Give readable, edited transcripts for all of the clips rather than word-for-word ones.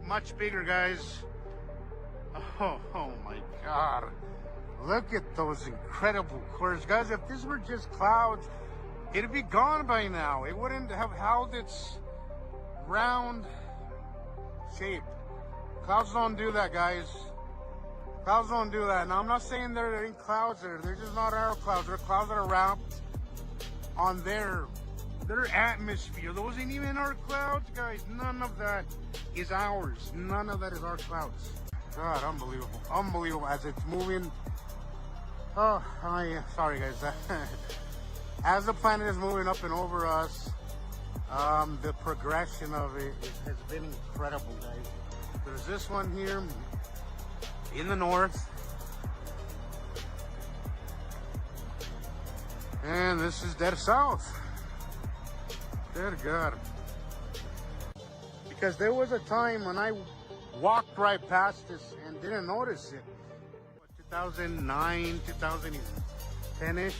much bigger, guys. Oh my God. Look at those incredible cores. Guys, if this were just clouds, it'd be gone by now. It wouldn't have held its round shape. Clouds don't do that, guys. Clouds don't do that. Now, I'm not saying there ain't clouds there. They're just not our clouds. They're clouds that are wrapped on their atmosphere. Those ain't even our clouds, guys. None of that is ours. None of that is our clouds. God, unbelievable. Unbelievable as it's moving. Oh, sorry, guys. As the planet is moving up and over us, the progression of it has been incredible, guys. There's this one here in the north, and this is dead south. Dead God. Because there was a time when I walked right past this and didn't notice it. 2009, 2010-ish.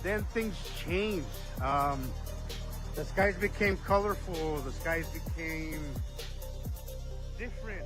Then things changed. The skies became colorful. The skies became different.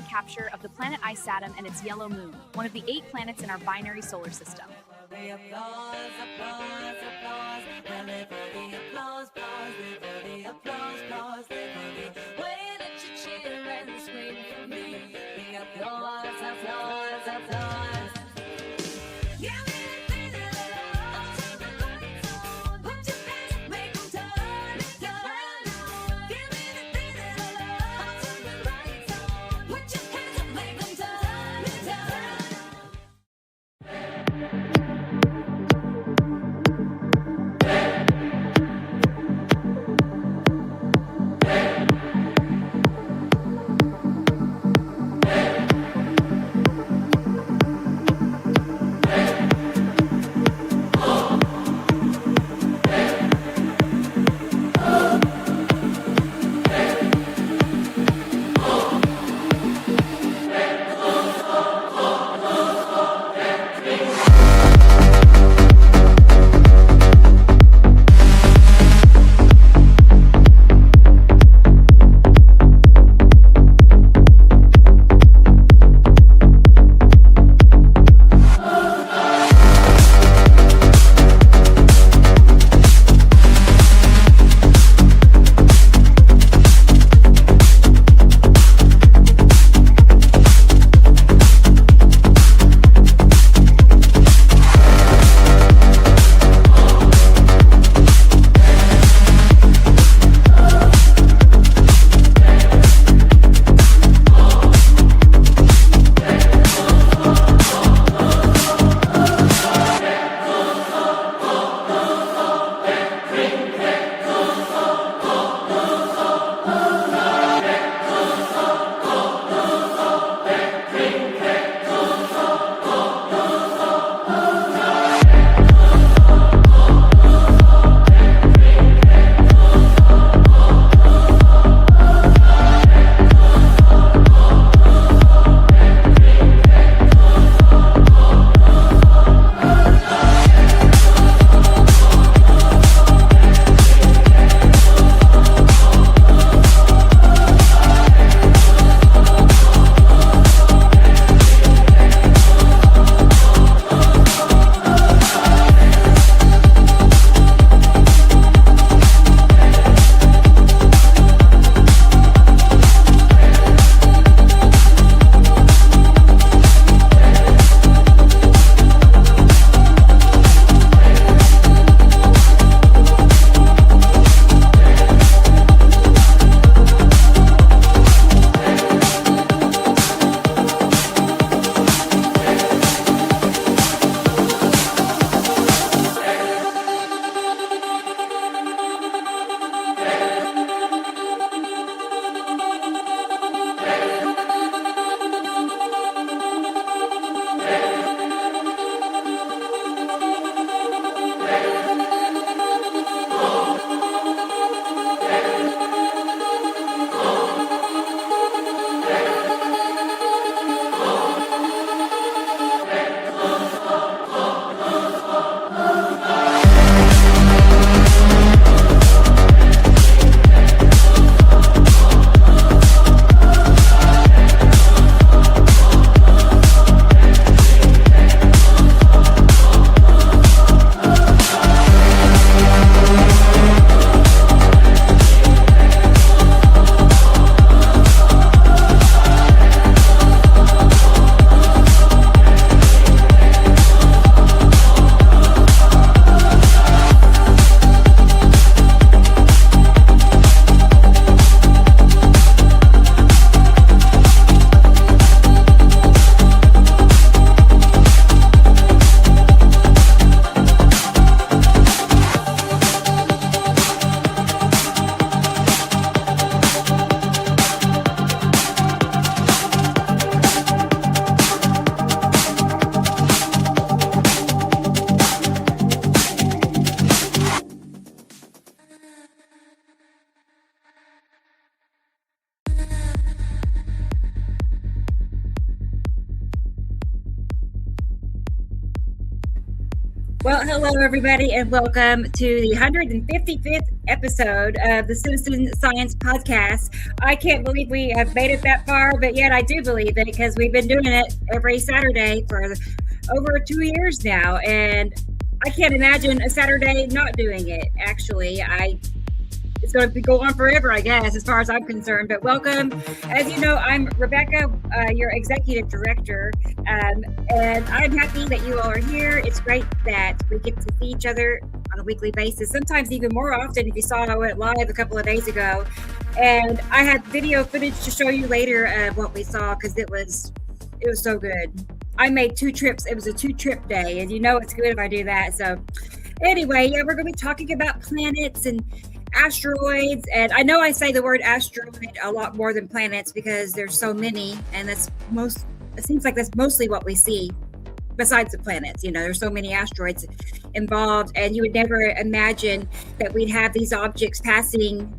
Capture of the planet Saturn and its yellow moon, one of the 8 planets in our binary solar system. Well, hello, everybody, and welcome to the 155th episode of the Citizen Science Podcast. I can't believe we have made it that far, but yet I do believe it because we've been doing it every Saturday for over 2 years now, and I can't imagine a Saturday not doing it, actually. It's going to go on forever, I guess, as far as I'm concerned. But welcome. As you know, I'm Rebecca, your executive director, and I'm happy that you all are here. It's great that we get to see each other on a weekly basis, sometimes even more often. If you saw, I went live a couple of days ago, and I had video footage to show you later of what we saw because it was so good. I made 2 trips. It was a 2-trip day, and you know it's good if I do that. So anyway, yeah, we're going to be talking about planets and asteroids, and I know I say the word asteroid a lot more than planets because there's so many, and it seems like that's mostly what we see besides the planets. You know, there's so many asteroids involved, and you would never imagine that we'd have these objects passing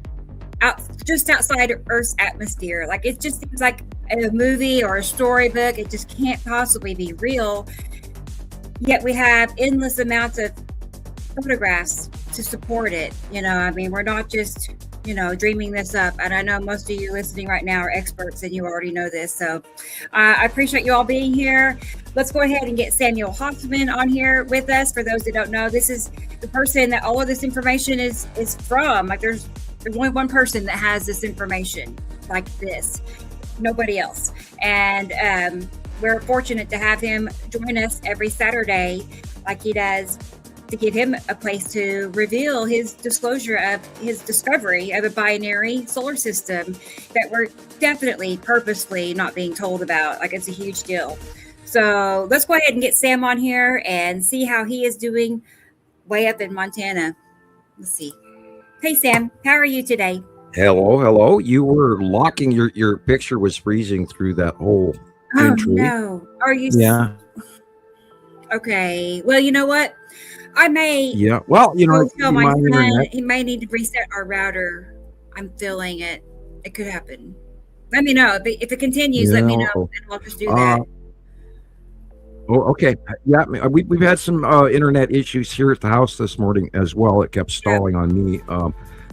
out just outside of Earth's atmosphere. Like, it just seems like a movie or a storybook. It just can't possibly be real, yet we have endless amounts of photographs to support it. You know, I mean, we're not just, dreaming this up. And I know most of you listening right now are experts and you already know this. So I appreciate you all being here. Let's go ahead and get Samuel Hofman on here with us. For those that don't know, this is the person that all of this information is from. Like, there's only one person that has this information like this, nobody else. And we're fortunate to have him join us every Saturday like he does, to give him a place to reveal his disclosure of his discovery of a binary solar system that we're definitely purposely not being told about. Like, it's a huge deal. So let's go ahead and get Sam on here and see how he is doing way up in Montana. Let's see. Hey, Sam, how are you today? Hello. You were locking your picture was freezing through that whole entry. Oh, no. Are you? Yeah. Okay. Well, you know what? I may. Yeah. Well, tell my son he may need to reset our router. I'm feeling it. It could happen. Let me know if it continues. Let me know, and I'll just do that. Okay. Yeah, we've had some internet issues here at the house this morning as well. It kept stalling on me.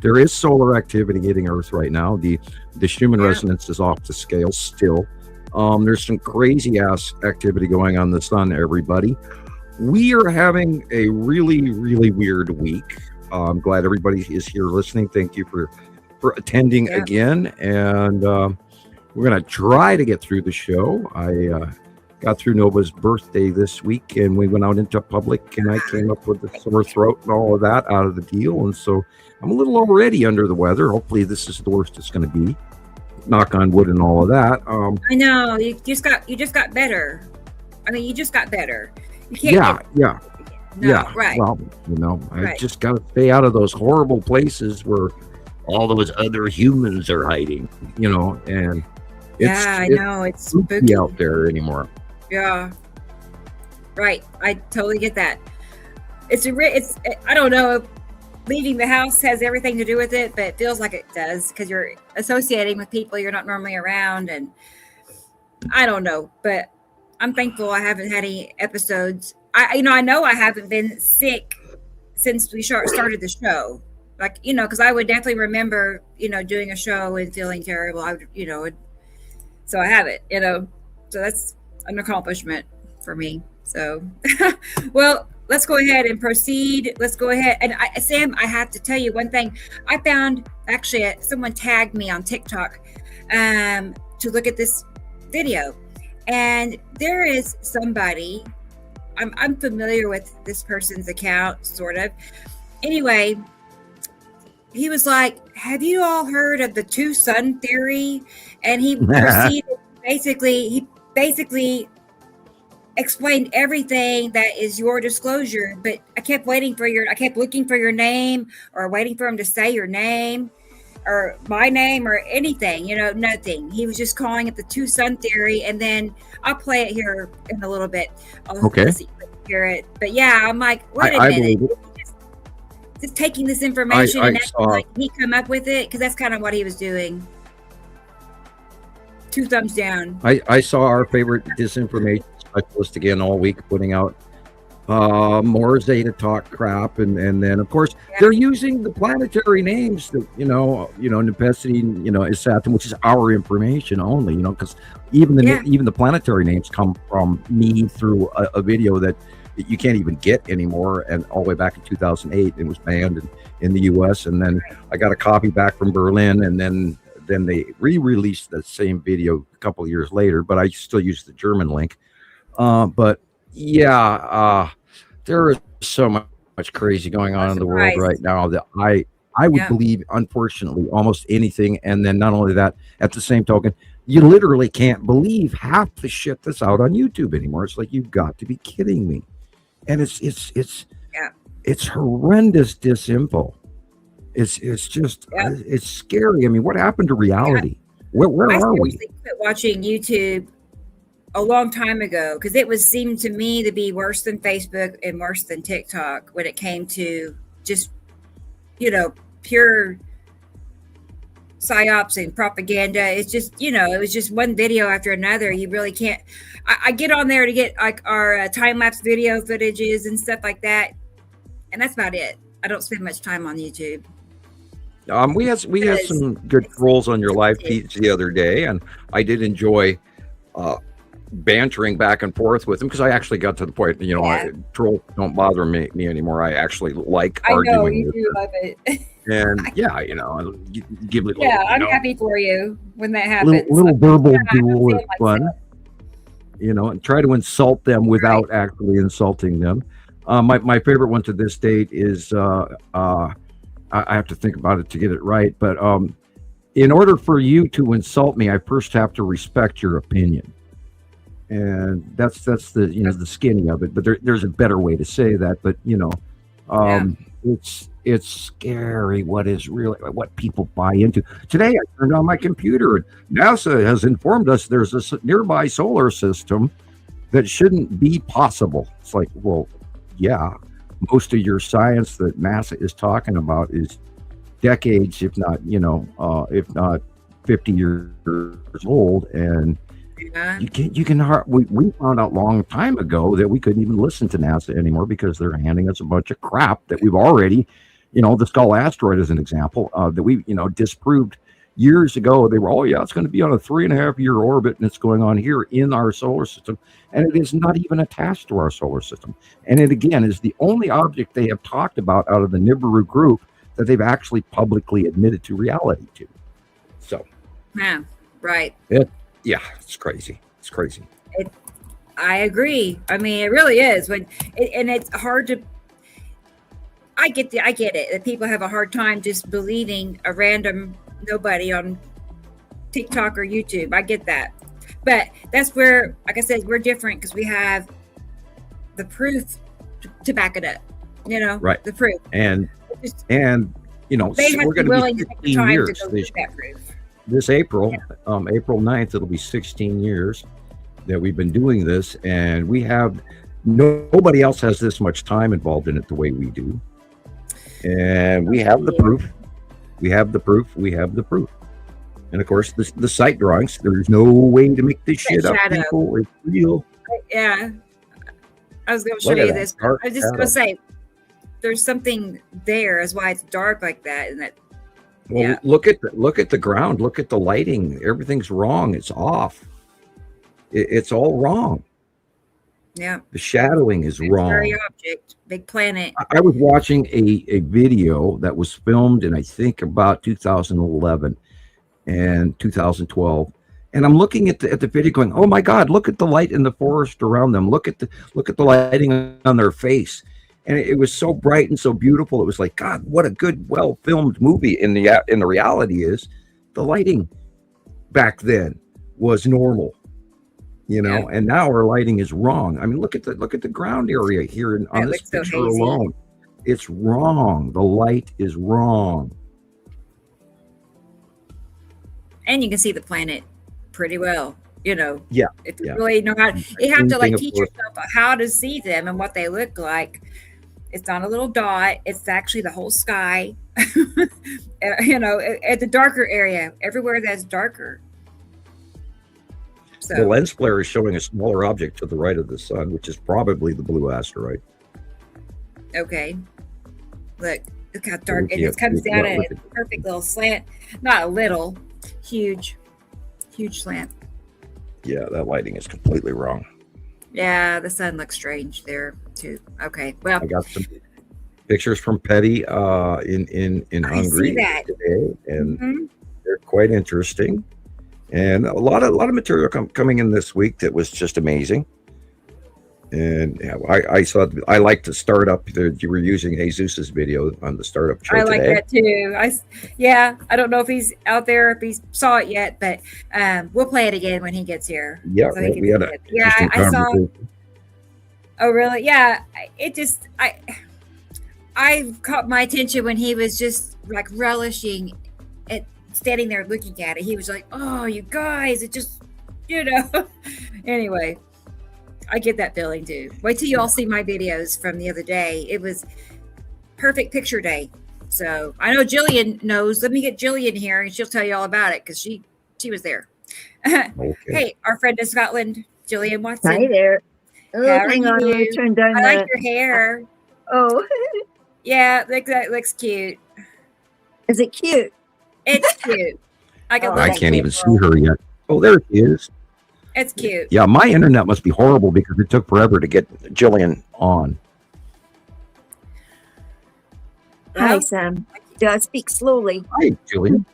There is solar activity hitting Earth right now. The Schumann resonance is off the scale still. There's some crazy ass activity going on in the sun, everybody. We are having a really, really weird week. I'm glad everybody is here listening. Thank you for attending again. And we're going to try to get through the show. I got through Nova's birthday this week, and we went out into public, and I came up with a sore throat and all of that out of the deal. And so I'm a little already under the weather. Hopefully this is the worst it's going to be. Knock on wood and all of that. I know. You just got better. I mean, you just got better. Yeah. Right. Well, I just got to stay out of those horrible places where all those other humans are hiding, and I know it's spooky out there anymore. Yeah. Right. I totally get that. I don't know if leaving the house has everything to do with it, but it feels like it does because you're associating with people you're not normally around, and I don't know, but I'm thankful I haven't had any episodes. I know I haven't been sick since we started the show. Like, because I would definitely remember, doing a show and feeling terrible. I would, so I haven't, so that's an accomplishment for me. So, well, let's go ahead and proceed. Let's go ahead. And Sam, I have to tell you one thing. I found, actually, someone tagged me on TikTok to look at this video. And there is somebody, I'm familiar with this person's account, sort of. Anyway, he was like, have you all heard of the two sun theory? And he proceeded, he basically explained everything that is your disclosure, but I kept looking for your name or waiting for him to say your name or my name or anything, nothing. He was just calling it the two sun theory. And then I'll play it here in a little bit. Okay. Hear it. But yeah, I'm like, wait a minute. Just taking this information and acting like he come up with it, because that's kind of what he was doing. 2 thumbs down. I saw our favorite disinformation specialist again all week putting out more Zeta talk crap, and then of course they're using the planetary names that Nepesity, is Saturn, which is our information only, because even the planetary names come from me through a video that you can't even get anymore, and all the way back in 2008 it was banned in the US, and then I got a copy back from Berlin, and then they re-released the same video a couple of years later, but I still use the German link. But there is so much crazy going on in the world right now that I would believe, unfortunately, almost anything. And then not only that, at the same token, you literally can't believe half the shit that's out on YouTube anymore. It's like, you've got to be kidding me. And it's horrendous disinfo. It's just it's scary. I mean, what happened to reality? Where are we? I quit watching YouTube a long time ago because it seemed to me to be worse than Facebook and worse than TikTok when it came to just pure psyops and propaganda. It's just it was just one video after another. You really can't. I get on there to get like our time-lapse video footages and stuff like that, and that's about it. I don't spend much time on YouTube. We had some good trolls on your live feeds the other day, and I did enjoy bantering back and forth with them because I actually got to the point, trolls don't bother me anymore. I actually like arguing. I know you do love it. And give it. I'm happy for you when that happens. Little verbal duel is fun. And try to insult them without actually insulting them. My favorite one to this date is I have to think about it to get it right, but in order for you to insult me, I first have to respect your opinion, and that's the the skinny of it. But there's a better way to say that. But it's scary what people buy into. Today I turned on my computer and NASA has informed us there's a nearby solar system that shouldn't be possible. It's like, well, yeah. Most of your science that NASA is talking about is decades, if not 50 years old, and we found out a long time ago that we couldn't even listen to NASA anymore because they're handing us a bunch of crap that we've already, the Skull asteroid is an example that we disproved years ago. They were, it's going to be on a 3.5-year orbit, and it's going on here in our solar system, and it is not even attached to our solar system. And it again is the only object they have talked about out of the Nibiru group that they've actually publicly admitted to reality to. So, yeah, right. It's crazy. It's crazy. I agree. I mean, it really is. And it's hard to. I get it. That people have a hard time just believing a random nobody on TikTok or YouTube. I get that. But that's where, like I said, we're different because we have the proof to back it up. Right. The proof. And they have to be willing to take the time to go through that proof. This April, April 9th, it'll be 16 years that we've been doing this, and nobody else has this much time involved in it the way we do. And we have the proof. We have the proof. And of course, the site drawings. There's no way to make this shit up. People, it's real. Yeah. I was going to show you this. I was just going to say, there's something there. Is why it's dark like that. And that. Well, look at the ground. Look at the lighting. Everything's wrong. It's off. It's all wrong. Yeah. The shadowing is wrong. Very object, big planet. I was watching a video that was filmed in, I think, about 2011 and 2012. And I'm looking at the video going, oh my God, look at the light in the forest around them. Look at the lighting on their face. And it was so bright and so beautiful. It was like, God, what a good, well-filmed movie. In the reality is the lighting back then was normal. And now our lighting is wrong. I mean, look at the ground area here on this picture alone. It's wrong. The light is wrong. And you can see the planet pretty well, Yeah. If you really know how, you have to teach yourself how to see them and what they look like. It's not a little dot. It's actually the whole sky, at the darker area, everywhere that's darker. So, the lens flare is showing a smaller object to the right of the sun, which is probably the blue asteroid. Okay. Look how dark. And it comes down at a perfect little slant. Not a little. Huge slant. Yeah, that lighting is completely wrong. Yeah, the sun looks strange there too. Okay. Well, I got some pictures from Petty in Hungary today, and they're quite interesting. And a lot of material coming in this week that was just amazing. And yeah, I saw. I like the startup that you were using Jesus's video on the startup show. I like that too. I don't know if he's out there, if he saw it yet, but we'll play it again when he gets here. Yeah, so we had I saw. Oh really? Yeah. I caught my attention when he was just like relishing it, standing there looking at it. He was like, "Oh, you guys, it just, Anyway. I get that feeling too. Wait till you all see my videos from the other day. It was perfect picture day. So I know Gillian knows. Let me get Gillian here and she'll tell you all about it because she was there. Okay. Hey, our friend in Scotland, Gillian Watson. Hi there. Oh, hang on, let me turn down. I like your hair. Oh. Yeah, that looks cute. Is it cute? It's cute. I can't even see her yet. Oh, there she is. It's cute. Yeah, my internet must be horrible because it took forever to get Gillian on. Hi, Sam. Do I speak slowly? Hi, Gillian.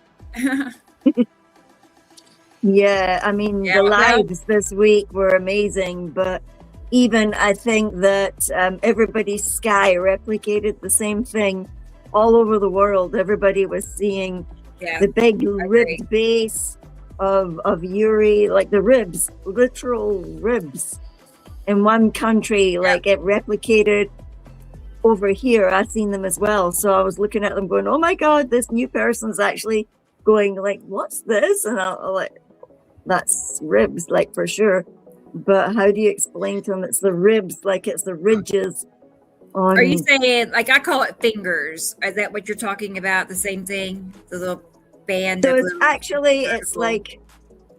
Yeah, I mean, the lives this week were amazing, but even I think that everybody's sky replicated the same thing all over the world. Everybody was seeing the big ribbed base of Yuri, like the ribs, literal ribs. In one country, like it replicated over here. I've seen them as well. So I was looking at them going, oh my God, this new person's actually going like, what's this? And I'll like, that's ribs, like for sure. But how do you explain to them it's the ribs, like it's the ridges on... Are you saying, like I call it fingers? Is that what you're talking about? The same thing? The little band? So it's actually, it's like,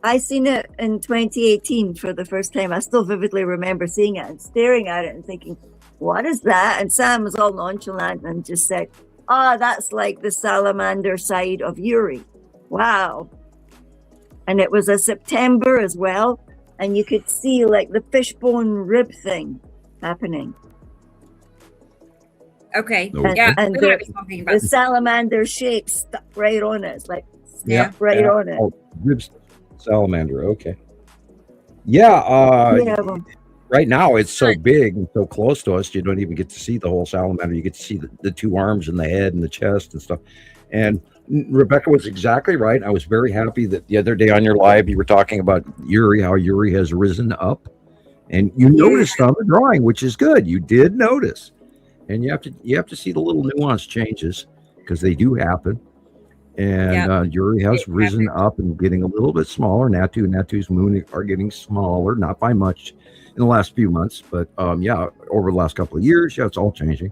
I seen it in 2018 for the first time. I still vividly remember seeing it and staring at it and thinking, what is that? And Sam was all nonchalant and just said, oh, that's like the salamander side of Yuri. Wow. And it was a September as well. And you could see like the fishbone rib thing happening. Okay. And the salamander shape stuck right on it. It's like right on it. Oh, ribs, salamander. Okay. Yeah. Right now it's so big and so close to us, you don't even get to see the whole salamander. You get to see the two arms and the head and the chest and stuff. And Rebecca was exactly right. I was very happy that the other day on your live, you were talking about Yuri, how Yuri has risen up. And you noticed on the drawing, which is good. You did notice. And you have to see the little nuance changes because they do happen. And Yuri has risen up and getting a little bit smaller. Natu's moon are getting smaller, not by much in the last few months, but over the last couple of years, it's all changing.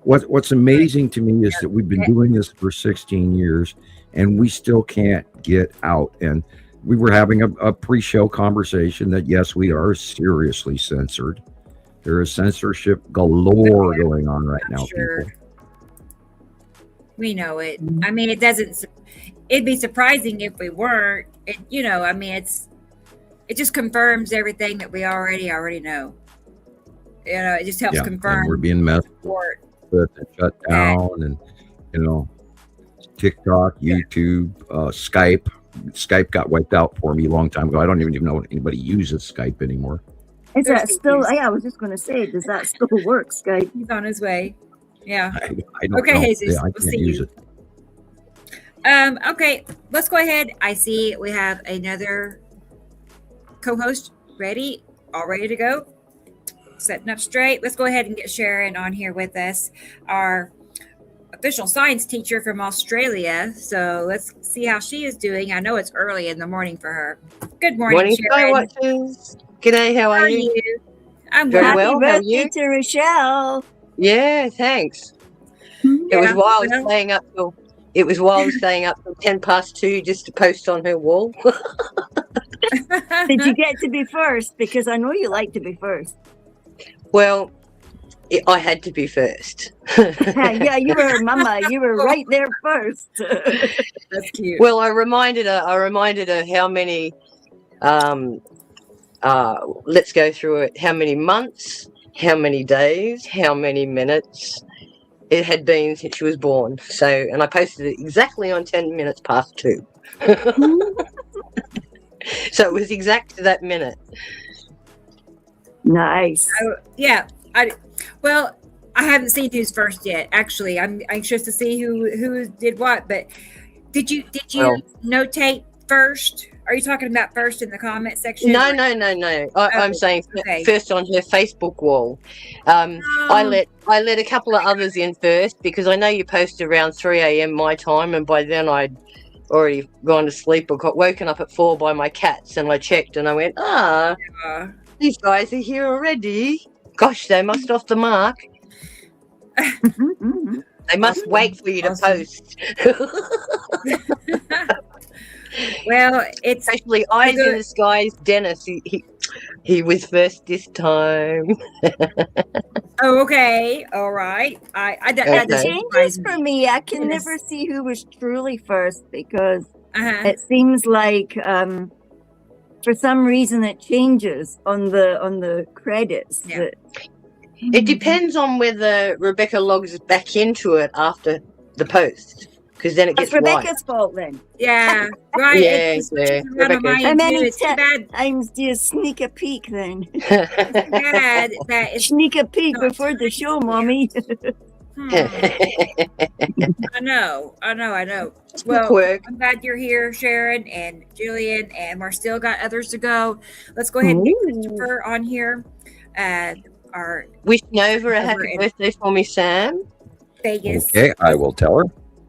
What's amazing to me is that we've been doing this for 16 years and we still can't get out. And we were having a pre-show conversation that, yes, we are seriously censored. There is censorship galore going on right now, people. We know it. I mean, it'd be surprising if we weren't. It just confirms everything that we already know. It just helps confirm. We're being messed with and shut down, and TikTok, YouTube, Skype. Skype got wiped out for me a long time ago. I don't even know if anybody uses Skype anymore. Is that still? I was just going to say, does that still work, Skype? He's on his way. Yeah. I don't know. Jesus. I can't use it. Okay, let's go ahead. I see we have another co-host ready, all ready to go. Setting up straight. Let's go ahead and get Sharon on here with us, our official science teacher from Australia. So let's see how she is doing. I know it's early in the morning for her. Good morning, Sharon. Watchers. G'day, how are you? I'm very well. How are you? To Rochelle. Yeah, thanks. It was wild staying up till 2:10 just to post on her wall. Did you get to be first? Because I know you like to be first. Well, I had to be first. Yeah, you were her mama. You were right there first. That's cute. Well, I reminded her how many. Let's go through it. How many months? How many days? How many minutes? It had been since she was born. So, and I posted it exactly on 10 minutes past 2. So it was exact to that minute. Nice. Yeah. Well, I haven't seen who's first yet. Actually, I'm anxious to see who did what. But did you notate first? Are you talking about first in the comment section? No. I'm saying first on her Facebook wall. I let a couple of others in first because I know you post around 3 a.m. my time, and by then I'd already gone to sleep or got woken up at 4 by my cats, and I checked and I went, these guys are here already. Gosh, they must off the mark. They must wait for you to post. Well, it's especially Eyes in the Skies. Dennis, he was first this time. Oh, okay, all right. That changes for me. I can never see who was truly first because it seems like for some reason it changes on the credits. Yeah. It depends on whether Rebecca logs back into it after the post, because then it gets Rebecca's fault then. Yeah, right. Yeah. How many times do you sneak a peek then? It's bad that it's sneak a peek before the show, Mommy. I know. Well, I'm glad you're here, Sharon and Gillian, and we're still got others to go. Let's go ahead and get Christopher on here. Wish Nova a happy birthday for me, Sam. Vegas. Okay, I will tell her.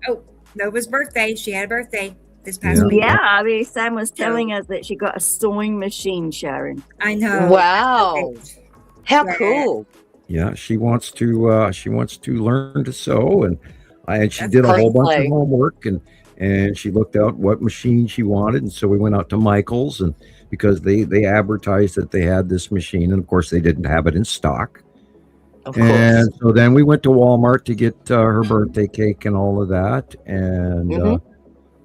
Oh, Nova's birthday. She had a birthday this past week. Yeah, I mean, Sam was telling us that she got a sewing machine, Sharon. I know. Wow. How cool. Yeah, she wants to learn to sew, and she did a whole bunch of homework, and she looked out what machine she wanted, and so we went out to Michael's, and because they advertised that they had this machine, and of course they didn't have it in stock. Of course. And so then we went to Walmart to get her birthday cake and all of that, and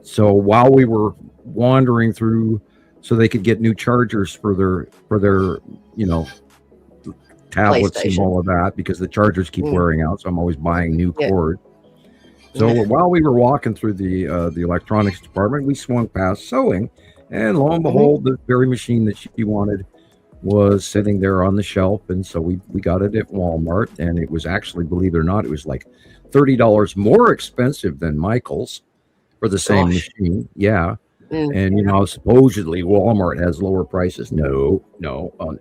so while we were wandering through, so they could get new chargers for their tablets and all of that, because the chargers keep wearing out, so I'm always buying new cord. So while we were walking through the electronics department, we swung past sewing, and lo and behold, the very machine that she wanted was sitting there on the shelf. And so we got it at Walmart, and it was actually, believe it or not, it was like $30 more expensive than Michael's for the same machine. Yeah. And supposedly Walmart has lower prices. No.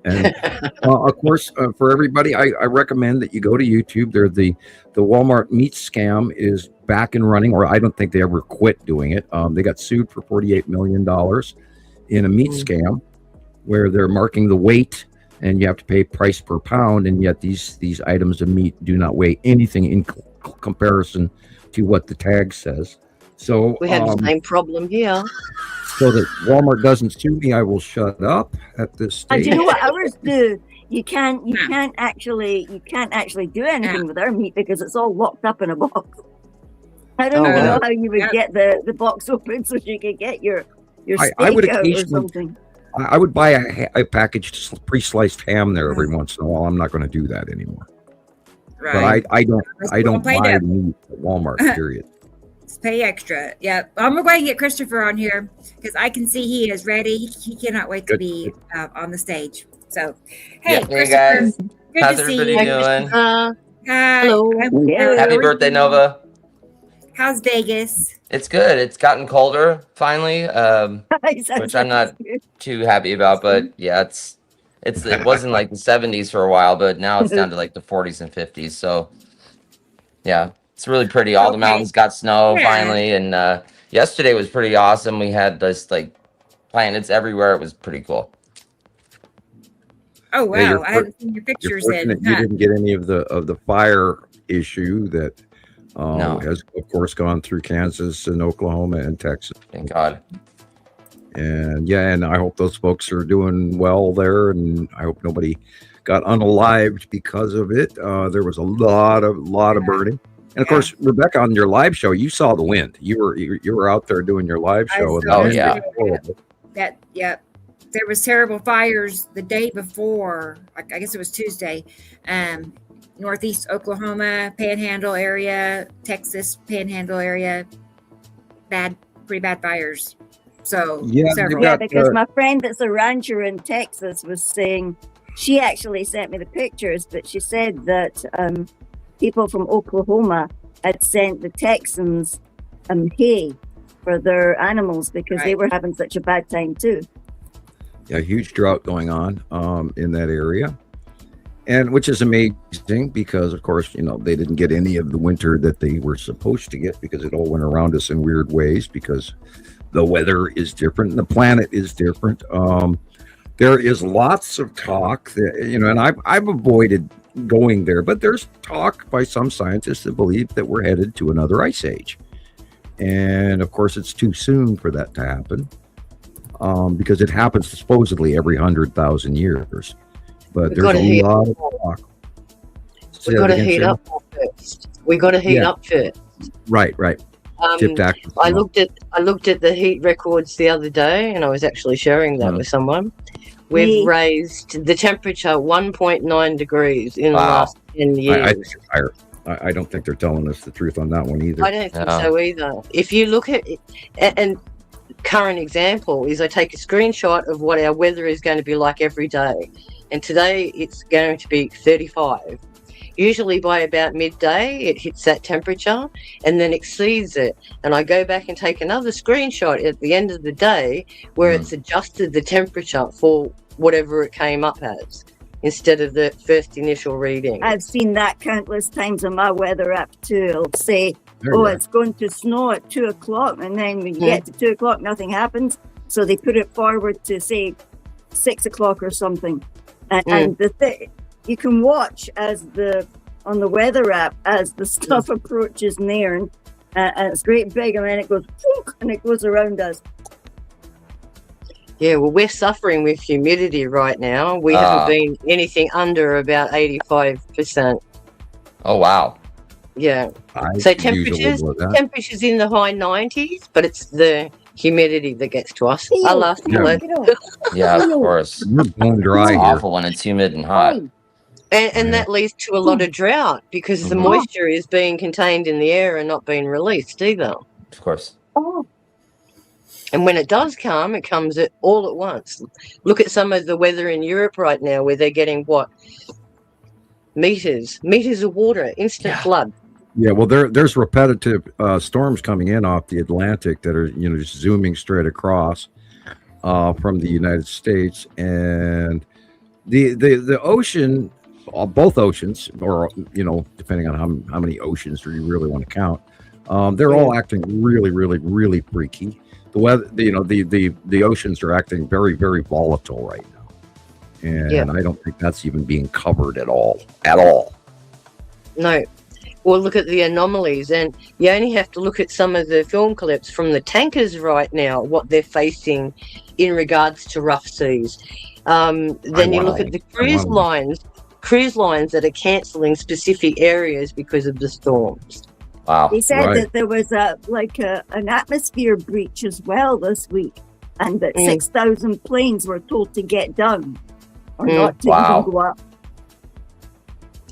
And of course, for everybody, I recommend that you go to YouTube. The Walmart meat scam is back and running, or I don't think they ever quit doing it. They got sued for $48 million in a meat scam, where they're marking the weight, and you have to pay price per pound, and yet these items of meat do not weigh anything in comparison to what the tag says. So we have the same problem here. So that Walmart doesn't sue me, I will shut up at this stage. Do you know what ours do? You can't actually do anything with our meat because it's all locked up in a box. I don't know how you would get the box open so you could get your steak I would out or something. I would buy a packaged pre-sliced ham there every once in a while. I'm not going to do that anymore. Right. But I don't buy meat at Walmart, period. Pay extra. Yeah. I'm going to go ahead and get Christopher on here because I can see he is ready. He cannot wait to be on the stage. So, hey, Christopher. Guys. Good How's to see everybody you. doing? Hello. Happy birthday, Nova. How's Vegas? It's good. It's gotten colder finally, which I'm not too happy about. But yeah, it wasn't like the 70s for a while, but now it's down to like the 40s and 50s. So yeah, it's really pretty. All the mountains got snow finally, and yesterday was pretty awesome. We had this like planets everywhere. It was pretty cool. Oh wow! I haven't seen your pictures in. You didn't get any of the fire issue that has of course gone through Kansas and Oklahoma and Texas. Thank God. And and I hope those folks are doing well there, and I hope nobody got unalived because of it. There was a lot of burning. And of course, Rebecca, on your live show, you saw the wind. You were out there doing your live show. There was terrible fires the day before. I guess it was Tuesday. Northeast Oklahoma, Panhandle area, Texas Panhandle area. Pretty bad fires. So because my friend that's a rancher in Texas was saying, she actually sent me the pictures, but she said that people from Oklahoma had sent the Texans hay for their animals because they were having such a bad time too. Yeah, huge drought going on in that area, and which is amazing because, of course, they didn't get any of the winter that they were supposed to get because it all went around us in weird ways because the weather is different and the planet is different. There is lots of talk that, and I've avoided going there, but there's talk by some scientists that believe that we're headed to another ice age. And of course, it's too soon for that to happen because it happens supposedly every 100,000 years. But there's a lot of talk. We've got to heat up first. We got to heat up first. Right. I looked at the heat records the other day, and I was actually sharing that with someone. We've raised the temperature 1.9 degrees in the last 10 years. I don't think they're telling us the truth on that one either. I don't think so either. If you look at it, and current example is I take a screenshot of what our weather is going to be like every day. And today it's going to be 35. Usually by about midday, it hits that temperature and then exceeds it. And I go back and take another screenshot at the end of the day where it's adjusted the temperature for whatever it came up as instead of the first initial reading. I've seen that countless times on my weather app too. It'll say, it's going to snow at 2 o'clock. And then when you get to 2 o'clock, nothing happens. So they put it forward to say 6 o'clock or something. And the thing, you can watch on the weather app as the stuff approaches near, and it's great big, and then it goes and it goes around us. Yeah, well, we're suffering with humidity right now. We haven't been anything under about 85%. Oh wow! Yeah, so temperatures in the high 90s, but it's the humidity that gets to us. Yeah, of course. It's dry it's awful when it's humid and hot. And that leads to a lot of drought because the moisture is being contained in the air and not being released either. Of course. And when it does come, it comes all at once. Look at some of the weather in Europe right now where they're getting meters of water, instant flood. Yeah, well, there's repetitive storms coming in off the Atlantic that are, just zooming straight across from the United States, and the ocean, both oceans, or depending on how many oceans you really want to count, they're all acting really, really, really freaky. The weather, the oceans are acting very, very volatile right now, and I don't think that's even being covered at all. No. Well, look at the anomalies, and you only have to look at some of the film clips from the tankers right now, what they're facing in regards to rough seas. Then you look at the cruise lines that are cancelling specific areas because of the storms. Wow. They said that there was an atmosphere breach as well this week, and that 6,000 planes were told to get down or not to even go up.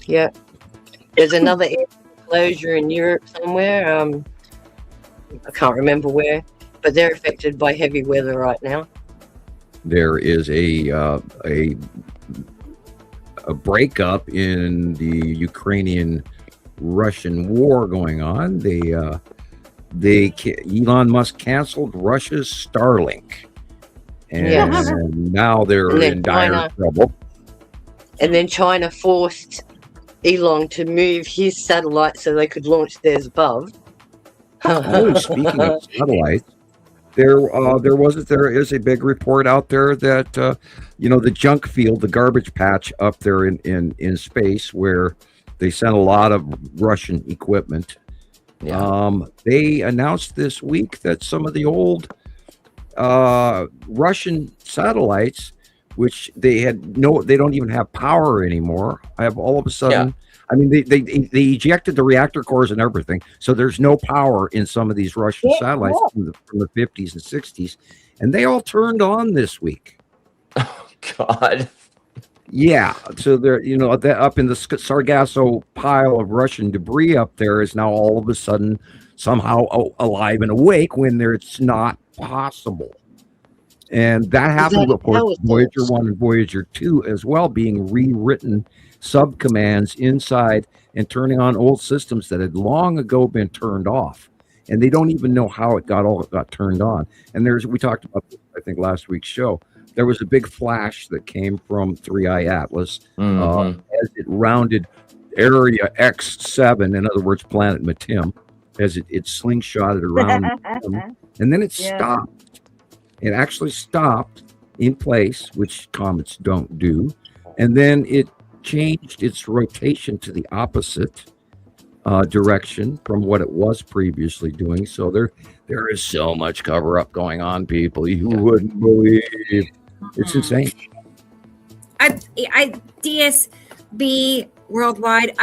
Yeah. There's another closure in Europe somewhere. I can't remember where, but they're affected by heavy weather right now. There is a breakup in the Ukrainian-Russian war going on. Elon Musk canceled Russia's Starlink, and now they're in dire trouble. And then China forced Elon to move his satellite so they could launch theirs above. Speaking of satellites, there is a big report out there that the junk field, the garbage patch up there in space where they sent a lot of Russian equipment. They announced this week that some of the old Russian satellites which they don't even have power anymore. I have all of a sudden, I mean, they ejected the reactor cores and everything, so there's no power in some of these Russian satellites from the 50s and 60s, and they all turned on this week. Oh God. Yeah, so there, up in the Sargasso pile of Russian debris up there is now all of a sudden somehow alive and awake when it's not possible. And that happened, of course, Voyager 1 and Voyager 2 as well, being rewritten subcommands inside and turning on old systems that had long ago been turned off. And they don't even know how it got turned on. And we talked about this, I think, last week's show. There was a big flash that came from 3i Atlas as it rounded Area X7, in other words, planet Matim, as it slingshotted around, and then it stopped. It actually stopped in place, which comets don't do, and then it changed its rotation to the opposite direction from what it was previously doing. So there is so much cover up going on, people. You wouldn't believe. It's insane. I DSB Worldwide.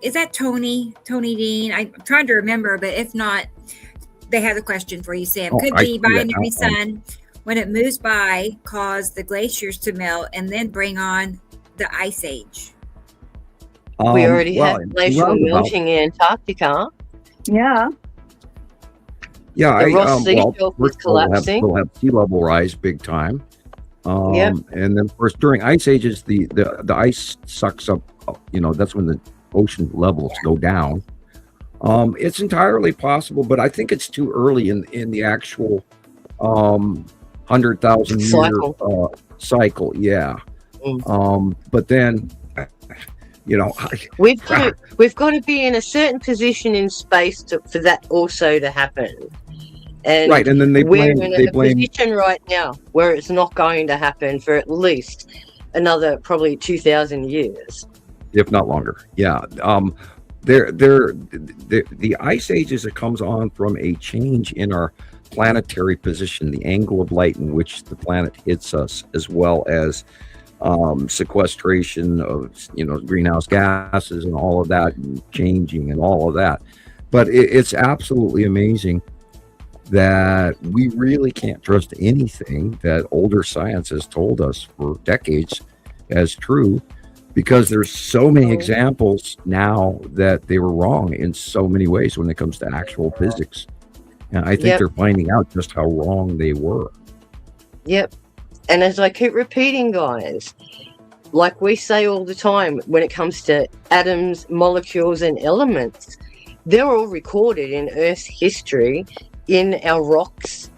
Is that Tony Dean? I'm trying to remember, but if not, they have a question for you, Sam. Could the binary sun, when it moves by, cause the glaciers to melt and then bring on the ice age? We already have glacial melting in Antarctica. Yeah. Yeah, the Ross Sea shelf is collapsing. We'll have sea level rise big time. And then, of course, during ice ages, the ice sucks up. That's when the ocean levels go down. It's entirely possible, but I think it's too early in the actual 100,000 year cycle. Yeah. But then, we've got to be in a certain position in space for that also to happen. And right, and then we're in a position right now where it's not going to happen for at least another probably 2,000 years, if not longer. Yeah, the ice ages, it comes on from a change in our planetary position, the angle of light in which the planet hits us, as well as sequestration of greenhouse gases and all of that, and changing and all of that. But it's absolutely amazing that we really can't trust anything that older science has told us for decades as true, because there's so many examples now that they were wrong in so many ways when it comes to actual physics. And I think they're finding out just how wrong they were. Yep. And as I keep repeating, guys, like we say all the time, when it comes to atoms, molecules, and elements, they're all recorded in Earth's history, in our rocks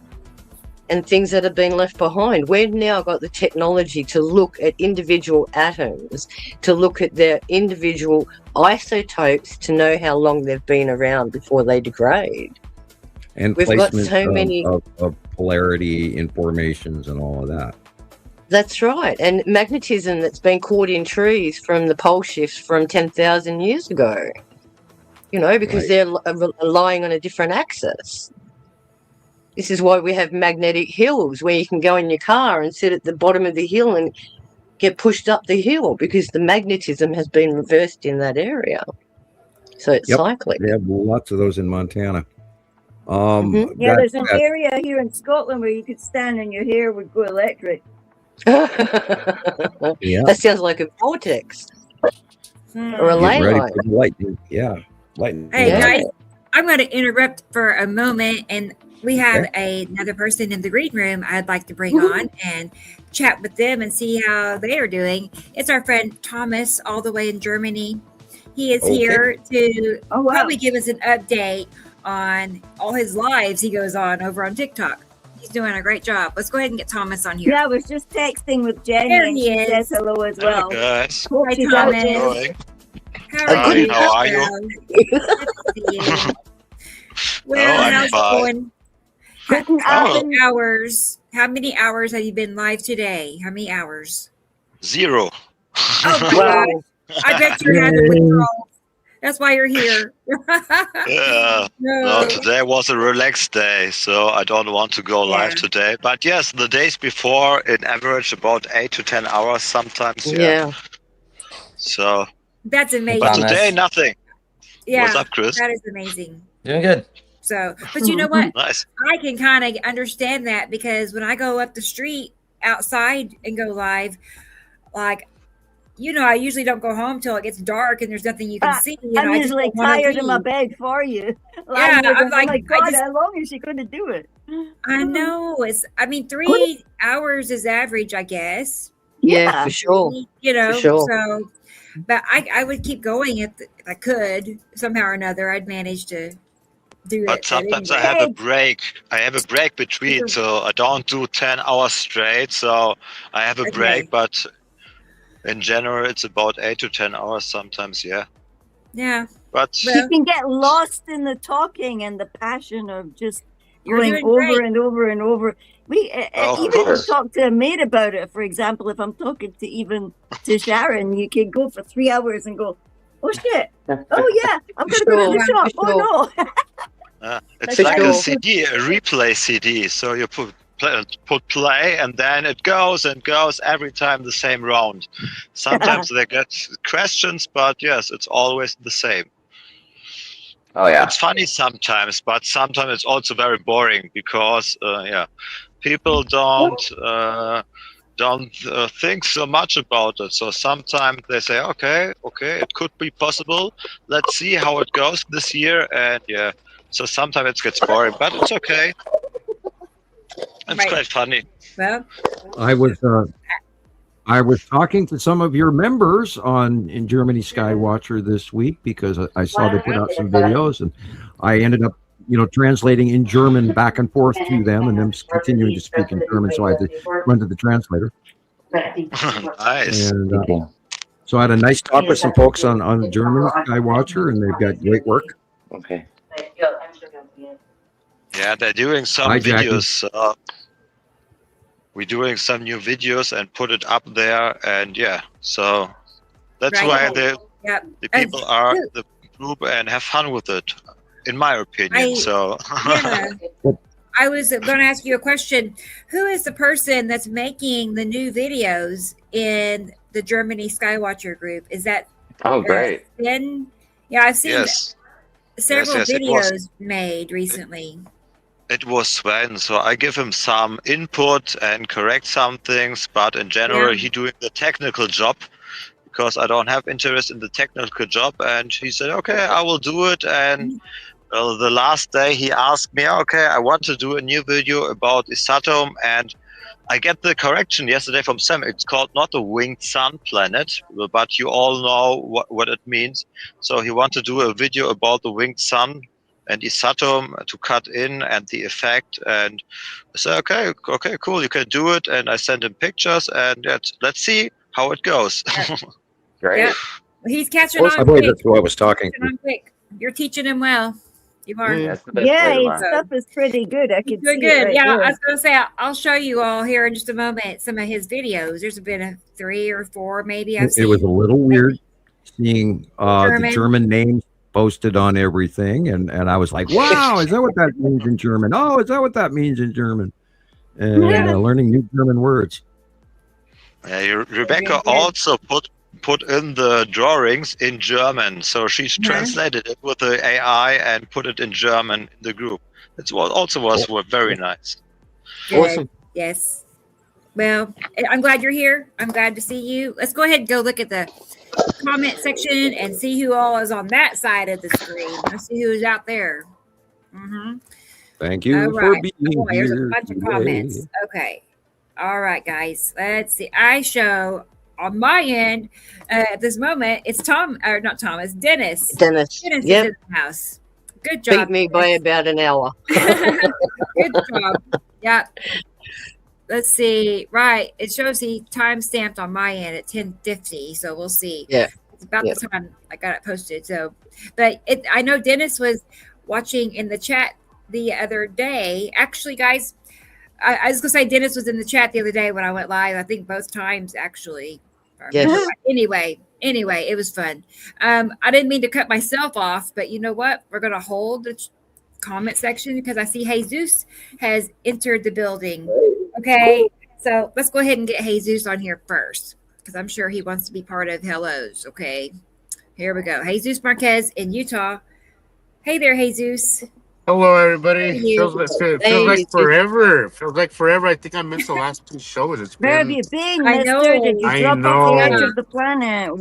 and things that have been left behind. We've now got the technology to look at individual atoms, to look at their individual isotopes, to know how long they've been around before they degrade. And we've got so many of polarity informations and all of that. That's right. And magnetism that's been caught in trees from the pole shifts from 10,000 years ago, because they're lying on a different axis. This is why we have magnetic hills, where you can go in your car and sit at the bottom of the hill and get pushed up the hill, because the magnetism has been reversed in that area. So it's cyclic. They have lots of those in Montana. There's an area here in Scotland where you could stand and your hair would go electric. That sounds like a vortex or a ley line. Lightning. Yeah. Lightning. Hey, guys, I'm going to interrupt for a moment, and we have another person in the green room I'd like to bring on and chat with them and see how they are doing. It's our friend Thomas, all the way in Germany. He is here to probably give us an update on all his lives he goes on over on TikTok. He's doing a great job. Let's go ahead and get Thomas on here. Yeah, I was just texting with Jenny. There he is. Says hello as well. Hi, guys. Hi, Thomas. How are you? Well, how's it going? How many hours have you been live today? How many hours? 0. Oh my God. I bet you're having withdrawals. That's why you're here. Yeah. No, today was a relaxed day, so I don't want to go live today. But yes, the days before, in average, about 8 to 10 hours sometimes. Yeah. So. That's amazing. But today, nothing. Yeah. What's up, Chris? That is amazing. Doing good. So, but you know what? Nice. I can kind of understand that because when I go up the street outside and go live, like, I usually don't go home till it gets dark and there's nothing you can see. I'm usually tired in my bed for you. Yeah, I'm like, God, how long is she going to do it? I know. 3 hours is average, I guess. Yeah, for sure. For sure. So, but I would keep going if I could. Somehow or another, I'd manage to do it. But sometimes I have a break. I have a break between, so I don't do 10 hours straight. So I have a break, but in general, it's about 8 to 10 hours sometimes. Yeah. Yeah. But you can get lost in the talking and the passion of just going over and over and over. We even talk to a mate about it. For example, if I'm talking to Sharon, you can go for 3 hours and go, oh shit, oh yeah, I'm gonna go to the shop. Oh no. It's like a CD, a replay CD. So you put play and then it goes and goes every time the same round. Sometimes they get questions, but yes, it's always the same. Oh yeah. It's funny sometimes, but sometimes it's also very boring because people don't think so much about it. So sometimes they say, okay, it could be possible. Let's see how it goes this year. And so sometimes it gets boring, but it's okay. It's quite funny. Well, I was talking to some of your members in Germany Skywatcher this week because I saw they put out some videos, and I ended up, translating in German back and forth to them, and them continuing to speak in German, so I had to run to the translator. Nice. And, so I had a nice talk with some folks on German Skywatcher, and they've got great work. Okay. Yeah, they're doing some videos. We're doing some new videos and put it up there, and so that's why the people are the group and have fun with it, in my opinion. I was going to ask you a question. Who is the person that's making the new videos in the Germany Skywatcher group? Is that great? Ben? Yeah, I've seen several videos made recently. It was Sven, so I give him some input and correct some things, but in general, he doing the technical job because I don't have interest in the technical job. And he said, okay, I will do it. And the last day he asked me, okay, I want to do a new video about Isatom. And I get the correction yesterday from Sam. It's called not a winged sun planet, but you all know what it means. So he wanted to do a video about the winged sun and Isatom to cut in and the effect, and I said, okay, cool, you can do it. And I sent him pictures, and let's see how it goes. Great. Yeah. He's catching on. I believe that's who I was talking to. Quick. You're teaching him well. You are. His stuff is pretty good. I can see good. it. I was going to say, I'll show you all here in just a moment some of his videos. There's been 3 or 4 maybe I've seen. It was a little weird seeing the German names posted on everything, and I was like, wow, is that what that means in German? Oh, is that what that means in German? And learning new German words. Rebecca also put in the drawings in German, so she's translated it with the AI and put it in German in the group. It was very nice. Good. Awesome. Yes. Well, I'm glad you're here. I'm glad to see you. Let's go ahead and go look at the comment section and see who all is on that side of the screen. Let's see who's out there. Thank you for being here. There's a bunch of comments. Okay. All right, guys. Let's see. I show on my end at this moment, it's it's Dennis. Dennis is in the house. Good job. Beat me by about an hour. Good job. Yeah. Let's see. Right. It shows he time stamped on my end at 10:50. So we'll see. Yeah. It's about the time I got it posted. So, but I know Dennis was watching in the chat the other day. Actually, guys, I was going to say Dennis was in the chat the other day when I went live. I think both times, actually. Yes. Anyway, Anyway, it was fun. I didn't mean to cut myself off, but you know what? We're going to hold the comment section because I see Jesus has entered the building. Okay, so let's go ahead and get Jesus on here first because I'm sure he wants to be part of Hellos. Okay, here we go. Jesus Marquez in Utah. Hey there, Jesus. Hello, everybody. Feels like forever. Feels like forever. I think I missed the last 2 shows. It's Where have been. you been, I mister? know. Did you I drop off the edge know. of the planet?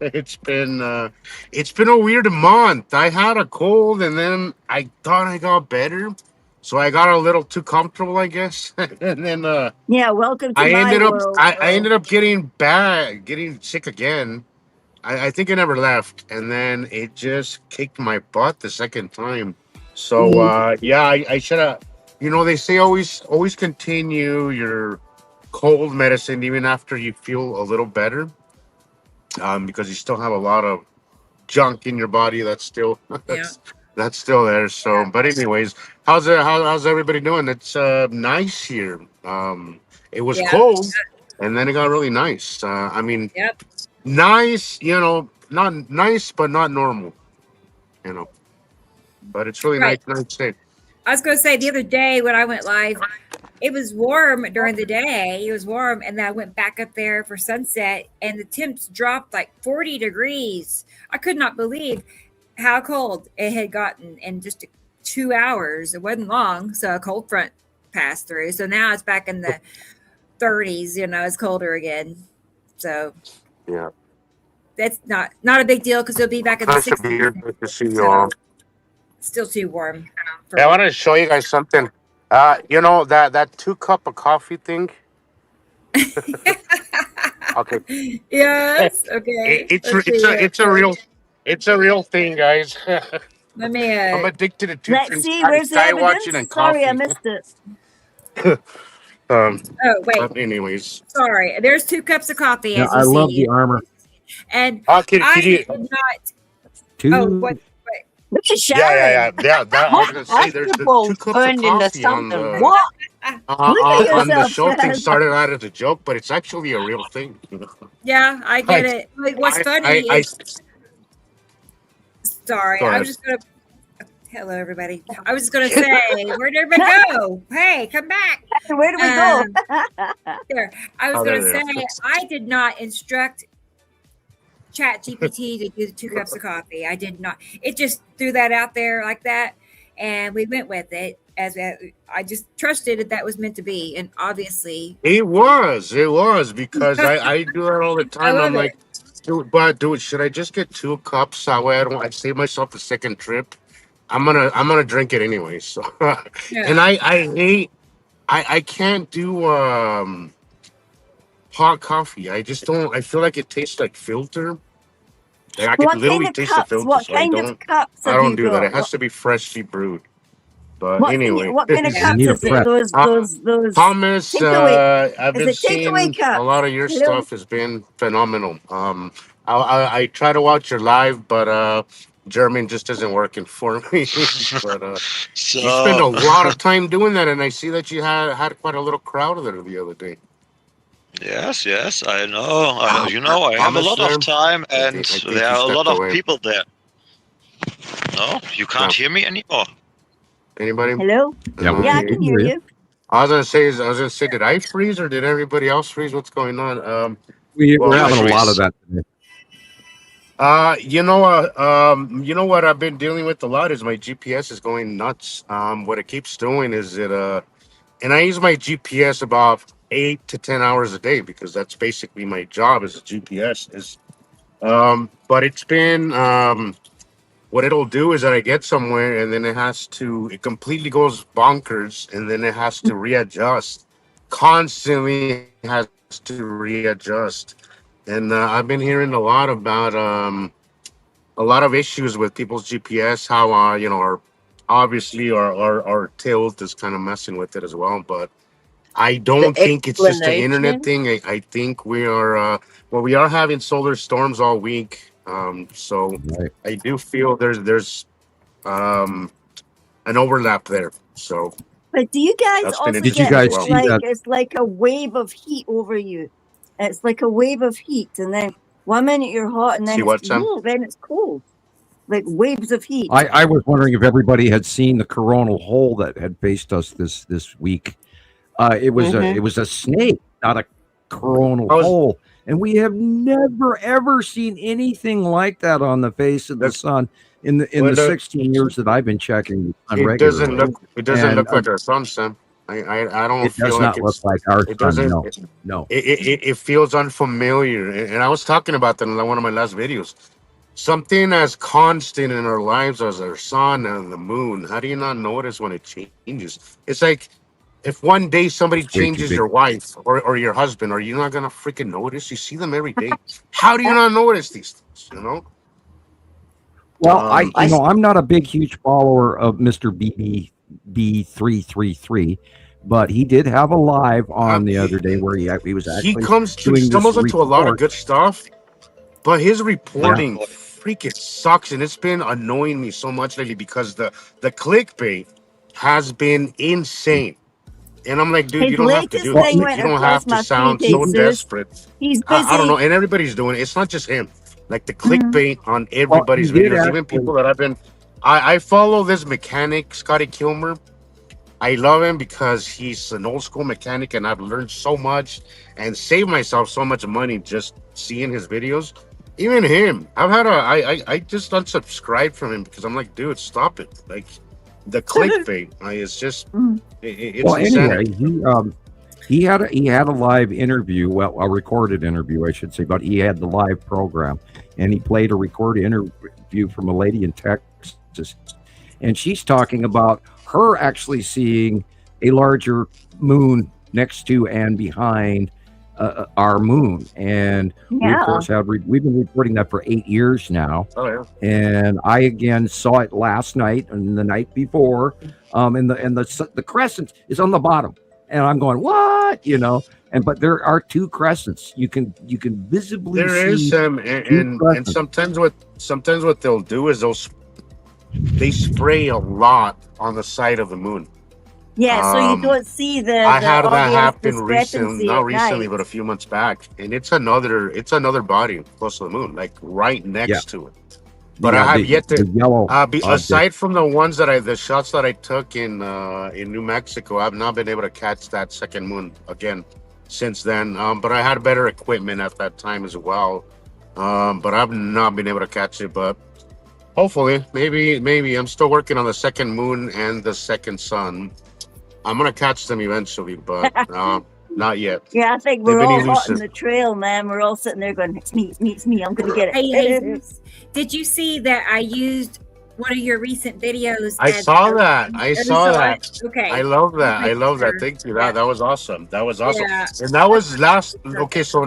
It's been a weird month. I had a cold, and then I thought I got better, so I got a little too comfortable, I guess. And then Yeah, welcome to I my ended up world. I ended up getting sick again. I think I never left, and then it just kicked my butt the second time. So yeah, I should have. You know, they say always continue your cold medicine even after you feel a little better, because you still have a lot of junk in your body that's still that's still there. So, but anyways, how's everybody doing? It's nice here. It was cold, and then it got really nice. I mean, nice, you know, not nice, but not normal, you know. But it's really nice day. I was going to say the other day when I went live, it was warm during the day. It was warm, and then I went back up there for sunset, and the temps dropped like 40 degrees. I could not believe how cold it had gotten in just 2 hours. It wasn't long, so a cold front passed through. So now it's back in the 30s. You know, it's colder again. So yeah, that's not a big deal because it'll be back in the 60s. Good to see you all. Still too warm. I want to show you guys something. You know that 2 cup of coffee thing. Okay. Yes. Okay. It's a real thing, guys. Let me. I'm addicted to Let's see. Where's the evidence? watching and coffee. Sorry, I missed it. Oh wait. Anyways. Sorry. There's 2 cups of coffee. Yeah, as you I see. love the armor. And I did not. 2. Oh, what? Yeah. That I was gonna say there's 2 cups of coffee on the What? on the show thing. Started out as a joke, but it's actually a real thing. Yeah, I get it. What's funny is. Sorry, I was just gonna. Hello, everybody. I was just gonna say, where'd everybody go? Hey, come back. Where do we go? There. I was gonna say I did not instruct ChatGPT to do the 2 cups of coffee. I did not. It just threw that out there like that, and we went with it as I just trusted that was meant to be, and obviously it was because I do that all the time. I'm like, dude, should I just get 2 cups? That way I save myself a second trip. I'm gonna drink it anyway. So, and I hate I can't do hot coffee. I just don't. I feel like it tastes like filter. Like I can literally taste the filter. What kind of cups? I don't do that. It has to be freshly brewed. But anyway, what kind of cups is it? Those Thomas, I've been seeing cups? a lot of your stuff has been phenomenal. I try to watch your live, but German just isn't working for me. But you spend a lot of time doing that, and I see that you had quite a little crowd there the other day. Yes, I know. You know, I have a lot of time, and there are a lot of people there. No, you can't hear me anymore. Anybody? Hello? Yeah, I can hear you. I was gonna say, did I freeze or did everybody else freeze? What's going on? We're having a lot of that today. You know what I've been dealing with a lot is my GPS is going nuts. What it keeps doing is and I use my GPS about 8 to 10 hours a day because that's basically my job as a GPS. But it's been what it'll do is that I get somewhere and then it completely goes bonkers and then it has to readjust. Constantly has to readjust. And I've been hearing a lot about a lot of issues with people's GPS, how our tilt is kind of messing with it as well. But I don't think it's just an internet thing. I think we are having solar storms all week. So I do feel there's an overlap there. So, but do you guys also did you guys see that? It's like a wave of heat over you? It's like a wave of heat, and then 1 minute you're hot, and See then what, it's Sam? then it's cold, like waves of heat. I was wondering if everybody had seen the coronal hole that had faced us this week. It was a snake, not a coronal hole, and we have never ever seen anything like that on the face of the sun in the 16 years that I've been checking on It regularly. It doesn't look like our sun, Sam. I don't It feel does like not look like our it sun. doesn't. No. It feels unfamiliar, and I was talking about that in one of my last videos. Something as constant in our lives as our sun and the moon. How do you not notice when it changes? It's like if one day somebody changes your wife or your husband, are you not gonna freaking notice? You see them every day. How do you not notice these things? You know. Well, I'm not a big, huge follower of Mr. BB333, but he did have a live on the other day where he was actually stumbles into a lot of good stuff, but his reporting freaking sucks, and it's been annoying me so much lately because the clickbait has been insane. And I'm like, dude, you don't have to do it. You don't have to sound so desperate. He's busy. I don't know. And everybody's doing it. It's not just him. Like the clickbait on everybody's videos, even people that I've been. I follow this mechanic, Scotty Kilmer. I love him because he's an old school mechanic, and I've learned so much and saved myself so much money just seeing his videos. Even him, I just unsubscribed from him because I'm like, dude, stop it. Like the clickbait, it's just it's anyway, he had a live interview, well, a recorded interview, I should say, but he had the live program, and he played a recorded interview from a lady in Texas, and she's talking about her actually seeing a larger moon next to and behind our moon, and we of course we've been reporting that for 8 years now. And I again saw it last night and the night before, and the crescent is on the bottom, and I'm going, what, but there are two crescents. You can visibly see and sometimes what they'll do is they spray a lot on the side of the moon. Yeah, so you don't see I had that happen not recently, but a few months back, and it's another body close to the moon, like right next to it. But I have yet to. Aside from the shots that I took in New Mexico, I've not been able to catch that second moon again since then. But I had better equipment at that time as well. But I've not been able to catch it. But hopefully, maybe I'm still working on the second moon and the second sun. I'm gonna catch them eventually, but not yet. Yeah, I think we're all hot on the trail, man. We're all sitting there going, "It's me. I'm gonna get it." Hey, did you see that I used one of your recent videos? I saw that. Okay. I love that. Thank you. That was awesome. Yeah. And that was last. Okay, so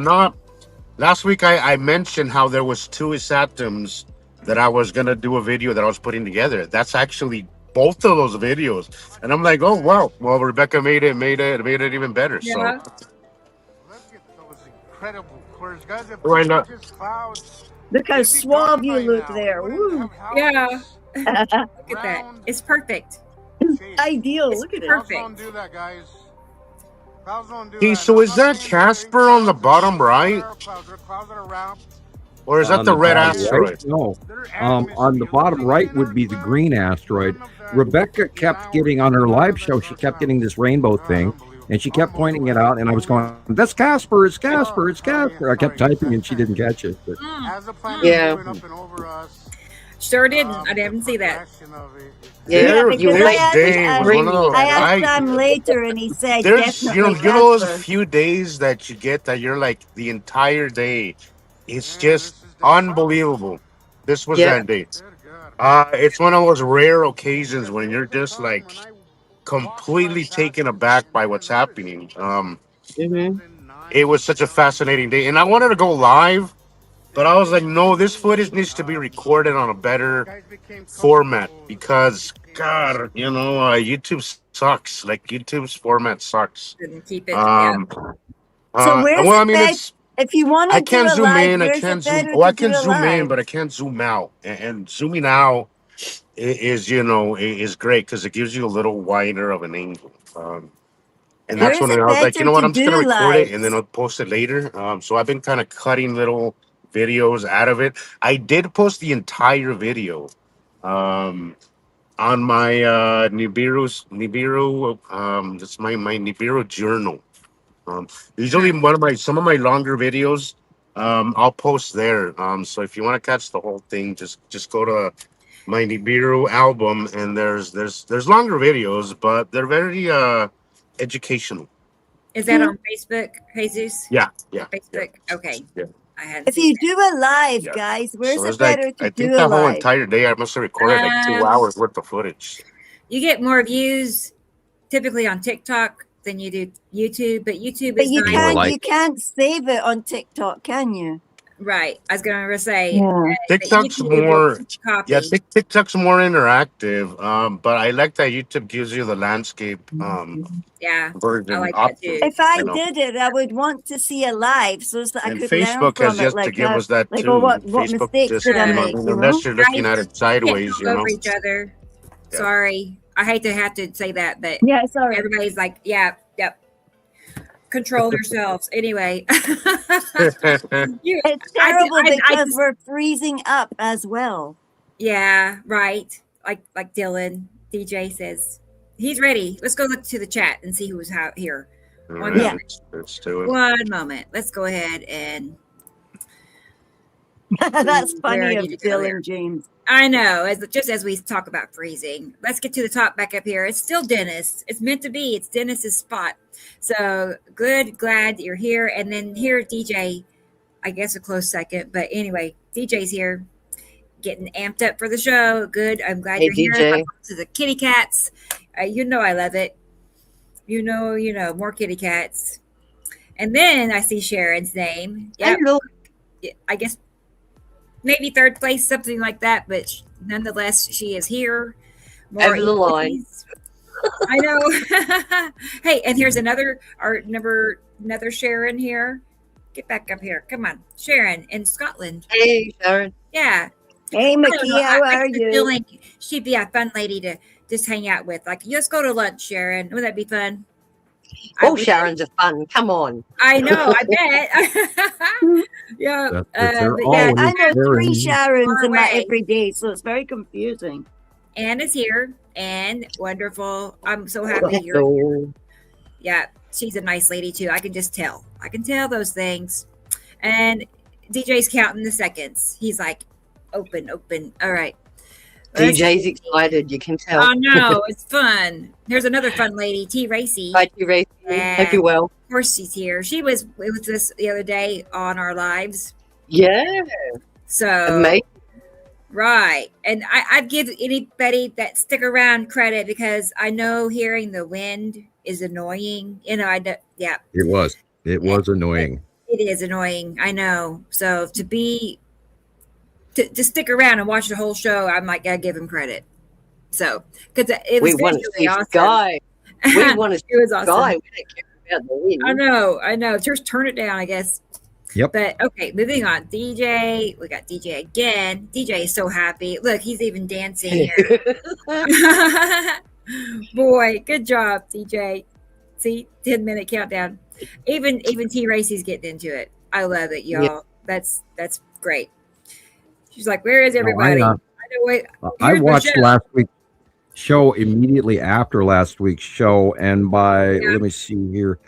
last week. I mentioned how there was 2 Isatoms that I was gonna do a video that I was putting together. That's actually both of those videos, and I'm like, oh wow, well, Rebecca made it even better. So look at those incredible cores, guys. Right now, look how suave you look there. Woo. Yeah. Look at that. It's perfect. Ideal. Look at it. Perfect. Don't do that, guys. Okay, so is that Casper on the bottom right? Or is that the red asteroid? Right? No. On the bottom right would be the green asteroid. Rebecca kept getting on her live show, she kept getting this rainbow thing, and she kept pointing it out, and I was going, that's Casper, it's Casper, it's Casper. I kept typing, and she didn't catch it. But. Yeah. Sure didn't. I didn't see that. Yeah, I asked him later, and he said, "There's, you know, those few days that you get that you're like the entire day. It's just unbelievable. This was that day. It's one of those rare occasions when you're just like completely taken aback by what's happening. It was such a fascinating day, and I wanted to go live, but I was like, no, this footage needs to be recorded on a better format because, God, YouTube sucks. Like YouTube's format sucks. Didn't keep it. So where's if you want to, I can't zoom in. I can't zoom. Oh, I can zoom in, but I can't zoom out. And zooming out is great because it gives you a little wider of an angle. And that's when I was like, you know what? I'm just gonna record it and then I'll post it later. So I've been kind of cutting little videos out of it. I did post the entire video on my Nibiru. That's my Nibiru journal. Usually some of my longer videos, I'll post there. So if you want to catch the whole thing, just go to my Nibiru album, and there's longer videos, but they're very educational. Is that on Facebook, Jesus? Yeah. Facebook. Yeah. Okay. Yeah. I hadn't If seen you do a live, guys, where's it better to I do think a that whole live? entire day I must have recorded like 2 hours worth of footage. You get more views typically on TikTok than you do YouTube, but YouTube But is you nice. you can't save it on TikTok, can you? Right. I was going to say TikTok's more TikTok's more interactive. But I like that YouTube gives you the landscape version I like option. that too. If I did it, I would want to see a live so that I And could Facebook learn has from just it. to give us that like, too. oh, what Facebook mistakes just, did I make? unless you're looking at it sideways, Can't talk over each other. Yeah. Sorry. I hate to have to say that, but sorry. Everybody's like, yep. Control yourselves. Anyway. It's terrible because we're freezing up as well. Yeah, right. Like Dylan, DJ says. He's ready. Let's go look to the chat and see who's here. One moment. Let's do it. One moment. Let's go ahead and That's funny of need to go there. Dylan James. I know, just as we talk about freezing. Let's get to the top back up here. It's still Dennis. It's meant to be. It's Dennis's spot. So good, glad that you're here. And then here, DJ, I guess a close second. But anyway, DJ's here, getting amped up for the show. Good. I'm glad you're DJ. here. To the kitty cats. You know I love it. You know, more kitty cats. And then I see Sharon's name. Yep. Hello. I guess maybe third place, something like that, but nonetheless, she is here. More over the line. I know. Hey, and here's another Sharon here. Get back up here. Come on. Sharon in Scotland. Hey, Sharon. Yeah. Hey, Mickey, how are you? Feeling she'd be a fun lady to just hang out with. Like, let's go to lunch, Sharon. Would that be fun? Oh, Sharon's a fun. Come on. I know. I bet. Yeah. I know 3 Sharons in my everyday, so it's very confusing. Anne is here and wonderful. I'm so happy you're here. Yeah, she's a nice lady too. I can just tell. I can tell those things. And DJ's counting the seconds. He's like, open. All right. DJ's excited. You can tell. Oh no, it's fun. Here's another fun lady, T. Racy. Hi, T. Racy. Hope you're well. Of course she's here. She was with us the other day on our lives. Yeah. So amazing. Right. And I'd give anybody that stick around credit because I know hearing the wind is annoying. Yeah. It was annoying. It is annoying. I know. So to stick around and watch the whole show, I might gotta give him credit. So because it was visually awesome. Sky. We want to see it was awesome. Sky. We didn't care about the wind. I know. Just turn it down, I guess. Yep. But okay, moving on. DJ, we got DJ again. DJ is so happy. Look, he's even dancing here. Boy, good job, DJ. See, 10-minute countdown. Even T Racy's getting into it. I love it, y'all. Yeah. That's great. She's like, where is everybody? I watched last week's show immediately after last week's show, and let me see here,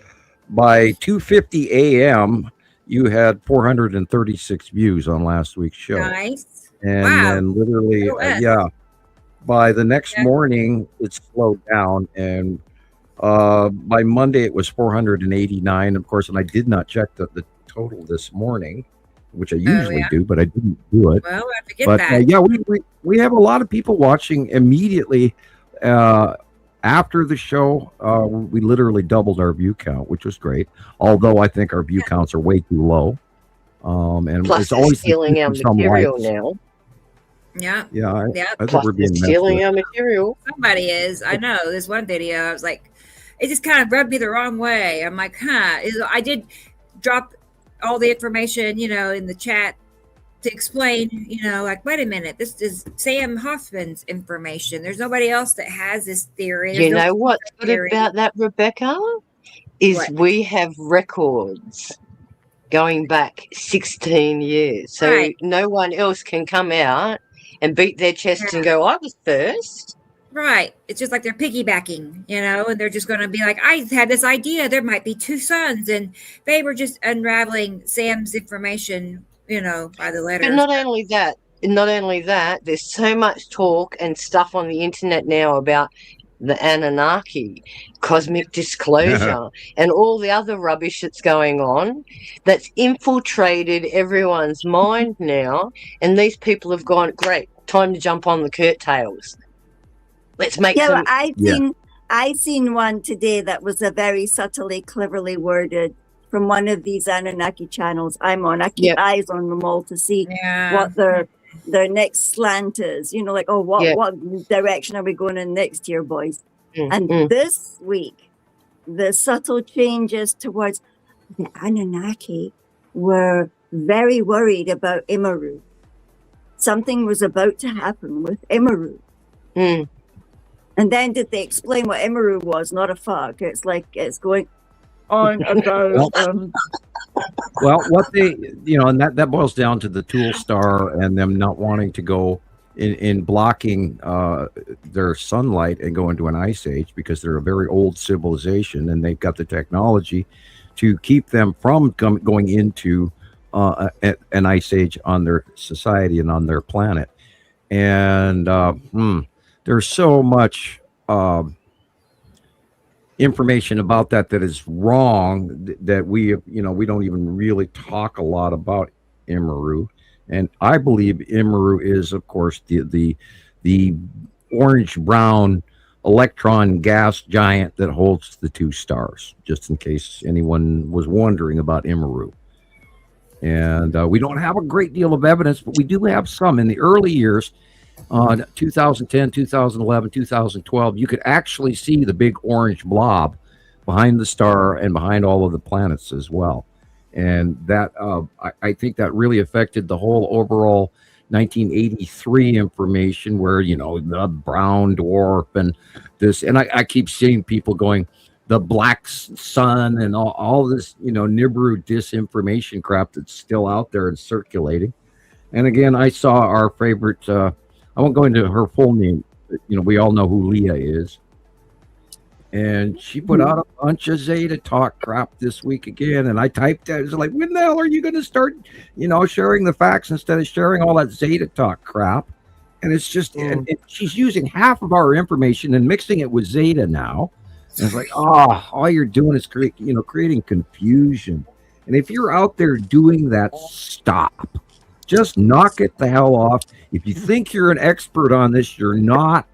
by 2:50 a.m. you had 436 views on last week's show. Nice. And then literally, by the next morning, it slowed down, and by Monday it was 489. Of course, and I did not check the total this morning, which I usually do, but I didn't do it. Well, I forget that. Yeah, we have a lot of people watching immediately after the show. We literally doubled our view count, which was great. Although I think our view counts are way too low. And plus it's always stealing our material now. Yeah. I think we're being stealing our material. Somebody is. I know. This one video, I was like, it just kind of rubbed me the wrong way. I'm like, I did drop all the information, in the chat to explain, like, wait a minute, this is Sam Hofman's information. There's nobody else that has this theory. You know what's good about that, Rebecca? We have records. going back 16 years. So no one else can come out and beat their chest and go, I was first. Right. It's just like they're piggybacking, and they're just going to be like, I had this idea. There might be two suns. And they were just unraveling Sam's information, by the letters. But not only that, there's so much talk and stuff on the internet now about the Anunnaki, cosmic disclosure, and all the other rubbish that's going on that's infiltrated everyone's mind now. And these people have gone, great, time to jump on the curtails. Let's make some. I seen one today that was a very subtly, cleverly worded from one of these Anunnaki channels I'm on. I keep eyes on them all to see what their next slant is. What direction are we going in next year, boys? And this week, the subtle changes towards the Anunnaki were very worried about Imaru. Something was about to happen with Imaru. And then did they explain what Imaru was? Not a fuck. It's like it's going on about. Well, what they, and that boils down to the Tool Star and them not wanting to go in blocking their sunlight and go into an ice age because they're a very old civilization and they've got the technology to keep them from going into an ice age on their society and on their planet. And there's so much information about that is wrong that we don't even really talk a lot about Imaru. And I believe Imaru is, of course, the orange brown electron gas giant that holds the two stars, just in case anyone was wondering about Imaru. And we don't have a great deal of evidence, but we do have some. In the early years, 2010, 2011, 2012, you could actually see the big orange blob behind the star and behind all of the planets as well. And that I think that really affected the whole overall 1983 information where, the brown dwarf and this. And I keep seeing people going, the black sun and all this, Nibiru disinformation crap that's still out there and circulating. And again, I saw our favorite, I won't go into her full name. We all know who Leah is. And she put out a bunch of Zeta Talk crap this week again. And I typed that. It's like, when the hell are you going to start, sharing the facts instead of sharing all that Zeta Talk crap? And it's just, and she's using half of our information and mixing it with Zeta now. And it's like, all you're doing is creating confusion. And if you're out there doing that, stop. Just knock it the hell off. If you think you're an expert on this, you're not.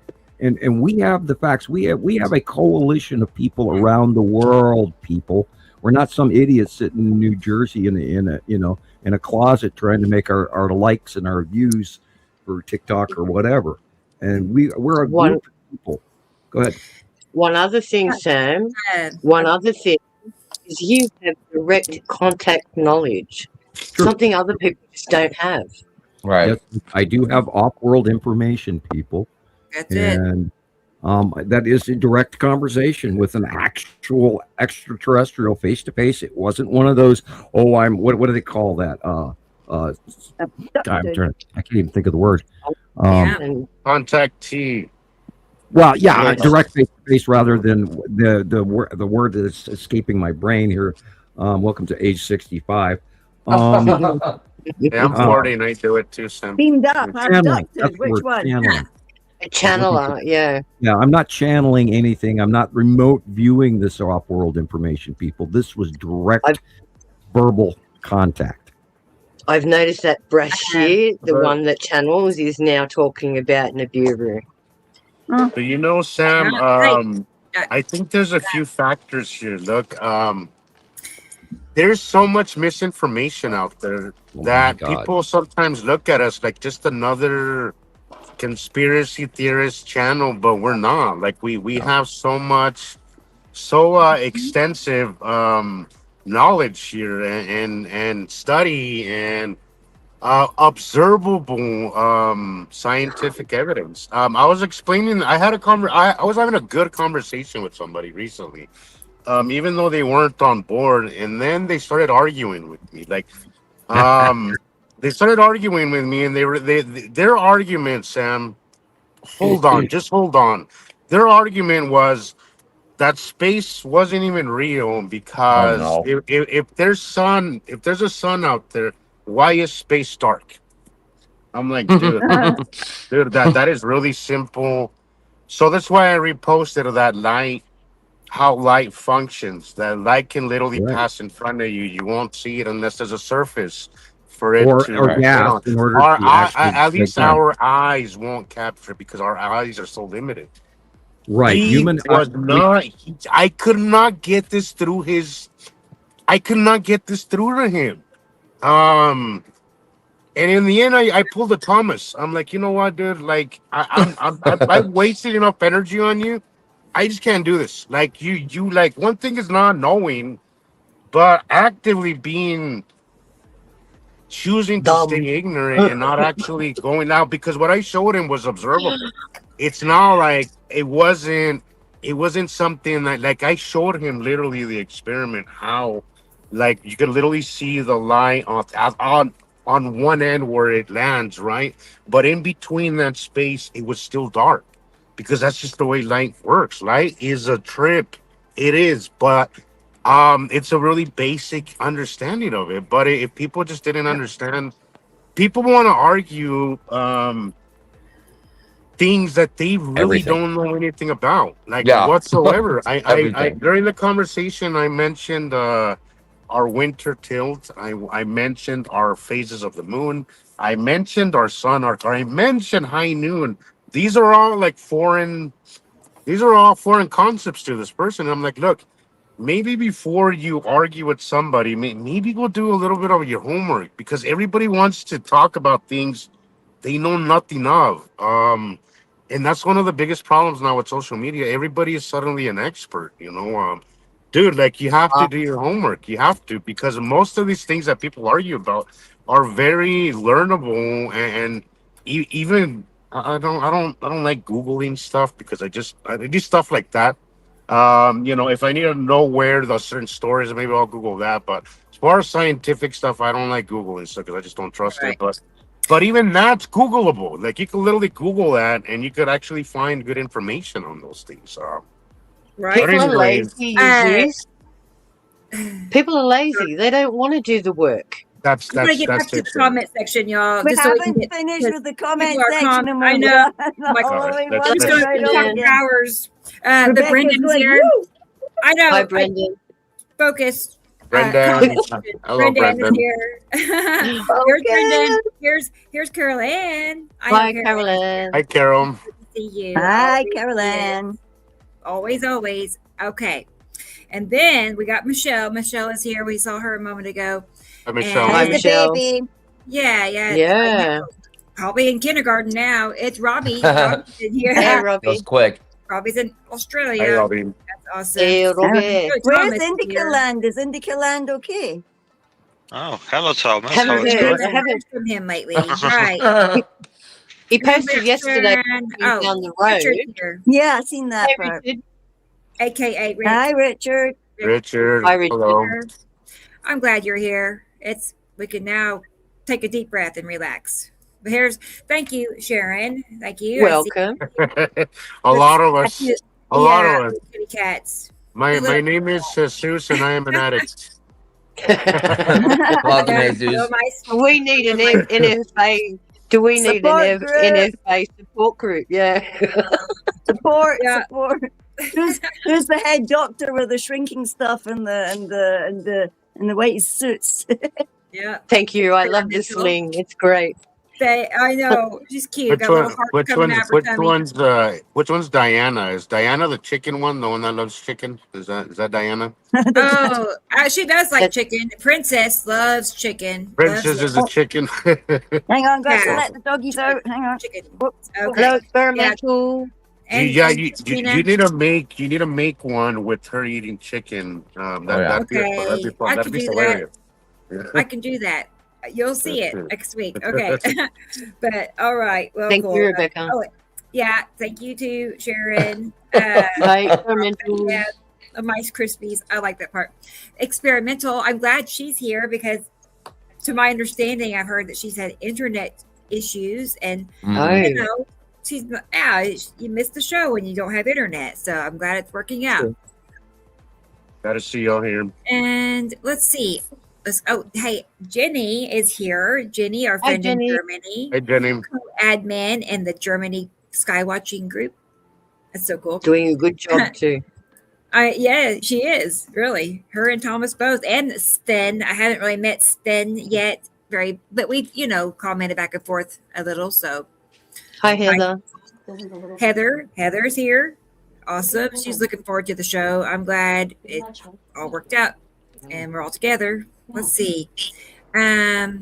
And we have the facts. We have a coalition of people around the world. People, we're not some idiot sitting in New Jersey in a closet trying to make our likes and our views for TikTok or whatever. And we're a group of people. Go ahead. One other thing, Sam. One other thing is you have direct contact knowledge. Sure. Something other people just don't have. Right. Yes, I do have off-world information, people. That's it. And that is a direct conversation with an actual extraterrestrial face-to-face. It wasn't one of those, what do they call that? I can't even think of the word. Contactee. Well, yeah, direct face-to-face rather than the word that's escaping my brain here. Welcome to age 65. Yeah, I'm 40 and I do it too, Sam. Beamed up, abducted. Which one? A channeler, yeah. Yeah, I'm not channeling anything. I'm not remote viewing this off-world information, people. This was direct verbal contact. I've noticed that Brashear, the one that channels, is now talking about Nibiru. But Sam, I think there's a few factors here. Look, there's so much misinformation out there that people sometimes look at us like just another conspiracy theorist channel, but we're not. Like we have so much, extensive knowledge here and study and observable scientific evidence. I was explaining. I was having a good conversation with somebody recently, even though they weren't on board. And then they started arguing with me. Like, they started arguing with me, and their argument, Sam. Hold on, just hold on. Their argument was that space wasn't even real Oh because no. if there's a sun out there, why is space dark? I'm like, dude, that is really simple. So that's why I reposted that light, how light functions. That light can literally Right. pass in front of you. You won't see it unless there's a surface for it Or to. gas in order Our to actually at make least time. our eyes won't capture it because our eyes are so limited. Right. He was not. I could not get this through his. I could not get this through to him. And in the end, I pulled a Thomas. I'm like, you know what, dude? Like, I wasted enough energy on you. I just can't do this. Like, you like one thing is not knowing, but actively choosing to Dumb. stay ignorant and not actually going out, because what I showed him was observable. It's not like it wasn't something that, like, I showed him literally the experiment, how like you can literally see the light on one end where it lands, right? But in between that space, it was still dark, because that's just the way light works. Light is a trip. It is, but it's a really basic understanding of it. But if people just didn't understand, people want to argue things that they really Everything. don't know anything about, like, Yeah. whatsoever. I Everything. during the conversation, I mentioned our winter tilt. I mentioned our phases of the moon. I mentioned our sun arc. I mentioned high noon. These are all like foreign. These are all foreign concepts to this person. I'm like, look, maybe before you argue with somebody, maybe go do a little bit of your homework, because everybody wants to talk about things they know nothing of. And that's one of the biggest problems now with social media. Everybody is suddenly an expert, you know. Dude, like, you have to do your homework. You have to, because most of these things that people argue about are very learnable, and even I don't like Googling stuff, because I do stuff like that. If I need to know where the certain store is, maybe I'll Google that. But as far as scientific stuff, I don't like Googling stuff because I just don't trust it. But even that's Googleable. Like, you could literally Google that, and you could actually find good information on those things. Right. People are lazy. People are lazy. They don't want to do the work. That's I'm gonna get back to the comment section, y'all. We just so haven't can finished with the comment people are section. And I we're know. like, I'm just going to talk for hours. The Brendan's here. I know. Hi, Brendan. Focus. Brendan. Hello, Brendan Brendan. is here. Here's Brendan. Here's Carol Ann. Hi, Carol Ann. Hi, Carol. Good to see you. Hi, Carol Ann. Always. Okay. And then we got Michelle. Michelle is here. We saw her a moment ago. Hi, Michelle. Hi, Michelle. Baby. Yeah. Probably in kindergarten now. It's Robbie. Robbie's in here. Hey, Robbie. That was quick. Robbie's in Australia. Hi, Robbie. That's awesome. Hey, Robbie. Where's Indica Land? Is Indica Land okay? Oh, hello, Thomas. Haven't How is heard. it I going? haven't heard from him lately. Right. He posted yesterday Oh, down the road. Richard's here, Yeah, I seen that Hey, part. Richard. AKA Rick. Hi, Richard. Richard. Hi, Richard. Hello. I'm glad you're here. We can now take a deep breath and relax. But thank you, Sharon. Thank you. Welcome. A lot of us. A lot of us. Kitty cats. My name is Jesus, and I am an addict. Welcome, Jesus. We need an NFA. Do we need an NFA support group? Yeah. Support. Who's the head doctor with the shrinking stuff and the white suits? Yeah. Thank you. I love this sling. It's great. I know. She's cute. Got a little heart coming out of her tummy. Which one's Diana? Is Diana the chicken one? The one that loves chicken? Is that Diana? Oh, she does like chicken. Princess loves chicken. Princess is a chicken. Hang on, guys. Let the doggies out. Hang on. Chicken. Whoops. Okay. Hello, experimental. You need to make one with her eating chicken. That'd be fun. That'd be hilarious. I can do that. You'll see it next week. Okay. But all right. Well, Thank cool. you, Rebecca. Yeah. Thank you too, Sharon. Hi, experimental. Mice Krispies. I like that part. Experimental. I'm glad she's here because, to my understanding, I've heard that she's had internet issues, and you know, you miss the show when you don't have internet. So I'm glad it's working out. Sure. Glad to see y'all here. And let's see. Hey, Jenny is here. Jenny, our friend in Germany. Hey, Jenny. Admin in the Germany Skywatching group. That's so cool. Doing a good job too. Yeah, she is really. Her and Thomas both, and Sten. I haven't really met Sten yet, but we've commented back and forth a little. So, hi Heather. Heather's here. Awesome. She's looking forward to the show. I'm glad it all worked out, and we're all together. Let's see. Bear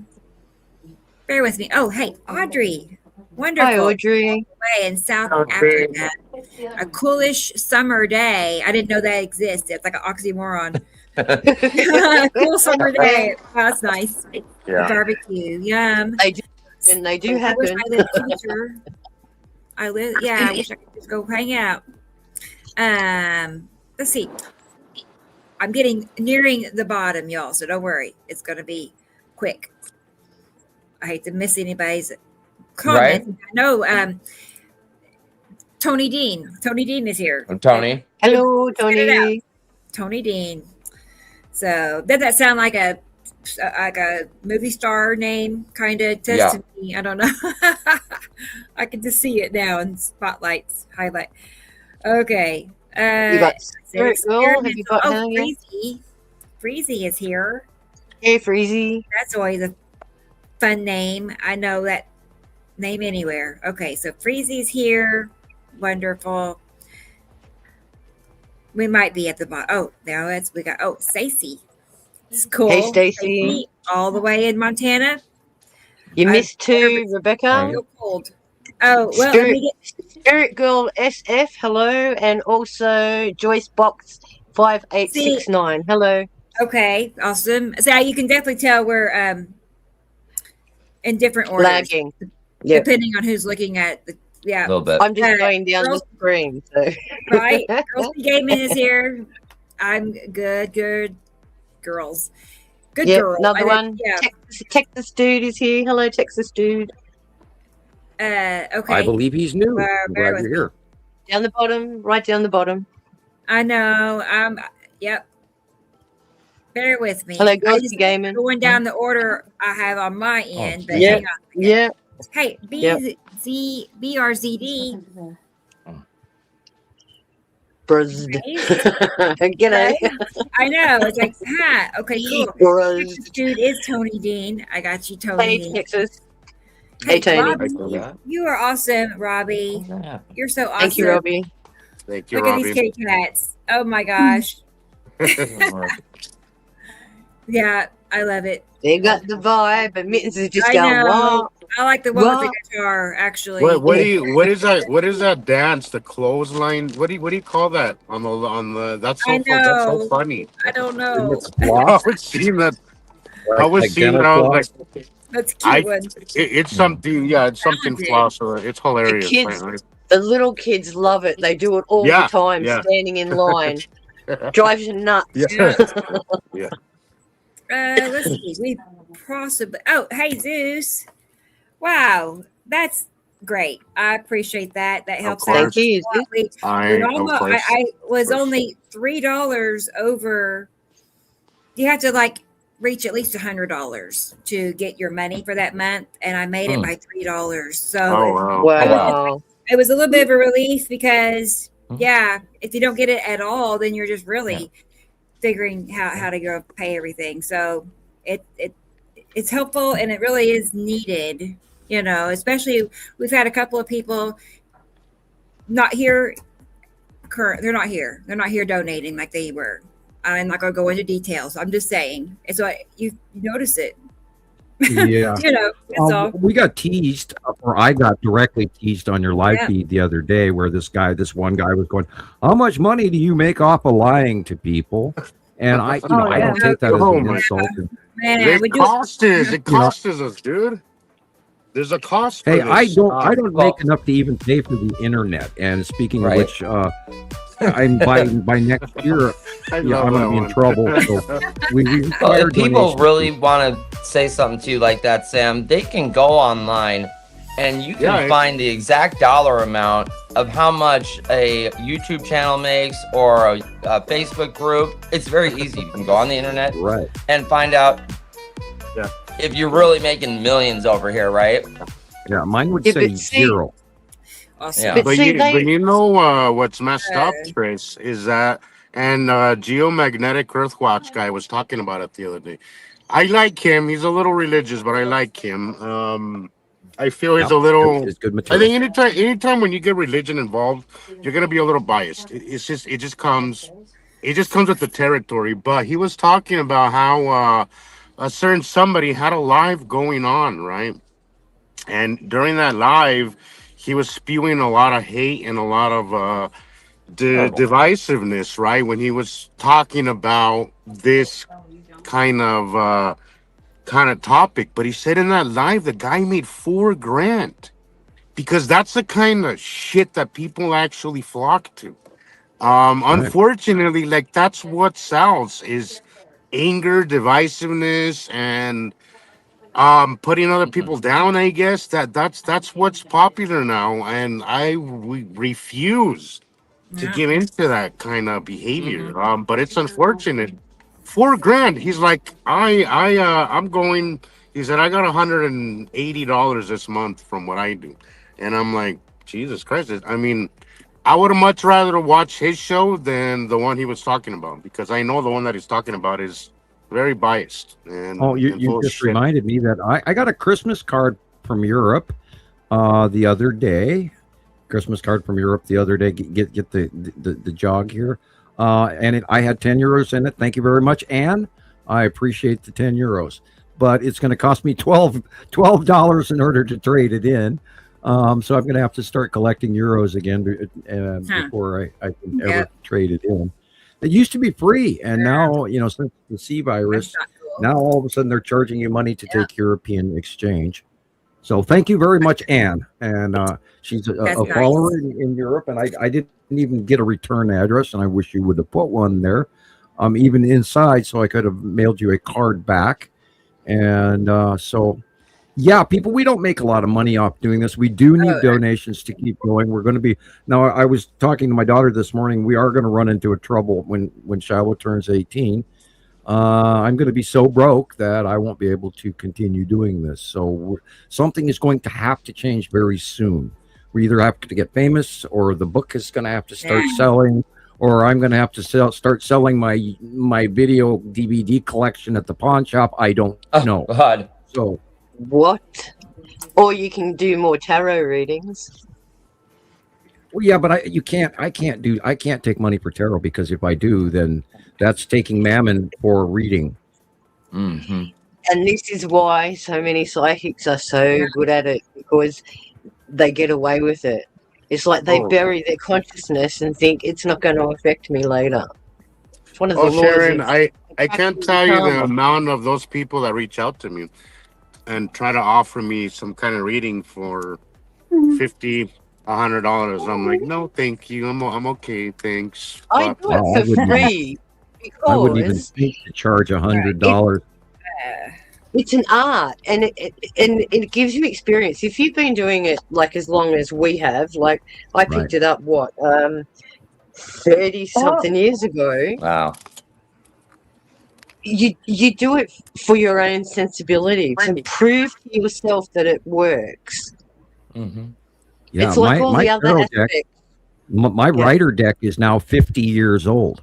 with me. Oh, hey, Audrey. Wonderful. Hi, Audrey. In South Africa. A coolish summer day. I didn't know that existed. It's like an oxymoron. Cool summer day. Oh, that's nice. Yeah. Barbecue. Yum. They do happen. I wish I could just go hang out. Let's see. I'm nearing the bottom, y'all, so don't worry. It's going to be quick. I hate to miss anybody's comments. Right. No, Tony Dean. Tony Dean is here. I'm Tony. Hello, Tony. Tony Dean. So, does that sound like a movie star name, kind of? To me, I don't know. I can just see it now in spotlights, highlight. Okay. You got Spirit Girl. Have you got her yet? Freezy is here. Hey, Freezy. That's always a fun name. I know that name anywhere. Okay, so Freezy's here. Wonderful. We might be at the bottom. Oh, now we got. Oh, Stacey. It's cool. Hey, Stacey. All the way in Montana. You missed two, Rebecca. So cold. Oh, well, Spirit Girl SF, hello, and also Joyce Box 5869, hello. Okay, awesome. So you can definitely tell we're in different orders. Lagging. Depending on who's looking at the a little bit. I'm just going down the screen. So. Right. Girls Gaming is here. I'm good girls. Good girl. Another one. Yeah. Texas Dude is here. Hello, Texas Dude. Okay. I believe he's new. I'm glad you're here. Down the bottom, right down the bottom. I know. Yep. Bear with me. Hello, Girls Gaming. Going down the order I have on my end, but hang on. Yeah. Hey, BRZD. G'day. I know. It's like, okay, cool. Dude is Tony Dean. I got you, Tony Dean. Texas. Hey, Tony. Robbie, you are awesome, Robbie. You're so awesome. Thank you, Robbie. Thank you, Look Robbie. at these kitty cats. Oh, my gosh. Yeah, I love it. They got the vibe, but Mittens is just going, wow. I like the one with the guitar, actually. What is that dance? The clothesline? What do you call that on the? That's so funny. I don't know. I was seeing that. I was seeing that. I was like, that's cute. It's something. Yeah, it's something floss. It's hilarious. The little kids love it. They do it all the time, standing in line. Drives you nuts. Yeah. Let's see. We possibly. Oh, hey Zeus! Wow, that's great. I appreciate that. That helps out. Thank you. I was only $3 over. You have to reach at least $100 to get your money for that month, and I made it by $3. So wow. It was a little bit of a relief because if you don't get it at all, then you're just really figuring how to go pay everything. So it's helpful, and it really is needed, especially we've had a couple of people not here. They're not here donating like they were. I'm not going to go into details. I'm just saying. And so you notice it. Yeah. That's all. We got teased, or I got directly teased on your live feed the other day where this one guy was going, how much money do you make off of lying to people? And I don't take that as an insult. Man, it costs us, dude. There's a cost. Hey, I don't make enough to even pay for the internet. And speaking of which, I'm by next year, I'm going to be in trouble. So we require if people donations. really want to say something to you like that, Sam, they can go online and you can find the exact dollar amount of how much a YouTube channel makes or a Facebook group. It's very easy. You can go on the internet and find out if you're really making millions over here, right? Yeah, mine would say zero. Awesome. Yeah. But you know what's messed up, Chris, is that, and Geomagnetic Earthwatch guy was talking about it the other day. I like him. He's a little religious, but I like him. I feel he's a little. It's good I material. think anytime when you get religion involved, you're gonna be a little biased. It just comes with the territory. But he was talking about how a certain somebody had a live going on, right? And during that live, he was spewing a lot of hate and a lot of divisiveness, right? When he was talking about this kind of topic, but he said in that live the guy made $4,000 because that's the kind of shit that people actually flock to. Unfortunately, like that's what sells is anger, divisiveness, and putting other people down. I guess that's what's popular now, and we refuse to give into that kind of behavior. But it's unfortunate. $4,000. He's like, I'm going. He said, I got $180 this month from what I do, and I'm like, Jesus Christ. I mean, I would have much rather watch his show than the one he was talking about because I know the one that he's talking about is very biased. And you just reminded me that I got a Christmas card from Europe the other day. Christmas card from Europe the other day. Get the jog here. And I had 10 euros in it. Thank you very much, Anne. I appreciate the 10 euros. But it's going to cost me $12 in order to trade it in. So I'm going to have to start collecting euros again before I can ever trade it in. It used to be free, and now, since the C virus, now all of a sudden they're charging you money to take European exchange. So thank you very much, Anne. And she's a follower in Europe, and I didn't even get a return address, and I wish you would have put one there, even inside, so I could have mailed you a card back. And people, we don't make a lot of money off doing this. We do need donations to keep going. We're going to be now. I was talking to my daughter this morning. We are going to run into a trouble when Shiloh turns 18. I'm going to be so broke that I won't be able to continue doing this. So something is going to have to change very soon. We either have to get famous, or the book is going to have to start selling, or I'm going to have to start selling my video DVD collection at the pawn shop. I don't know. God. So what? Or you can do more tarot readings. Well, yeah, but I can't take money for tarot, because if I do, then that's taking mammon for reading. Mm-hmm. And this is why so many psychics are so good at it, because they get away with it. It's like they bury their consciousness and think it's not going to affect me later. It's one of the laws. Sharon, I can't tell you the amount of those people that reach out to me and try to offer me some kind of reading for $50, $100. I'm like, no, thank you. I'm okay, thanks. I do it for free. I wouldn't even think to charge $100. It's an art, and it gives you experience. If you've been doing it like as long as we have, like I picked it up 30 something years ago. Wow. You do it for your own sensibility to prove to yourself that it works. Mm-hmm. Yeah, it's like all the other aspects. My writer deck is now 50 years old.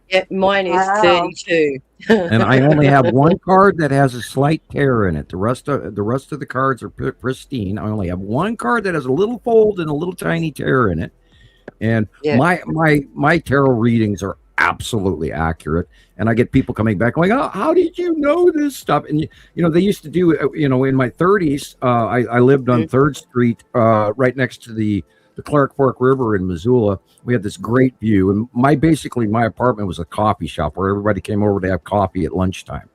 Yeah, mine is 32. And I only have one card that has a slight tear in it. The rest of the cards are pristine. I only have one card that has a little fold and a little tiny tear in it. And my tarot readings are absolutely accurate. And I get people coming back going, "Oh, how did you know this stuff?" And they used to do, in my 30s, I lived on 3rd Street, right next to the Clark Fork River in Missoula. We had this great view, and my apartment was a coffee shop where everybody came over to have coffee at lunchtime.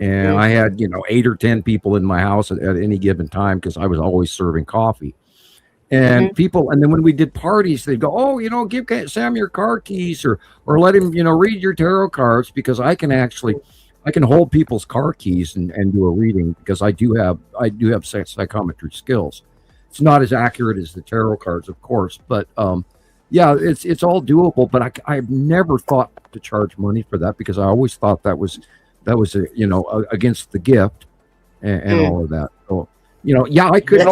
And I had 8 or 10 people in my house at any given time, because I was always serving coffee. And people, and then when we did parties, they'd go, "Oh, give Sam your car keys, or let him, read your tarot cards," because I can hold people's car keys and do a reading, because I do have psychometry skills. It's not as accurate as the tarot cards, of course, but yeah, it's all doable. But I've never thought to charge money for that, because I always thought that was against the gift and all of that. So yeah, I could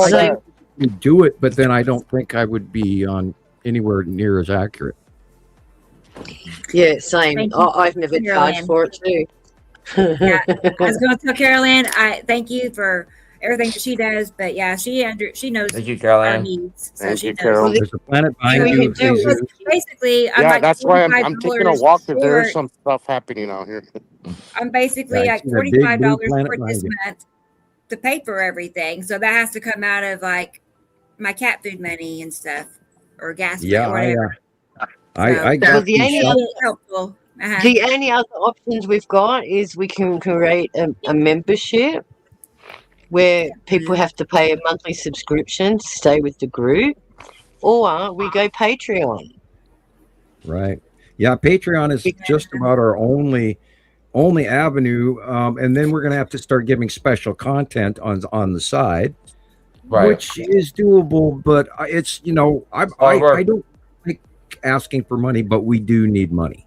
do it, but then I don't think I would be on anywhere near as accurate. Yeah, same. I've never charged for it too. Yeah, I was going to tell Carolyn, I thank you for everything that she does, but yeah, she knows Thank you, Caroline. our needs, so Thank she you, knows. Carol. There's a planet behind you. Basically, I'm Yeah, like that's why I'm taking a $45 walk, because there is short. some stuff happening out here. I'm basically Yeah, I like see that big blue $45 planet short this behind you. month to pay for everything, so that has to come out of like my cat food money and stuff, or gas money, or whatever. I So got the only other, helpful. the only other options we've got is we can create a membership where people have to pay a monthly subscription to stay with the group, or we go Patreon. Right. Yeah, Patreon is just about our only avenue, and then we're going to have to start giving special content on the side, Right. which is doable. But it's I don't like asking for money, but we do need money.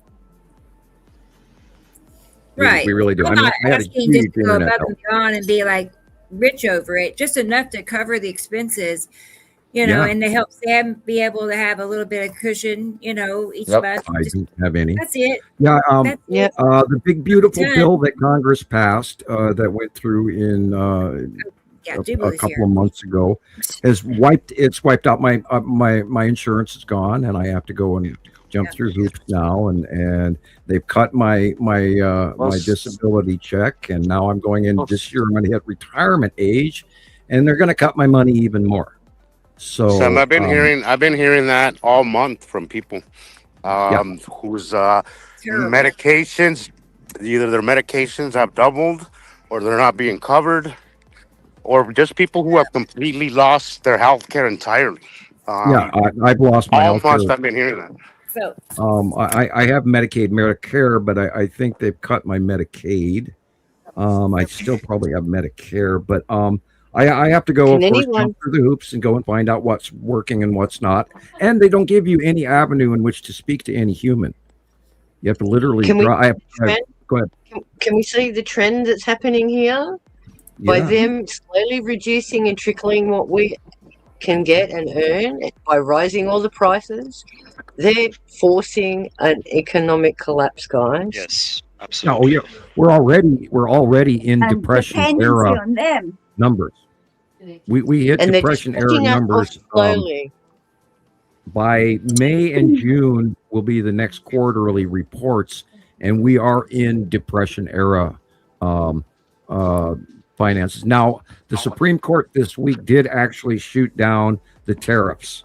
Right. We really do. I'm I mean, not I had a asking just huge to go internet above and beyond and be like rich over it, just enough to cover the expenses, Yeah. and to help Sam be able to have a little bit of cushion, each Yep. month. I don't have any. That's it. Yeah. That's it. The big beautiful Done. bill that Congress passed that went through in Yeah, a Jubilee's couple here. of months ago has wiped out my insurance is gone, and I have to go and jump through hoops now, and they've cut my disability check, and now I'm going in this year. I'm going to hit retirement age, and they're going to cut my money even more. So Sam, I've been hearing that all month from people whose medications, either their medications have doubled, or they're not being covered, or just people who have completely lost their health care entirely. I've lost my health care. I've been hearing that. So I have Medicaid, Medicare, but I think they've cut my Medicaid. I still probably have Medicare, but I have to go, of course, jump through the hoops and go and find out what's working and what's not. And they don't give you any avenue in which to speak to any human. You have to literally go ahead. Can we see the trend that's happening here? By them slowly reducing and trickling what we can get and earn by rising all the prices, they're forcing an economic collapse, guys. Yes, absolutely. No, we're already in depression era on them. numbers. We hit And depression they're era just numbers slowly. by May and June will be the next quarterly reports, and we are in depression era finances. Now, the Supreme Court this week did actually shoot down the tariffs,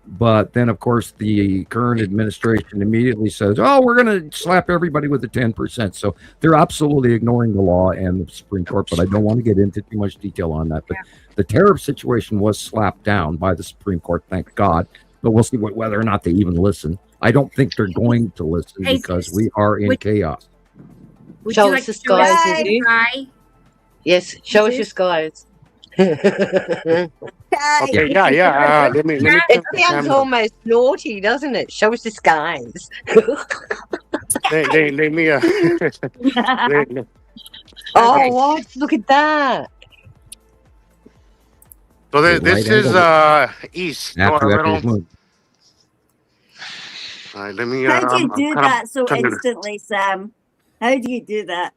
but then, of course, the current administration immediately says, "Oh, we're going to slap everybody with the 10%." So they're absolutely ignoring the law and the Supreme Court. But I don't want to get into too much detail on that. But the tariff situation was slapped down by the Supreme Court, thank God. But we'll see whether or not they even listen. I don't think they're going to listen because we are in chaos. Would Show you us like the to show us skies, the would you? sky? Yes, show us your skies. Okay, yeah. Let me It sounds almost naughty, doesn't it? Show us the skies. let me Oh, what? Look at that. So The this right is angle. east. After a that, little. there's moon. All right, let me. How do you I'm do kind of that so trying to- instantly, Sam? How do you do that?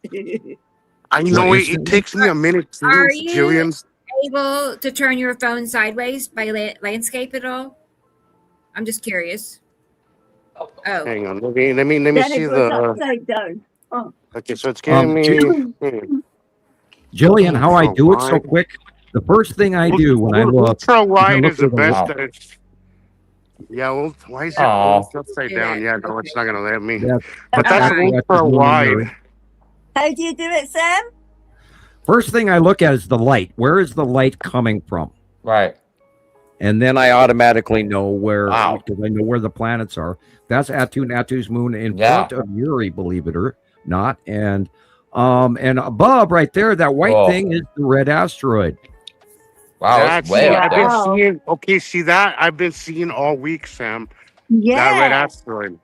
I know it takes me a minute to Are use, you- Gillian's. Able to turn your phone sideways by landscape at all? I'm just curious. Oh, Hang on, let me Then see it goes the. upside down. Oh. Okay, so it's giving me. Jillian, how I do it so Wide. quick. The first thing I do when I look, Ultra wide look is the for the best. wow. That it's, yeah, well, why is it Aw. upside down? Yeah, no, it's not gonna let me. That's But that's Alright. ultra wide. How do you do it, Sam? first thing I look at is the light. Where is the light coming from? Right. and then I automatically know where, Wow. because I know where the planets are. That's Natu's moon in front of Uri, believe it or not, and above right there, that white thing is the red asteroid. Wow, that's way up there. See that I've been seeing all week, Sam. Yeah. That red asteroid.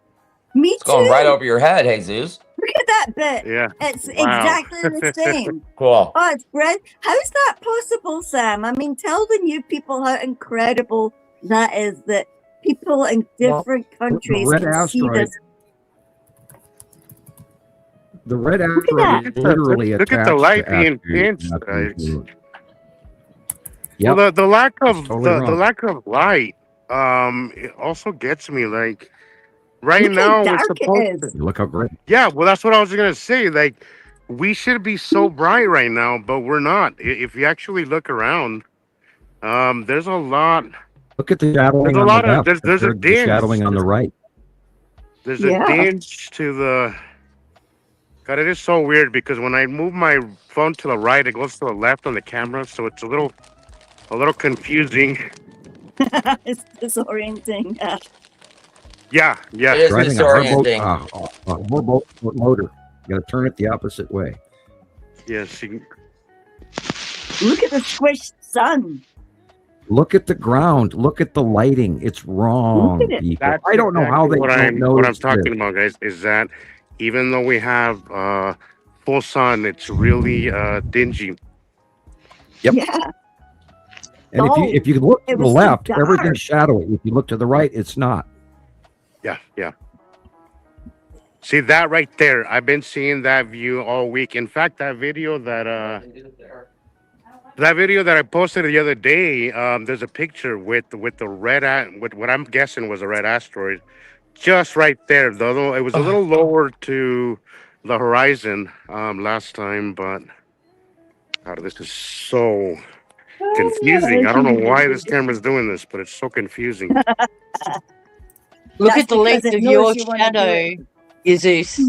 Me It's too. going right over your head, Jesus. Look at that bit. Yeah. It's exactly the same. Cool. Oh, it's red. How's that possible, Sam? I mean, tell the new people how incredible that is, that people in different countries can see this. The red asteroid is literally look at the light being pinched. Yep. Well, the lack of totally the lack of light it also gets me. Like right now we're supposed to look how great. Yeah, well that's what I was gonna say. Like we should be so bright right now, but we're not. If you actually look around, there's a lot. Look at the shadowing. There's a lot of there's a dinge. Shadowing on the right. There's a dinge to the. God, it is so weird because when I move my phone to the right, it goes to the left on the camera, so it's a little confusing. It's disorienting. Yeah. It is disorienting. Motorboat motor. You got to turn it the opposite way. Yes. Look at the squished sun. Look at the ground. Look at the lighting. It's wrong. Look at it. I don't know how they don't know. What I'm talking about, guys, is that even though we have full sun, it's really dingy. Yep. Yeah. And if you look to the left, everything's shadowy. If you look to the right, it's not. Yeah. See that right there? I've been seeing that view all week. In fact, that video that I posted the other day, there's a picture with the red with what I'm guessing was a red asteroid, just right there. Though it was a little lower to the horizon last time, but God, this is so confusing. I don't know why this camera's doing this, but it's so confusing. Look at the length of your shadow, Jesus.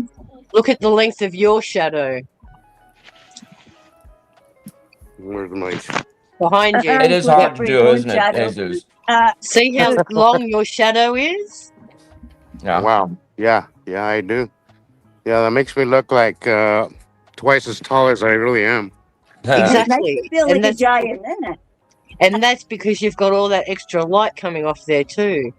Look at the length of your shadow. Where's my behind you? It is hard to do, isn't it, Jesus? See how long your shadow is? Yeah. Wow. Yeah, I do. Yeah, that makes me look like twice as tall as I really am. Exactly. Feel like a giant, isn't it? And that's because you've got all that extra light coming off there too.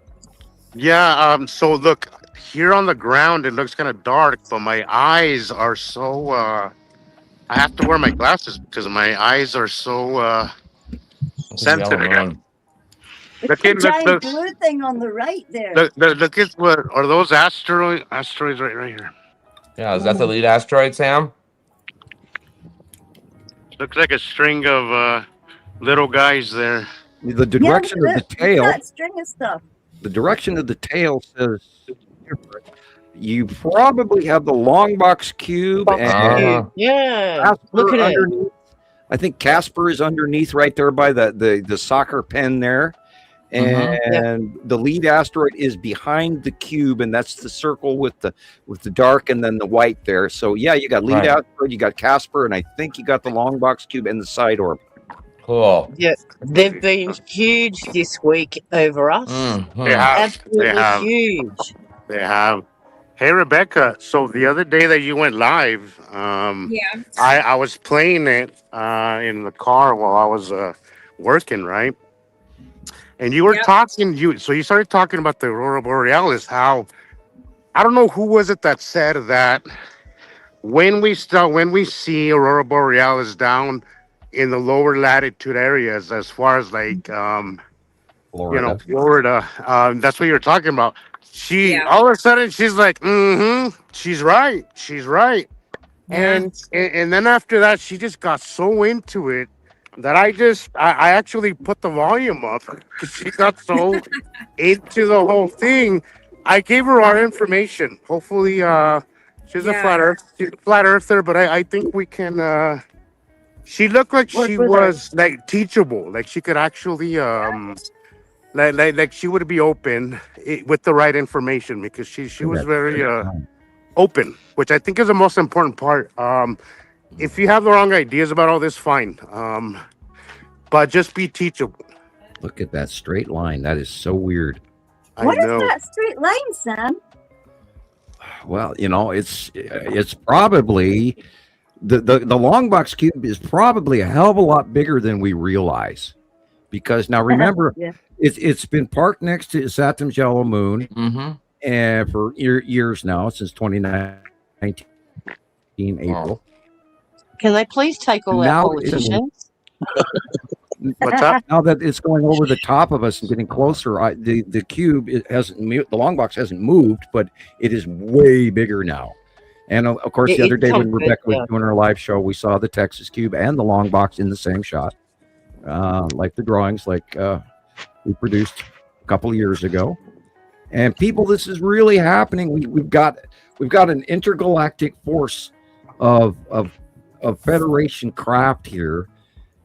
Yeah, so look, here on the ground it looks kind of dark, but my eyes are so I have to wear my glasses because my eyes are so sensitive. Look at the blue thing on the right there. Look at what are those asteroids right here. Yeah, is that the lead asteroid, Sam? Looks like a string of little guys there. The direction of the tail. That string of stuff. The direction of the tail says different. You probably have the long box cube and yeah. Look at underneath. I think Casper is underneath right there by the soccer pen there. And the lead asteroid is behind the cube, and that's the circle with the dark and then the white there. So yeah, you got lead asteroid, you got Casper, and I think you got the long box cube and the side orb. Cool. Yeah, they've been huge this week over us. They have. Absolutely huge. They have. Hey Rebecca, so the other day that you went live, I was playing it in the car while I was working, right? And you were talking, you started talking about the Aurora Borealis, how, I don't know who was it that said that when we see Aurora Borealis down in the lower latitude areas, as far as like, Florida, that's what you're talking about. All of a sudden she's like, she's right. And then after that, she just got so into it that I actually put the volume up because she got so into the whole thing. I gave her our information. Hopefully, she's a flat earther, but I think we can. She looked like she was like teachable, like she could actually like she would be open with the right information because she was very open, which I think is the most important part. If you have the wrong ideas about all this, fine. But just be teachable. Look at that straight line. That is so weird. What is that straight line, Sam? Well, it's probably the long box cube is probably a hell of a lot bigger than we realize, because now remember, it's been parked next to Saturn's yellow moon, and for years now, since 2019 April. Can they please take all our politicians? What's up? Now that it's going over the top of us and getting closer, the cube the long box hasn't moved, but it is way bigger now. And of course, the other day when Rebecca was doing her live show, we saw the Texas cube and the long box in the same shot, like the drawings, we produced a couple of years ago. And people, this is really happening. We've got an intergalactic force of Federation craft here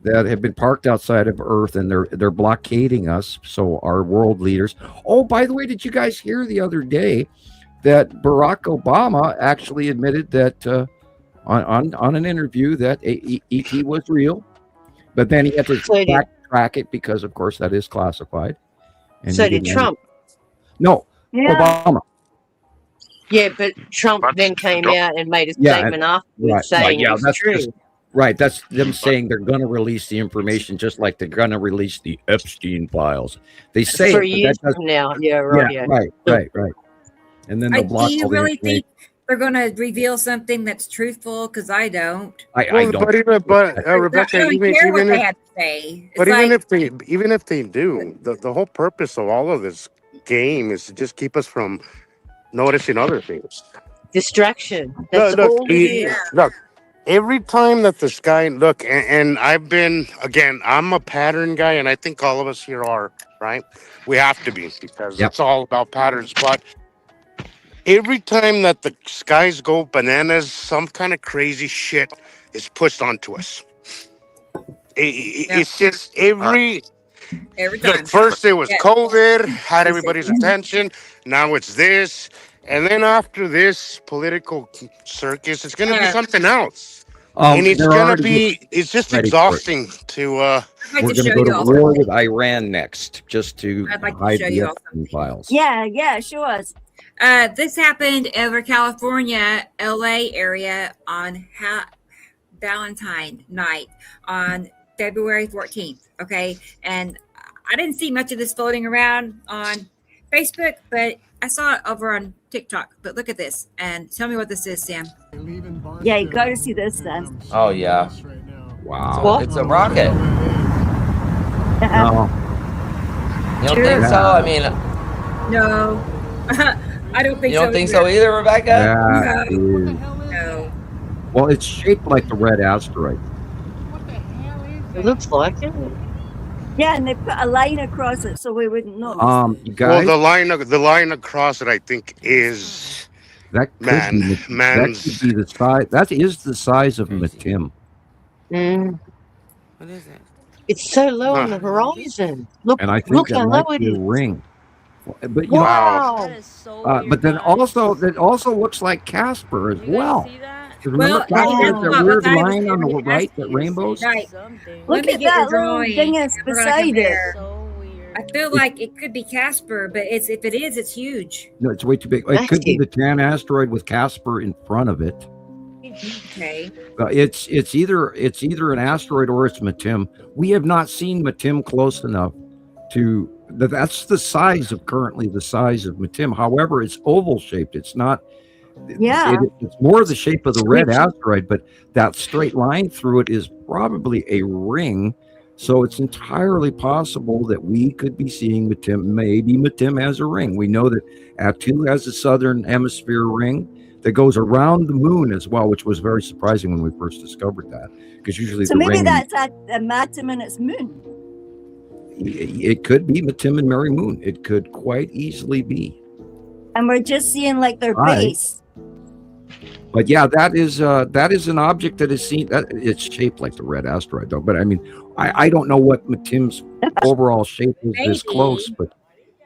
that have been parked outside of Earth, and they're blockading us. So our world leaders. Oh, by the way, did you guys hear the other day that Barack Obama actually admitted that on an interview that ET was real, but then he had to backtrack it because, of course, that is classified. And so did Trump? No, Obama. Yeah, but Trump then came out and made a statement afterwards saying it's true. That's them saying they're going to release the information, just like they're going to release the Epstein files. They say for years from now. Yeah, right. Right. And then they'll block. Do you really think they're going to reveal something that's truthful? Because I don't. I don't. But Rebecca, I don't care what they have to say. But even if they do, the whole purpose of all of this game is to just keep us from noticing other things. Distraction. That's all it is. Look, every time that the sky and I've been, again, I'm a pattern guy, and I think all of us here are, right? We have to be, because it's all about patterns. But every time that the skies go bananas, some kind of crazy shit is pushed onto us. It's just every time. Look, first it was COVID, had everybody's attention. Now it's this. And then after this political circus, it's going to be something else. And it's going to be, it's just exhausting to... We're going to go to war with Iran next, just to hide the Epstein files. Yeah, show us. This happened over California, LA area on Valentine night on February 14th. Okay. And I didn't see much of this floating around on Facebook, but I saw it over on TikTok. But look at this and tell me what this is, Sam. Yeah, you got to see this, Sam. Oh, yeah. Wow. What? It's a rocket. No. You don't think so? I mean... No. I don't think so. You don't think so either, Rebecca? No. Well, it's shaped like the red asteroid. It looks like it. Yeah, and they put a line across it so we wouldn't know. You guys, the line across it, I think, is that could be the size. That is the size of Matim. What is it? It's so low on the horizon. Look, and I think that might be a ring. But you know, but then also that also looks like Casper as well. Remember Casper, that weird line on the right, that rainbows? Right. Look at that little dingus beside it. I feel like it could be Casper, but if it is, it's huge. No, it's way too big. It could be the tan asteroid with Casper in front of it. Okay. It's either an asteroid or it's Matim. We have not seen Matim close enough to. That's the size of Matim. However, it's oval shaped. It's not. It's more the shape of the red asteroid, but that straight line through it is probably a ring. So it's entirely possible that we could be seeing Matim. Maybe Matim has a ring. We know that Atu has a southern hemisphere ring that goes around the moon as well, which was very surprising when we first discovered that. Because usually that's at Matim and its moon. It could be Matim and Mary Moon. It could quite easily be. And we're just seeing like their base. But yeah, that is an object that is seen. It's shaped like the red asteroid, though. But I mean, I don't know what Matim's overall shape is this close, but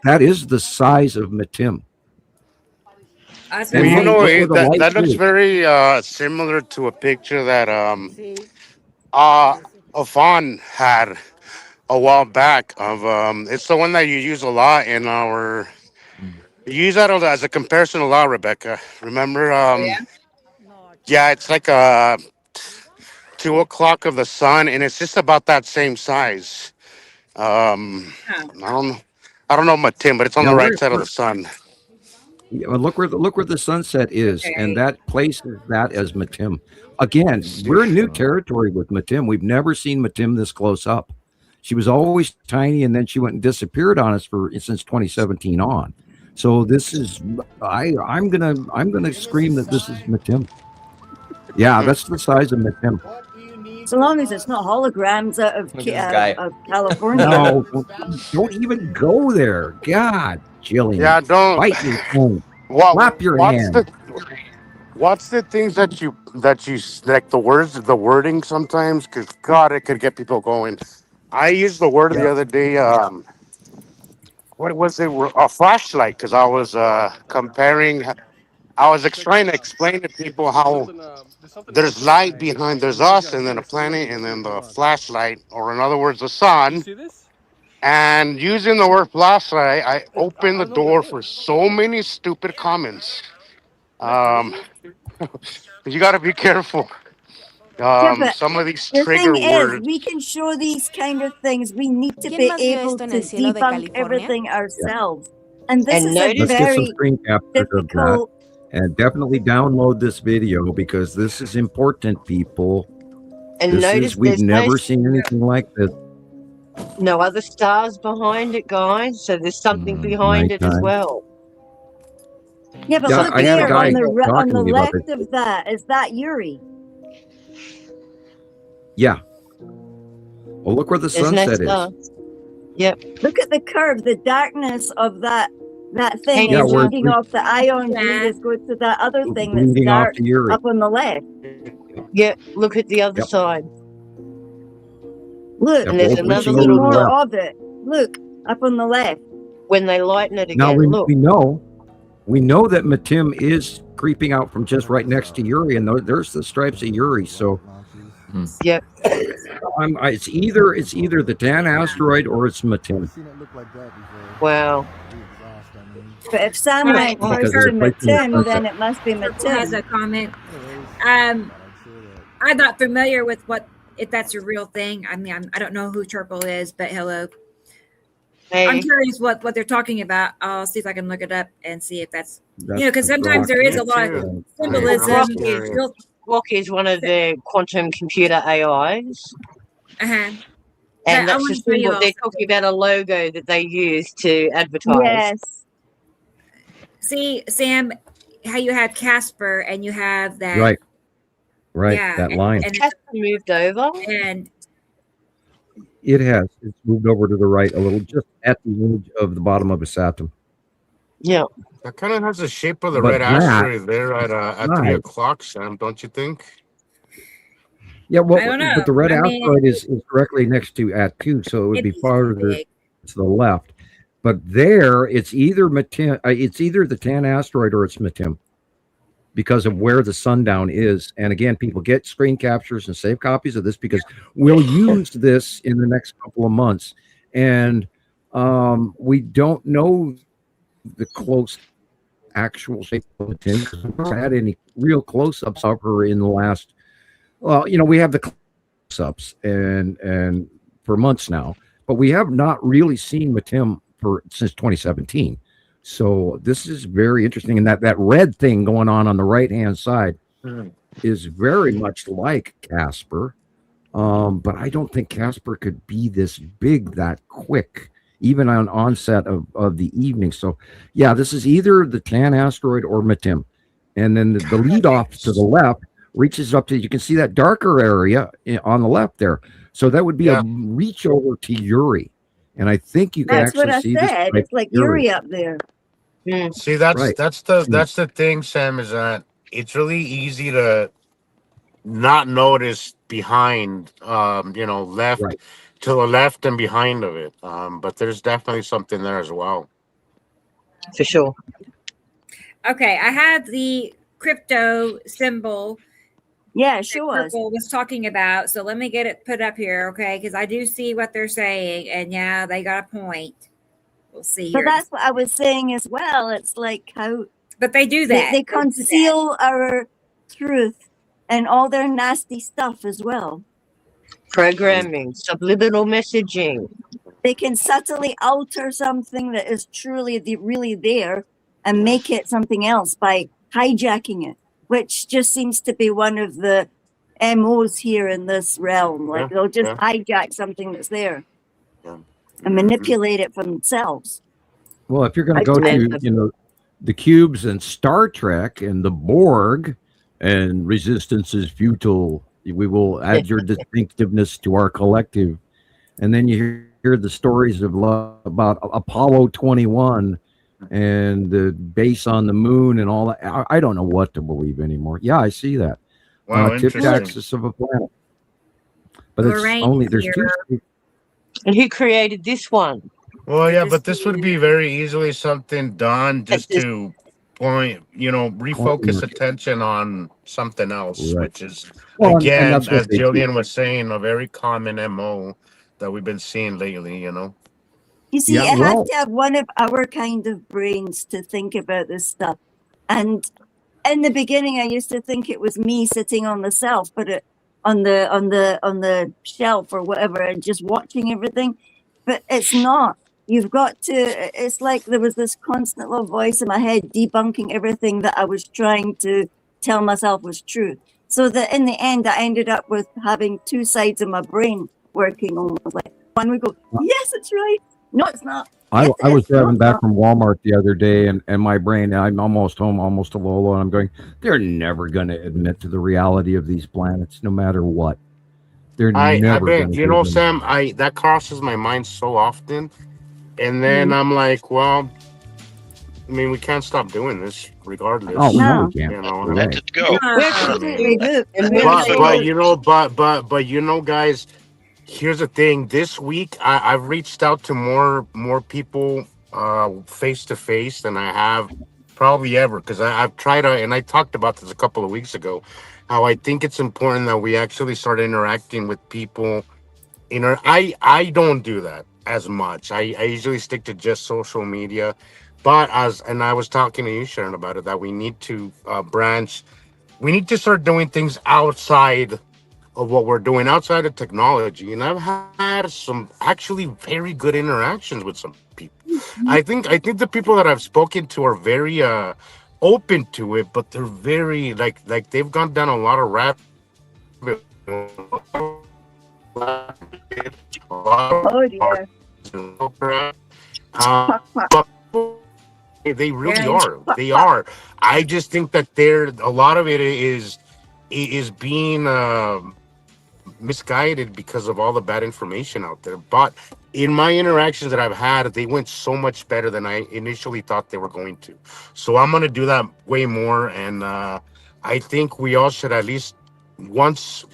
that is the size of Matim. And you know, that looks very similar to a picture that Afan had a while back of it's the one that you use a lot in our. You use that as a comparison a lot, Rebecca. Remember? Yeah, it's like 2 o'clock of the sun, and it's just about that same size. I don't know my Tim, but it's on Yeah, the right side of the sun. Yeah, well, look where the sunset is, and that places that as Matim. Again, we're in new territory with Matim. We've never seen Matim this close up. She was always tiny, and then she went and disappeared on us since 2017 on. So this is I'm gonna scream that this is Matim. Yeah, that's the size of Matim. So long as it's not holograms out of California. No, don't even go there. God, Gillian. Yeah, don't bite me. Slap your hand. What's the things that you like the wording sometimes? Because God, it could get people going. I used the word the other day. What was it? A flashlight, because I was comparing. I was trying to explain to people how there's light behind, there's us, and then a planet, and then the flashlight, or in other words, the sun. And using the word flashlight, I opened the door for so many stupid comments. You got to be careful. Some of these trigger words. We can show these kind of things. We need to be able to debunk everything ourselves. And this is a very screen captures of that. And definitely download this video because this is important, people. And we've never seen anything like this. No other stars behind it, guys. So there's something behind it as well. Yeah, but look here on the left of that. Is that Yuri? Yeah. Well, look where the sunset is. Yep. Look at the curve, the darkness of that thing is leading off the ion bleed goes to that other thing that's dark up on the left. Yeah, look at the other side. Look, and there's another little more of it. Look, up on the left. When they lighten it again, now look. we know that Matim is creeping out from just right next to Yuri, and there's the stripes of Yuri. So, yep. It's either the Tan asteroid or it's Matim. Wow. But if Sam went first to Matim, then it must be Matim. Has a comment. I'm not familiar with if that's a real thing. I mean, I don't know who Churple is, but hello. Hey. I'm curious what they're talking about. I'll see if I can look it up and see if that's because sometimes there is a lot of symbolism. Rock is one of the quantum computer AIs. Uh-huh. And that's the symbol. They're talking about a logo that they use to advertise. Yes. See, Sam, how you have Casper and you have that. Right. Yeah, that line. And Casper moved over. And it has. It's moved over to the right a little, just at the edge of the bottom of a Saturn. Yeah. That kind of has the shape of the red asteroid there at 3 o'clock, Sam, don't you think? Yeah, well, but the red asteroid is directly next to at 2, so it would be farther to the left. But there, it's either Matim, it's either the Tan asteroid or it's Matim, because of where the sundown is. And again, people get screen captures and save copies of this because we'll use this in the next couple of months. And we don't know the close actual shape of Matim because we've never had any real close-ups of her in the last. Well, we have the close-ups and for months now, but we have not really seen Matim since 2017. So this is very interesting, and that red thing going on the right-hand side is very much like Casper, but I don't think Casper could be this big that quick, even on onset of the evening. So, yeah, this is either the Tan asteroid or Matim, and then the lead off to the left reaches up to, you can see that darker area on the left there. So that would be a reach over to Yuri. And I think you can actually see this. That's what I said. It's like Yuri up there. See, that's the thing, Sam, is that it's really easy to not notice behind, left to the left and behind of it. But there's definitely something there as well. For sure. Okay, I have the crypto symbol Yeah, show us. Purple was talking about. So let me get it put up here, okay? Because I do see what they're saying, and yeah, they got a point. We'll see here. But that's what I was saying as well. It's like how. But they do that. They conceal our truth and all their nasty stuff as well. Programming, subliminal messaging. They can subtly alter something that is truly really there and make it something else by hijacking it, which just seems to be one of the MOs here in this realm. Like they'll just hijack something that's there and manipulate it for themselves. Well, if you're going to go to, the cubes and Star Trek and the Borg and resistance is futile, we will add your distinctiveness to our collective. And then you hear the stories of about Apollo 21 and the base on the moon and all that. I don't know what to believe anymore. Yeah, I see that. Wow, Tip axis of a planet. But it's only, there's two. And who created this one? Well, yeah, but this would be very easily something done just to refocus attention on something else, which is, again, as Gillian was saying, a very common MO that we've been seeing lately, You see, it had to have one of our kind of brains to think about this stuff. And in the beginning, I used to think it was me sitting on the shelf, on the shelf or whatever, and just watching everything. But it's not. You've got to, it's like there was this constant little voice in my head debunking everything that I was trying to tell myself was true. So that in the end, I ended up with having two sides of my brain working almost like one would go, yes, it's right. No, it's not. I was driving back from Walmart the other day, and my brain, I'm almost home, almost to Lolo, and I'm going, they're never going to admit to the reality of these planets, no matter what. They're never going to. Sam, that crosses my mind so often. And then I'm like, well, I mean, we can't stop doing this regardless. Oh, no, we can't. Let it go. But guys, here's the thing. This week, I've reached out to more people face to face than I have probably ever, because I've tried to, and I talked about this a couple of weeks ago, how I think it's important that we actually start interacting with people. I don't do that as much. I usually stick to just social media, but I was talking to you, Sharon, about it, that we need to branch. We need to start doing things outside of what we're doing, outside of technology. And I've had some actually very good interactions with some people. I think the people that I've spoken to are very open to it, but they're very like they've gone down a lot of rabbit. They really are. They are. I just think that a lot of it is being misguided because of all the bad information out there. But in my interactions that I've had, they went so much better than I initially thought they were going to. So I'm going to do that way more. And I think we all should at least once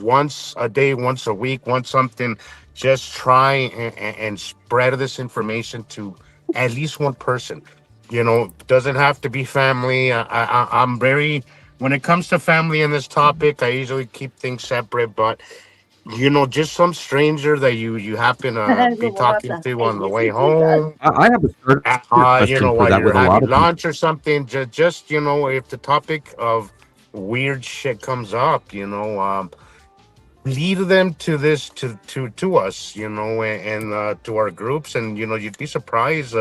a day, once a week, once something, just try and spread this information to at least one person. Doesn't have to be family. I'm very, when it comes to family in this topic, I usually keep things separate, but just some stranger that you happen to be talking to on the way home. I have a third while you're having lunch or something, just if the topic of weird shit comes up, lead them to this to us, and to our groups, and you'd be surprised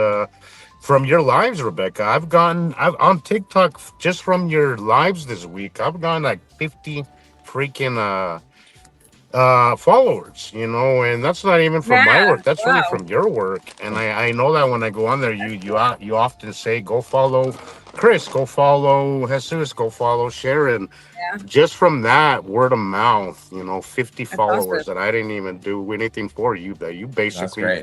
from your lives, Rebecca. I've on TikTok, just from your lives this week, I've gotten like 50 freaking followers, and that's not even from my work, that's really from your work. And I know that when I go on there, you often say, go follow Chris, go follow Jesus, go follow Sharon. Just from that word of mouth, 50 that's followers awesome. That I didn't even do anything for you, that you basically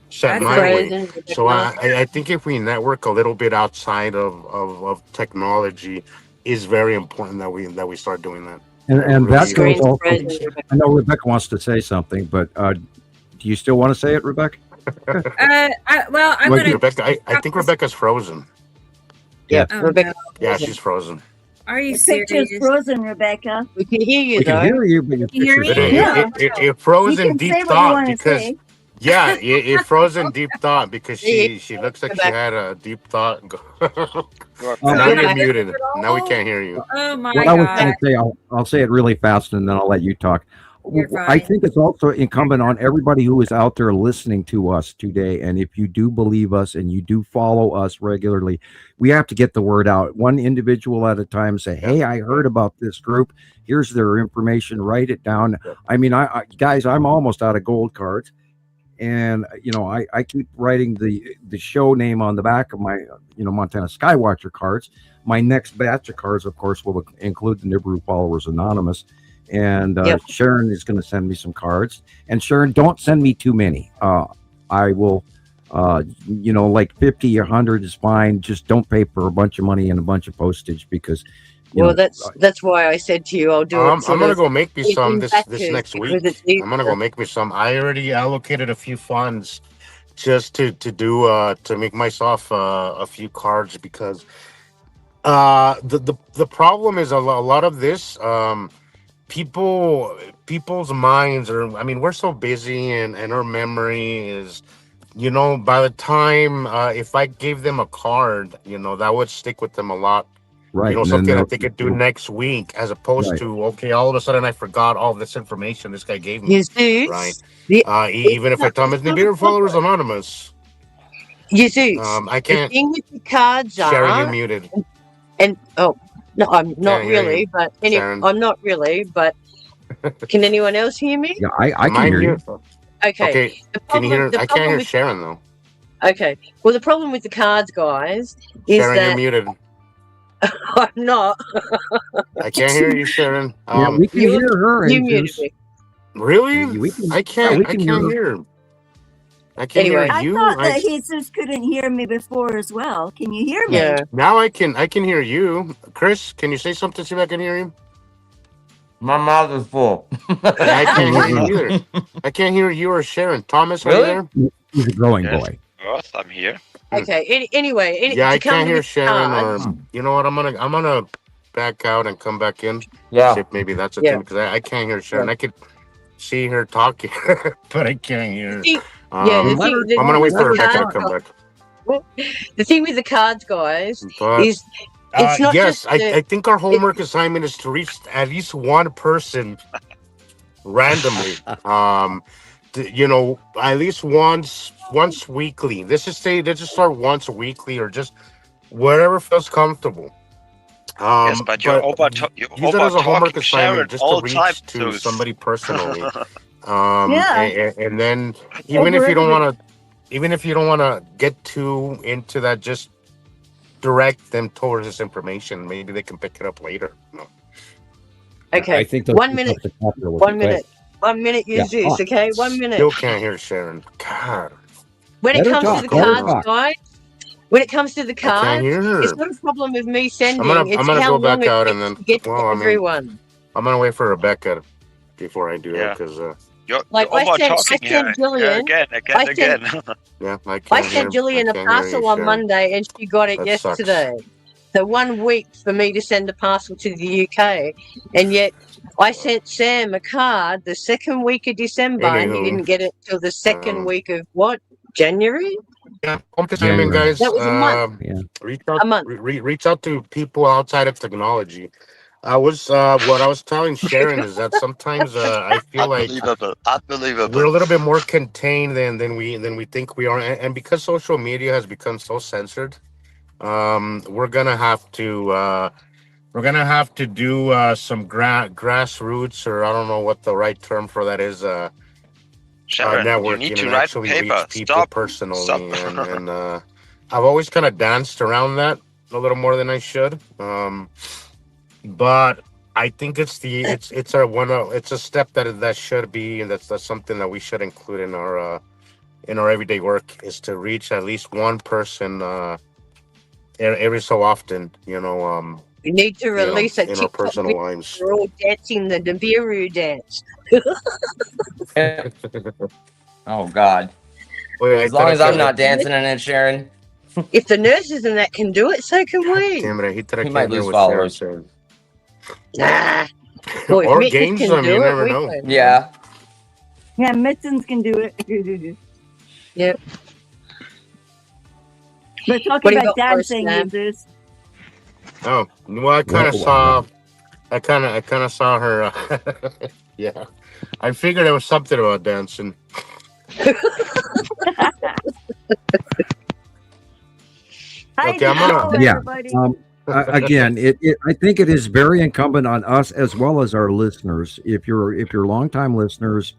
set my way. So I think if we network a little bit outside of technology, is very important that we start doing that. And that goes also, I know Rebecca wants to say something, but do you still want to say it, Rebecca? I'm going to... Rebecca, I think Rebecca's frozen. Yeah, Oh, Rebecca. No. Yeah, she's frozen. Are you The serious? picture's frozen, Rebecca. We can hear you We can though. hear you, but your Can you hear picture's me? frozen. Yeah. It froze You in can deep say what you thought want to because say. yeah, it froze in deep thought because she looks like she Rebecca. had a deep thought. You're So Now I'm you're not muted. at all? Now we can't hear you. Oh my What I was God. going to say, I'll say it really fast, and then I'll let you talk. You're I fine. think it's also incumbent on everybody who is out there listening to us today. And if you do believe us and you do follow us regularly, we have to get the word out one individual at a time. Say, hey, I heard about this group. Here's their information. Write it down. I mean, guys, I'm almost out of gold cards. And, I keep writing the show name on the back of my, Montana Skywatcher cards. My next batch of cards, of course, will include the Nibiru Followers Anonymous. And Sharon is going to send me some cards. And Sharon, don't send me too many. I will, like 50 or 100 is fine. Just don't pay for a bunch of money and a bunch of postage because, that's why I said to you, I'll do it. I'm gonna go make me some this next week. It's I'm gonna go make me some. I already allocated a few funds just to do to make myself a few cards because the problem is a lot of this people's minds are, I mean, we're so busy and our memory is, by the time if I gave them a card, that would stick with them a lot. right. And Something then that they could do next week as opposed Right. to, okay, all of a sudden I forgot all this information this guy gave me. You see, Right. Even if I tell him it's Nibiru Followers Anonymous. You see, I can't. The thing with the cards Sharon, you're are, muted. and no, I'm not Can't hear really, you, but anyway, Sharon. I'm not really, but can anyone else hear me? Yeah, I Am can hear you. Okay. Okay. The Can you hear? the I can't problem hear with, Sharon though. Okay. Well, the problem with the cards, guys, is Sharon, you're that muted. I'm not. I can't hear you, Sharon. Yeah, we can hear her. You and muted just- me. Really? we can- I can't. we I can can't hear hear. I can Anyway. hear I you. thought that Jesus couldn't hear me before as well. Can you hear me? Yeah. Now I can. I can hear you, Chris. Can you say something? See if I can hear you. My mouth is full. Yeah, I can't hear you either. I can't hear you or Sharon. Thomas, are you Really? there? He's a growing Yes. boy. Yes, I'm here. Okay. Anyway, Yeah, to I come can't to hear the Sharon. cards, Or you know what? I'm gonna back out and come back in. See Yeah. if maybe that's a Yeah. thing because I can't hear Sharon. I could see her talking, but I can't hear. the thing- yeah, Um, the thing, the, I'm gonna wait for the Rebecca to cards, come back. the thing with the cards, guys, But is it's not yes, just I think our homework assignment is to reach at least one person randomly. At least once weekly. Let's just start once weekly or just whatever feels comfortable. Yes, but you're use it as a homework over-talking assignment Sharon just all to time, reach to dude. somebody personally. Yeah. And then even if you don't want to get too into that, just direct them towards this information. Maybe they can pick it up later. No. okay. I think 1 minute. that's the popular one. 1 minute. 1 minute, Yeah. Jesus. Okay, 1 minute. Still can't hear Sharon. God, When it Let her comes talk, to the let her cards, talk. guys, when it comes to the I can't cards, hear her. it's not a problem with me sending. I'm It's gonna how go long back it out takes and then. to get Well, to I mean, everyone. I'm gonna wait for Rebecca before I do that because You're Like, I over-talking sent here. Gillian- Again. yeah, I can't I hear. sent Gillian I a can't hear parcel you, on Sharon. Monday, and she got it That sucks. yesterday. So 1 week for me to send a parcel to the UK, and yet I sent Sam a card the second week of December, and he Anywho, didn't get it till the second um, week of what? January? Yeah, homework assignment, January. guys. That was a month. Yeah. Reach out. A month. Reach out to people outside of technology. What I was telling Sharon is that sometimes I feel like Unbelievable. we're a little bit more contained than we think we are, and because social media has become so censored, we're gonna have to do some grassroots, or I don't know what the right term for that is. Sharon, you Networking need to and write actually paper. reach people Stop. personally, Stop. and I've always kind of danced around that a little more than I should. But I think it's a step that should be, and that's something that we should include in our everyday work, is to reach at least one person every so often. We need to release a in our TikTok personal video. lives. We're all dancing the Nibiru dance. Oh God. Wait, As long as I'm not dancing in it, Sharon. If the nurses and that can do it, so can we. Damn it, I hate that I He can't might hear lose what followers. Sharon Nah. said. Well, if Or Mitch gains can them, do you it, never we know. can. Yeah. Yeah, Mittens can do it. Yep. We're What talking do you about got for us, dancing, Sam? users. Oh, well, I kind of saw. I kind of saw her. Yeah, I figured there was something about dancing. Okay, I'm gonna. Yeah. Everybody. Again, I think it is very incumbent on us as well as our listeners. If you're longtime listeners,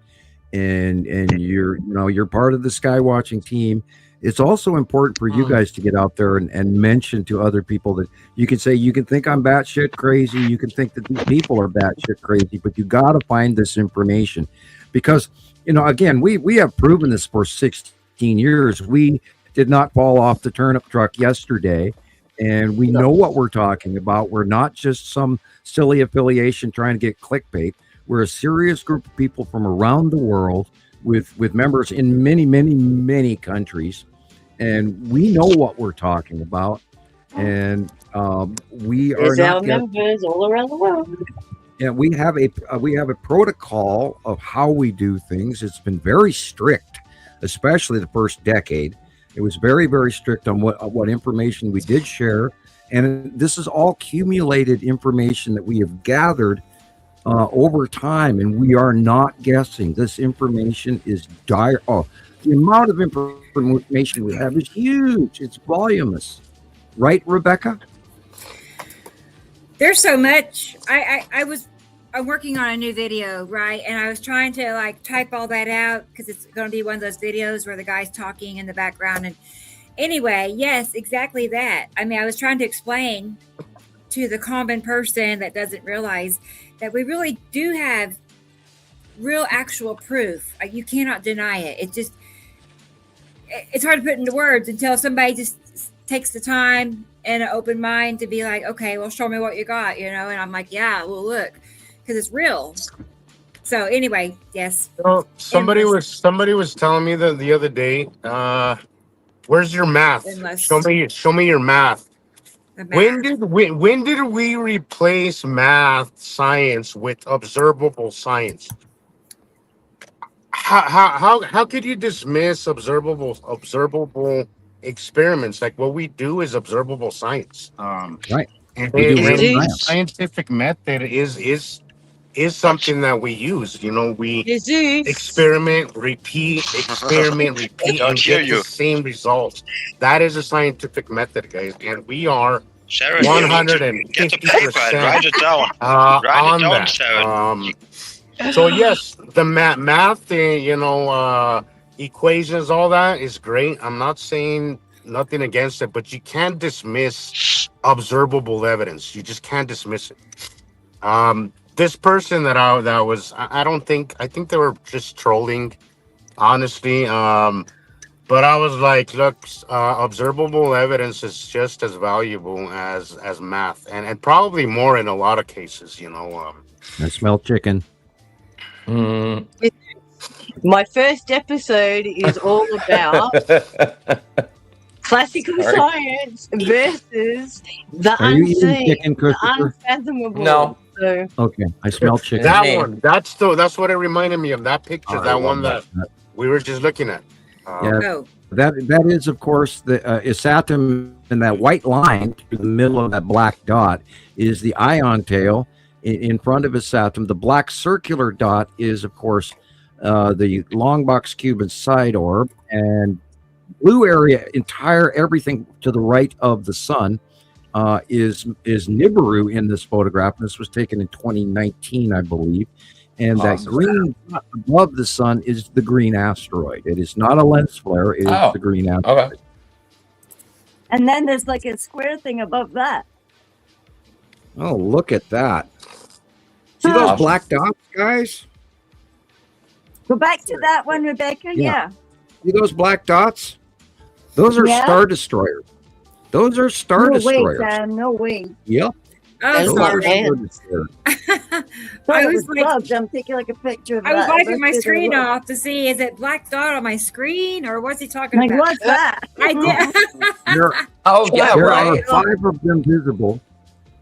and you're part of the sky watching team, it's also important for you guys to get out there and mention to other people that you can say, you can think I'm batshit crazy, you can think that these people are batshit crazy, but you got to find this information, because again, we have proven this for 16 years. We did not fall off the turnip truck yesterday, and we know what we're talking about. We're not just some silly affiliation trying to get clickbait. We're a serious group of people from around the world with members in many, many, many countries. And we know what we're talking about. And we are There's our members all around the world. And we have a protocol of how we do things. It's been very strict, especially the first decade. It was very, very strict on what information we did share. And this is all accumulated information that we have gathered over time, and we are not guessing. This information is dire. Oh, the amount of information we have is huge. It's voluminous, right, Rebecca? There's so much. I'm working on a new video, right? And I was trying to type all that out because it's going to be one of those videos where the guy's talking in the background. And anyway, yes, exactly that. I mean, I was trying to explain to the common person that doesn't realize that we really do have real actual proof. You cannot deny it. It's hard to put into words until somebody just takes the time and an open mind to be like, okay, well, show me what you got, and I'm like, yeah, well, look, because it's real. So anyway, yes. Well, somebody was telling me that the other day, where's your math? Show me your math. When did we replace math science with observable science? How could you dismiss observable experiments? Like, what we do is observable science. Right. And the scientific method is something that we use. We experiment, repeat, and get the same results. That is a scientific method, guys, and we are Sharon, 150% get the paper and write it down. on down, that. Sharon. So yes, the math, equations, all that is great. I'm not saying nothing against it, but you can't dismiss observable evidence. You just can't dismiss it. This person I think they were just trolling, honestly. But I was like, look, observable evidence is just as valuable as math, and probably more in a lot of cases. I smell chicken. My first episode is all about classical science versus the unseen, the unfathomable. No. So, okay, I smell chicken. That one. That's what it reminded me of. That picture. That one that we were just looking at. That is, of course, the Isatum, and that white line through the middle of that black dot is the ion tail in front of Isatum. The black circular dot is, of course, the long box Cuban side orb, and blue area, everything to the right of the sun is Nibiru in this photograph. This was taken in 2019, I believe. And that green dot above the sun is the green asteroid. It is not a lens flare. It is the green asteroid. Okay. And then there's like a square thing above that. Oh, look at that. See those black dots, guys? Go back to that one, Rebecca. Yeah. See those black dots? Those are Star Destroyers. Those are Star Destroyers. No way. Yep. Oh, sorry. I was like, I'm taking like a picture of I was that. wiping my screen off to see, is it black dot on my screen or what's he talking Like, about? what's that? I did. Oh, yeah, There right. are 5 of them visible.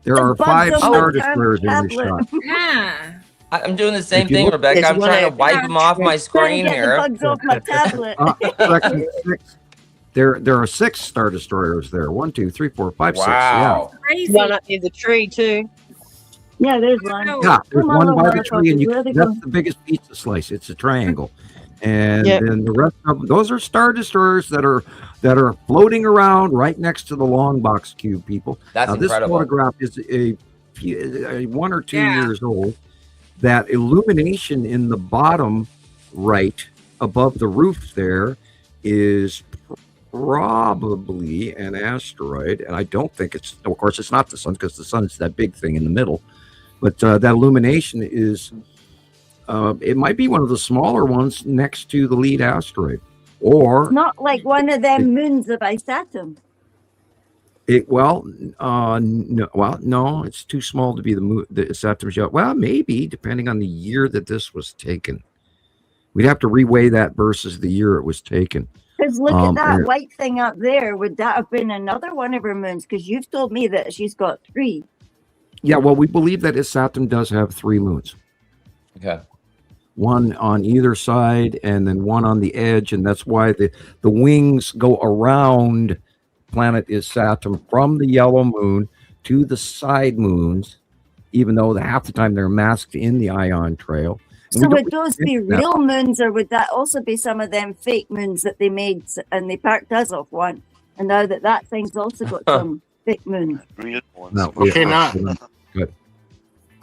There are bugs 5 on Star my Destroyers in this tablet. shot. Yeah. I'm doing the same If you thing, look- Rebecca. There's I'm one trying to at- wipe them off my Trying to screen get the here. bugs off my tablet. Section 6. There are 6 Star Destroyers there. 1, 2, 3, 4, 5, 6. Wow. Crazy. One up near the tree too. Yeah, there's one. Yeah, there's Come on, one by the little tree, and motherfuckers, where they that's go? the biggest pizza slice. It's a triangle, and Yep. then the rest of them, those are Star Destroyers that are floating around right next to the long box cube. People, That's now, this incredible. photograph is a 1 or 2 Yeah. years old. That illumination in the bottom right above the roof there is probably an asteroid, and I don't think it's. Of course, it's not the sun because the sun is that big thing in the middle. But that illumination is, it might be one of the smaller ones next to the lead asteroid. Or, Not like one of them moons of Isatum. no, it's too small to be the Saturn's yacht. Well, maybe, depending on the year that this was taken. We'd have to reweigh that versus the year it was taken. Because look at that and- white thing up there. Would that have been another one of her moons? Because you've told me that she's got 3. Yeah, well, we believe that Saturn does have 3 moons. Okay. One on either side and then one on the edge, and that's why the wings go around planet is Saturn from the yellow moon to the side moons, even though half the time they're masked in the ion trail. And So we would don't those think be that- real moons, or would that also be some of them fake moons that they made and they parked us off one? And now that thing's also got some fake moons. Real ones. No, Okay, yeah, now good.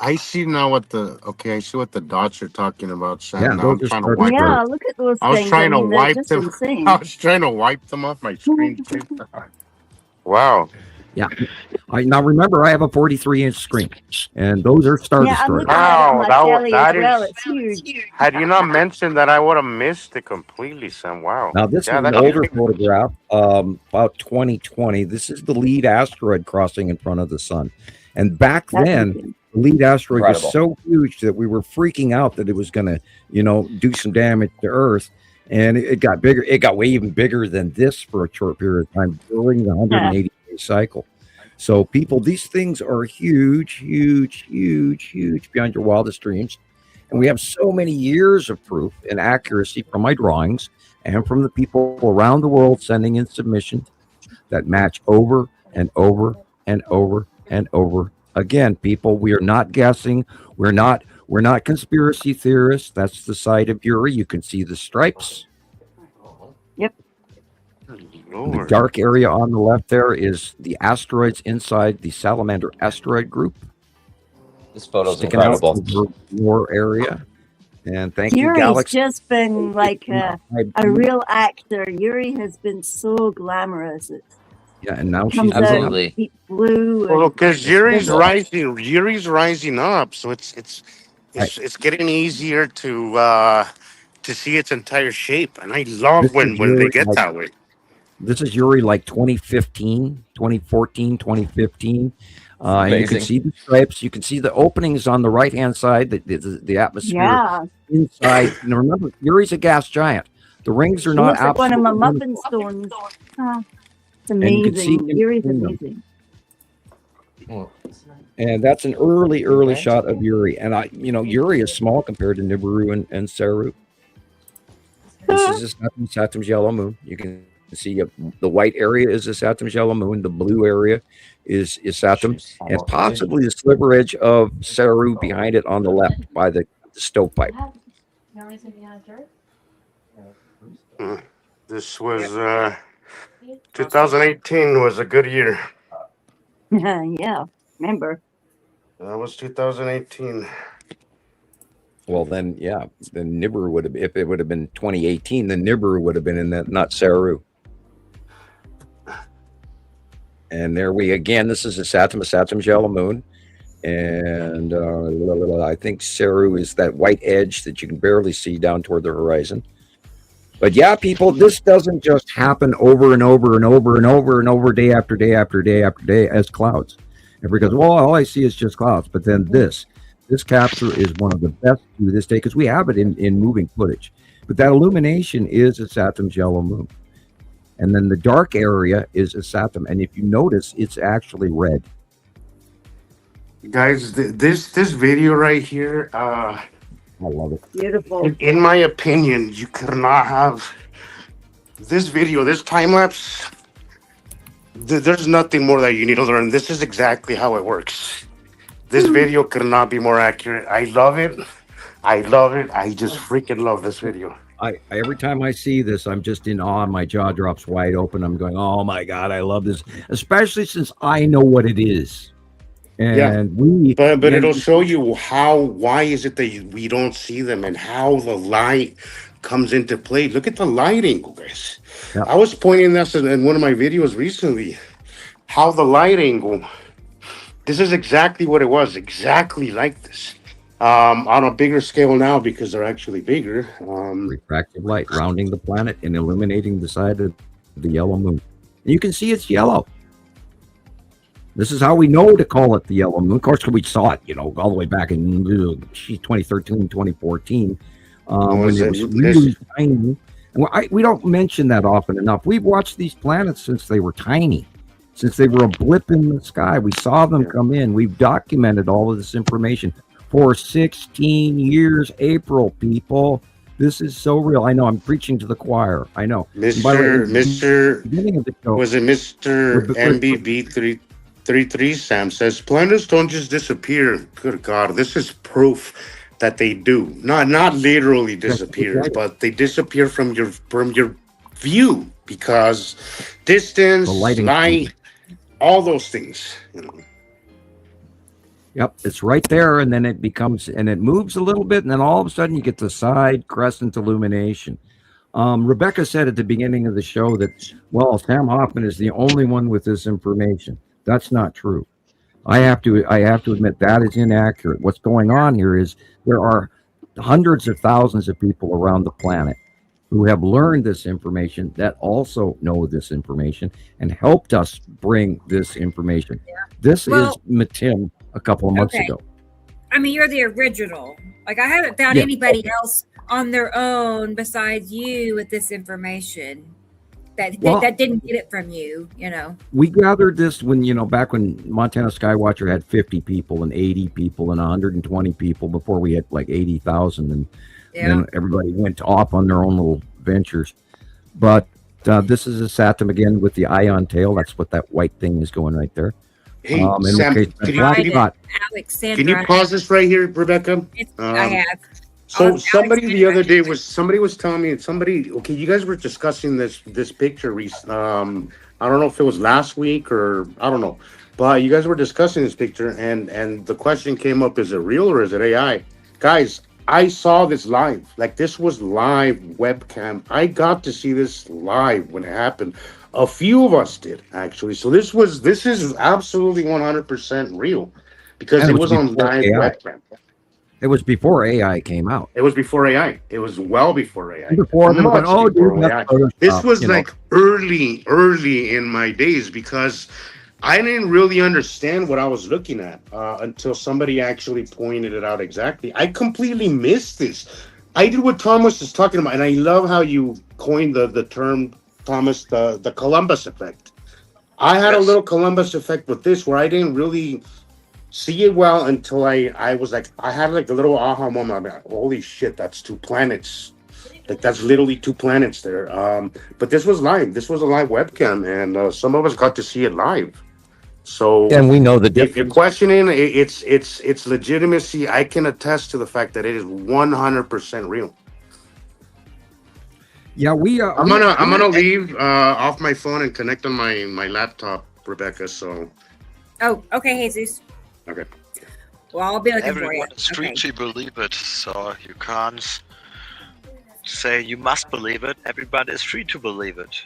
I see now what the dots are talking about, Sam. Yeah, Now those I'm are trying to Star wipe Yeah, them. look at those I was things. trying to they're wipe just them. insane. I was trying to wipe them off my screen too. Wow. Yeah. Now remember, I have a 43-inch screen, and those are Star Yeah, I'm Destroyers. looking at it on Wow, my that telly that as well. is. It's huge. Had you not mentioned that, I would have missed it completely, Sam. Wow. Now, this Yeah, is an that's older big. photograph, about 2020. This is the lead asteroid crossing in front of the sun. And back That's then, amazing. the lead asteroid Incredible. was so huge that we were freaking out that it was going to, do some damage to Earth. And it got bigger. It got way even bigger than this for a short period of time during the 180-day cycle. So, people, these things are huge, huge, huge, huge beyond your wildest dreams. And we have so many years of proof and accuracy from my drawings and from the people around the world sending in submissions that match over and over and over and over again. People, we are not guessing. We're not conspiracy theorists. That's the side of Uri. You can see the stripes. The Lord. dark area on the left there is the asteroids inside the Salamander asteroid group. This photo's Sticking out incredible. over your area. And thank you, Yuri's Galaxy. just been like a real actor. Yuri has been so glamorous. It Yeah, and now she's comes out Absolutely. deep blue. Well, And because Yuri's Cool. rising. Yuri's rising up, so it's getting easier to see its entire shape, and I love This when is they Yuri, get like, that way. This is Yuri like 2015, 2014, 2015. And you can Amazing. see the stripes. You can see the openings on the right-hand side, the atmosphere yeah, inside. And remember, Yuri's a gas giant. The rings are she not looks like one of my absolutely muffin stones. Ah, it's And you can see amazing. him Yuri's in them. amazing. And that's an early shot of Yuri. And Yuri is small compared to Nibiru and Saru. This is Saturn's yellow moon. You can see the white area is the Saturn's yellow moon. The blue area is Saturn, and possibly the sliver edge of Saru behind it on the left by the stovepipe. This was 2018 was a good year. Yeah, remember? That was 2018. Well, then Nibiru would have, if it would have been 2018, then Nibiru would have been in that, not Saru. And there this is a Saturn's yellow moon. And I think Saru is that white edge that you can barely see down toward the horizon. But yeah, people, this doesn't just happen over and over and over and over and over, day after day after day after day as clouds. Everybody goes, well, all I see is just clouds. But then this capture is one of the best to this day because we have it in moving footage. But that illumination is a Saturn's yellow moon. And then the dark area is a Saturn. And if you notice, it's actually red. Guys, this video right here, I love it. Beautiful. In my opinion, you could not have this video, this time lapse. There's nothing more that you need to learn. This is exactly how it works. This video could not be more accurate. I love it. I just freaking love this video. I every time I see this, I'm just in awe. My jaw drops wide open. I'm going, oh my God, I love this, especially since I know what it is. And but it'll show you why is it that we don't see them and how the light comes into play. Look at the light angle, guys. Yeah. I was pointing this in one of my videos recently, how the light angle, this is exactly what it was, exactly like this. On a bigger scale now because they're actually bigger. Refractive light rounding the planet and illuminating the side of the yellow moon. And you can see it's yellow. This is how we know to call it the yellow moon. Of course, we saw it, all the way back in 2013, 2014, when it was really tiny. And we don't mention that often enough. We've watched these planets since they were tiny, since they were a blip in the sky. We saw them come in. We've documented all of this information for 16 years, April, people. This is so real. I know I'm preaching to the choir. I know. Mr. MBB33 Sam says planets don't just disappear. Good God, this is proof that they do. Not literally disappear, but they disappear from your view because distance, light, all those things. Yep, it's right there, and then it moves a little bit, and then all of a sudden you get the side crescent illumination. Rebecca said at the beginning of the show that, well, Sam Hofman is the only one with this information. That's not true. I have to admit that is inaccurate. What's going on here is there are hundreds of thousands of people around the planet who have learned this information that also know this information and helped us bring this information. Yeah. This is Matim a couple of months ago. I mean, you're the original. Like, I haven't found anybody else on their own besides you with this information that didn't get it from you, We gathered this when, back when Montana Skywatcher had 50 people and 80 people and 120 people before we had like 80,000. And then everybody went off on their own little ventures. But this is a Saturn again with the ion tail. That's what that white thing is going right there. Hey, Sam, can you pause this right here, Rebecca? I have. So somebody the other day was telling me okay, you guys were discussing this picture. I don't know if it was last week or I don't know, but you guys were discussing this picture and the question came up: is it real or is it AI? Guys, I saw this live. Like, this was live webcam. I got to see this live when it happened. A few of us did, actually. So this is absolutely 100% real because it was on live webcam. It was before AI came out. It was before AI. It was well before AI. Before AI. This was like early in my days because I didn't really understand what I was looking at until somebody actually pointed it out exactly. I completely missed this. I did what Thomas is talking about, and I love how you coined the term, Thomas, the Columbus effect. I had a little Columbus effect with this where I didn't really see it well until I was like, I had like a little aha moment. I'm like, holy shit, that's two planets. Like, that's literally two planets there. But this was live. This was a live webcam, and some of us got to see it live. So, and we know the difference. If you're questioning its legitimacy, I can attest to the fact that it is 100% real. Yeah, I'm gonna leave off my phone and connect on my laptop, Rebecca. So. Oh, okay, Jesus. Okay. Well, I'll be looking for you. Everyone is free to believe it, so you can't say you must believe it. Everybody is free to believe it.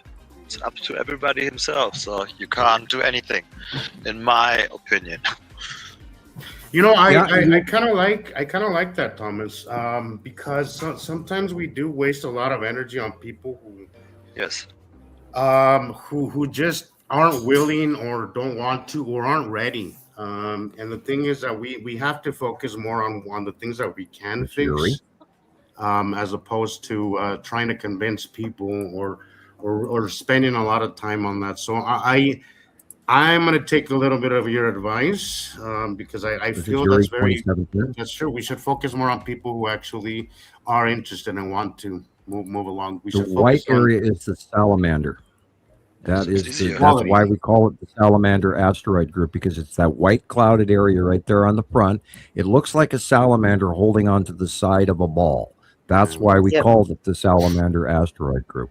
It's up to everybody himself, so you can't do anything, in my opinion. I kind of like that, Thomas, because sometimes we do waste a lot of energy on people who just aren't willing or don't want to or aren't ready And the thing is that we have to focus more on the things that we can Yuri. fix, as opposed to trying to convince people or spending a lot of time on that. So I'm going to take a little bit of your advice, because I This is feel Yuri that's true. We should focus more on people who actually are interested and want to move along. We The should white focus on area is the salamander. That is easier. that's why we call it the salamander asteroid group, because it's that white clouded area right there on the front. It looks like a salamander holding onto the side of a ball. That's why we called it the salamander asteroid group.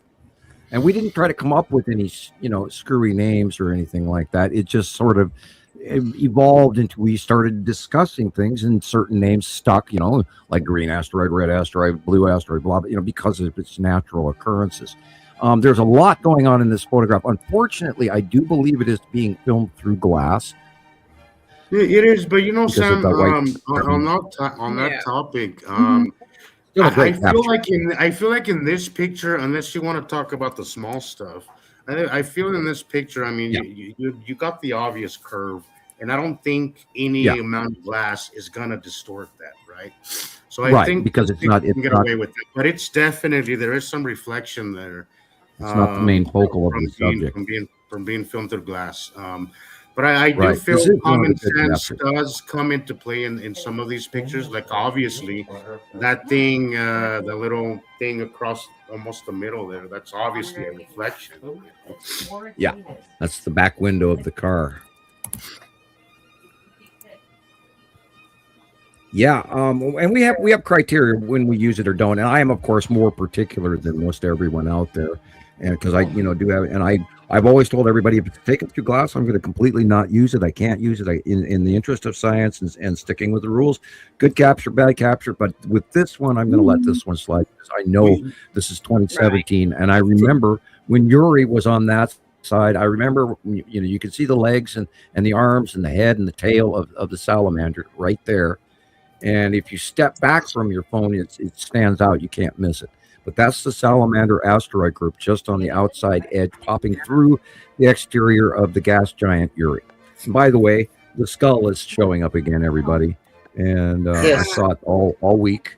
And we didn't try to come up with any, screwy names or anything like that. It just sort of evolved into, we started discussing things and certain names stuck, like green asteroid, red asteroid, blue asteroid, blah, blah, because of its natural occurrences. There's a lot going on in this photograph. Unfortunately, I do believe it is being filmed through glass. It is, but Sam, on that topic, I feel like in this picture, unless you want to talk about the small stuff, I feel in this picture, you got the obvious curve, and I don't think any amount of glass is gonna distort that, right? So I think because it's not, you can get away with it, but it's definitely, there is some reflection there. It's not the main focal of the subject from being filmed through glass. But I do feel common sense does come into play in some of these pictures. Like obviously, that thing, the little thing across almost the middle there, that's obviously a reflection. Yeah, that's the back window of the car. Yeah, and we have criteria when we use it or don't. And I am, of course, more particular than most everyone out there, and because I, do have, and I've always told everybody, if it's taken through glass, I'm going to completely not use it. I can't use it in the interest of science and sticking with the rules. Good capture, bad capture. But with this one, I'm going to let this one slide, because I know this is 2017. And I remember when Yuri was on that side, I remember, you could see the legs and the arms and the head and the tail of the salamander right there. And if you step back from your phone, it stands out. You can't miss it. But that's the salamander asteroid group, just on the outside edge, popping through the exterior of the gas giant Yuri. And by the way, the skull is showing up again, everybody. And I saw it all week,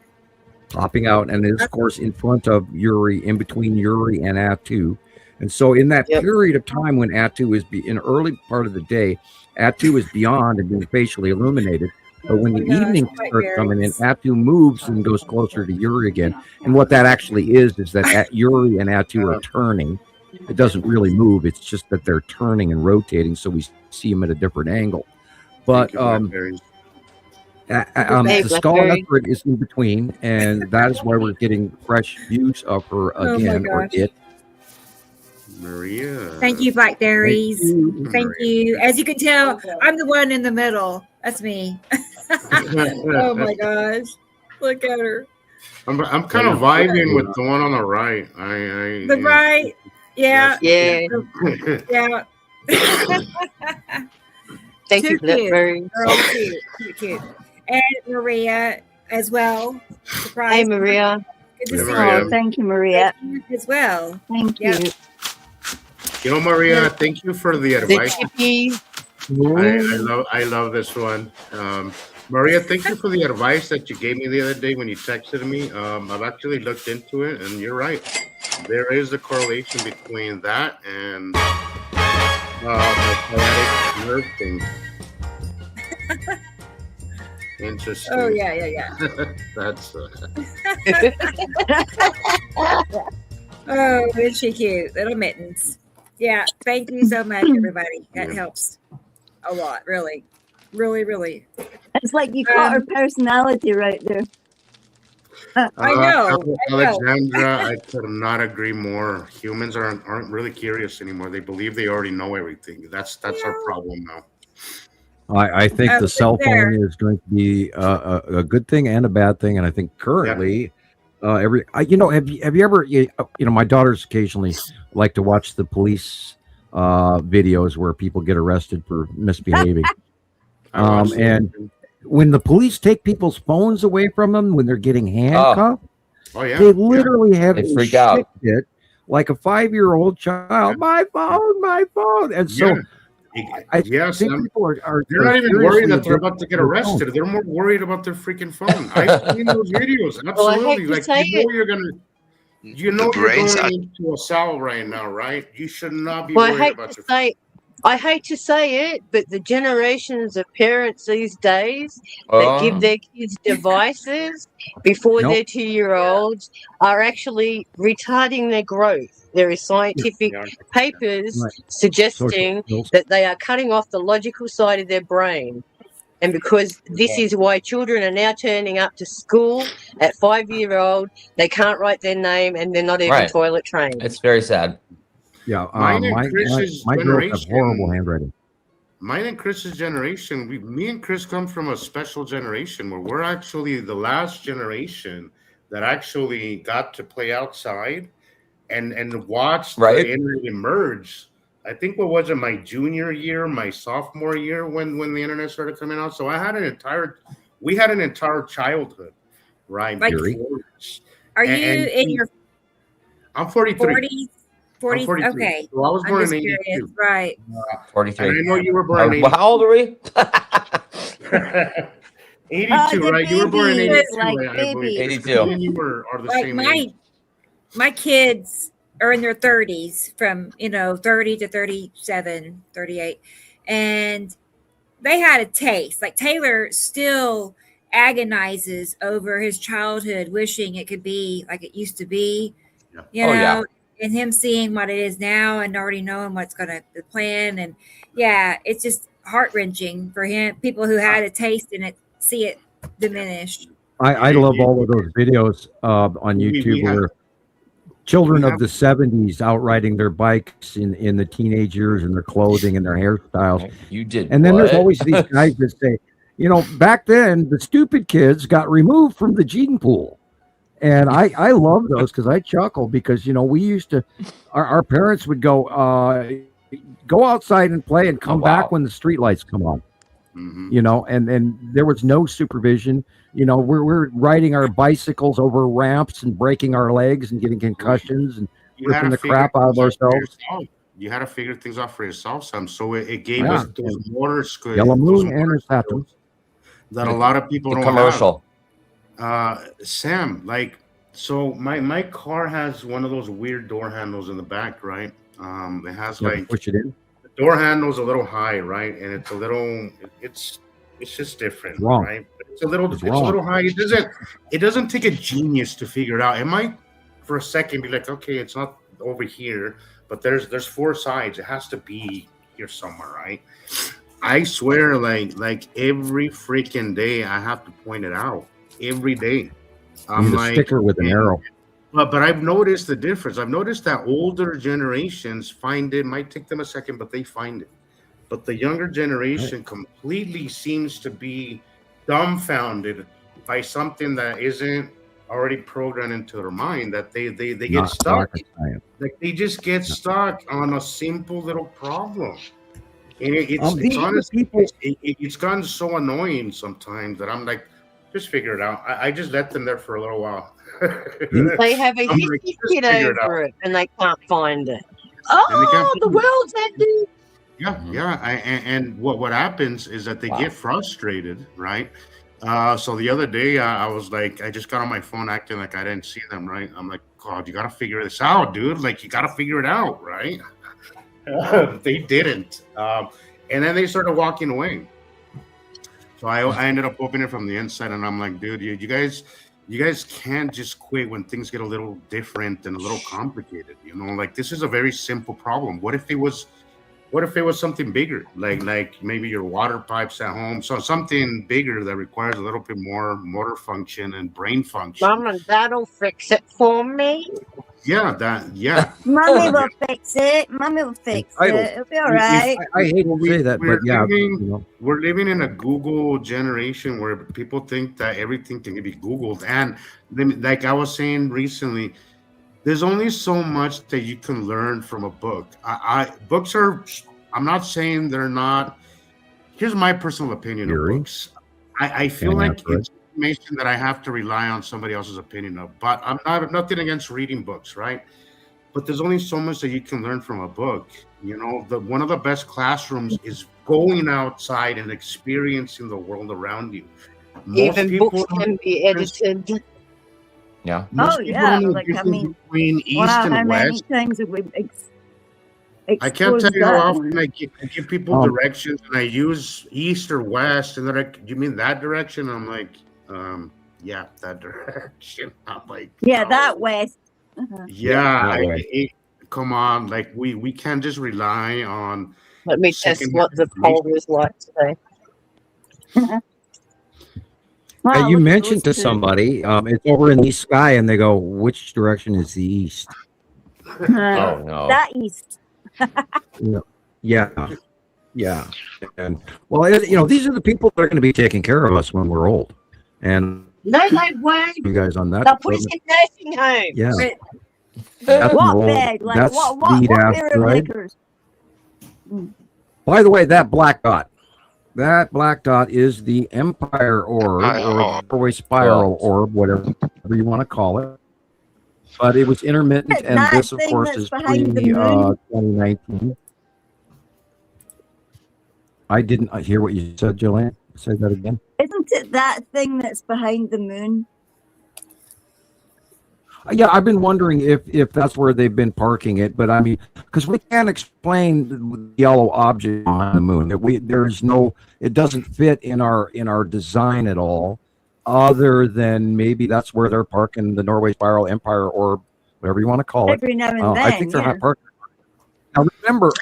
popping out. And it is, of course, in front of Yuri, in between Yuri and Atu. And so in that period of time when Atu is in early part of the day, Atu is beyond and being facially illuminated. But when the evening starts coming in, Atu moves and goes closer to Yuri again. And what that actually is that Yuri and Atu are turning. It doesn't really move. It's just that they're turning and rotating, so we see them at a different angle. But the skull effort is in between, and that is why we're getting fresh views of her again, or it. Maria. Thank you, Blackberries. Thank you. As you can tell, I'm the one in the middle. That's me. Oh my gosh. Look at her. I'm kind of vibing with the one on the right. The right? Yeah. Yeah. Yeah. Thank you, Blackberry. Cute. And Maria as well. Surprise. Hey, Maria. Good to see you. Thank you, Maria. Thank you as well. Thank you. Maria, thank you for the advice. I love this one. Maria, thank you for the advice that you gave me the other day when you texted me. I've actually looked into it, and you're right. There is a correlation between that and my poetic nerve thing. Interesting. Oh, yeah. That's oh, is she cute? Little mittens. Yeah, thank you so much, everybody. That helps a lot, really. Really. It's like you caught her personality right there. I know. Alexandra, I could not agree more. Humans aren't really curious anymore. They believe they already know everything. That's our problem now. I think the cell phone is going to be a good thing and a bad thing, and I think currently, have you ever, my daughters occasionally like to watch the police videos where people get arrested for misbehaving, and when the police take people's phones away from them when they're getting handcuffed, they literally have they freak out like a 5-year-old child. My phone, and so. I Yes, think people are they're not even worried seriously that they're addicted about to get to their phone. arrested. They're more worried about their freaking phone. I've seen those videos. Well, I Absolutely. hate to Like, say it. you're gonna, The you're brains going are into a cell right now, right? You should not be Well, worried about your I hate to say it, but the generations of parents these days that give Oh, their kids devices before Nope. they're 2-year-olds are actually retarding their growth. There is scientific papers Right. Social suggesting skills. that they are cutting off the logical side of their brain. And because this is why children are now turning up to school at 5-year-old, they can't write their name and they're not even right. toilet trained. It's very sad. Yeah, Mine and Chris's my girls have horrible generation. handwriting. Mine and Chris's generation. Me and Chris come from a special generation where we're actually the last generation that actually got to play outside and watch Right. the internet emerge. I think what was it, my junior year, my sophomore year when the internet started coming out. So we had an entire childhood, right? Like, Yuri? Are you in your I'm 43. 40s? 40s? I'm 43. Okay. So I was I'm born just in curious. 82. Right. 43. And I know you were born in Well, how old are we? 82, the right? You were born in baby 82, is like right? I baby. believe. 82. Me and you are the Like same age. my kids are in their 30s, from 30 to 37, 38, and they had a taste. Like, Taylor still agonizes over his childhood, wishing it could be like it used to be. Yeah. You Oh, know, yeah. and him seeing what it is now and already knowing what's gonna the plan. And yeah, it's just heart-wrenching for him, people who had a taste in it, see it diminished. I love all of those videos on We YouTube have- where children we of have- the 70s out riding their bikes in the teenage years and their clothing and their hairstyles. You did. And then there's what? always these guys that say, back then the stupid kids got removed from the gene pool. And I love those because I chuckle because, we used to, our parents would go outside and play and come back when the street lights come on, and there was no supervision. We're riding our bicycles over ramps and breaking our legs and getting concussions and You had ripping to the figure crap out of things out for ourselves. yourself. You had to figure things out for yourself, Sam. So it gave Yeah. us those motor skills. Yellow those Moon and motor his tattoo. skills that a lot of people The don't commercial. have. Sam, so my car has one of those weird door handles in the back, right? It has You have to push it in. the door handle's a little high, right? And it's a little, it's just different, Wrong. right? It's a little wrong. high. It doesn't take a genius to figure it out. It might for a second be like, okay, it's not over here, but there's four sides. It has to be here somewhere, right? I swear, like every freaking day, I have to point it out every day. You need a sticker with an arrow. But I've noticed the difference. I've noticed that older generations find it, might take them a second, but they find it. But the younger generation completely seems to be dumbfounded by something that isn't already programmed into their mind, that they get Not stuck. rocket science. Like they just get stuck on a simple little problem. And it's these are honestly, people- it's gotten so annoying sometimes that I'm like, just figure it out. I just let them there for a little while. They have a I'm like, history just kit figure it over out. it and they can't find it. And they can't Oh, the find it. world's ending. Yeah. And what happens is that they get frustrated, right? So the other day I was like, I just got on my phone acting like I didn't see them, right? I'm like, God, you got to figure this out, dude. Like, you got to figure it out, right? They didn't. And then they started walking away. So I ended up opening it from the inside, and I'm like, dude, you guys can't just quit when things get a little different and a little complicated. Like, this is a very simple problem. What if it was something bigger, like maybe your water pipes at home, so something bigger that requires a little bit more motor function and brain function. Mom, that'll fix it for me. Mommy will fix it. Mommy will fix it. It'll be all right. I hate to say that, but yeah, we're living in a Google generation where people think that everything can be Googled. And then, like I was saying recently, there's only so much that you can learn from a book. Books are, I'm not saying they're not. Here's my personal opinion of books. I feel like it's information that I have to rely on somebody else's opinion of, but I'm nothing against reading books, right? but there's only so much that you can learn from a book. You know, one of the best classrooms is going outside and experiencing the world around you. Even books can be edited. Yeah. Oh yeah, like I mean, between east wow, and how many west. times have we I can't tell you how often I give people Oh. directions, and I use east or west, and they're like, "You mean that direction?" I'm like, yeah, that direction." I'm like, yeah, "No." that west. Yeah, that way. come on, like we can't just rely on. Let me test what the poll is like today. Wow, You look at mentioned to those two. somebody, it's over in the sky, and they go, "Which direction is the east?" Oh no. That east. Yeah, yeah, and well, these are the people that are going to be taking care of us when we're old, and No, they won't. you guys on that. They'll put us in nursing homes. Yeah. Right. That's an What old- bed? Like that's what lead era asteroid. makers? By the way, that black dot is the Empire orb or Norway spiral orb, whatever you want to call it. But it was intermittent, and That this, of thing course, that's is behind pre the moon? 2019. I didn't hear what you said, Gillian. Say that again. Isn't it that thing that's behind the moon? Yeah, I've been wondering if that's where they've been parking it, but I mean, because we can't explain the yellow object on the moon. It doesn't fit in our design at all, other than maybe that's where they're parking the Norway Spiral Empire or whatever you want to call it. Every now and then. I think they're yeah. not parking. Now remember,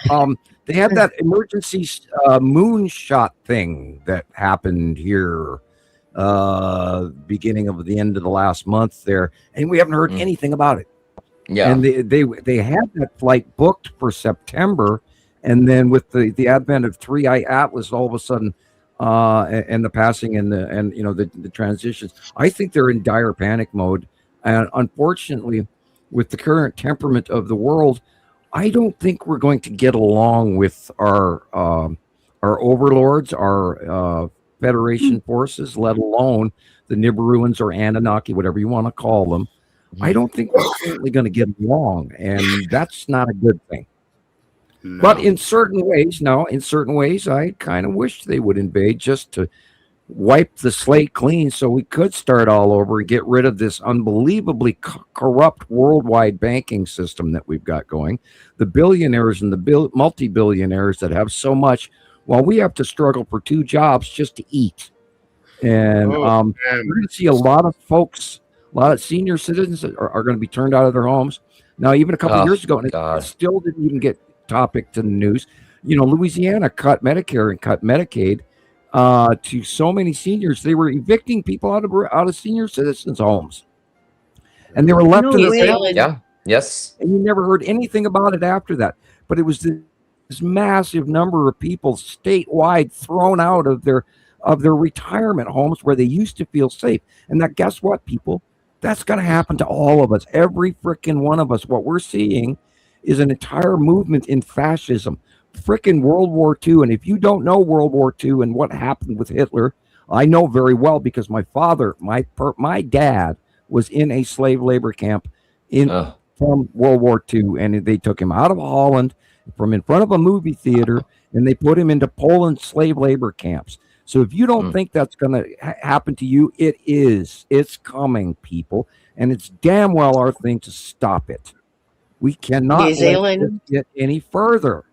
they had that emergency moonshot thing that happened here beginning of the end of the last month there, and we haven't heard anything about it. Yeah. And they had that flight booked for September, and then with the advent of 3i Atlas, all of a sudden and the passing and the transitions, I think they're in dire panic mode. And unfortunately, with the current temperament of the world, I don't think we're going to get along with our overlords, our Federation forces, let alone the Nibiruans or Anunnaki, whatever you want to call them. I don't think we're certainly going to get along, and that's not a good thing. No. But in certain ways, I kind of wish they would invade just to wipe the slate clean so we could start all over and get rid of this unbelievably corrupt worldwide banking system that we've got going. The billionaires and the multi-billionaires that have so much, while we have to struggle for 2 jobs just to eat. And we're going to see a lot of folks, a lot of senior citizens are going to be turned out of their homes. Now, even a couple of years ago, and it still didn't even get topic to the news, Louisiana cut Medicare and cut Medicaid to so many seniors. They were evicting people out of senior citizens' homes. And they were left to their families. Yeah. Yes. And you never heard anything about it after that. But it was this massive number of people statewide thrown out of their retirement homes where they used to feel safe. And that, guess what, people? That's going to happen to all of us. Every freaking one of us. What we're seeing is an entire movement in fascism. Frickin' World War II. And if you don't know World War II and what happened with Hitler, I know very well, because my father, my dad was in a slave labor camp from World War II, and they took him out of Holland from in front of a movie theater, and they put him into Poland slave labor camps. So if you don't think that's going to happen to you, it is. It's coming, people, and it's damn well our thing to stop it. We cannot New Zealand get any further.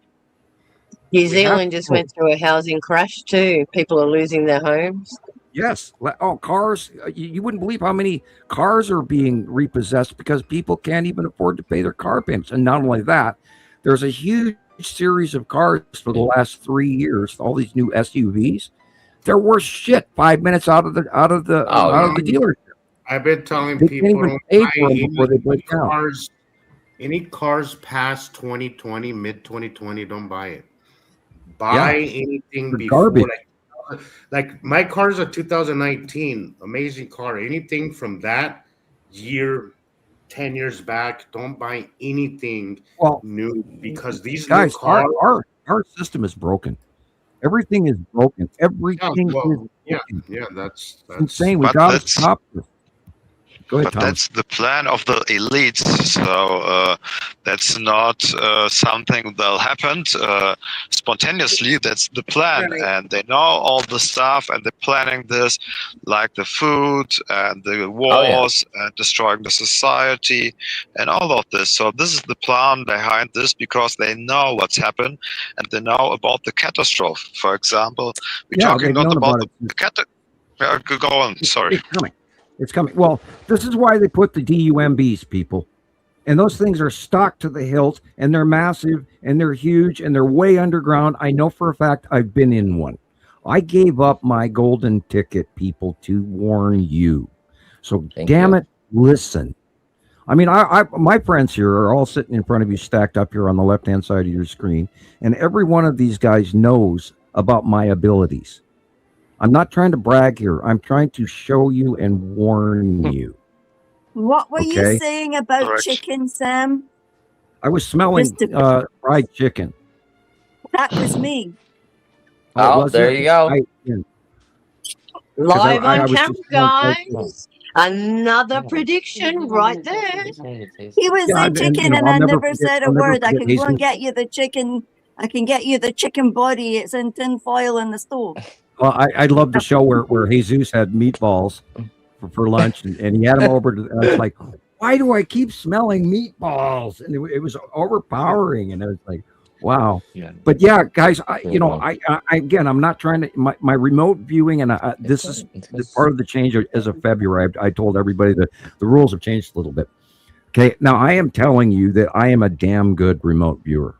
New Zealand just went through a housing crash too. People are losing their homes. Yes. Oh, cars. You wouldn't believe how many cars are being repossessed because people can't even afford to pay their car payments. And not only that, there's a huge series of cars for the last 3 years. All these new SUVs, they're worth shit 5 minutes out of the dealership. I've been telling They people can't even don't pay buy for them before they break down. any cars past 2020, mid 2020, don't buy it. Buy anything before garbage. like my car's a 2019 amazing car. Anything from that year, 10 years back, don't buy anything new, because these guys, new cars, our system is broken. Everything is broken. Everything is broken. Yeah, that's insane. We got to stop this. Go ahead, But Thomas. that's the plan of the elites. So that's not something that'll happen spontaneously. That's the plan. Right. And they know all the stuff, and they're planning this, like the food and the wars and destroying the society and all of this. So this is the plan behind this, because they know what's happened and they know about the catastrophe. For example, we're talking not about the catastrophe. Go on, sorry. It's coming. Well, this is why they put the DUMBs, people. And those things are stocked to the hilt, and they're massive, and they're huge, and they're way underground. I know for a fact I've been in one. I gave up my golden ticket, people, to warn you. So, damn it, listen. I mean, my friends here are all sitting in front of you, stacked up here on the left-hand side of your screen, and every one of these guys knows about my abilities. I'm not trying to brag here. I'm trying to show you and warn you. What were you saying about chicken, Sam? I was smelling fried chicken. That was me. Oh, there you go. Live on camera, guys. Another prediction right there. He was the chicken, and I never said a word. I can go and get you the chicken. I can get you the chicken body. It's in tin foil in the stove. Well, I love the show where Jesus had meatballs for lunch, and he had them over to. I was like, why do I keep smelling meatballs? And it was overpowering, and I was like, wow. Yeah. But yeah, guys, I again, I'm not trying to my remote viewing, and this is part of the change as of February. I told everybody that the rules have changed a little bit. Okay, now I am telling you that I am a damn good remote viewer.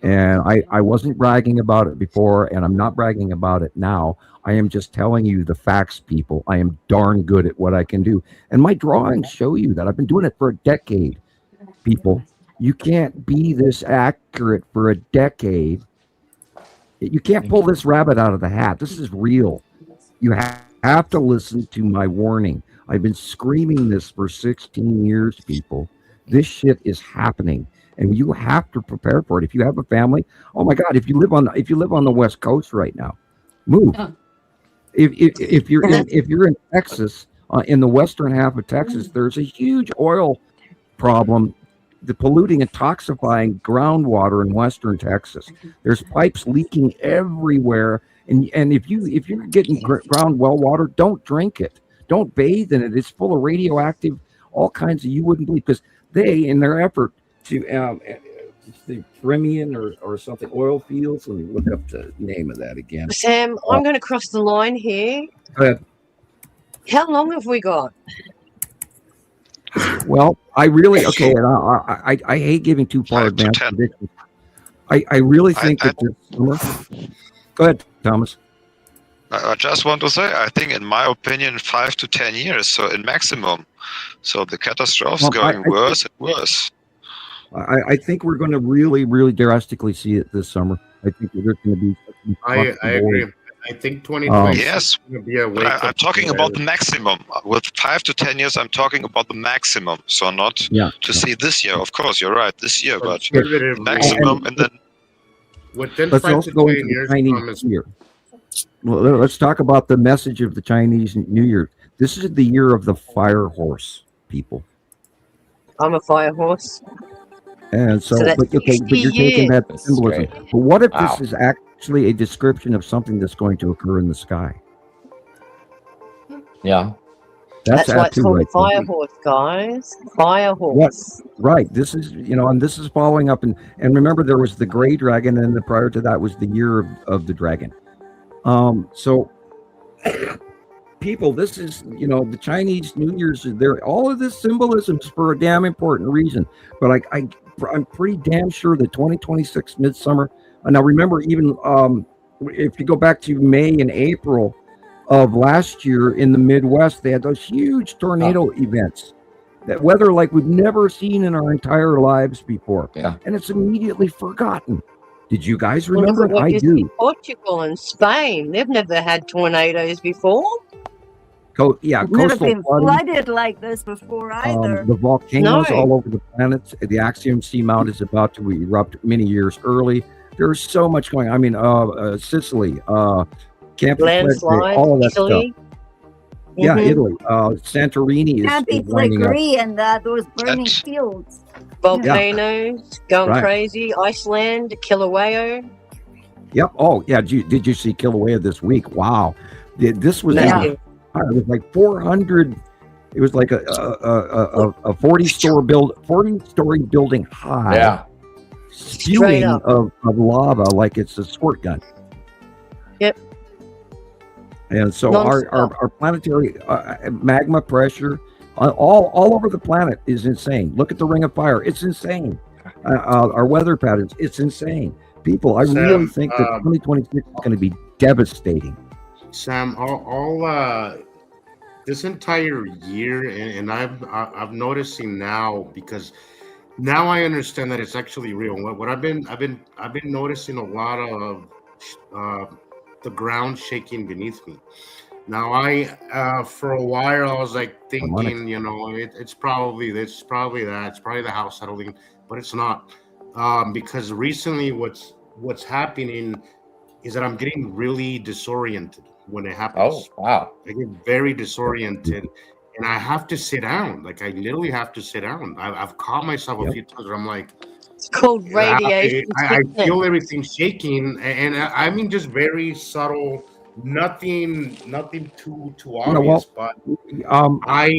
And I wasn't bragging about it before, and I'm not bragging about it now. I am just telling you the facts, people. I am darn good at what I can do. And my drawings show you that. I've been doing it for a decade, people. You can't be this accurate for a decade. You can't pull this rabbit out of the hat. This is real. You have to listen to my warning. I've been screaming this for 16 years, people. This shit is happening. And you have to prepare for it. If you have a family, oh my God! If you live on the West Coast right now, move. If you're in Texas, in the western half of Texas, there's a huge oil problem, the polluting and toxifying groundwater in western Texas. There's pipes leaking everywhere, and if you're getting ground well water, don't drink it. Don't bathe in it. It's full of radioactive, all kinds of you wouldn't believe, because they, in their effort to the Permian or something, oil fields. Let me look up the name of that again. Sam, I'm going to cross the line here. Go ahead. How long have we got? Well, I really and I hate giving too far advanced predictions. I really think that this summer. Go ahead, Thomas. I just want to say, I think, in my opinion, 5 to 10 years, so in maximum. So the catastrophe is going worse and worse. I think we're going to really, really drastically see it this summer. I think there's going to be. I agree. I think 2020 yes, is going to be a wake up. I'm talking about the maximum. With 5 to 10 years, I'm talking about the maximum. So not to see this year. Of course, you're right. This year, but the maximum, and then within let's 5 also to go 10 into years, the Chinese New Year. Well, let's talk about the message of the Chinese New Year. This is the year of the fire horse, people. I'm a fire horse. And so but you're taking that symbolism. But what if this is actually a description of something that's going to occur in the sky? Yeah. That's why it's called fire horse, guys. Fire horse. Right. This is, and this is following up. And remember, there was the gray dragon, and then prior to that was the year of the dragon. So people, this is, the Chinese New Year's, all of this symbolism is for a damn important reason. But I'm pretty damn sure that 2026 midsummer. Now, remember, even if you go back to May and April of last year in the Midwest, they had those huge tornado events, that weather like we've never seen in our entire lives before. Yeah. And it's immediately forgotten. Did you guys remember? I do. Portugal and Spain, they've never had tornadoes before. Never been flooded like this before either. The volcanoes all over the planet. The Axiom Seamount is about to erupt many years early. There's so much going on. I mean, Sicily, Camp landslide, all of that Italy. stuff. Yeah, Italy. Santorini Can't be is lining up. flakery and those burning fields. Volcanoes going crazy. Iceland, Kilauea. Yep. Oh, yeah. Did you see Kilauea this week? Wow. This was it was like 400. It was like a 40-story building high. Yeah. Spewing of lava like it's a squirt gun. Yep. And so our planetary magma pressure all over the planet is insane. Look at the Ring of Fire. It's insane. Our weather patterns. It's insane. People, I really think that 2026 is going to be devastating. Sam, all this entire year, and I'm noticing now, because now I understand that it's actually real. What I've been noticing a lot of the ground shaking beneath me. Now for a while I was like thinking, it's probably this, it's probably that, it's probably the house settling, but it's not. Because recently what's happening is that I'm getting really disoriented when it happens. Oh, wow. I get very disoriented and I have to sit down. Like, I literally have to sit down. I've caught myself a few times where I'm like, it's called radiation. I feel everything shaking, and I mean just very subtle, nothing too obvious. But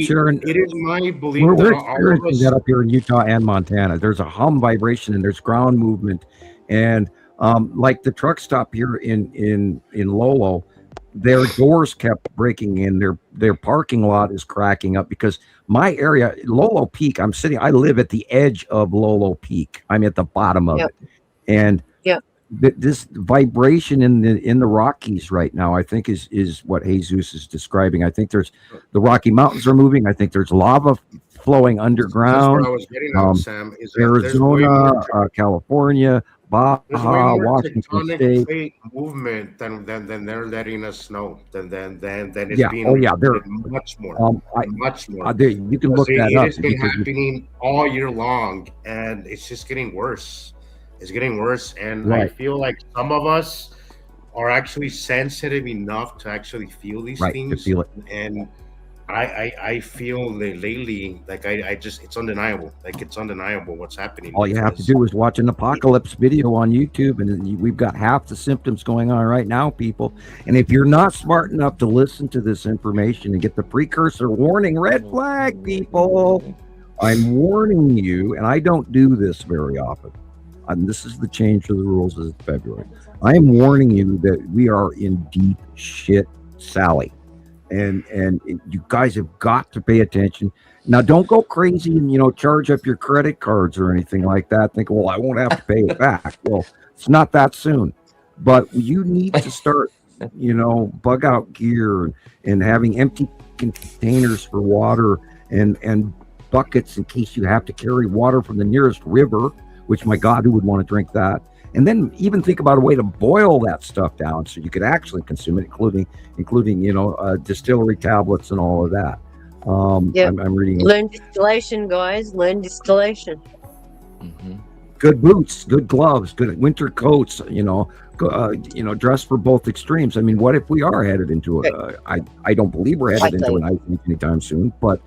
Sharon, it is my belief we're that all of experiencing us, that up here in Utah and Montana. There's a hum vibration and there's ground movement, and like the truck stop here in Lolo, their doors kept breaking in. Their parking lot is cracking up because my area, Lolo Peak, I live at the edge of Lolo Peak. I'm at the bottom of it. And this vibration in the Rockies right now, I think is what Jesus is describing. I think the Rocky Mountains are moving. I think there's lava flowing underground. that's where I was getting at, Sam, is that Arizona, California, Baja, Washington State. Plate movement than they're letting us know. Than it's being much more. Much more. You can look that up. It's been happening all year long, and it's just getting worse. It's getting worse, and I feel like some of us are actually sensitive enough to actually feel these things. To feel it. And I feel lately, like it's undeniable. Like, it's undeniable what's happening. All you have to do is watch an apocalypse video on YouTube, and we've got half the symptoms going on right now, people. And if you're not smart enough to listen to this information and get the precursor warning, red flag, people, I'm warning you, and I don't do this very often. This is the change to the rules as of February. I am warning you that we are in deep shit, Sally. And you guys have got to pay attention. Now, don't go crazy and, charge up your credit cards or anything like that. Think, well, I won't have to pay it back. Well, it's not that soon. But you need to start, bug out gear and having empty containers for water and buckets in case you have to carry water from the nearest river, which, my God, who would want to drink that? And then even think about a way to boil that stuff down so you could actually consume it, including distillery tablets and all of that. I'm reading. Learn distillation, guys. Learn distillation. Mm-hmm. Good boots, good gloves, good winter coats. Dress for both extremes. I mean, what if we are headed into I don't believe we're headed into an ice age anytime soon, but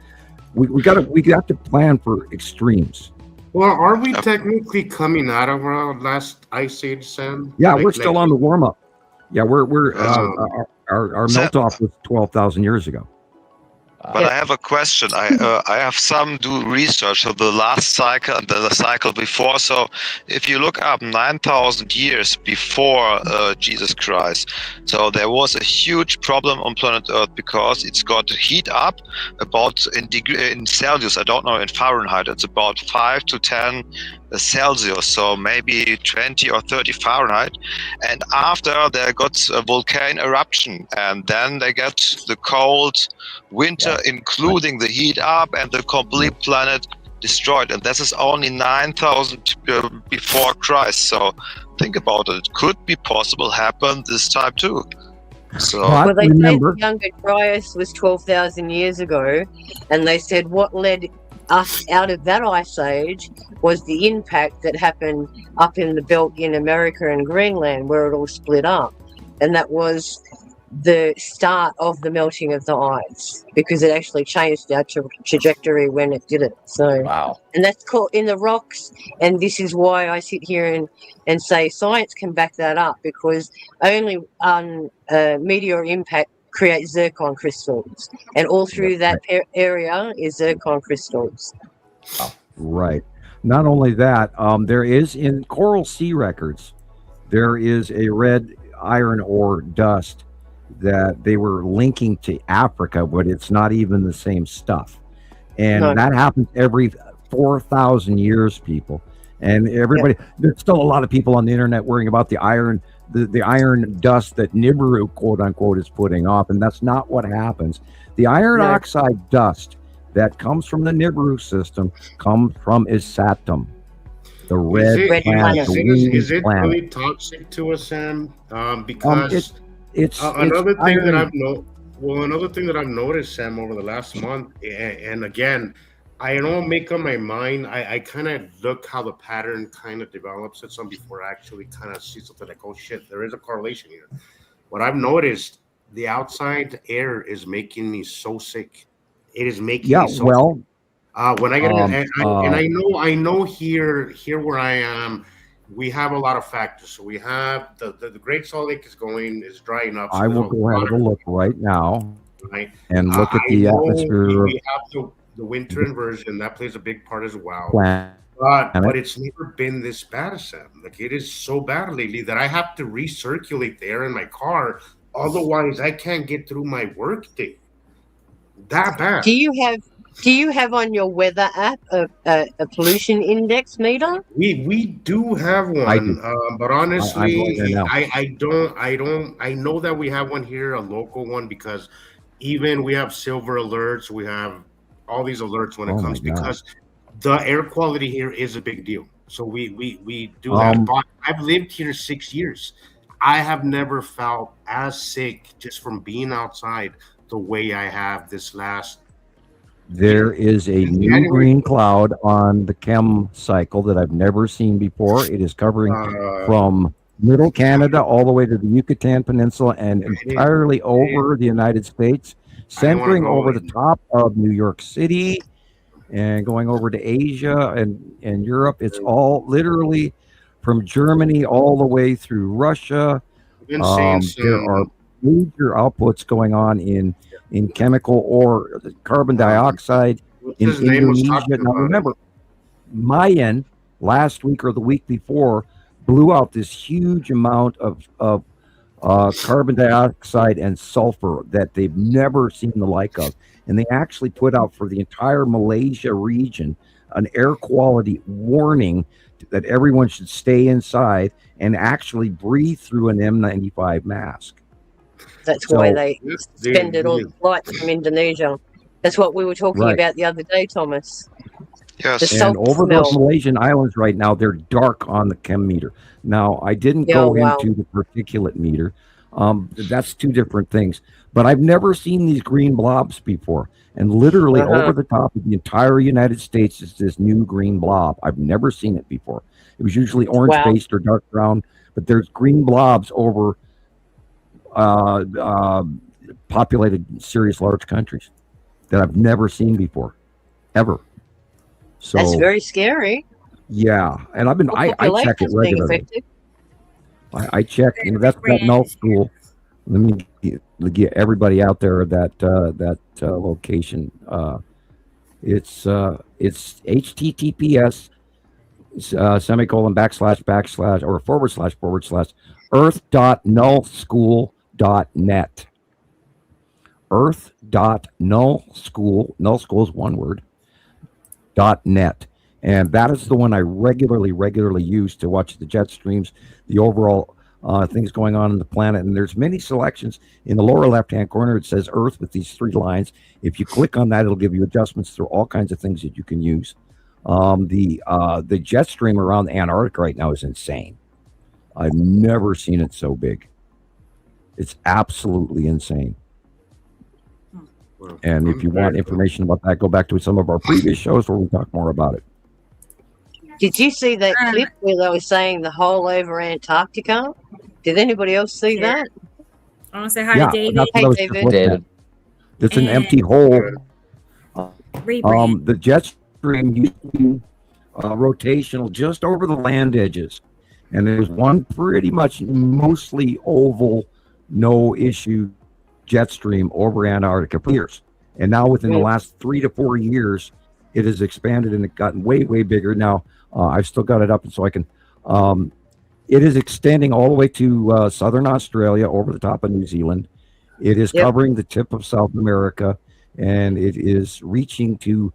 we got to plan for extremes. Well, are we technically coming out of our last ice age, Sam? Yeah, we're still on the warm up. Yeah, we're our melt off was 12,000 years ago. But I have a question. I have some do research of the last cycle and the cycle before. So if you look up 9,000 years before Jesus Christ, so there was a huge problem on planet Earth because it's got heat up about in Celsius. I don't know in Fahrenheit. It's about 5 to 10 Celsius, so maybe 20 or 30 Fahrenheit. And after they got a volcano eruption, and then they get the cold winter, including the heat up and the complete planet destroyed. And this is only 9,000 before Christ. So think about it. It could be possible happen this time too. So well, they said the Younger Dryas was 12,000 years ago, and they said what led us out of that ice age was the impact that happened up in the belt in America and Greenland, where it all split up. And that was the start of the melting of the ice, because it actually changed our trajectory when it did it. So, wow. And that's called in the rocks. And this is why I sit here and say science can back that up, because only meteor impact creates zircon crystals, and all through that area is zircon crystals. Right. Not only that, there is in Coral Sea records, there is a red iron ore dust that they were linking to Africa, but it's not even the same stuff. And that happens every 4,000 years, people. And everybody, there's still a lot of people on the internet worrying about the iron, the iron dust that Nibiru, quote unquote, is putting off. And that's not what happens. The iron oxide dust that comes from the Nibiru system comes from Isatum, the red planet. Is it really toxic to us, Sam? Because another thing that I've noticed, Sam, over the last month, and again, I don't make up my mind. I kind of look how the pattern kind of develops at some before I actually kind of see something like, oh shit, there is a correlation here. What I've noticed, the outside air is making me so sick. It is making me so sick. When I get I know here where I am, we have a lot of factors. So we have the Great Salt Lake is drying up. So I will go ahead and look right now, and look at the atmosphere. We have the winter inversion that plays a big part as well. But it's never been this bad, Sam. Like, it is so bad lately that I have to recirculate the air in my car. Otherwise, I can't get through my work day. That bad. Do you have on your weather app a pollution index meter? We do have one, but honestly, I don't. I know that we have one here, a local one, because even we have silver alerts. We have all these alerts when it comes, because the air quality here is a big deal. So we do that. But I've lived here 6 years. I have never felt as sick just from being outside the way I have this last. There is a new green cloud on the chem cycle that I've never seen before. It is covering from middle Canada all the way to the Yucatan Peninsula and entirely over the United States, centering over the top of New York City and going over to Asia and Europe. It's all literally from Germany all the way through Russia. There are major outputs going on in chemical or carbon dioxide in Indonesia. Now remember, Mayan last week or the week before blew out this huge amount of carbon dioxide and sulfur that they've never seen the like of. And they actually put out for the entire Malaysia region an air quality warning that everyone should stay inside and actually breathe through an N95 mask. That's why they suspended all the flights from Indonesia. That's what we were talking about the other day, Thomas. Yes. And over those Malaysian islands right now, they're dark on the chem meter. Now, I didn't go into the particulate meter. That's two different things. But I've never seen these green blobs before. And literally over the top of the entire United States is this new green blob. I've never seen it before. It was usually orange-based or dark brown. But there's green blobs over populated, serious, large countries that I've never seen before, ever. So that's very scary. Yeah, and I've been I check it regularly. I check. That's that null school. Let me get everybody out there that location. It's HTTPS semicolon / or / earth.nullschool.net. Earth.nullschool, null school is one word, .net. And that is the one I regularly use to watch the jet streams, the overall things going on in the planet. And there's many selections. In the lower left-hand corner, it says Earth with these 3 lines. If you click on that, it'll give you adjustments through all kinds of things that you can use. The jet stream around Antarctica right now is insane. I've never seen it so big. It's absolutely insane. And if you want information about that, go back to some of our previous shows where we talk more about it. Did you see that clip where they were saying the whole over Antarctica? Did anybody else see that? I want to say hi to David. That's what I was just looking at. It's an empty hole. The jet stream used to be rotational just over the land edges, and there's one pretty much mostly oval, no issue jet stream over Antarctica for years. And now within the last 3 to 4 years, it has expanded and it gotten way, way bigger. Now I've still got it up, and so I can. It is extending all the way to southern Australia, over the top of New Zealand. It is covering the tip of South America, and it is reaching to.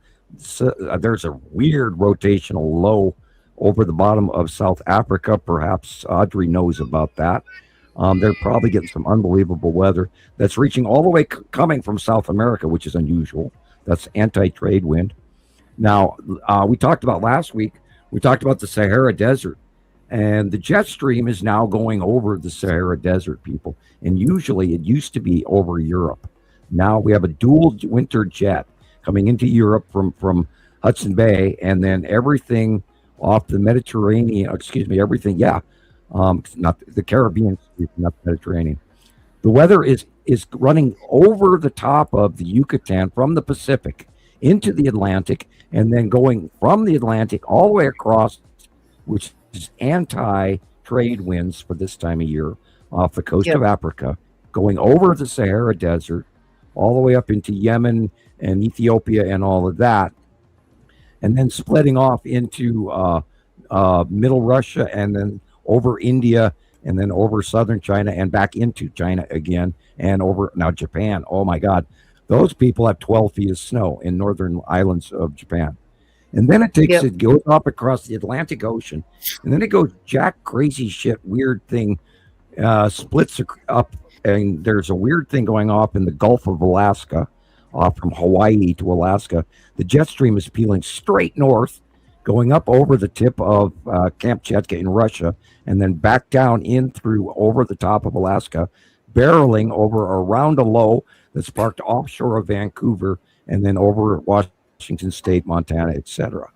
There's a weird rotational low over the bottom of South Africa. Perhaps Audrey knows about that. They're probably getting some unbelievable weather that's reaching all the way coming from South America, which is unusual. That's anti-trade wind. Now, we talked about last week, we talked about the Sahara Desert, and the jet stream is now going over the Sahara Desert, people. And usually it used to be over Europe. Now we have a dual winter jet coming into Europe from Hudson Bay, and then everything off the Mediterranean, everything, not the Caribbean, not the Mediterranean. The weather is running over the top of the Yucatan from the Pacific into the Atlantic, and then going from the Atlantic all the way across, which is anti-trade winds for this time of year, off the coast of Africa, going over the Sahara Desert, all the way up into Yemen and Ethiopia and all of that, and then splitting off into middle Russia, and then over India, and then over southern China, and back into China again, and over now Japan. Oh my God, those people have 12 feet of snow in northern islands of Japan. And then it goes up across the Atlantic Ocean, and then it goes crazy shit, weird thing, splits up, and there's a weird thing going off in the Gulf of Alaska, off from Hawaii to Alaska. The jet stream is peeling straight north, going up over the tip of Kamchatka in Russia, and then back down in through over the top of Alaska, barreling over around a low that's parked offshore of Vancouver, and then over Washington State, Montana, etc.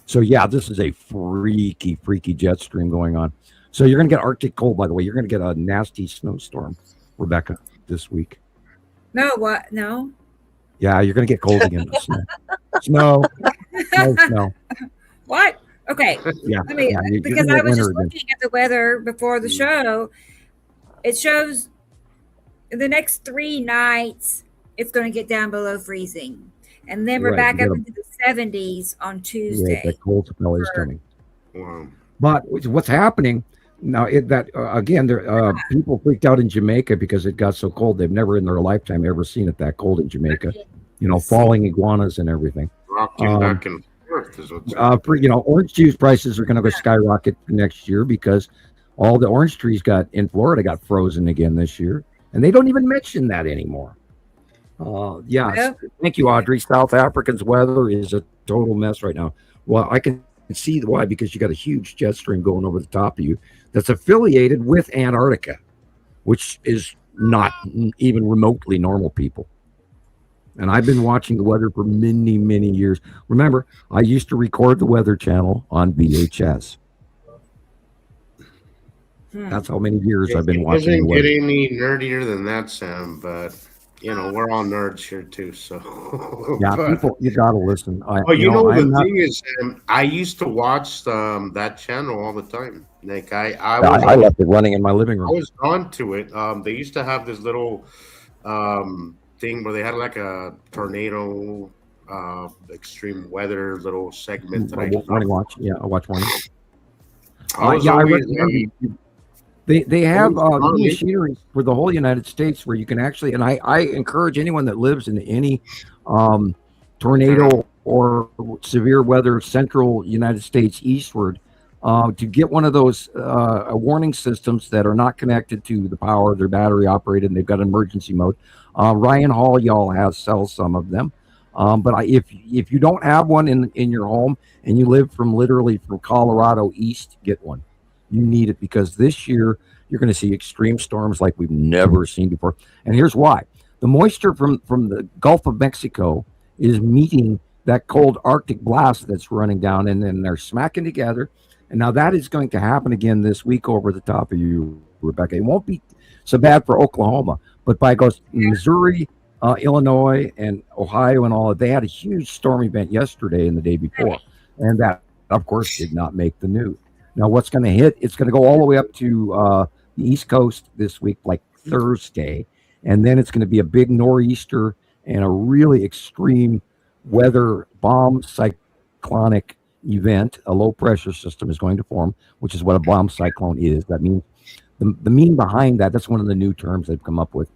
So this is a freaky jet stream going on. So you're going to get Arctic cold, by the way. You're going to get a nasty snowstorm, Rebecca, this week. No, what? No. Yeah, you're going to get cold again. Snow. What? Okay. Yeah. Because I was just looking at the weather before the show. It shows the next 3 nights it's going to get down below freezing. And then we're back up into the 70s on Tuesday. That cold spell is coming. Wow. But what's happening now, people freaked out in Jamaica because it got so cold. They've never in their lifetime ever seen it that cold in Jamaica. Falling iguanas and everything. Rocking back and forth is what's orange juice prices are going to go skyrocket next year because all the orange trees in Florida got frozen again this year. And they don't even mention that anymore. Thank you, Audrey. South Africa's weather is a total mess right now. Well, I can see why, because you got a huge jet stream going over the top of you that's affiliated with Antarctica, which is not even remotely normal, people. And I've been watching the weather for many, many years. Remember, I used to record the Weather Channel on VHS. That's how many years I've been watching the weather. It doesn't get any nerdier than that, Sam, but we're all nerds here too. So people, you gotta listen. The thing is, I used to watch that channel all the time. Like I left it running in my living room. I was on to it. They used to have this little thing where they had like a tornado, extreme weather little segment. Morning watch. Yeah, I watch morning. They have machinery for the whole United States where you can actually, and I encourage anyone that lives in any tornado or severe weather central United States eastward to get one of those warning systems that are not connected to the power. They're battery operated and they've got emergency mode. Ryan Hall sells some of them. But if you don't have one in your home and you live from Colorado east, get one. You need it because this year you're going to see extreme storms like we've never seen before. And here's why. The moisture from the Gulf of Mexico is meeting that cold Arctic blast that's running down, and then they're smacking together. And now that is going to happen again this week over the top of you, Rebecca. It won't be So bad for Oklahoma. But by goes Missouri, Illinois, and Ohio, and all of, they had a huge storm event yesterday and the day before, and that, of course, did not make the news. Now, what's going to hit? It's going to go all the way up to the East Coast this week, like Thursday, and then it's going to be a big nor'easter and a really extreme weather bomb cyclonic event. A low pressure system is going to form, which is what a bomb cyclone is. That means the mean behind that. That's one of the new terms they've come up with.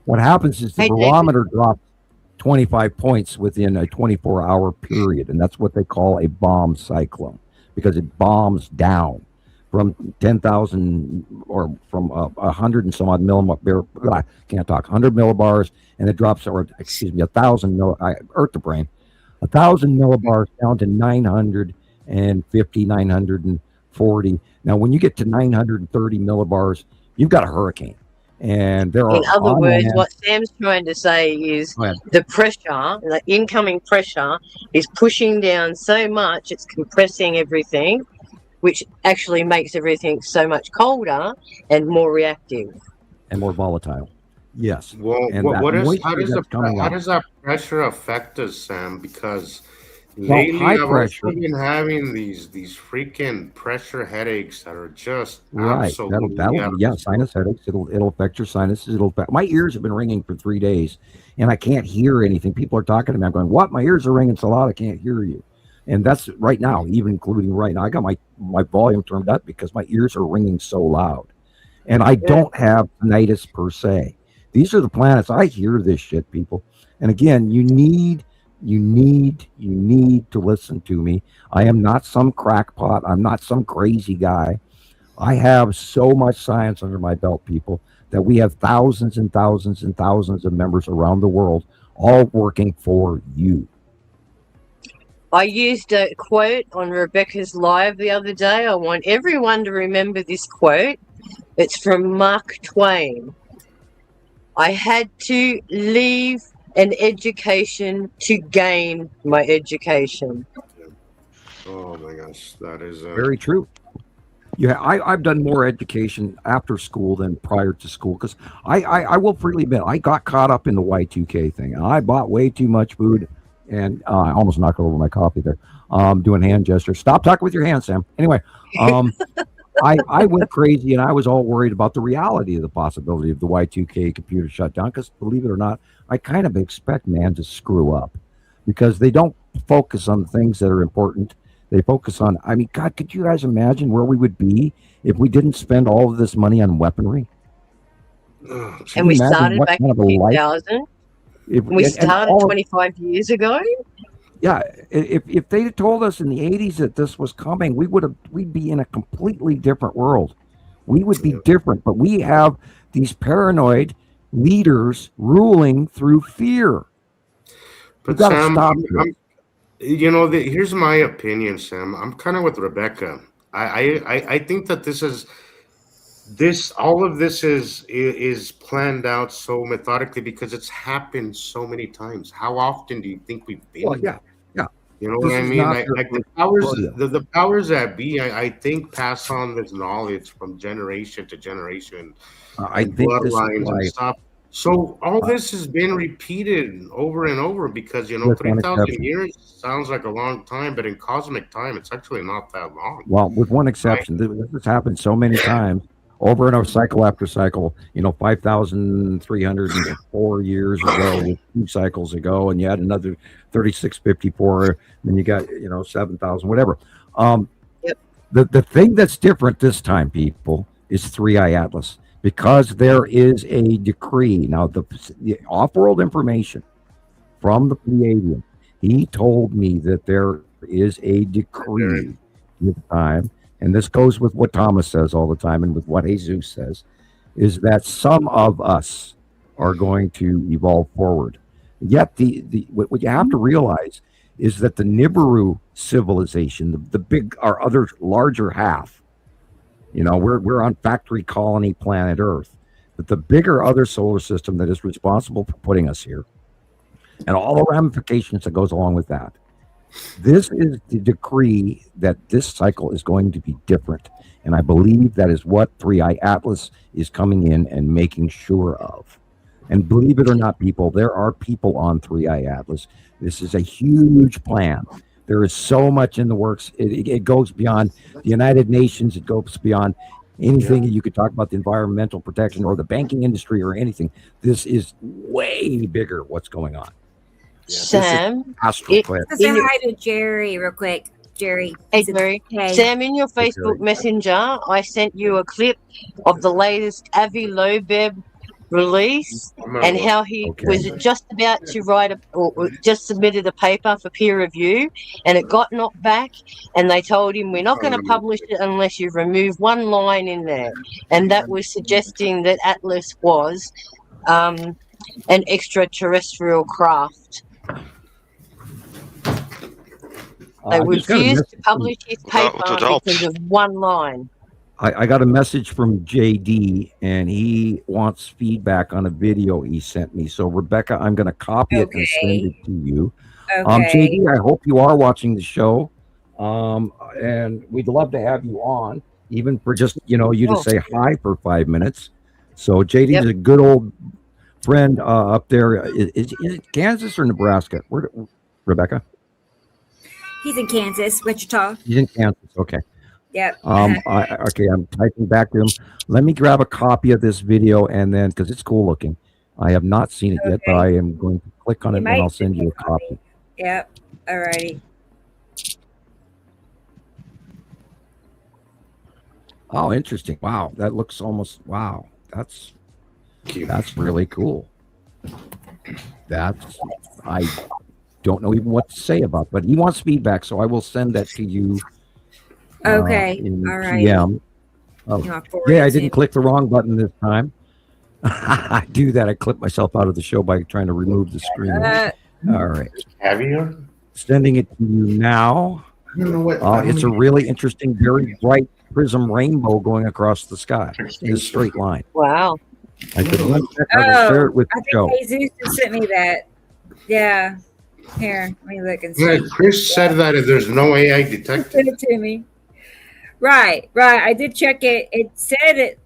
What happens is the barometer drops 25 points within a 24-hour period, and that's what they call a bomb cyclone, because it bombs down from 10,000 or from 100 and some odd millibars. I can't talk. 100 millibars, and it drops, or excuse me, 1,000 earth the brain, 1,000 millibars down to 950, 940. Now, when you get to 930 millibars, you've got a hurricane. And there are, in other words, what Sam's trying to say is the pressure, the incoming pressure, is pushing down so much it's compressing everything, which actually makes everything so much colder and more reactive and more volatile. Yes. Well, and how does that pressure affect us, Sam? Because lately high I've pressure, also been having these freaking pressure headaches that are just absolutely sinus headaches. It'll affect your sinuses. It'll affect my ears. Have been ringing for 3 days, and I can't hear anything. People are talking to me. I'm going, what? My ears are ringing so loud I can't hear you. And that's right now, even including right now. I got my volume turned up because my ears are ringing so loud, and I don't have tinnitus per se. These are the planets. I hear this shit, people. And again, you need to listen to me. I am not some crackpot. I'm not some crazy guy. I have so much science under my belt, people, that we have thousands and thousands and thousands of members around the world, all working for you. I used a quote on Rebecca's live the other day. I want everyone to remember this quote. It's from Mark Twain. I had to leave an education to gain my education. Oh my gosh, that is very true. Yeah, I've done more education after school than prior to school, because I will freely admit I got caught up in the Y2K thing, and I bought way too much food, and I almost knocked over my coffee there. Doing hand gestures. Stop talking with your hands, Sam. Anyway, I went crazy, and I was all worried about the reality of the possibility of the Y2K computer shutdown, because believe it or not, I kind of expect man to screw up, because they don't focus on things that are important. They focus on, I mean, God, could you guys imagine where we would be if we didn't spend all of this money on weaponry? And we started back in 2000. We started 25 years ago. Yeah, if they had told us in the 80s that this was coming, we'd be in a completely different world. We would be different, but we have these paranoid leaders ruling through fear. But Sam, here's my opinion, Sam. I'm kind of with Rebecca. I think that all of this is planned out so methodically, because it's happened so many times. How often do you think we've been? Well, yeah. You know what I mean? Like the powers that be, I think, pass on this knowledge from generation to generation. I think bloodlines and stuff. So all this has been repeated over and over, because 3,000 years sounds like a long time, but in cosmic time, it's actually not that long. Well, with one exception, this has happened so many times, over and over, cycle after cycle. 5,304 years ago, with 2 cycles ago, and you had another 3,654, and you got 7,000, whatever. The thing that's different this time, people, is 3i Atlas. Because there is a decree. Now, the off-world information from the Pleiadian, he told me that there is a decree this time, and this goes with what Thomas says all the time and with what Jesus says, is that some of us are going to evolve forward. Yet, what you have to realize is that the Nibiru civilization, our other larger half, we're on factory colony planet Earth, but the bigger other solar system that is responsible for putting us here, and all the ramifications that goes along with that, This is the decree that this cycle is going to be different. And I believe that is what 3i Atlas is coming in and making sure of. And believe it or not, people, there are people on 3i Atlas. This is a huge plan. There is so much in the works. It goes beyond the United Nations. It goes beyond anything you could talk about, the environmental protection or the banking industry or anything. This is way bigger what's going on. Sam, say hi to Jerry real quick. Jerry. Hey, Jerry. Hey. Sam, in your Facebook Messenger, I sent you a clip of the latest Avi Loeb release and how he was just about to write or just submitted a paper for peer review, and it got knocked back, and they told him, we're not going to publish it unless you remove one line in there, and that was suggesting that Atlas was an extraterrestrial craft. They refused to publish his paper because of one line. I got a message from JD, and he wants feedback on a video he sent me. So, Rebecca, I'm going to copy it and send it to you. JD, I hope you are watching the show, and we'd love to have you on, even for just, you to say hi for 5 minutes. So, JD is a good old friend up there. Is it Kansas or Nebraska? Where, Rebecca? He's in Kansas, Wichita. He's in Kansas, okay. Yep. I'm typing back to him. Let me grab a copy of this video, and then, because it's cool looking. I have not seen it yet, but I am going to click on it, and I'll send you a copy. Yep. All righty. Oh, interesting. Wow. That looks almost, wow. That's really cool. I don't know even what to say about, but he wants feedback, so I will send that to you. Okay. All right. PM. Oh. Yeah, I didn't click the wrong button this time. I do that. I clip myself out of the show by trying to remove the screen. All right. Have you? Sending it to you now. I don't know what. It's a really interesting, very bright prism rainbow going across the sky in a straight line. Wow. I could share it with the show. Jesus sent me that. Yeah. Here, let me look and see. Yeah, Chris said that if there's no AI detected. Send it to me. Right. I did check it. It said it.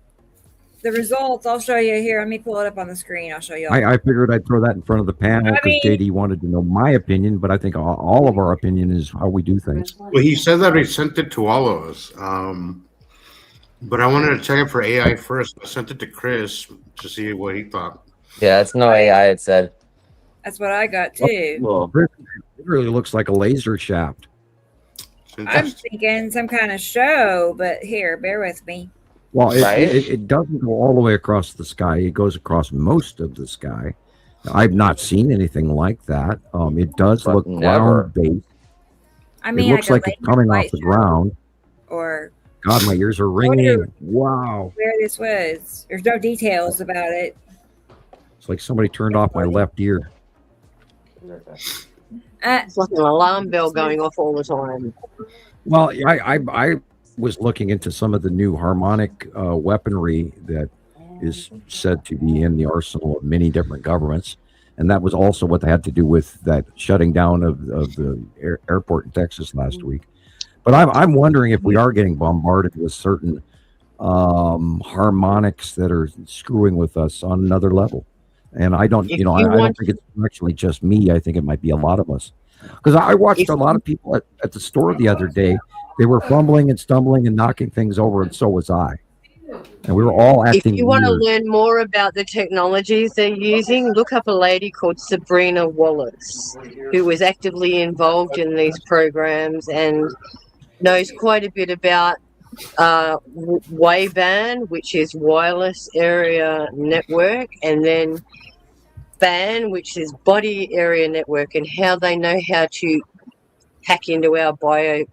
The results, I'll show you here. Let me pull it up on the screen. I'll show you. I figured I'd throw that in front of the panel because JD wanted to know my opinion, but I think all of our opinion is how we do things. Well, he said that he sent it to all of us. But I wanted to check it for AI first. I sent it to Chris to see what he thought. Yeah, it's no AI, it said. That's what I got too. Well, it really looks like a laser shaft. I'm thinking some kind of show, but here, bear with me. Well, it doesn't go all the way across the sky. It goes across most of the sky. I've not seen anything like that. It does look ground-based. I mean, it looks like it's coming off the ground. Or God, my ears are ringing. Wow. Where this was. There's no details about it. It's like somebody turned off my left ear. It's like an alarm bell going off all the time. Well, I was looking into some of the new harmonic weaponry that is said to be in the arsenal of many different governments, and that was also what they had to do with that shutting down of the airport in Texas last week. But I'm wondering if we are getting bombarded with certain harmonics that are screwing with us on another level. And I don't, I don't think it's actually just me. I think it might be a lot of us. Because I watched a lot of people at the store the other day. They were fumbling and stumbling and knocking things over, and so was I. And we were all acting If you want to learn more about the technologies they're using, look up a lady called Sabrina Wallace, who was actively involved in these programs and knows quite a bit about WAVAN, which is Wireless Area Network, and then BAN, which is Body Area Network, and how they know how to hack into our biosystems,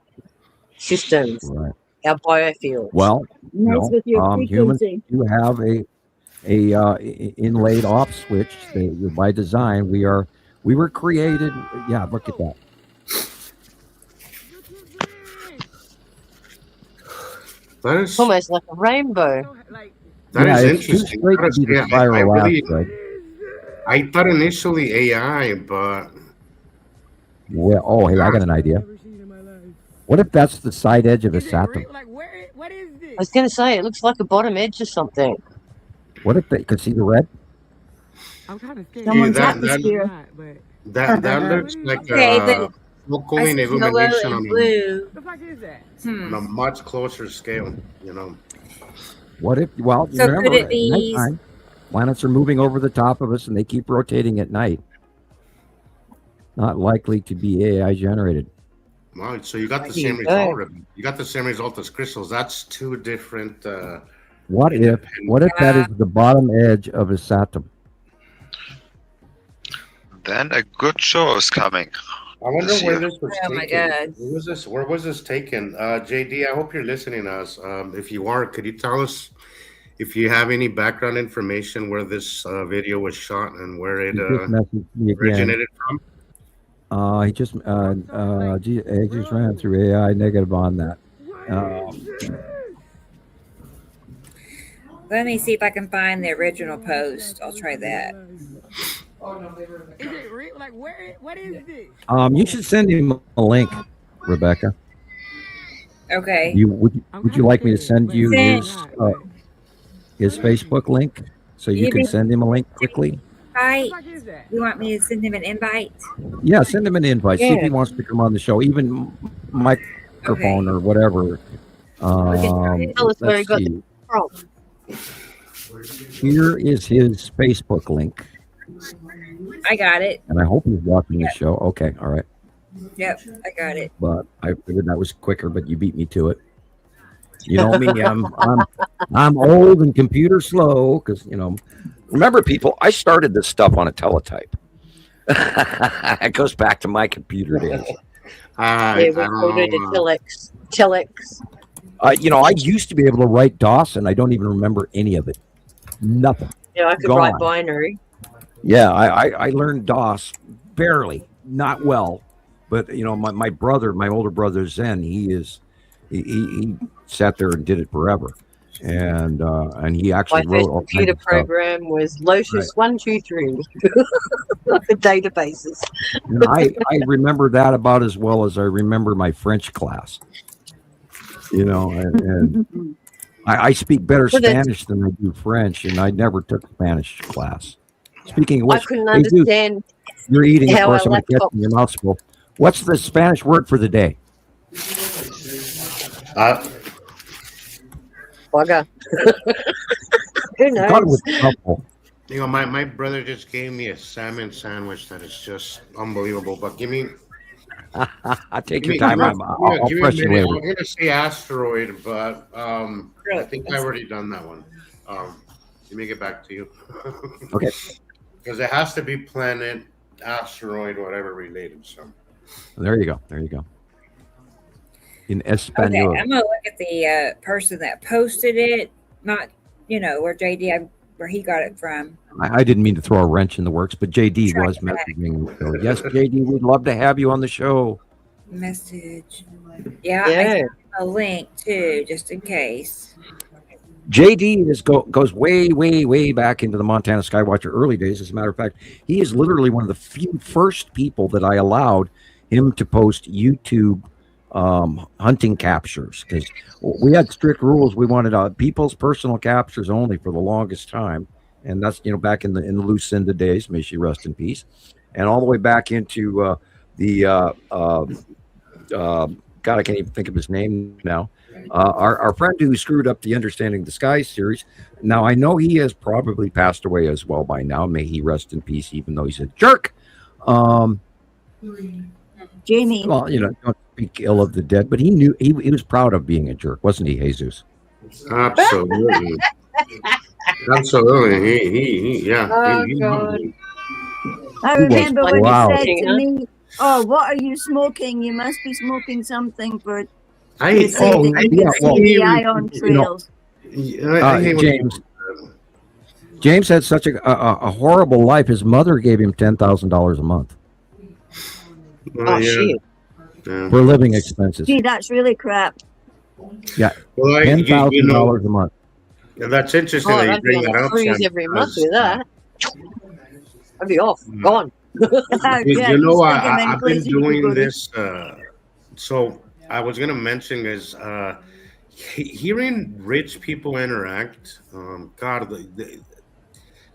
our biofields. Well, humans do have a inlaid off switch. By design, we were created. Yeah, look at that. That is almost like a rainbow. That is interesting. I thought initially AI, but Well, oh, hey, I got an idea. What if that's the side edge of a Saturn? I was going to say, it looks like a bottom edge or something. What if they could see the red? Someone's atmosphere. That looks like local illumination on a much closer scale, you know. What if, well, So remember, could it be- at nighttime, planets are moving over the top of us and they keep rotating at night. Not likely to be AI generated. Wow, so you got the same result. You got the same result as crystals. That's two different. What if that is the bottom edge of a Saturn? Then a good show is coming. I wonder this where year. this was Oh my taken. God. Where was this taken? JD, I hope you're listening to us. If you are, could you tell us if you have any background information where this video was shot and where it He just messaged me again. originated from? He just ran through AI negative on that. Let me see if I can find the original post. I'll try that. Is it real? Like, what is this? You should send him a link, Rebecca. Okay. Would you like me to send you his Facebook link so you can send him a link quickly? Invite? You want me to send him an invite? Yeah, send him an invite. See if he wants to come on the show, even microphone or whatever. Tell us where he got Let's the from. Here is his Facebook link, I got it. and I hope he's watching the show. Okay, all right. Yep, I got it. But I figured that was quicker, but you beat me to it. You know me, I'm old and computer slow because remember, people, I started this stuff on a teletype. It goes back to my computer days. We quoted a telex. I used to be able to write DOS, and I don't even remember any of it. Nothing. Yeah, I could Gone. write binary. Yeah, I learned DOS barely, not well, but my brother, my older brother Zen, he sat there and did it forever, and he actually My wrote first all kinds computer of stuff. program was Lotus 123 for databases. And I remember that about as well as I remember my French class. And I speak better Spanish than I do French, and I never took Spanish class. Speaking of which, I couldn't understand. You're eating, of how course, a I'm going to catch laptop- your mouth full. What's the Spanish word for the day? Bugger. Who I thought it knows? was helpful. My brother just gave me a salmon sandwich that is just unbelievable. But give me. Take your time. I'll give me a press you minute. later. I'm going to say asteroid, but I think I've already done that one. Let me get back to you. Okay. Because it has to be planet, asteroid, whatever related. So. There you go. In Okay, Espanol. I'm gonna look at the person that posted it, not where where he got it from. I didn't mean to throw a wrench in the works, but JD was messaging. So, yes, JD, we'd love to have you on the show. Message. Yeah. I sent him a link too, just in case. JD goes way, way, way back into the Montana Skywatcher early days. As a matter of fact, he is literally one of the few first people that I allowed him to post YouTube hunting captures, because we had strict rules. We wanted people's personal captures only for the longest time, and that's back in the Lucinda days. May she rest in peace, and all the way back into God, I can't even think of his name now. Our friend who screwed up the Understanding the Skies series. Now, I know he has probably passed away as well by now. May he rest in peace, even though he's a jerk. Jamie. Well, don't speak ill of the dead, but he knew he was proud of being a jerk, wasn't he, Jesus? Absolutely. Absolutely. Yeah. God. I remember when Wow. he said to me, "Oh, what are you smoking? You must be smoking something for James. James had such a horrible life. His mother gave him $10,000 a month Shit. for living expenses. Gee, that's really crap. Yeah, Well, $10,000 a month. Yeah, that's interesting that you I'd be bring on that a up, cruise Sam, every month because, with that. I'd be off, gone. You know, I've been doing this. So I was gonna mention is hearing rich people interact. God,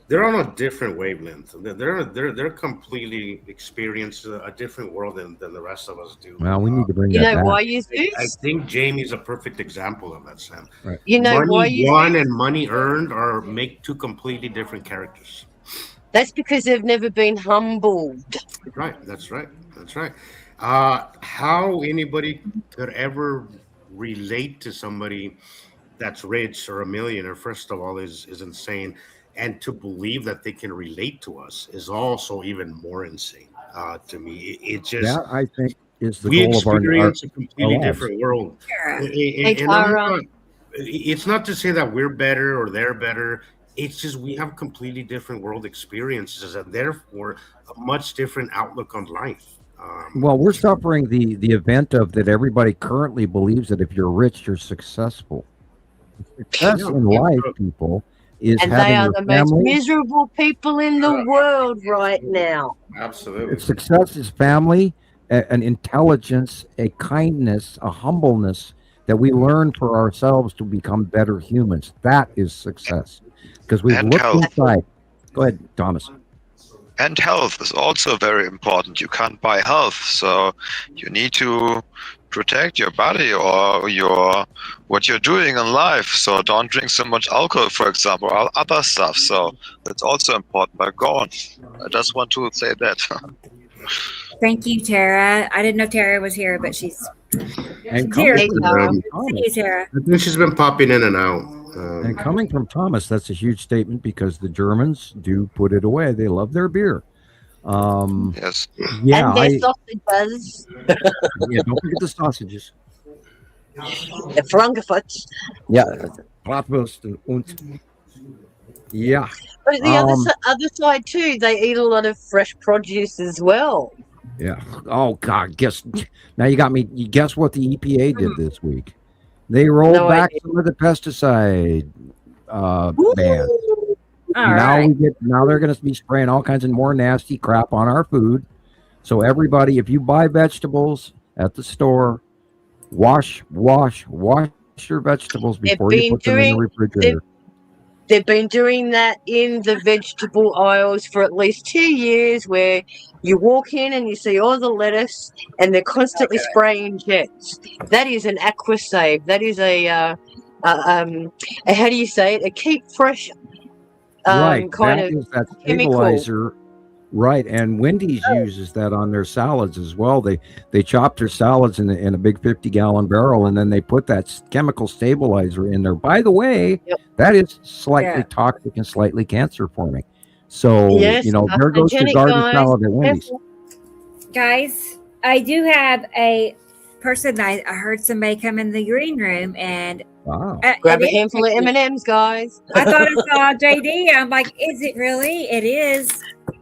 they're on a different wavelength. They're completely experience a different world than the rest of us do. Well, we need to bring You that know back. why you I think Jamie's a perfect example of that, Sam. Right. You know why Money you won and money earned are make two completely different characters. That's because they've never been humbled. Right. That's right. That's right. How anybody could ever relate to somebody that's rich or a millionaire, first of all, is insane. And to believe that they can relate to us is also even more insane to me. It just That, I think, is the we goal of our experience a completely lives. different world. Hey, And Tara. it's not to say that we're better or they're better. It's just we have completely different world experiences and therefore a much different outlook on life. Well, we're suffering the event of that everybody currently believes that if you're rich, you're successful. Success in life, people, is And having they are your the most family. miserable people in the world right now. Absolutely. Success is family, an intelligence, a kindness, a humbleness that we learn for ourselves to become better humans. That is success. Because we've And looked health. inside. Go ahead, Thomas. And health is also very important. You can't buy health, so you need to protect your body or what you're doing in life. So don't drink so much alcohol, for example, or other stuff. So that's also important. But go on. I just want to say that. Thank you, Tara. I didn't know Tara was here, but she's And here. coming from Thank you, Tara. I think she's been popping in and out. And coming from Thomas, that's a huge statement because the Germans do put it away. They love their beer. Yes. Yeah, And their sausages. yeah. Don't forget the sausages. The Frankfurts. Yeah, Bratwurst and yeah. But the other side too, they eat a lot of fresh produce as well. Yeah. Oh God. Now you got me. You guess what the EPA did this week? They rolled back some of the pesticide ban. Now they're going to be spraying all kinds of more nasty crap on our food. So everybody, if you buy vegetables at the store, wash your vegetables before you put them in the refrigerator. They've been doing that in the vegetable aisles for at least 2 years, where you walk in and you see all the lettuce and they're constantly spraying jets. That is an aqua save. That is a how do you say it? A keep fresh Right, kind that of is that chemical. stabilizer. Right, and Wendy's uses that on their salads as well. They chop their salads in a big 50-gallon barrel, and then they put that chemical stabilizer in there. By the way, that is slightly toxic and slightly cancer-forming. So, there goes the garden salad at Wendy's. Guys, I do have a person. I heard somebody come in the green room and grab a handful of M&Ms, guys. I thought I saw JD. I'm like, is it really? It is.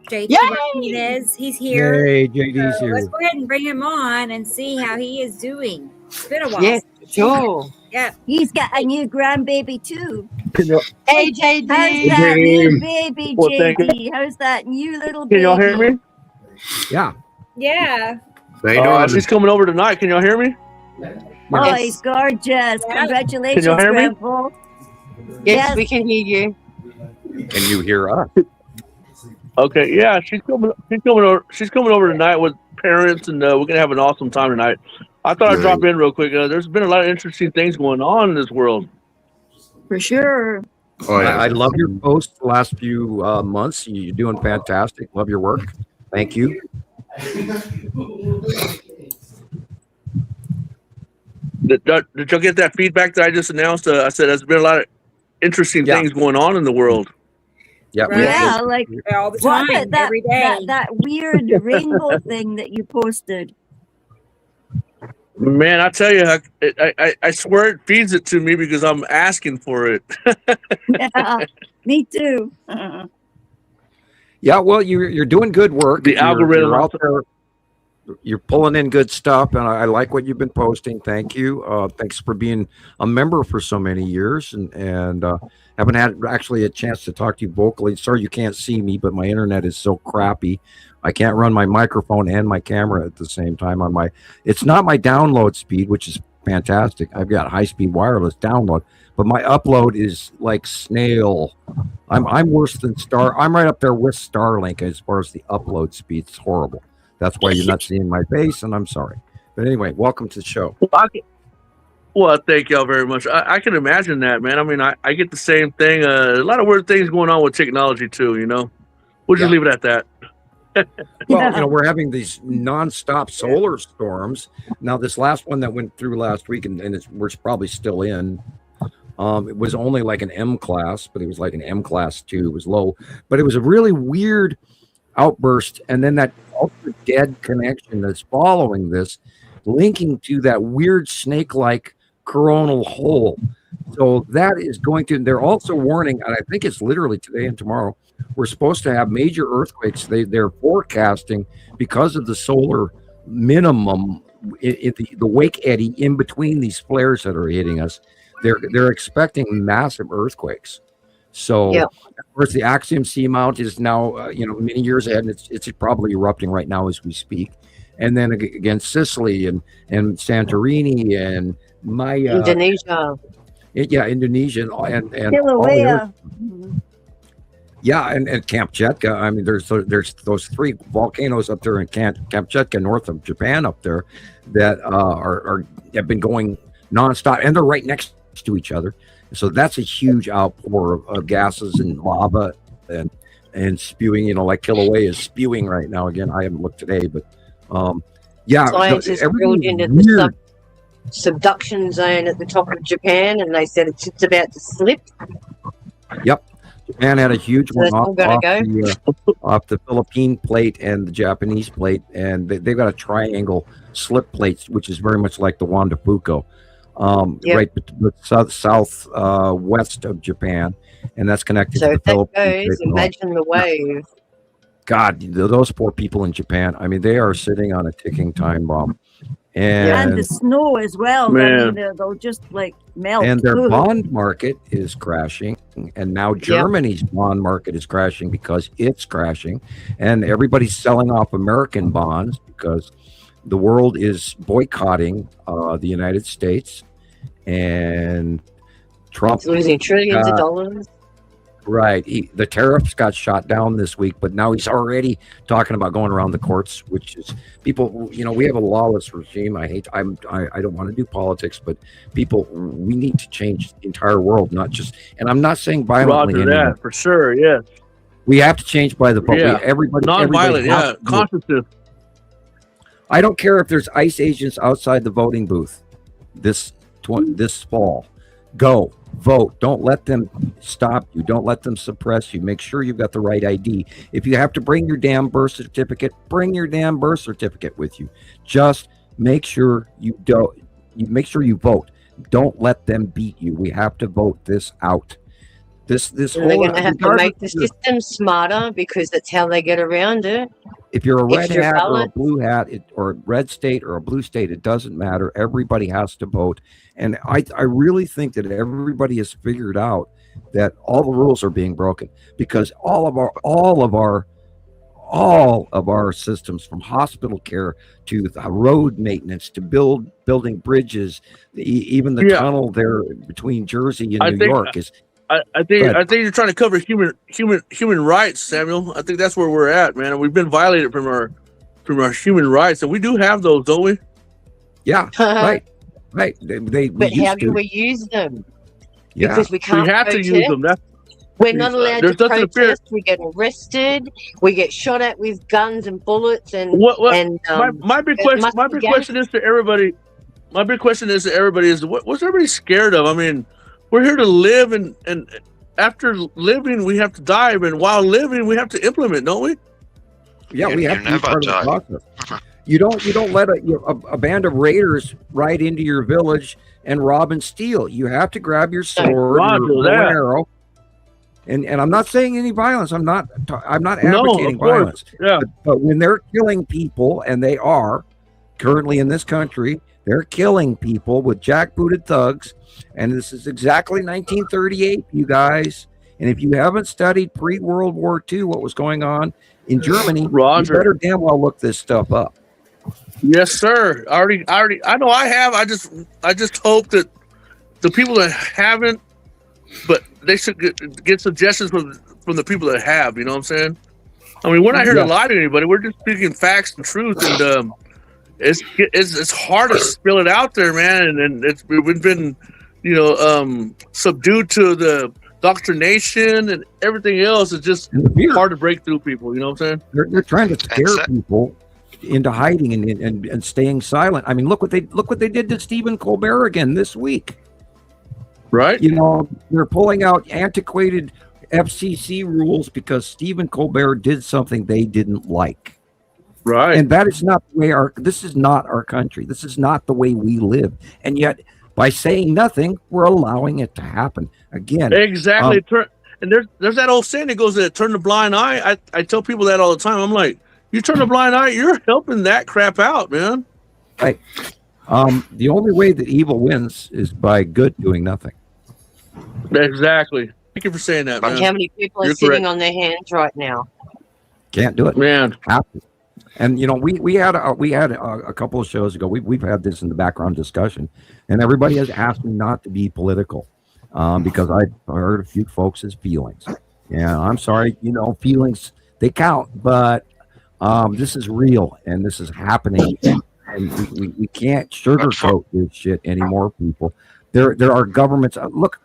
JD Martinez. He's here. Hey, JD's here. Let's go ahead and bring him on and see how he is doing. It's been a while. Yes, sure. Yeah. He's got a new grandbaby too. Hey, JD. How's that new baby, JD? How's that new little baby? Can y'all hear me? Yeah. Yeah. She's coming over tonight. Can y'all hear me? Oh, he's gorgeous. Congratulations, Can y'all hear me? Grandpa. Yes, we can hear you. Can you hear us? Okay, yeah, she's coming over tonight with parents, and we're gonna have an awesome time tonight. I thought I'd drop in real quick. There's been a lot of interesting things going on in this world. For sure. Oh, yeah. I love your posts the last few months. You're doing fantastic. Love your work. Thank you. Did y'all get that feedback that I just announced? I said there's been a lot of interesting things going on in the world. Yeah, Yeah, like all the what time, about that, every day. that weird rainbow thing that you posted. Man, I tell you, I swear it feeds it to me because I'm asking for it. Yeah, me too. Yeah, well, you're doing good work. The algorithm you're out there. You're pulling in good stuff, and I like what you've been posting. Thank you. Thanks for being a member for so many years, and haven't had actually a chance to talk to you vocally. Sorry you can't see me, but my internet is so crappy. I can't run my microphone and my camera at the same time on my. It's not my download speed, which is fantastic. I've got high-speed wireless download, but my upload is like snail. I'm worse than I'm right up there with Starlink as far as the upload speed. It's horrible. That's why you're not seeing my face, and I'm sorry. But anyway, welcome to the show. Well, thank y'all very much. I can imagine that, man. I mean, I get the same thing. A lot of weird things going on with technology too. We'll just leave it at that. Well, we're having these nonstop solar storms. Now, this last one that went through last week, and we're probably still in. It was only like an M class, but it was like an M class 2. It was low, but it was a really weird outburst. And then that ultra dead connection that's following this, linking to that weird snake-like coronal hole. So that is going to. They're also warning, and I think it's literally today and tomorrow. We're supposed to have major earthquakes. They're forecasting because of the solar minimum, the wake eddy in between these flares that are hitting us. They're expecting massive earthquakes. So, of course, the Axiom Seamount is now many years ahead, and it's probably erupting right now as we speak. And then again, Sicily and Santorini and Maya, Indonesia. Indonesia and Kilauea. And Kamchatka. I mean, there's those 3 volcanoes up there in Kamchatka, north of Japan, up there that have been going nonstop, and they're right next to each other. So that's a huge outpour of gases and lava and spewing. Like Kilauea is spewing right now. Again, I haven't looked today, but scientists drilled into the subduction zone at the top of Japan, and they said it's just about to slip. Yep. Japan had a huge one off the Philippine plate and the Japanese plate, and they've got a triangle slip plate, which is very much like the Juan de Fuco, right southwest of Japan, and that's connected to the Philippines. Imagine the wave. God, those poor people in Japan. I mean, they are sitting on a ticking time bomb. And the snow as well. Man. I mean, they'll just like melt. And their bond market is crashing. And now Germany's bond market is crashing because it's crashing. And everybody's selling off American bonds because the world is boycotting the United States. And Trump is losing trillions of dollars. Right. The tariffs got shot down this week, but now he's already talking about going around the courts, which is people, we have a lawless regime. I don't want to do politics, but people, we need to change the entire world, not just, and I'm not saying violently. Roger that, for sure. Yeah. We have to change by the vote. Yeah. Everybody, non-violent. Conscious. I don't care if there's ICE agents outside the voting booth this fall. Go. Vote. Don't let them stop you. Don't let them suppress you. Make sure you've got the right ID. If you have to bring your damn birth certificate, bring your damn birth certificate with you. Just make sure you vote. Don't let them beat you. We have to vote this out. This whole, they're going to have to make the system smarter because that's how they get around it. If you're a red hat or a blue hat, or a red state or a blue state, it doesn't matter. Everybody has to vote. And I really think that everybody has figured out that all the rules are being broken because all of our systems, from hospital care to the road maintenance to building bridges, even the tunnel there between Jersey and New York is. I think you're trying to cover human rights, Samuel. I think that's where we're at, man. We've been violated from our human rights, and we do have those, don't we? Yeah, right. But how do we use them? Yeah. Because we can't. We have to use them. We're not allowed to protest. We get arrested. We get shot at with guns and bullets. And my big question is to everybody. My big question is to everybody is what's everybody scared of? I mean, we're here to live, and after living, we have to die. And while living, we have to implement, don't we? Yeah, we have to be part of the process. You don't let a band of raiders ride into your village and rob and steal. You have to grab your sword, your arrow, and I'm not saying any violence. I'm not advocating violence. Yeah. But when they're killing people, and they are currently in this country, they're killing people with jackbooted thugs, and this is exactly 1938, you guys. And if you haven't studied pre-World War II, what was going on in Germany, Roger. you better damn well look this stuff up. Yes, sir. I know I have. I just hope that the people that haven't, but they should get suggestions from the people that have. You know what I'm saying? I mean, we're not here to lie to anybody. We're just speaking facts and truth, and it's hard to spill it out there, man. And we've been, subdued to the doctrination and everything else. It's just hard to break through people. You know what I'm saying? They're trying to scare people into hiding and staying silent. I mean, look what they did to Stephen Colbert again this week. Right? They're pulling out antiquated FCC rules because Stephen Colbert did something they didn't like. Right. And that is not the way this is not our country. This is not the way we live. And yet, by saying nothing, we're allowing it to happen again. Exactly. And there's that old saying that goes that turn the blind eye. I tell people that all the time. I'm like, you turn a blind eye, you're helping that crap out, man. Right. The only way that evil wins is by good doing nothing. Exactly. Thank you for saying that, man. How many people are sitting on their hands right now? Can't do it, man. Have to. And we had a couple of shows ago. We've had this in the background discussion, and everybody has asked me not to be political because I heard a few folks' feelings. Yeah, I'm sorry. Feelings, they count, but this is real and this is happening, and we can't sugarcoat this shit anymore, people. There are governments. Look.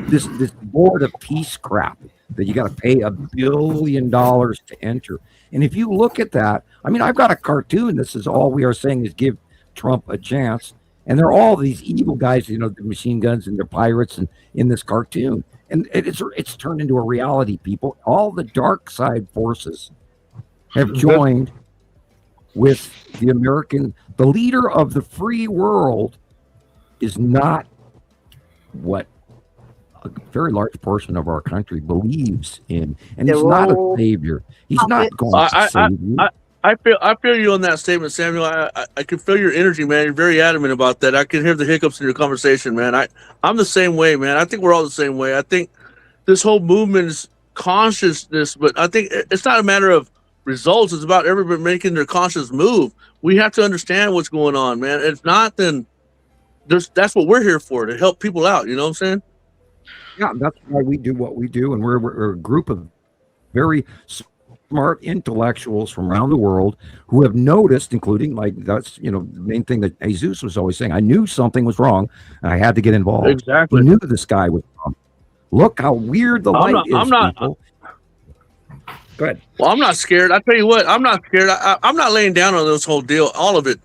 This board of peace crap that you got to pay $1 billion to enter. And if you look at that, I mean, I've got a cartoon. This is all we are saying is give Trump a chance. And they're all these evil guys, the machine guns and the pirates and in this cartoon. And it's turned into a reality, people. All the dark side forces have joined with the leader of the free world is not what a very large portion of our country believes in, and he's not a savior. He's not going to save you. I feel you on that statement, Samuel. I can feel your energy, man. You're very adamant about that. I can hear the hiccups in your conversation, man. I'm the same way, man. I think we're all the same way. I think this whole movement is consciousness, but I think it's not a matter of results. It's about everybody making their conscious move. We have to understand what's going on, man. If not, then that's what we're here for, to help people out. You know what I'm saying? Yeah, that's why we do what we do, and we're a group of very smart intellectuals from around the world who have noticed, including that's the main thing that Jesus was always saying. I knew something was wrong, and I had to get involved. Exactly. He knew the sky was wrong. Look how weird the light is. People. Go ahead. Well, I'm not scared. I tell you what, I'm not scared. I'm not laying down on this whole deal, all of it.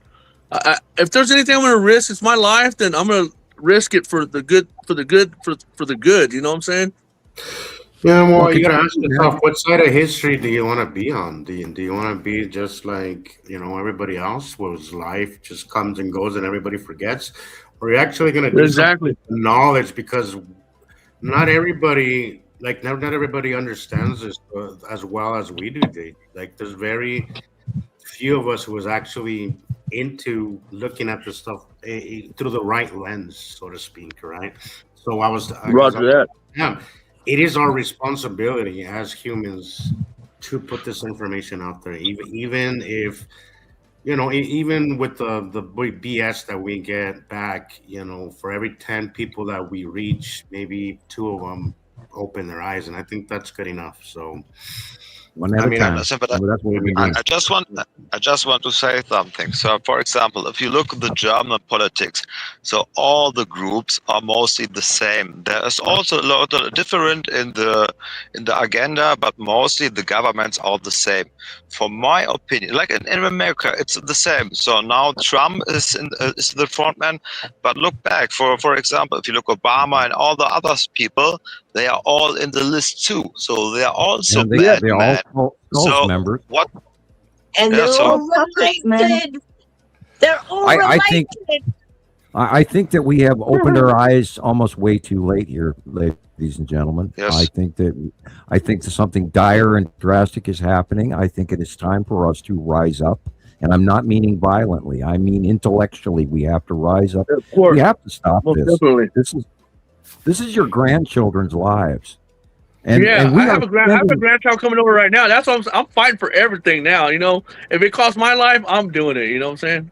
If there's anything I'm going to risk, it's my life. Then I'm going to risk it for the good. For the good. You know what I'm saying? Yeah, well, you gotta ask yourself, what side of history do you want to be on? Do you want to be just like everybody else, whose life just comes and goes and everybody forgets, or are you actually going to do exactly knowledge? Because not everybody, not everybody understands this as well as we do. There's very few of us who was actually into looking at the stuff through the right lens, so to speak, right? So it is our responsibility as humans to put this information out there, even if even with the BS that we get back, for every 10 people that we reach, maybe 2 of them open their eyes, and I think that's good enough. So I just want to say something. So, for example, if you look at the German politics, so all the groups are mostly the same. There is also a lot of different in the agenda, but mostly the governments are the same. For my opinion, like in America, it's the same. So now Trump is the frontman, but look back. For example, if you look Obama and all the other people, they are all in the list too. So they are also bad men. So members. What? And they're all related. They're all related. I think that we have opened our eyes almost way too late here, ladies and gentlemen. Yes. I think that something dire and drastic is happening. I think it is time for us to rise up. And I'm not meaning violently. I mean intellectually. We have to rise up. Of course. We have to stop this. Definitely. This is your grandchildren's lives. And I have a grandchild coming over right now. That's why I'm fighting for everything now. You know, if it costs my life, I'm doing it. You know what I'm saying?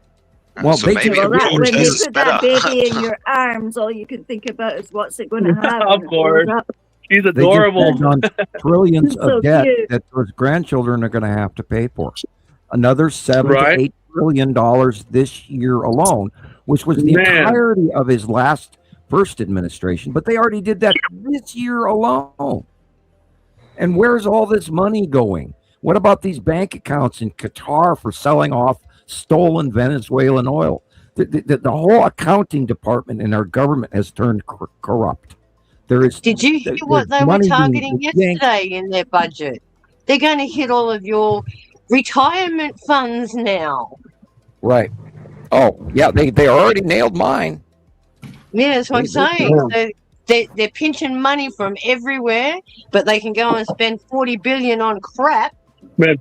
Well, so when you put that baby in your arms, all you can think about is what's it going to have. Of course. She's adorable. On trillions of so debt cute. that those grandchildren are going to have to pay for. Another $7 to $8 trillion this year alone, which was the entirety of his first administration. But they already did that this year alone. And where's all this money going? What about these bank accounts in Qatar for selling off stolen Venezuelan oil? The whole accounting department in our government has turned corrupt. Did you hear what they were targeting yesterday in their budget? They're going to hit all of your retirement funds now. Right. Oh, yeah, they already nailed mine. Yeah, that's what I'm saying. So they're pinching money from everywhere, but they can go and spend $40 billion on crap. Man.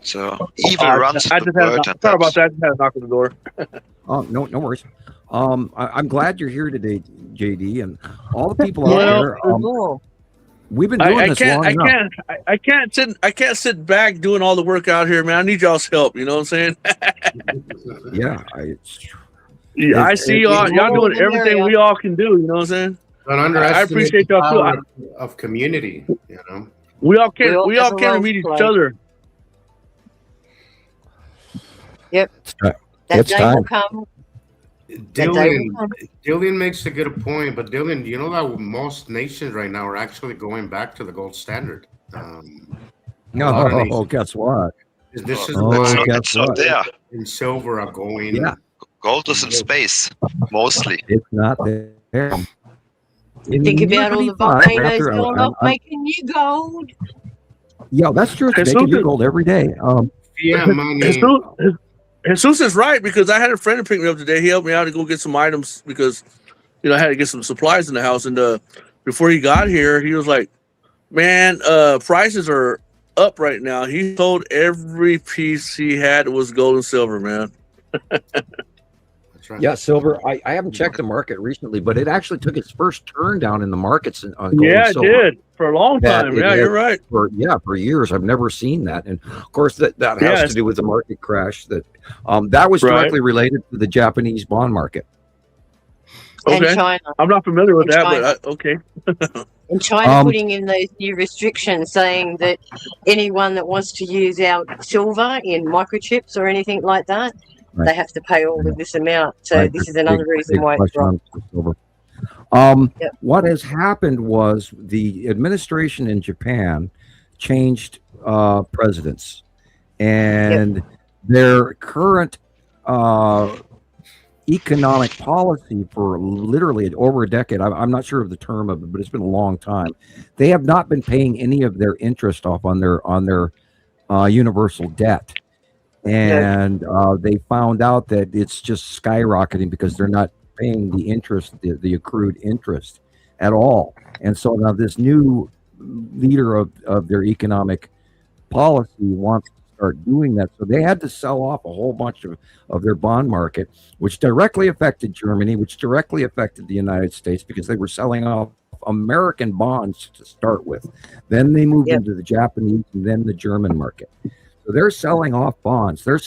So evil runs the world. Sorry about that. I just had a knock on the door. Oh, no worries. I'm glad you're here today, JD, and all the people out there. We've been doing this long enough. I can't sit back doing all the work out here, man. I need y'all's help. You know what I'm saying? Yeah, I see y'all doing everything we all can do. You know what I'm saying? Don't underestimate I appreciate y'all too. Of community, you know. We all can meet each other. Yep. That day will come. Gillian makes a good point, but Gillian, you know that most nations right now are actually going back to the gold standard. No, guess what? This is it's not there. In silver are going. Yeah. Gold is in space, mostly. It's not there. Think about all the volcanoes going up making new gold. Yeah, that's true. It's making new gold every day. Jesus is right, because I had a friend pick me up today. He helped me out to go get some items because, I had to get some supplies in the house. And before he got here, he was like, "Man, prices are up right now." He told every piece he had was gold and silver, man. That's right. Yeah, silver. I haven't checked the market recently, but it actually took its first turn down in the markets on gold and silver. It did for a long time. Yeah, you're right. For years, I've never seen that, and of course that has to do with the market crash. That was directly related to the Japanese bond market. Okay. And China. I'm not familiar with that, but okay. And China putting in those new restrictions saying that anyone that wants to use our silver in microchips or anything like that, they have to pay all of this amount. So this is another reason why it's dropped. What has happened was the administration in Japan changed presidents, and their current economic policy for literally over a decade, I'm not sure of the term of it, but it's been a long time. They have not been paying any of their interest off on their universal debt. And they found out that it's just skyrocketing because they're not paying the interest, the accrued interest at all. And so now this new leader of their economic policy wants to start doing that. So they had to sell off a whole bunch of their bond market, which directly affected Germany, which directly affected the United States, because they were selling off American bonds to start with. Then they moved into the Japanese and then the German market. So they're selling off bonds. They're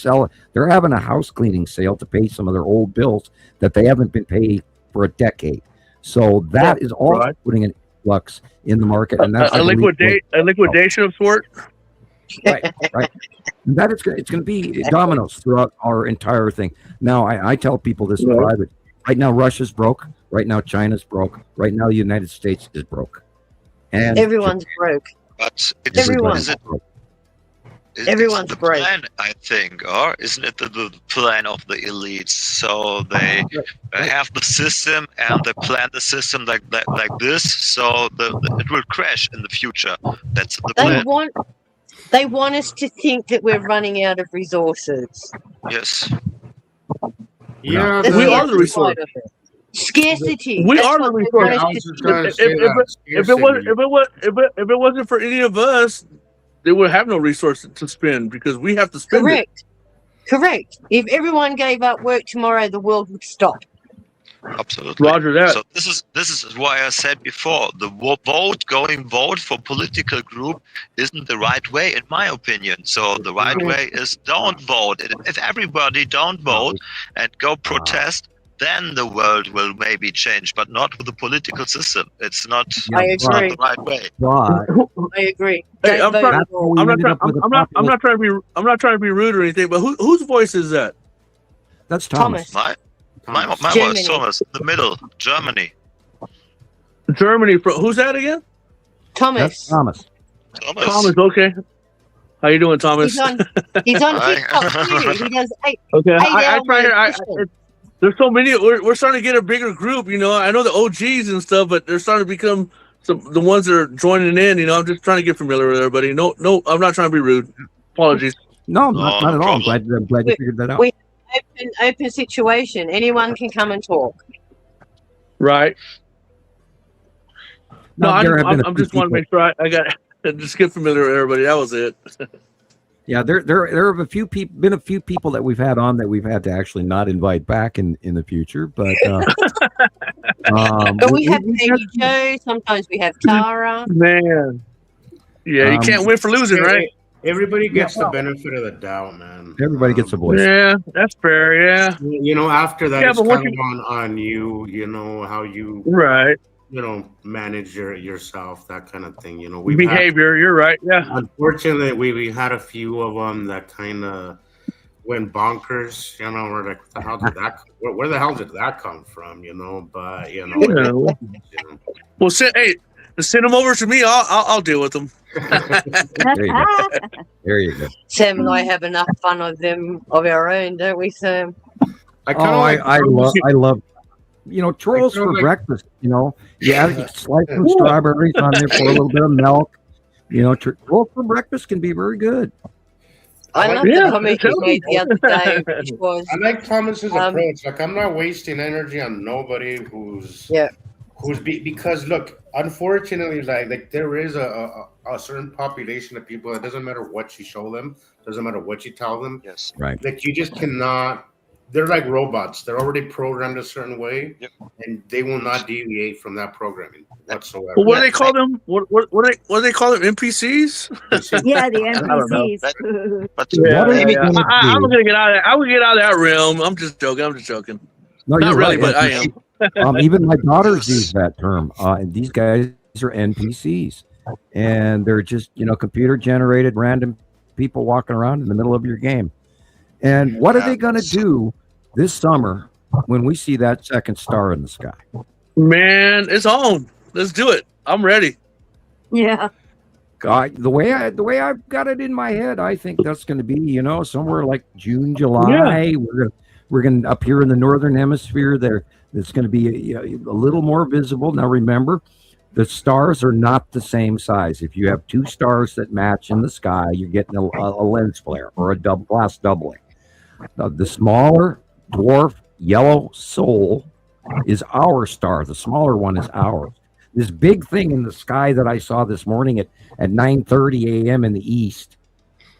having a house cleaning sale to pay some of their old bills that they haven't been paid for a decade. So that is also putting an influx in the market, and that's a liquidation of sort. Right. And that it's going to be dominoes throughout our entire thing. Now, I tell people this in private. Right now, Russia's broke. Right now, China's broke. Right now, the United States is broke. And everyone's broke. But everyone's broke. Everyone's the broke. Plan, I think, or isn't it the plan of the elites? So they have the system and they plan the system like this, so it will crash in the future. That's the plan. They want us to think that we're running out of resources. Yes. Yeah, we are the resource. Scarcity. We are the resource. If it wasn't for any of us, they would have no resources to spend because we have to spend it. Correct. If everyone gave up work tomorrow, the world would stop. Absolutely. Roger that. So this is why I said before, the vote for political group isn't the right way, in my opinion. So the right way is don't vote. If everybody don't vote and go protest, then the world will maybe change, but not with the political system. It's not, it's not the right way. I agree. Hey, I'm not trying to be rude or anything, but whose voice is that? That's Thomas. My was Thomas, the middle, Germany. Germany, who's that again? Thomas. That's Thomas. Thomas, okay. How you doing, Thomas? He's on TikTok too. He does 8 okay. 8 I try hours here. There's so many. We're starting to get a bigger group. You know, I know the OGs and stuff, but they're starting to become the ones that are joining in. You know, I'm just trying to get familiar with everybody. No, I'm not trying to be rude. Apologies. No, not at all. I'm glad you figured that out. We open situation. Anyone can come and talk. Right. No, I'm just want to make sure I got just get familiar with everybody. That was it. Yeah, there have been a few people that we've had on that we've had to actually not invite back in the future, but but we have Baby Joe. Sometimes we have Tara. Man, yeah, you can't win for losing, right? Everybody gets the benefit of the doubt, man. Everybody gets a voice. Yeah, that's fair. Yeah, you know, after that, it's kind of on you. You know how you manage yourself, that kind of thing. You know, behavior. You're right. Yeah. Unfortunately, we had a few of them that kind of went bonkers. You know, we're like, where the hell did that come from? You know, but you know. Well, send them over to me. I'll deal with them. There you go. Sam and I have enough fun of our own, don't we, Sam? I love. You know, trolls for breakfast. You know, you slice some strawberries on there, pour a little bit of milk. You know, trolls for breakfast can be very good. I love the comment you made the other day, which was I like Thomas's approach. Like, I'm not wasting energy on nobody because look, unfortunately, like there is a certain population of people that doesn't matter what you show them, doesn't matter what you tell them. Yes. Right. Like you just cannot. They're like robots. They're already programmed a certain way, and they will not deviate from that programming whatsoever. Well, what do they call them? What do they call them? NPCs? Yeah, the NPCs. I'm gonna get out of that. I would get out of that realm. I'm just joking. No, not really, right. but I am. Even my daughters use that term. And these guys are NPCs, and they're just computer generated random people walking around in the middle of your game. And what are they going to do this summer when we see that second star in the sky? Man, it's on. Let's do it. I'm ready. Yeah. God, the way I've got it in my head, I think that's going to be somewhere like June, July. Yeah. We're going to up here in the northern hemisphere. It's going to be a little more visible. Now remember, the stars are not the same size. If you have two stars that match in the sky, you're getting a lens flare or a glass doubling. The smaller dwarf yellow soul is our star. The smaller one is ours. This big thing in the sky that I saw this morning at 9:30 a.m. in the east,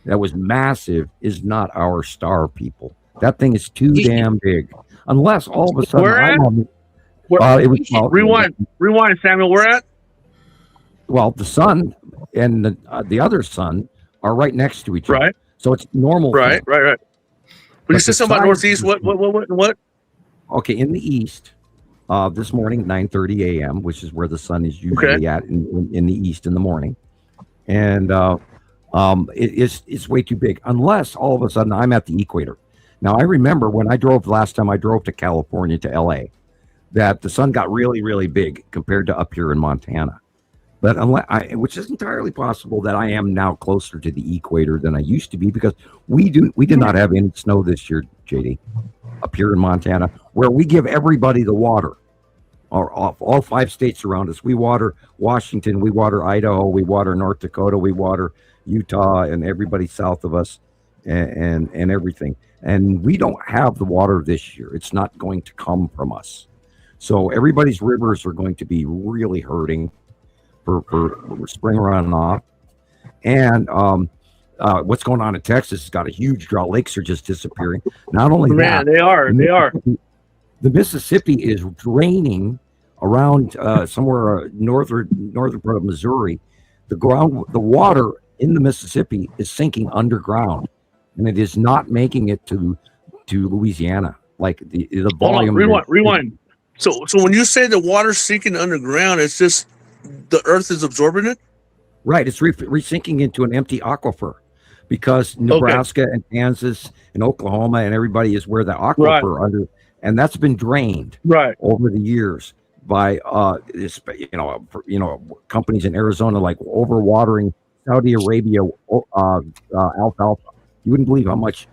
that was massive, is not our star, people. That thing is too damn big. Unless all of a sudden rewind, Samuel. Where at? Well, the sun and the other sun are right next to each other. Right. So it's normal. Right. But you said something about northeast. What? Okay, in the east, this morning, 9:30 a.m., which is where the sun is usually at in the east in the morning, and it's way too big. Unless all of a sudden I'm at the equator. Now I remember when last time I drove to California to LA, that the sun got really, really big compared to up here in Montana. But which is entirely possible that I am now closer to the equator than I used to be, because we did not have any snow this year, JD, up here in Montana, where we give everybody the water. All 5 states around us. We water Washington, we water Idaho, we water North Dakota, we water Utah, and everybody south of us, and everything. And we don't have the water this year. It's not going to come from us. So everybody's rivers are going to be really hurting for spring runoff. And what's going on in Texas has got a huge drought. Lakes are just disappearing. Not only that, they are. the Mississippi is draining around somewhere northern part of Missouri. The water in the Mississippi is sinking underground, and it is not making it to Louisiana. Like the volume. Rewind. So when you say the water's sinking underground, it's just the earth is absorbing it? Right. It's re-sinking into an empty aquifer, because Nebraska and Kansas and Oklahoma and everybody is where the aquifer under, and that's been drained over the years by companies in Arizona, like overwatering Saudi Arabia alfalfa. You wouldn't believe how much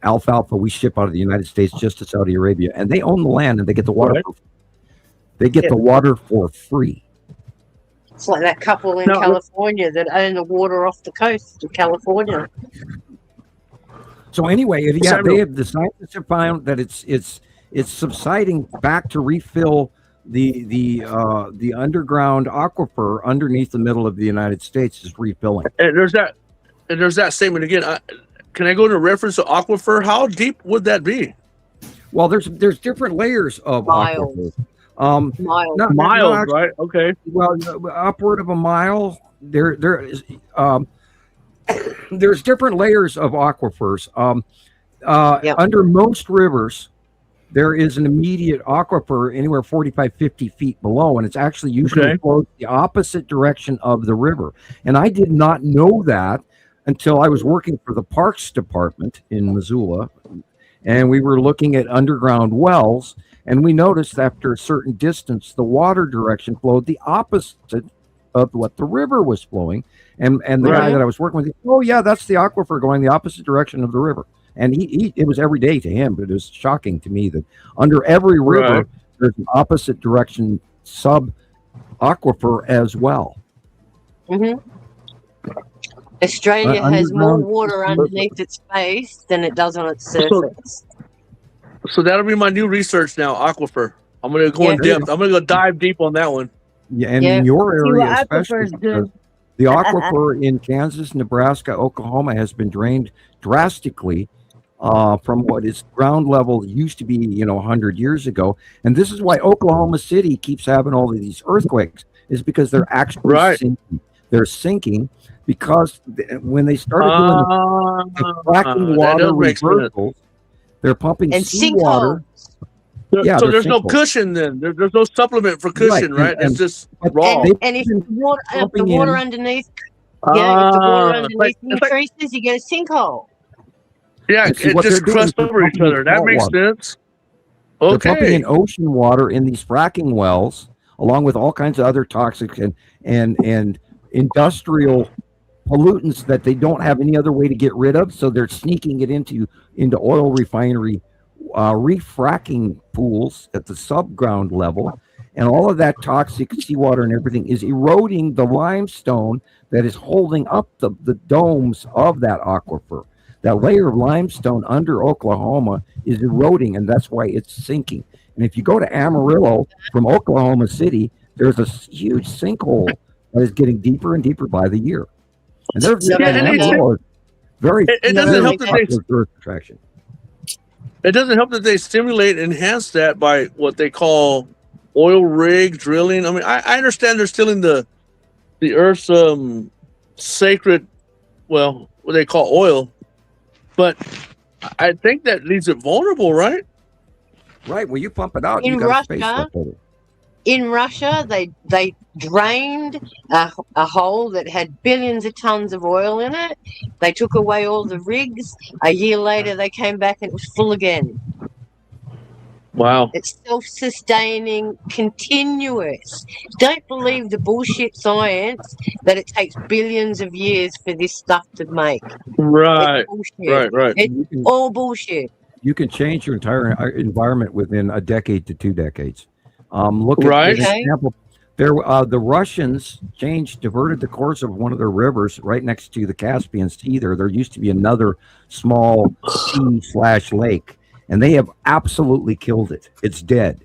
alfalfa we ship out of the United States just to Saudi Arabia, and they own the land and they get the water. They get the water for free. It's like that couple in California that own the water off the coast of California. So anyway, the scientists have found that it's subsiding back to refill the underground aquifer underneath the middle of the United States is refilling. And there's that statement again. Can I go to reference to aquifer? How deep would that be? Well, there's different layers of aquifers. Miles, right? Okay. Well, upward of a mile. There's different layers of aquifers. Under most rivers, there is an immediate aquifer anywhere 45, 50 feet below, and it's actually usually flows the opposite direction of the river. And I did not know that until I was working for the Parks Department in Missoula, and we were looking at underground wells, and we noticed after a certain distance, the water direction flowed the opposite of what the river was flowing. And the guy that I was working with, oh yeah, that's the aquifer going the opposite direction of the river. And it was every day to him, but it was shocking to me that under every river, there's an opposite direction sub aquifer as well. Mm-hmm. Australia has more water underneath its face than it does on its surface. So that'll be my new research now, aquifer. I'm going to go in depth. I'm going to go dive deep on that one. Yeah, and in your area especially, the aquifer in Kansas, Nebraska, Oklahoma has been drained drastically from what its ground level used to be, 100 years ago. And this is why Oklahoma City keeps having all of these earthquakes, is because they're actually sinking. They're sinking because when they started doing the fracking water reversals, they're pumping seawater. So there's no cushion then. There's no supplement for cushion, right? It's just raw. And if the water underneath, increases, you get a sinkhole. Yeah, it just crushed over each other. That makes sense. Okay. They're pumping in ocean water in these fracking wells, along with all kinds of other toxic and industrial pollutants that they don't have any other way to get rid of. So they're sneaking it into oil refinery refracking pools at the subground level, and all of that toxic seawater and everything is eroding the limestone that is holding up the domes of that aquifer. That layer of limestone under Oklahoma is eroding, and that's why it's sinking. And if you go to Amarillo from Oklahoma City, there's a huge sinkhole that is getting deeper and deeper by the year. And there's very it doesn't help that earth attraction. It doesn't help that they stimulate and enhance that by what they call oil rig drilling. I mean, I understand they're stealing the Earth's sacred, what they call oil, but I think that leaves it vulnerable, right? Right. Well, you pump it out. In Russia, they drained a hole that had billions of tons of oil in it. They took away all the rigs. A year later, they came back and it was full again. Wow. It's self-sustaining, continuous. Don't believe the bullshit science that it takes billions of years for this stuff to make. Right. Right. It's all bullshit. You can change your entire environment within a decade to 2 decades. Look at an example. The Russians diverted the course of one of their rivers right next to the Caspian Sea. There used to be another small sea/lake, and they have absolutely killed it. It's dead.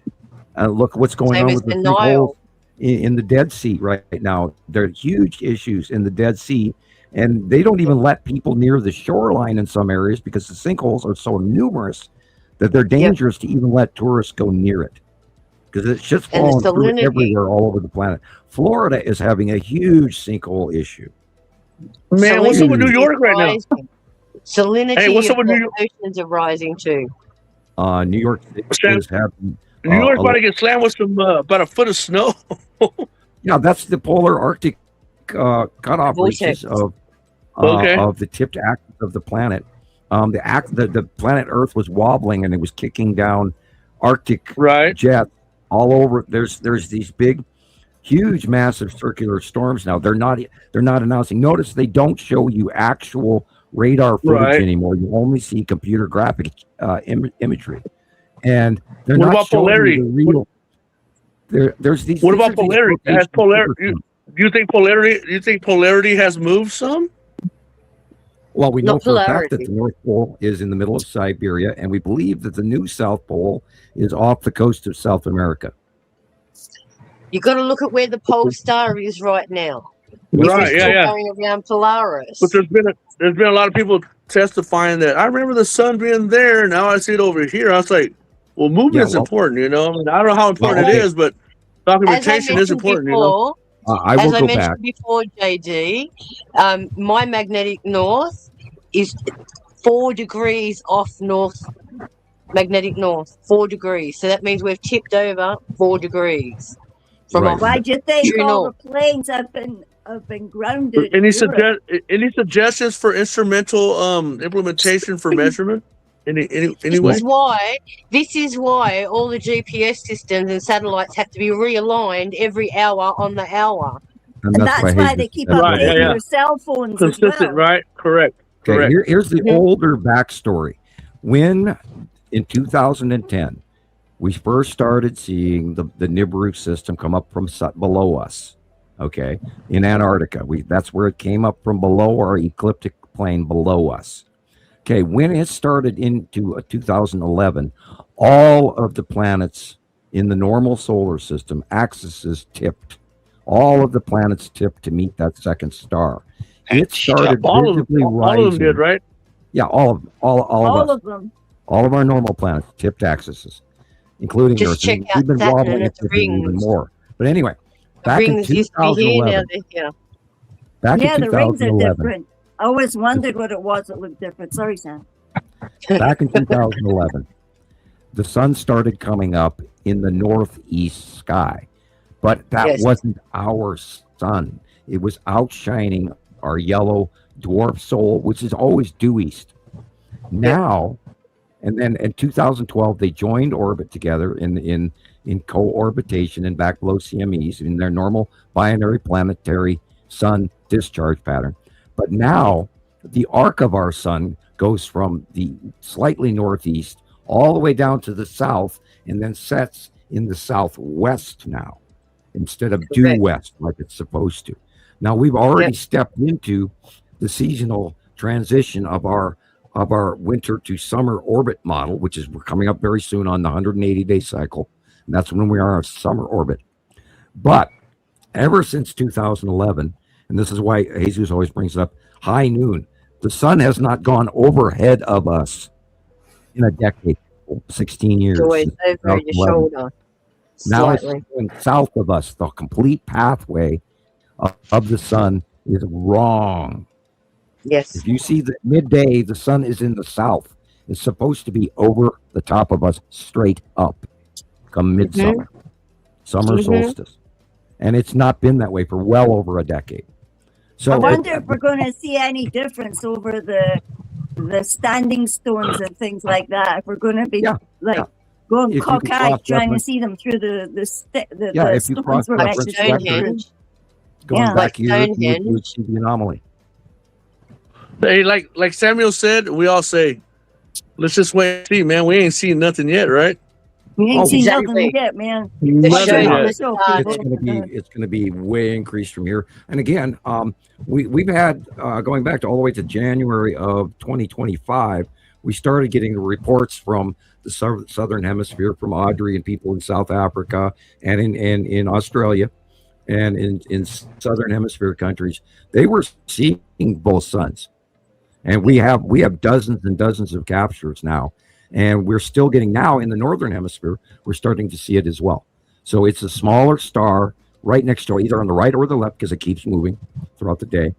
Look what's going on with the sinkholes in the Dead Sea right now. There are huge issues in the Dead Sea, and they don't even let people near the shoreline in some areas because the sinkholes are so numerous that they're dangerous to even let tourists go near it because it's just falling through everywhere all over the planet. Florida is having a huge sinkhole issue. Man, what's up with New York right now? Salinity of the oceans are rising too. New York is having. New York's about to get slammed with some about a foot of snow. Yeah, that's the polar Arctic cutoff reaches of the tipped axis of the planet. The planet Earth was wobbling and it was kicking down Arctic jets all over. There's these big, huge, massive circular storms now. They're not announcing. Notice they don't show you actual radar footage anymore. You only see computer graphic imagery, and they're not showing you the real. There's these. What about polarity? Has polarity? Do you think polarity has moved some? Well, we know for a fact that the North Pole is in the middle of Siberia, and we believe that the new South Pole is off the coast of South America. You got to look at where the pole star is right now. Right, yeah. Going around Polaris. But there's been a lot of people testifying that I remember the sun being there. Now I see it over here. I was like, well, movement's important, you know. I mean, I don't know how important it is, but documentation is important, you know. I will go back. As I mentioned before, JD, my magnetic north is 4 degrees off north, magnetic north, 4 degrees. So that means we've tipped over 4 degrees. Why do you think all the planes have been grounded? Any suggestions for instrumental implementation for measurement? Any way? This is why all the GPS systems and satellites have to be realigned every hour on the hour. And that's why they keep updating their cell phones consistent, as well. Right? Correct. Here's the older backstory. When in 2010 we first started seeing the Nibiru system come up from below us, okay, in Antarctica. That's where it came up from, below our ecliptic plane below us. Okay, when it started into 2011, all of the planets in the normal solar system axes tipped. All of the planets tipped to meet that second star. It started visibly rising. All of them did, right? Yeah, all of them. All of our normal planets tipped axes, including Earth. Check out we've been wobbling it even more. But anyway, back in 2011. Back in 2011. The rings are different. I always wondered what it was that looked different. Sorry, Sam. Back in 2011, the sun started coming up in the northeast sky, but that wasn't our sun. It was outshining our yellow dwarf soul, which is always due east. Now, and then in 2012, they joined orbit together in co-orbitation and back below CMEs in their normal binary planetary sun discharge pattern. But now the arc of our sun goes from the slightly northeast all the way down to the south and then sets in the southwest now instead of due west like it's supposed to. Now we've already stepped into the seasonal transition of our winter to summer orbit model, which is we're coming up very soon on the 180-day cycle. And that's when we are in summer orbit. But ever since 2011, and this is why Jesus always brings it up, high noon. The sun has not gone overhead of us in a decade, 16 years. Over your shoulder. Now it's going south of us. The complete pathway of the sun is wrong. Yes. If you see the midday, the sun is in the south. It's supposed to be over the top of us, straight up, come midsummer, summer solstice. And it's not been that way for well over a decade. So I wonder if we're going to see any difference over the standing stones and things like that. If we're going to be going cockeyed trying to see them through the stones we're actually going back here, you would see the anomaly. Hey, like Samuel said, we all say, let's just wait and see, man. We ain't seen nothing yet, right? We ain't seen nothing yet, man. It's going to be way increased from here. And again, we've had going back to all the way to January of 2025. We started getting the reports from the southern hemisphere, from Audrey and people in South Africa and in Australia and in southern hemisphere countries. They were seeing both suns, and we have dozens and dozens of captures now. And we're still getting now in the northern hemisphere, we're starting to see it as well. So it's a smaller star right next door, either on the right or the left, because it keeps moving throughout the day.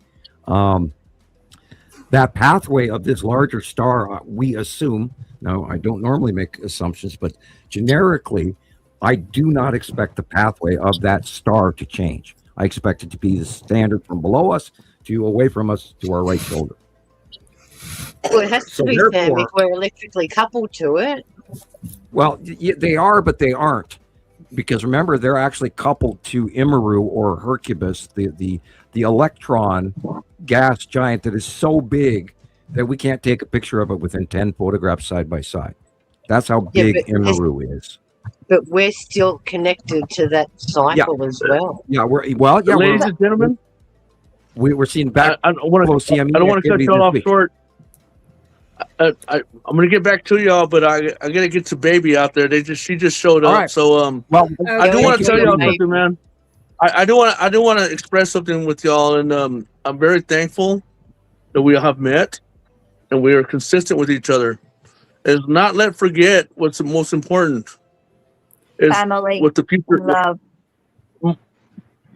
That pathway of this larger star, we assume, now I don't normally make assumptions, but generically, I do not expect the pathway of that star to change. I expect it to be the standard from below us to away from us to our right shoulder. Well, it has to be, Sam, if we're electrically coupled to it. Well, they are, but they aren't. Because remember, they're actually coupled to Nibiru or Hercubus, the electron gas giant that is so big that we can't take a picture of it within 10 photographs side by side. That's how big Nibiru is. But we're still connected to that cycle as well. Yeah, ladies and gentlemen, we're seeing back. I don't want to cut y'all off short. I'm gonna get back to y'all, but I gotta get the baby out there. She just showed up. Right. So I do want to tell y'all something, man. I do want to express something with y'all, and I'm very thankful that we have met and we are consistent with each other. Is not let forget what's the most important. Is family, what the future love.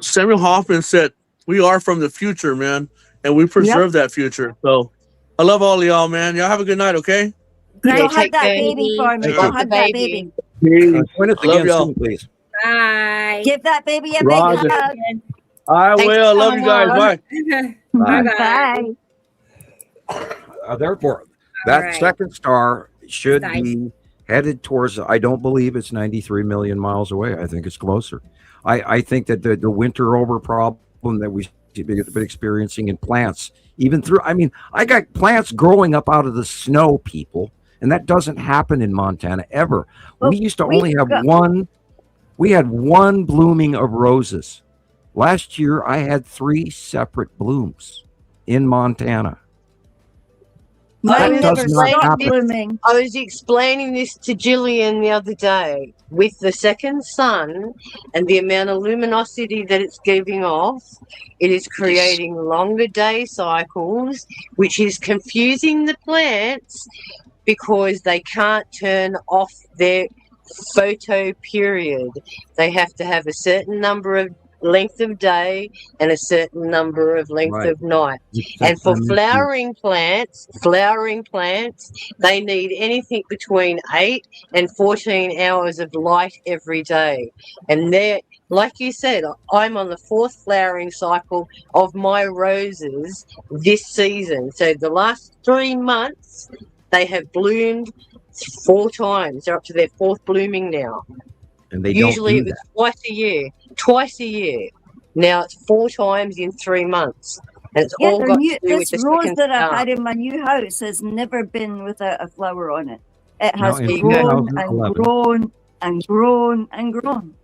Samuel Hofman said, "We are from the future, man, and we preserve that future." So I love all of y'all, man. Y'all have a good night, okay? Go hug that baby for me. Go hug that baby. Join us again soon, please. Bye. Give that baby a big Roger. hug. I will. Love you guys. Bye. Bye. Therefore, that second star should be headed towards, I don't believe it's 93 million miles away. I think it's closer. I think that the winter over problem that we've been experiencing in plants, even through, I got plants growing up out of the snow, people, and that doesn't happen in Montana ever. Well, we used to only have we had one blooming of roses. Last year, I had 3 separate blooms in Montana. I was explaining this to Gillian the other day. With the second sun and the amount of luminosity that it's giving off, it is creating longer day cycles, which is confusing the plants because they can't turn off their photo period. They have to have a certain number of length of day and a certain number of length of night. And for flowering plants, they need anything between 8 and 14 hours of light every day. And they're, like you said, I'm on the 4th flowering cycle of my roses this season. So the last 3 months, they have bloomed 4 times. They're up to their 4th blooming now. And they usually it was twice a year. Now it's 4 times in 3 months. And it's all got to do with this rose that I've had in my new house has never been without a flower on it. It has grown and grown and grown and grown.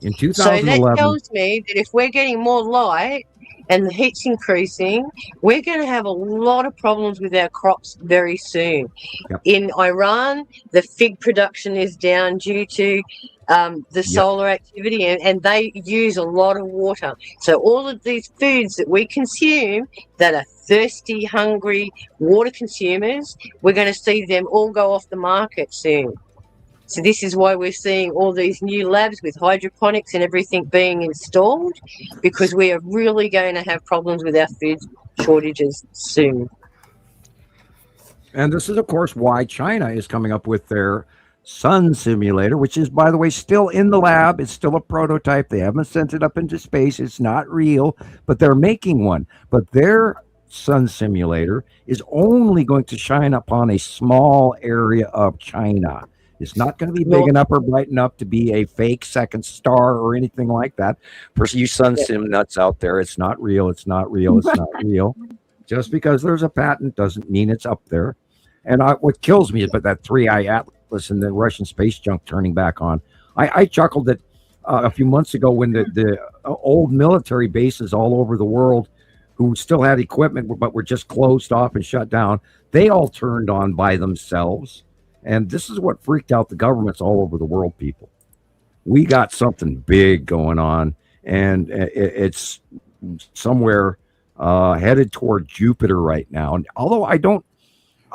In 2011. So that tells me that if we're getting more light and the heat's increasing, we're going to have a lot of problems with our crops very soon. Yep. In Iran, the fig production is down due to the solar activity, and they use a lot of water. So all of these foods that we consume that are thirsty, hungry water consumers, we're going to see them all go off the market soon. So this is why we're seeing all these new labs with hydroponics and everything being installed, because we are really going to have problems with our food shortages soon. And this is, of course, why China is coming up with their sun simulator, which is, by the way, still in the lab. It's still a prototype. They haven't sent it up into space. It's not real, but they're making one. But their sun simulator is only going to shine upon a small area of China. It's not going to be big enough or bright enough to be a fake second star or anything like that. For you sun sim nuts out there, it's not real. It's not real. It's not real. Just because there's a patent doesn't mean it's up there. And what kills me is that 3-eye atlas and the Russian space junk turning back on. I chuckled at a few months ago when the old military bases all over the world who still had equipment but were just closed off and shut down, they all turned on by themselves. And this is what freaked out the governments all over the world, people. We got something big going on, and it's somewhere headed toward Jupiter right now. And although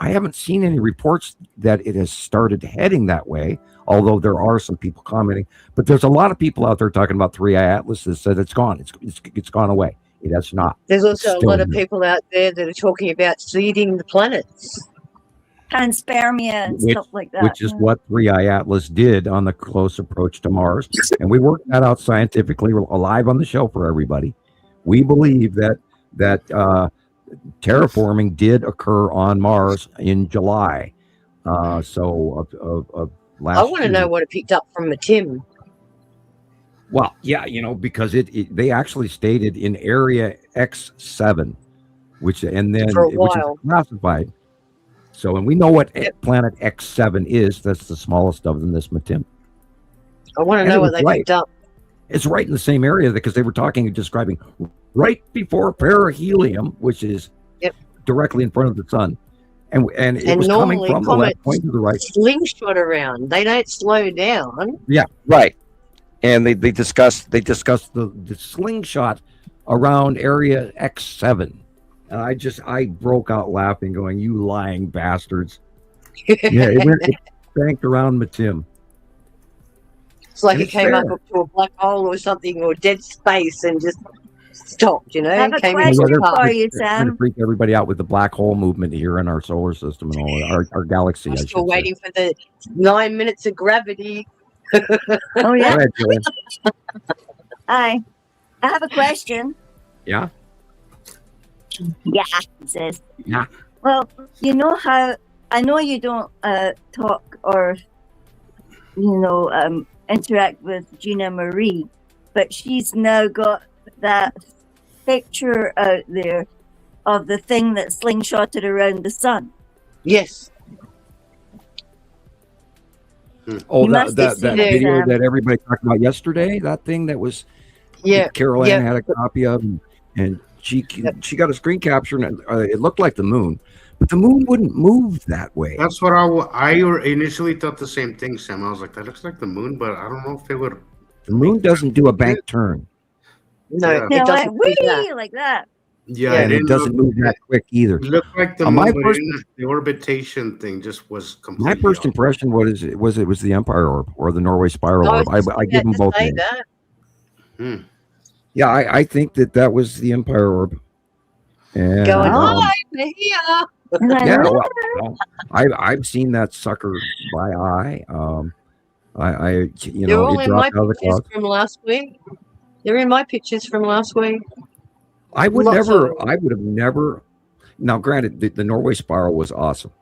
I haven't seen any reports that it has started heading that way, although there are some people commenting. But there's a lot of people out there talking about 3i Atlas that said it's gone. It's gone away. It has not. There's also a lot of here. people out there that are talking about seeding the planets. Panspermia and stuff like that. Which is what 3i Atlas did on the close approach to Mars. And we worked that out scientifically live on the show for everybody. We believe that terraforming did occur on Mars in July. Of last I want to year. know what it picked up from Tim. Well, yeah, because they actually stated in area X7, which is classified. So, and we know what planet X7 is. That's the smallest of them, this Matim. I want to know what they picked up. It's right in the same area because they were describing right before perihelium, which is directly in front of the sun. And it was coming from the left, point to the right. Slingshot around. They don't slow down. Yeah, right. And they discussed the slingshot around area X7. And I broke out laughing, going, "You lying bastards!" Yeah, it banked around Matim. It's like it came up to a black hole or something, or dead space, and just stopped. I have a question for you, Sam. Trying to freak everybody out with the black hole movement here in our solar system and all our galaxy. I'm still waiting for the 9 minutes of gravity. Oh yeah. Go ahead, Gillian. Hi, I have a question. Yeah. Yeah, it says. Yeah. Well, you know how I know you don't talk or interact with Gina Marie, but she's now got that picture out there of the thing that slingshotted around the sun. Yes. Oh, that video that everybody talked about yesterday, that thing that was Carol Ann had a copy of, and she got a screen capture, and it looked like the moon, but the moon wouldn't move that way. That's what I initially thought the same thing, Sam. I was like, that looks like the moon, but I don't know if it would. The moon doesn't do a bank turn. No, it doesn't like that. Yeah, and it doesn't move that quick either. It looked like the moon, the orbitation thing just was completely. My first impression was it was the Empire Orb or the Norway Spiral Orb. I give them both names. Yeah, I think that was the Empire Orb. And, going on here. Yeah, well, I've seen that sucker by eye. They're all it in my dropped out of the pictures cloud. from last week. They're in my pictures from last week. I would have never. Now, granted, the Norway Spiral was awesome.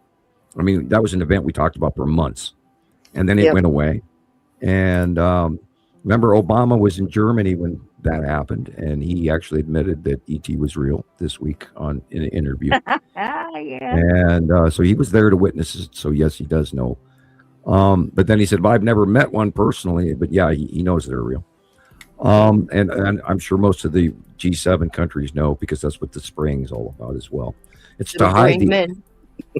I mean, that was an event we talked about for months, and then it went away. And remember, Obama was in Germany when that happened, and he actually admitted that ET was real this week in an interview. And so he was there to witness it. So yes, he does know. But then he said, "Well, I've never met one personally, but yeah, he knows they're real." And I'm sure most of the G7 countries know, because that's what the spraying is all about as well. It's to hide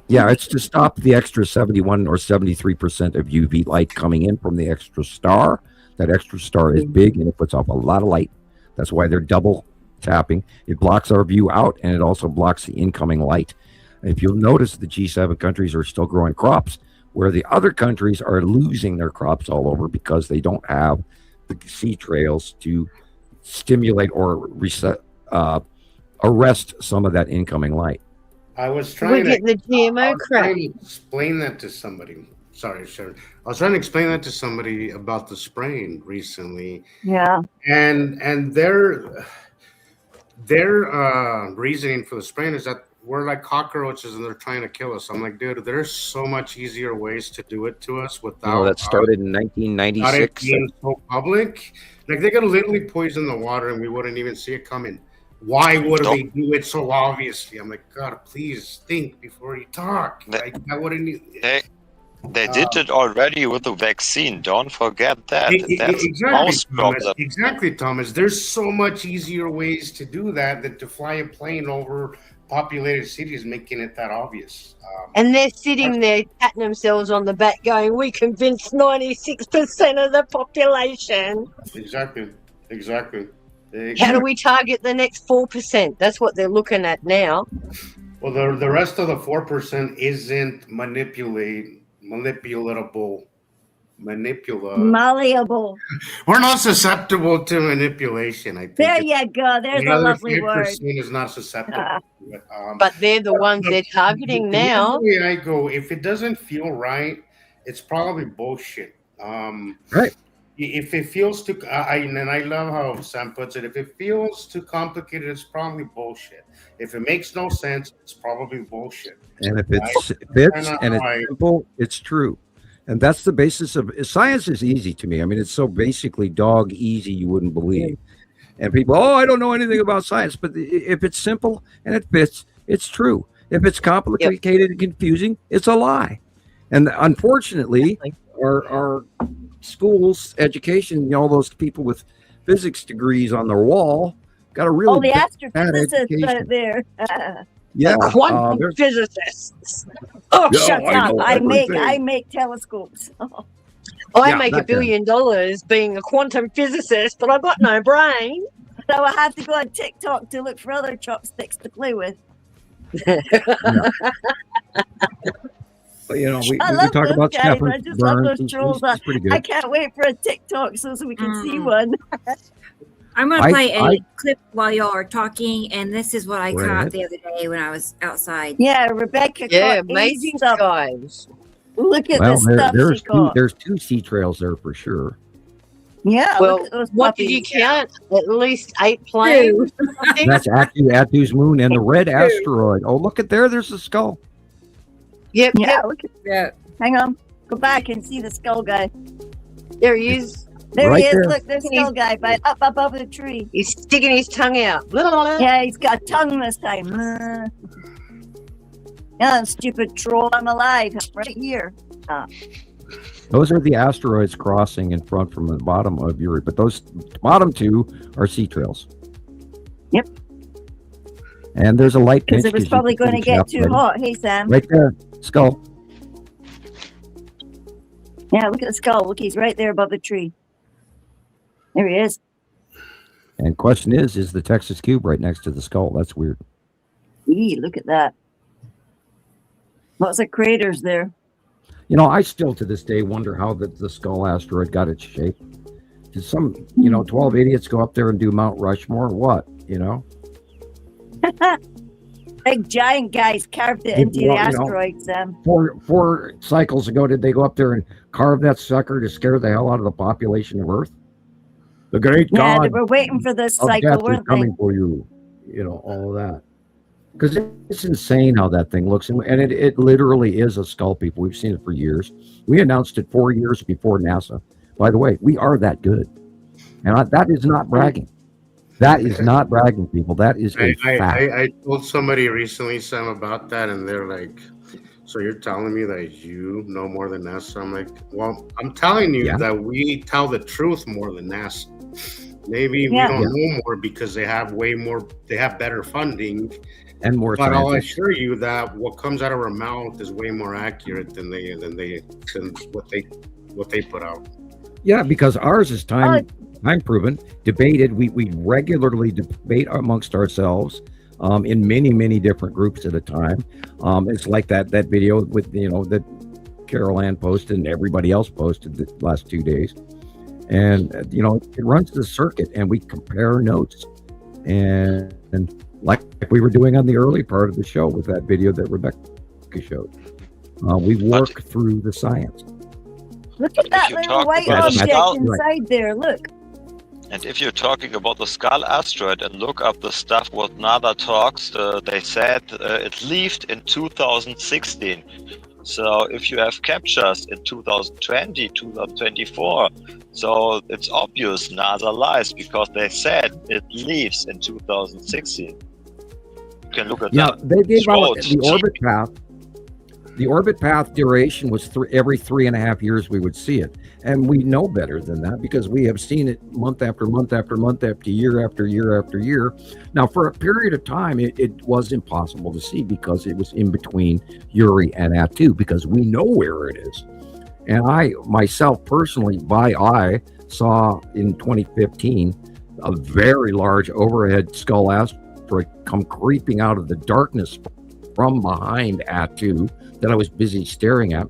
it's to stop the extra 71 or 73% of UV light coming in from the extra star. That extra star is big and it puts off a lot of light. That's why they're double tapping. It blocks our view out, and it also blocks the incoming light. If you'll notice, the G7 countries are still growing crops, where the other countries are losing their crops all over because they don't have the sea trails to stimulate or arrest some of that incoming light. I was trying to the GMO crap. Explain that to somebody. Sorry, Sharon. I was trying to explain that to somebody about the spraying recently. Yeah. And their reasoning for the spraying is that we're like cockroaches and they're trying to kill us. I'm like, dude, there's so much easier ways to do it to us without. That started in 1996. Being so public. Like, they could literally poison the water and we wouldn't even see it coming. Why would they do it so obviously? I'm like, God, please think before you talk. I wouldn't. They did it already with the vaccine. Don't forget that. That's exactly, Thomas. Exactly, Thomas. There's so much easier ways to do that than to fly a plane over populated cities, making it that obvious. And they're sitting there patting themselves on the back going, we convinced 96% of the population. Exactly. How do we target the next 4%? That's what they're looking at now. Well, the rest of the 4% isn't manipulatable. Malleable. We're not susceptible to manipulation. I think. There you go. There's a lovely word. 5% is not susceptible. But they're the ones they're targeting now. The way I go, if it doesn't feel right, it's probably bullshit. Right. If it feels too, and I love how Sam puts it. If it feels too complicated, it's probably bullshit. If it makes no sense, it's probably bullshit. And if it fits and it's simple, it's true. And that's the basis of science. Is easy to me. I mean, it's so basically dog easy you wouldn't believe. And people, I don't know anything about science. But if it's simple and it fits, it's true. If it's complicated and confusing, it's a lie. And unfortunately, our schools, education, all those people with physics degrees on their wall got a really the astrophysicists out there. Yeah, quantum physicists. Shut up! I make telescopes. I make $1 billion being a quantum physicist, but I've got no brain. So I have to go on TikTok to look for other chopsticks to play with. We talk about Stephen I just love Burns. those trolls. I can't wait for a TikTok so we can see one. I'm going to play a clip while y'all are talking, and this is what I caught the other day when I was outside. Yeah, Rebecca. Yeah, amazing guys. Look at the stuff she caught. There's 2 sea trails there for sure. Yeah. Well, what did you count? At least 8 planes. That's Atu's moon and the red asteroid. Oh, look at there. There's a skull. Yep. Yeah. Look at that. Hang on. Go back and see the skull guy. There he is. There he is. There. Look, there's skull guy, but up above the tree. He's sticking his tongue out. Yeah, he's got a tongue this time. Yeah, stupid troll. I'm alive. Right here. Those are the asteroids crossing in front from the bottom of Uri, but those bottom 2 are sea trails. Yep. And there's a light pinch. Because it was probably going to get too hot. Hey, Sam. Right there. Skull. Yeah, look at the skull. Look, he's right there above the tree. There he is. And question is the Texas cube right next to the skull? That's weird. Look at that. Lots of craters there. I still to this day wonder how the skull asteroid got its shape. Did some, 12 idiots go up there and do Mount Rushmore? What, Big giant guys carved it into the asteroid, Sam. 4 cycles ago, did they go up there and carve that sucker to scare the hell out of the population of Earth? The great God. Yeah, they were waiting for this cycle, weren't they? Coming for you, all of that. Because it's insane how that thing looks. And it literally is a skull, people. We've seen it for years. We announced it 4 years before NASA. By the way, we are that good. And that is not bragging. That is not bragging, people. That is a fact. I told somebody recently, Sam, about that, and they're like, so you're telling me that you know more than NASA? I'm like, well, I'm telling you that we tell the truth more than NASA. Maybe we don't know more because they have better funding and more. But I'll assure you that what comes out of our mouth is way more accurate than what they put out. Yeah, because ours is time proven, debated. We regularly debate amongst ourselves in many different groups at a time. It's like that video with that Carol Ann posted and everybody else posted the last 2 days. And it runs the circuit and we compare notes. And like we were doing on the early part of the show with that video that Rebecca showed. We work through the science. Look at that little white object inside there. Look. And if you're talking about the Skull asteroid and look up the stuff what NASA talks, they said it left in 2016. So if you have captures in 2020, 2024, so it's obvious NASA lies because they said it leaves in 2016. You can look at that. They gave out the orbit path. The orbit path duration was every 3.5 years we would see it. And we know better than that because we have seen it month after month after month after year after year after year. Now, for a period of time, it was impossible to see because it was in between Uri and Atu because we know where it is. And I, myself, personally, by eye, saw in 2015 a very large overhead skull asteroid come creeping out of the darkness from behind at you that I was busy staring at.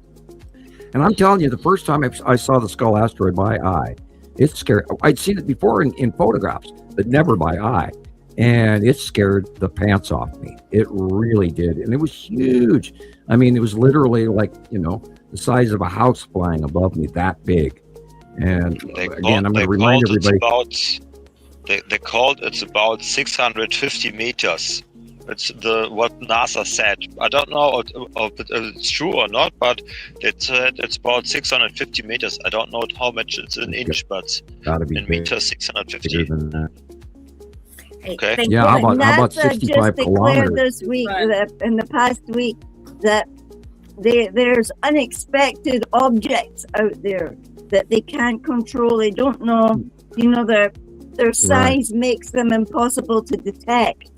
And I'm telling you, the first time I saw the skull asteroid by eye, it scared. I'd seen it before in photographs, but never by eye. And it scared the pants off me. It really did. And it was huge. I mean, it was literally like, the size of a house flying above me, that big. And again, I'm going to remind everybody. They called it's about 650 meters. It's what NASA said. I don't know if it's true or not, but it said it's about 650 meters. I don't know how much it's in inch, but in meters, 650. Okay. Yeah, how about 65 kilometers? This week, in the past week, that there's unexpected objects out there that they can't control. They don't know, their size makes them impossible to detect.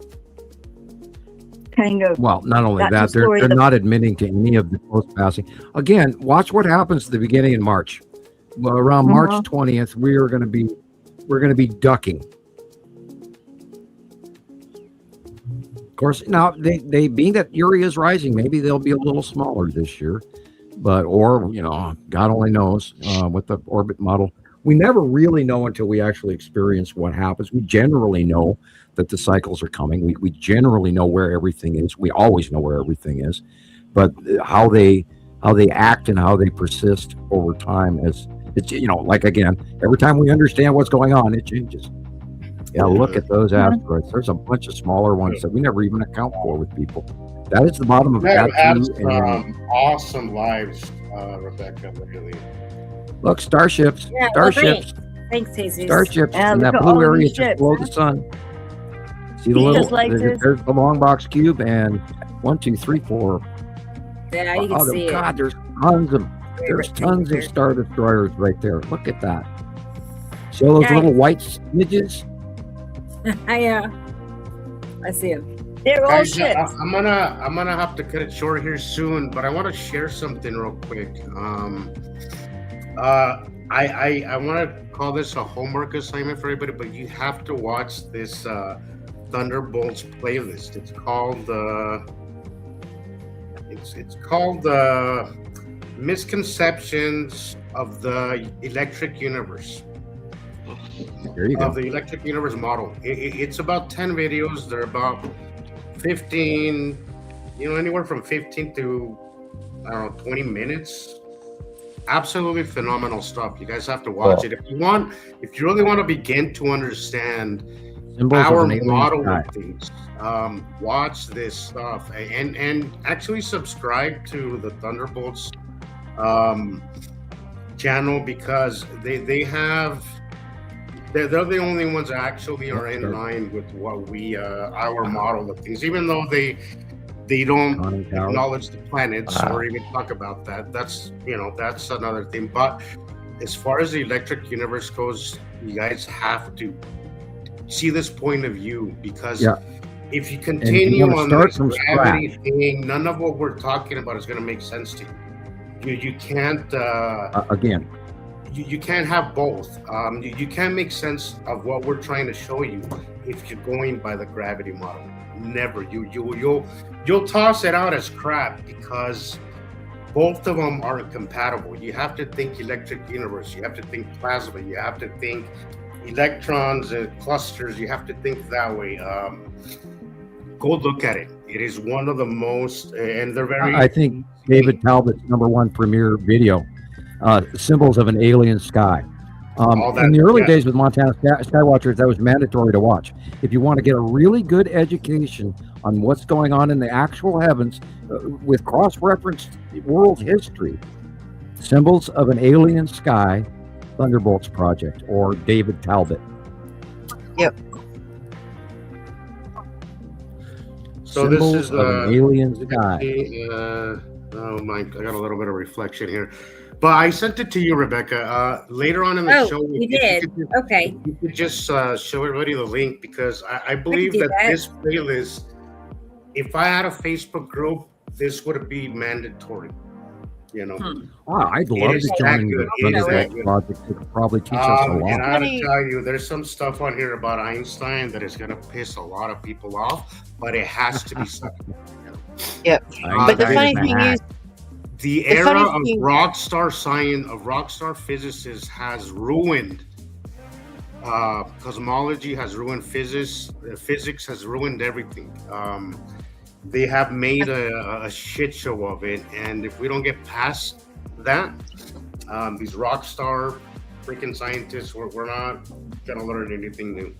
Kind of. Well, not only that, they're not admitting to any of the close passing. Again, watch what happens at the beginning in March. Well, around March 20th, we're going to be ducking. Of course, now they being that Uri is rising, maybe they'll be a little smaller this year, but God only knows with the orbit model. We never really know until we actually experience what happens. We generally know that the cycles are coming. We generally know where everything is. We always know where everything is, but how they act and how they persist over time it's like, again, every time we understand what's going on, it changes. Yeah, look at those asteroids. There's a bunch of smaller ones that we never even account for with people. That is the bottom of that. Awesome lives, Rebecca, really. Look, starships. Yeah, Starships. Thanks, Jesus. Starships in that blue area just below the sun. See the little, there's the long box cube, and 1, 2, 3, 4. Yeah, you can see God, it. there's tons of Star Destroyers right there. Look at that. See all those little white smidges? I see them. They're all ships. I'm gonna have to cut it short here soon, but I want to share something real quick. I want to call this a homework assignment for everybody, but you have to watch this Thunderbolts playlist. It's called Misconceptions of the Electric Universe. There you go. Of the Electric Universe model. It's about 10 videos. They're about 15, anywhere from 15 to 20 minutes. Absolutely phenomenal stuff. You guys have to watch it if you really want to begin to understand our model of things. Watch this stuff and actually subscribe to the Thunderbolts channel, because they're the only ones that actually are in line with what our model of things, even though they don't acknowledge the planets or even talk about that. That's another thing. But as far as the Electric Universe goes, you guys have to see this point of view, because if you continue on this gravity thing, none of what we're talking about is going to make sense to you. You can't again. You can't have both. You can't make sense of what we're trying to show you if you're going by the gravity model. Never. You'll toss it out as crap, because both of them are compatible. You have to think Electric Universe. You have to think plasma. You have to think electrons and clusters. You have to think that way. Go look at it. It is one of the most, and they're very. I think David Talbot's #1 premiere video. Symbols of an Alien Sky. In the early days with Montana Skywatchers, that was mandatory to watch. If you want to get a really good education on what's going on in the actual heavens with cross-referenced world history, Symbols of an Alien Sky, Thunderbolts Project, or David Talbot. Yep. So Symbols this is of an Alien Sky. Oh my! I got a little bit of reflection here. But I sent it to you, Rebecca. Later on in the show, you did. Okay. You could just show everybody the link, because I believe that this playlist, if I had a Facebook group, this would be mandatory. I'd love to join the project. It could probably teach us a lot. And I gotta tell you, there's some stuff on here about Einstein that is gonna piss a lot of people off, but it has to be said. Yep. But the funny thing is, the era of rockstar science, of rockstar physicists has ruined cosmology, has ruined physics. Physics has ruined everything. They have made a shit show of it, and if we don't get past that, these rockstar freaking scientists, we're not gonna learn anything new.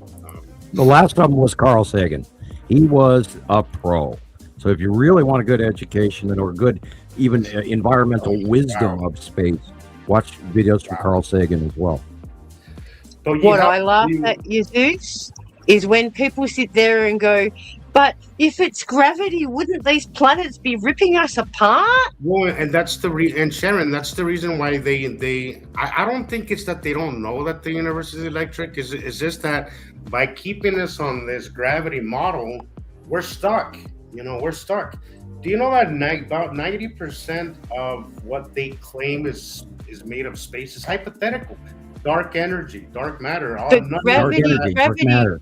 The last of them was Carl Sagan. He was a pro. So if you really want a good education or good even environmental wisdom of space, watch videos from Carl Sagan as well. What I laugh at, Jesus, is when people sit there and go, but if it's gravity, wouldn't these planets be ripping us apart? Well, and that's the and Sharon, that's the reason why I don't think it's that they don't know that the universe is electric. It's just that by keeping us on this gravity model, we're stuck. We're stuck. Do you know that about 90% of what they claim is made of space is hypothetical? Dark energy, dark matter. But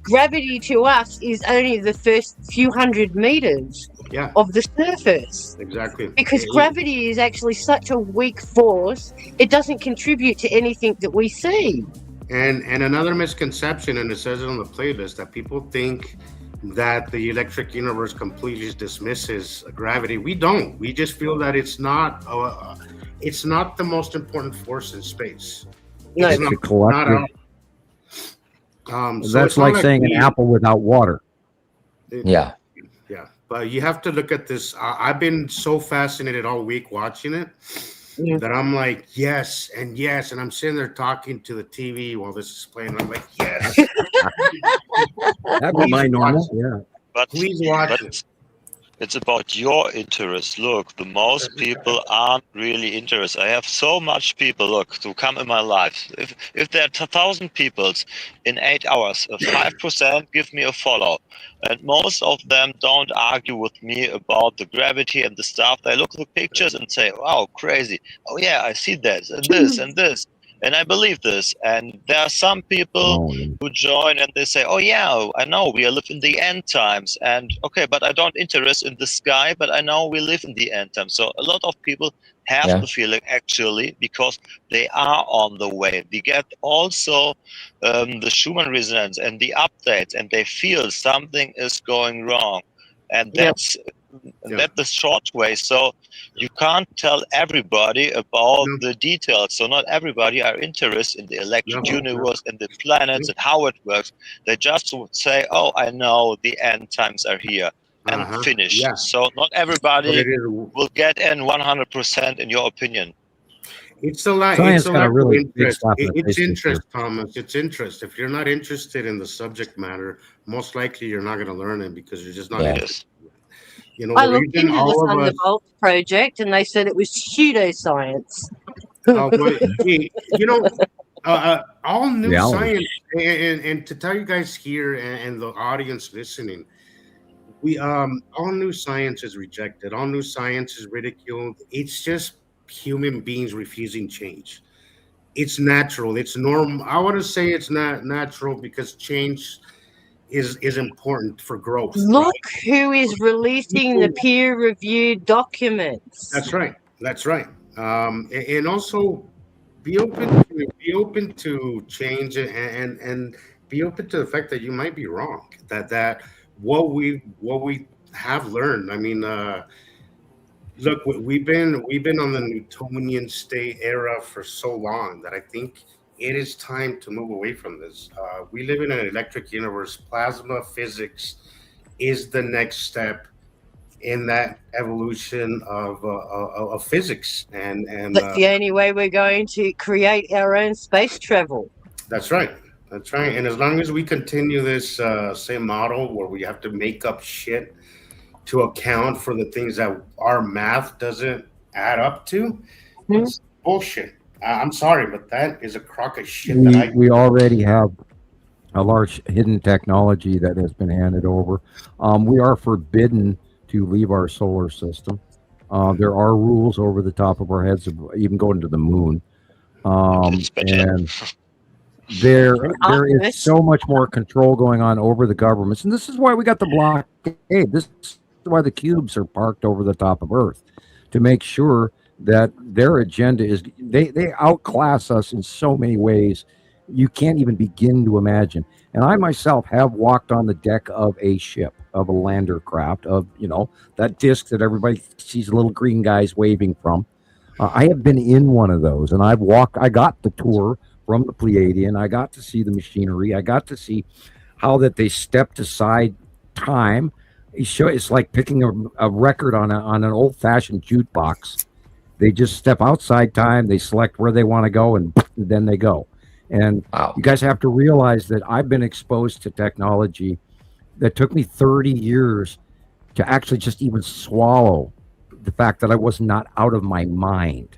gravity to us is only the first few hundred meters of the surface. Exactly. Because gravity is actually such a weak force, it doesn't contribute to anything that we see. And another misconception, and it says it on the playlist, that people think that the electric universe completely dismisses gravity. We don't. We just feel that it's not the most important force in space. No, it's a collective. So that's like saying an apple without water. Yeah. Yeah, but you have to look at this. I've been so fascinated all week watching it that I'm like, yes, and I'm sitting there talking to the TV while this is playing. I'm like, yes. That'd be my normal. Yeah. But please watch it. It's about your interest. Look, the most people aren't really interested. I have so much people, to come in my life. If there are 1,000 people in 8 hours, 5% give me a follow. And most of them don't argue with me about the gravity and the stuff. They look at the pictures and say, wow, crazy. Oh yeah, I see that and this and this. And I believe this. And there are some people who join and they say, oh yeah, I know we live in the end times. And okay, but I don't interest in the sky, but I know we live in the end times. So a lot of people have the feeling actually, because they are on the way. They get also the Schumann resonance and the updates, and they feel something is going wrong. And that's the short way. So you can't tell everybody about the details. So not everybody are interested in the electric universe and the planets and how it works. They just would say, oh, I know the end times are here and finish. So not everybody will get in 100% in your opinion. It's a lot. It's a lot of interest. It's interest, Thomas. It's interest. If you're not interested in the subject matter, most likely you're not going to learn it because you're just not interested. I looked into the Thunderbolt project, and they said it was pseudoscience. All new science, and to tell you guys here and the audience listening, all new science is rejected. All new science is ridiculed. It's just human beings refusing change. It's natural. It's normal. I want to say it's not natural because change is important for growth. Look who is releasing the peer-reviewed documents. That's right. And also be open to change and be open to the fact that you might be wrong. That what we have learned. I mean, look, we've been on the Newtonian state era for so long that I think it is time to move away from this. We live in an electric universe. Plasma physics is the next step in that evolution of physics, and that's the only way we're going to create our own space travel. That's right. And as long as we continue this same model where we have to make up shit to account for the things that our math doesn't add up to, it's bullshit. I'm sorry, but that is a crock of shit. We already have a large hidden technology that has been handed over. We are forbidden to leave our solar system. There are rules over the top of our heads of even going to the moon. And there is so much more control going on over the governments. And this is why we got the blockade. This is why the cubes are parked over the top of Earth, to make sure that their agenda is they outclass us in so many ways you can't even begin to imagine. And I myself have walked on the deck of a ship, of a lander craft, of that disc that everybody sees the little green guys waving from. I have been in one of those, and I got the tour from the Pleiadian. I got to see the machinery. I got to see how that they stepped aside time. It's like picking a record on an old-fashioned jukebox. They just step outside time. They select where they want to go, and then they go. And you guys have to realize that I've been exposed to technology that took me 30 years to actually just even swallow the fact that I was not out of my mind.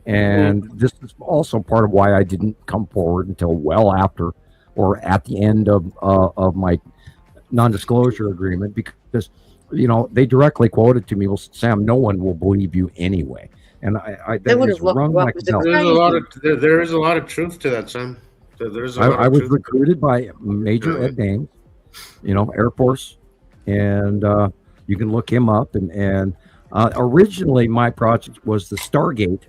And this is also part of why I didn't come forward until well after or at the end of my non-disclosure agreement, because they directly quoted to me, "Well, Sam, no one will believe you anyway." And I that is rung like hell. There is a lot of truth to that, Sam. I was recruited by Major Ed Dames, Air Force, and you can look him up. And originally my project was the Stargate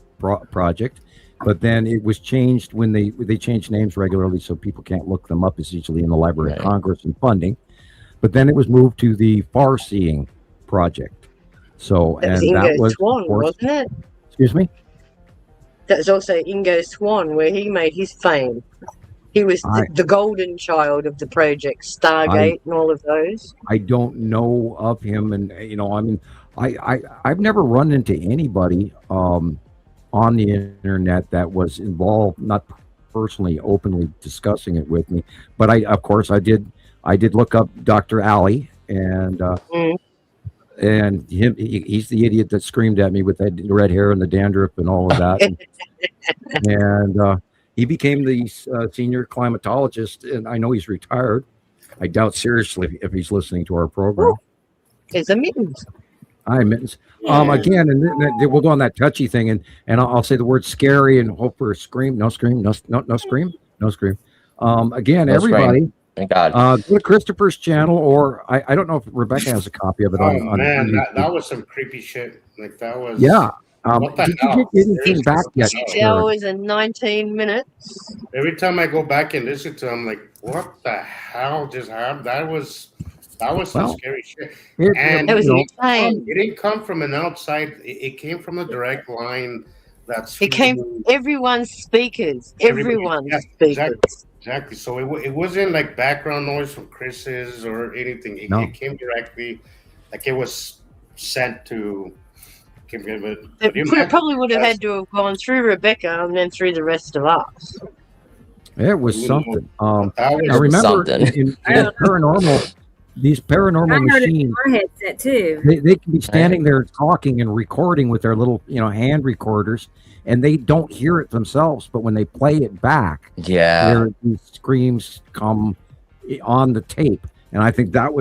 project, but then it was changed when they changed names regularly, so people can't look them up as easily in the Library of Congress and funding. But then it was moved to the Far-Seeing project. So that was Swan, wasn't it? Excuse me? That was also Ingo Swan, where he made his fame. He was the golden child of the project, Stargate and all of those. I don't know of him, and I've never run into anybody on the internet that was involved, not personally, openly discussing it with me. But of course, I did look up Dr. Ali, and he's the idiot that screamed at me with that red hair and the dandruff and all of that. and he became the senior climatologist, and I know he's retired. I doubt seriously if he's listening to our program. It's a mittens. Hi, Mittens. Again, and then we'll go on that touchy thing, and I'll say the word scary and hope for a scream. No scream. No scream. No scream. Again, no everybody. Scream. Thank God. Go to Christopher's channel, or I don't know if Rebecca has a copy of it. That was some creepy shit. Like that was. Yeah. What the did hell? you get anything back yet? 6 hours and 19 minutes. Every time I go back and listen to him, I'm like, what the hell just happened? That was some scary shit. That was insane. It didn't come from an outside. It came from a direct line. It came from everyone's speakers. Everyone's speakers. Exactly. So it wasn't like background noise from Chris's or anything. It came directly, like it was sent to. It probably would have had to have gone through Rebecca and then through the rest of us. It was something. I remember in paranormal. These paranormal machines, headset too. They can be standing there talking and recording with their little, hand recorders, and they don't hear it themselves. But when they play it back, these screams come on the tape. And I think it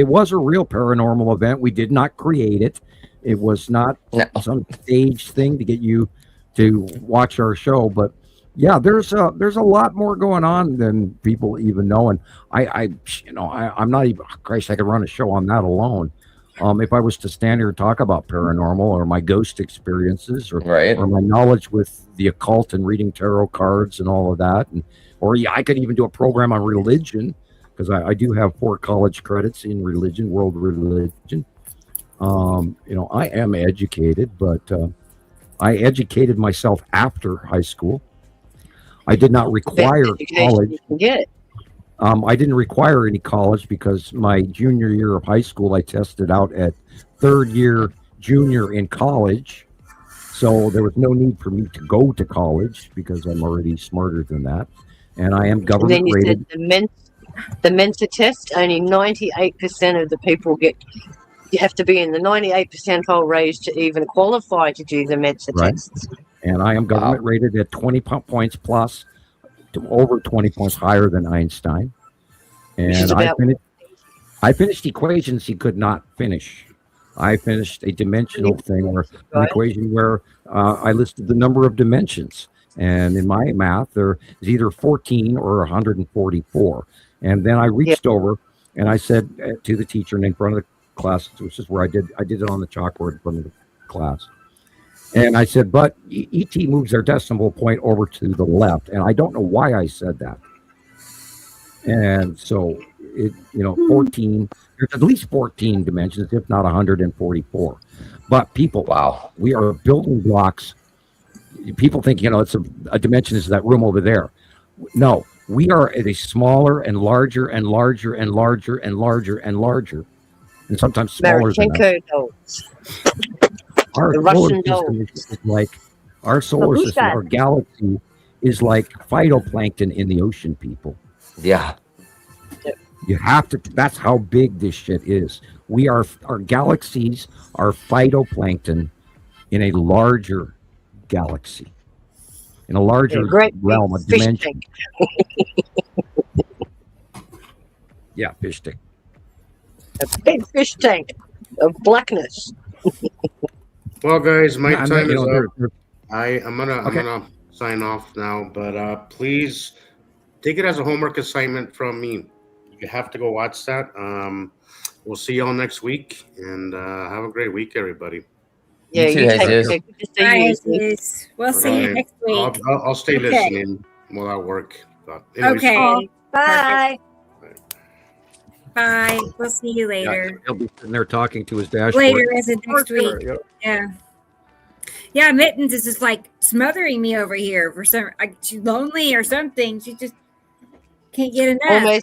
was a real paranormal event. We did not create it. It was not some staged thing to get you to watch our show. But yeah, there's a lot more going on than people even know, and I'm not even. Christ, I could run a show on that alone. If I was to stand here and talk about paranormal or my ghost experiences, or my knowledge with the occult and reading tarot cards and all of that, I could even do a program on religion, because I do have 4 college credits in religion, world religion. I am educated, but I educated myself after high school. I did not require college. I didn't require any college because my junior year of high school, I tested out at 3rd year junior in college. So there was no need for me to go to college because I'm already smarter than that. And I am government rated. The Mensa test, only 98% of the people you have to be in the 98th percentile range to even qualify to do the Mensa tests. And I am government rated at 20 points plus, to over 20 points higher than Einstein. And I finished equations he could not finish. I finished a dimensional thing, or an equation where I listed the number of dimensions. And in my math, there is either 14 or 144. And then I reached over and I said to the teacher in front of the class, which is where I did it on the chalkboard in front of the class. And I said, but ET moves their decimal point over to the left. And I don't know why I said that. And so, 14, there's at least 14 dimensions, if not 144. But people, wow, we are building blocks. People think, it's a dimension is that room over there. No, we are at a smaller and larger and larger and larger and larger and larger, and sometimes smaller than us. Our solar system is like our solar system, our galaxy is like phytoplankton in the ocean, people. Yeah. You have to, that's how big this shit is. Our galaxies are phytoplankton in a larger galaxy, in a larger realm of dimension. Yeah, fish tank. A big fish tank of blackness. Well, guys, my time is up. I'm gonna sign off now, but please take it as a homework assignment from me. You have to go watch that. We'll see y'all next week, and have a great week, everybody. Yeah, you take it. We'll see you next week. I'll stay listening while I work. Anyways, okay. Bye. Bye. We'll see you later. Yeah, he'll be sitting there talking to his dashboard. Later as in next week. Yeah. Yeah, Mittens is just like smothering me over here for some. She's lonely or something. She just can't get enough.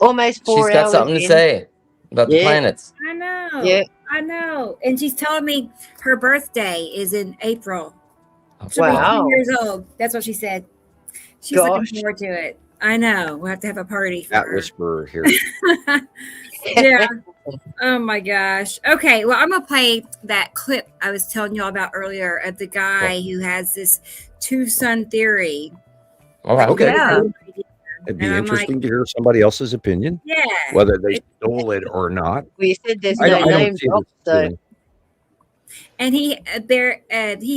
Almost 4 hours. She's got something to say about the planets. I know. Yeah. I know. And she's telling me her birthday is in April. Wow. 2 years old. That's what she said. She's looking forward to it. I know. We'll have to have a party for her. Whisperer here. Yeah. Oh my gosh. Okay. Well, I'm going to play that clip I was telling y'all about earlier of the guy who has this two-sun theory. All right. Okay. Yeah. It'd be interesting to hear somebody else's opinion. Yeah. Whether they stole it or not. We said there's no name dropped, so. And he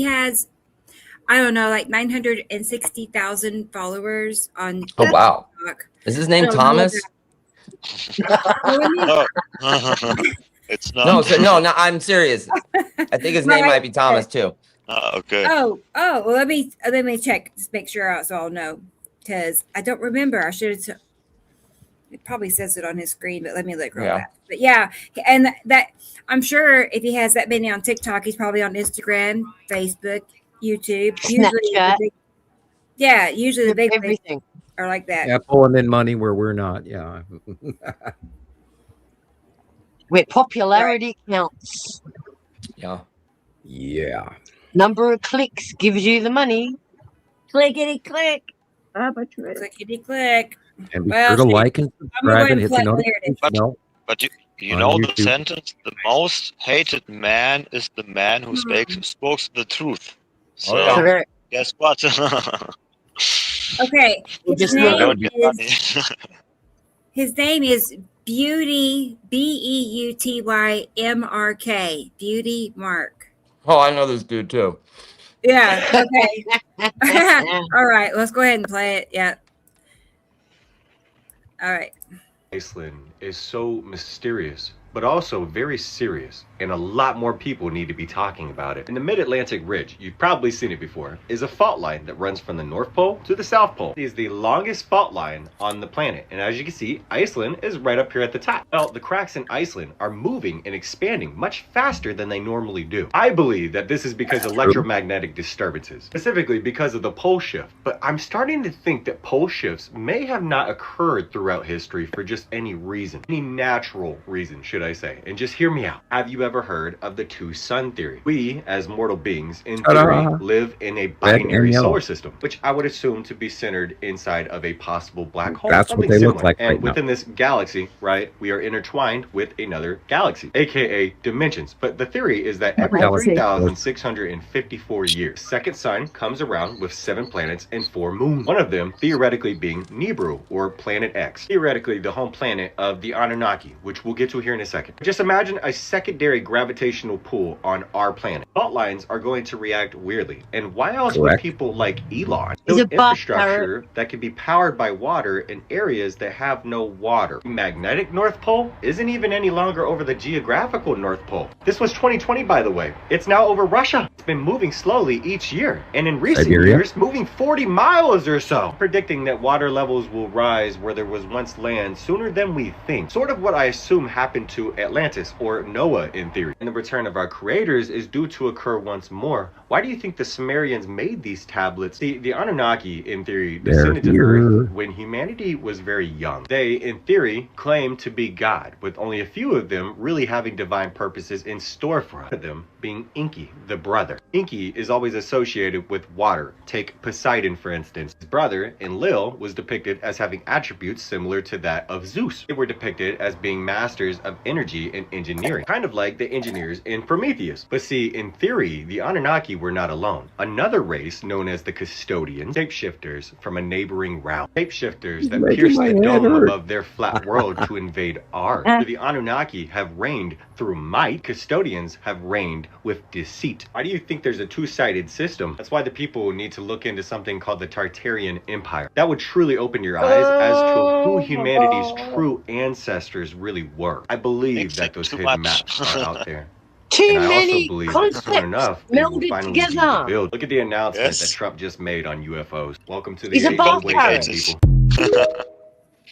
has, I don't know, like 960,000 followers on Oh, wow. TikTok. Is his name Thomas? It's not. No, I'm serious. I think his name might be Thomas too. Okay. Oh, well, let me check. Just make sure so I'll know. Because I don't remember. I should have. It probably says it on his screen, but let me look real fast. But yeah, and that I'm sure if he has that many on TikTok, he's probably on Instagram, Facebook, YouTube, Snapchat. Usually the big everything are like that. Yeah, pulling in money where we're not. Yeah. Where popularity counts. Yeah. Yeah. Number of clicks gives you the money. Clickety click. Arbitrary. Clickety click. And be sure to like and subscribe and hit the notification bell. But you know the sentence: the most hated man is the man who spoke the truth. So guess what? Okay. His name is Beauty BEUTYMRK. Beauty Mark. Oh, I know this dude too. Yeah. Okay. All right. Let's go ahead and play it. Yeah. All right. Iceland is so mysterious, but also very serious, and a lot more people need to be talking about it. In the Mid-Atlantic Ridge, you've probably seen it before, is a fault line that runs from the North Pole to the South Pole. It is the longest fault line on the planet, and as you can see, Iceland is right up here at the top. Well, the cracks in Iceland are moving and expanding much faster than they normally do. I believe that this is because of electromagnetic disturbances, specifically because of the pole shift, but I'm starting to think that pole shifts may have not occurred throughout history for just any reason, any natural reason, should I say. And just hear me out. Have you ever heard of the two-sun theory? We, as mortal beings, in theory, live in a binary solar system, which I would assume to be centered inside of a possible black hole. That's what they look like and right within now. this galaxy, right, we are intertwined with another galaxy, aka dimensions. But the theory is that every 3,654 years, second sun comes around with 7 planets and 4 moons. One of them theoretically being Nibiru, or Planet X, theoretically the home planet of the Anunnaki, which we'll get to here in a second. Just imagine a secondary gravitational pull on our planet. Fault lines are going to react weirdly. And why else would people like Elon build infrastructure that can be powered by water in areas that have no water? The magnetic North Pole isn't even any longer over the geographical North Pole. This was 2020, by the way. It's now over Russia. It's been moving slowly each year, and in recent years, moving 40 miles or so. Predicting that water levels will rise where there was once land sooner than we think. Sort of what I assume happened to Atlantis, or Noah in theory. And the return of our creators is due to occur once more. Why do you think the Sumerians made these tablets? The Anunnaki, in theory, descended to Earth when humanity was very young. They, in theory, claim to be God, with only a few of them really having divine purposes in store for them, being Enki, the brother. Enki is always associated with water. Take Poseidon, for instance. His brother, Enlil, was depicted as having attributes similar to that of Zeus. They were depicted as being masters of energy and engineering, kind of like the engineers in Prometheus. But see, in theory, the Anunnaki were not alone. Another race known as the Custodians, shapeshifters from a neighboring realm. Shapeshifters that pierce the dome above their flat world to invade ours. The Anunnaki have reigned through might. Custodians have reigned with deceit. Why do you think there's a two-sided system? That's why the people need to look into something called the Tartarian Empire. That would truly open your eyes as to who humanity's true ancestors really were. I believe that those hidden maps are out there. Too and I many also believe concepts that soon enough, they will melded finally together. be built. Look at the announcement that Trump just made on UFOs. Welcome to the He's a age of bastard. people.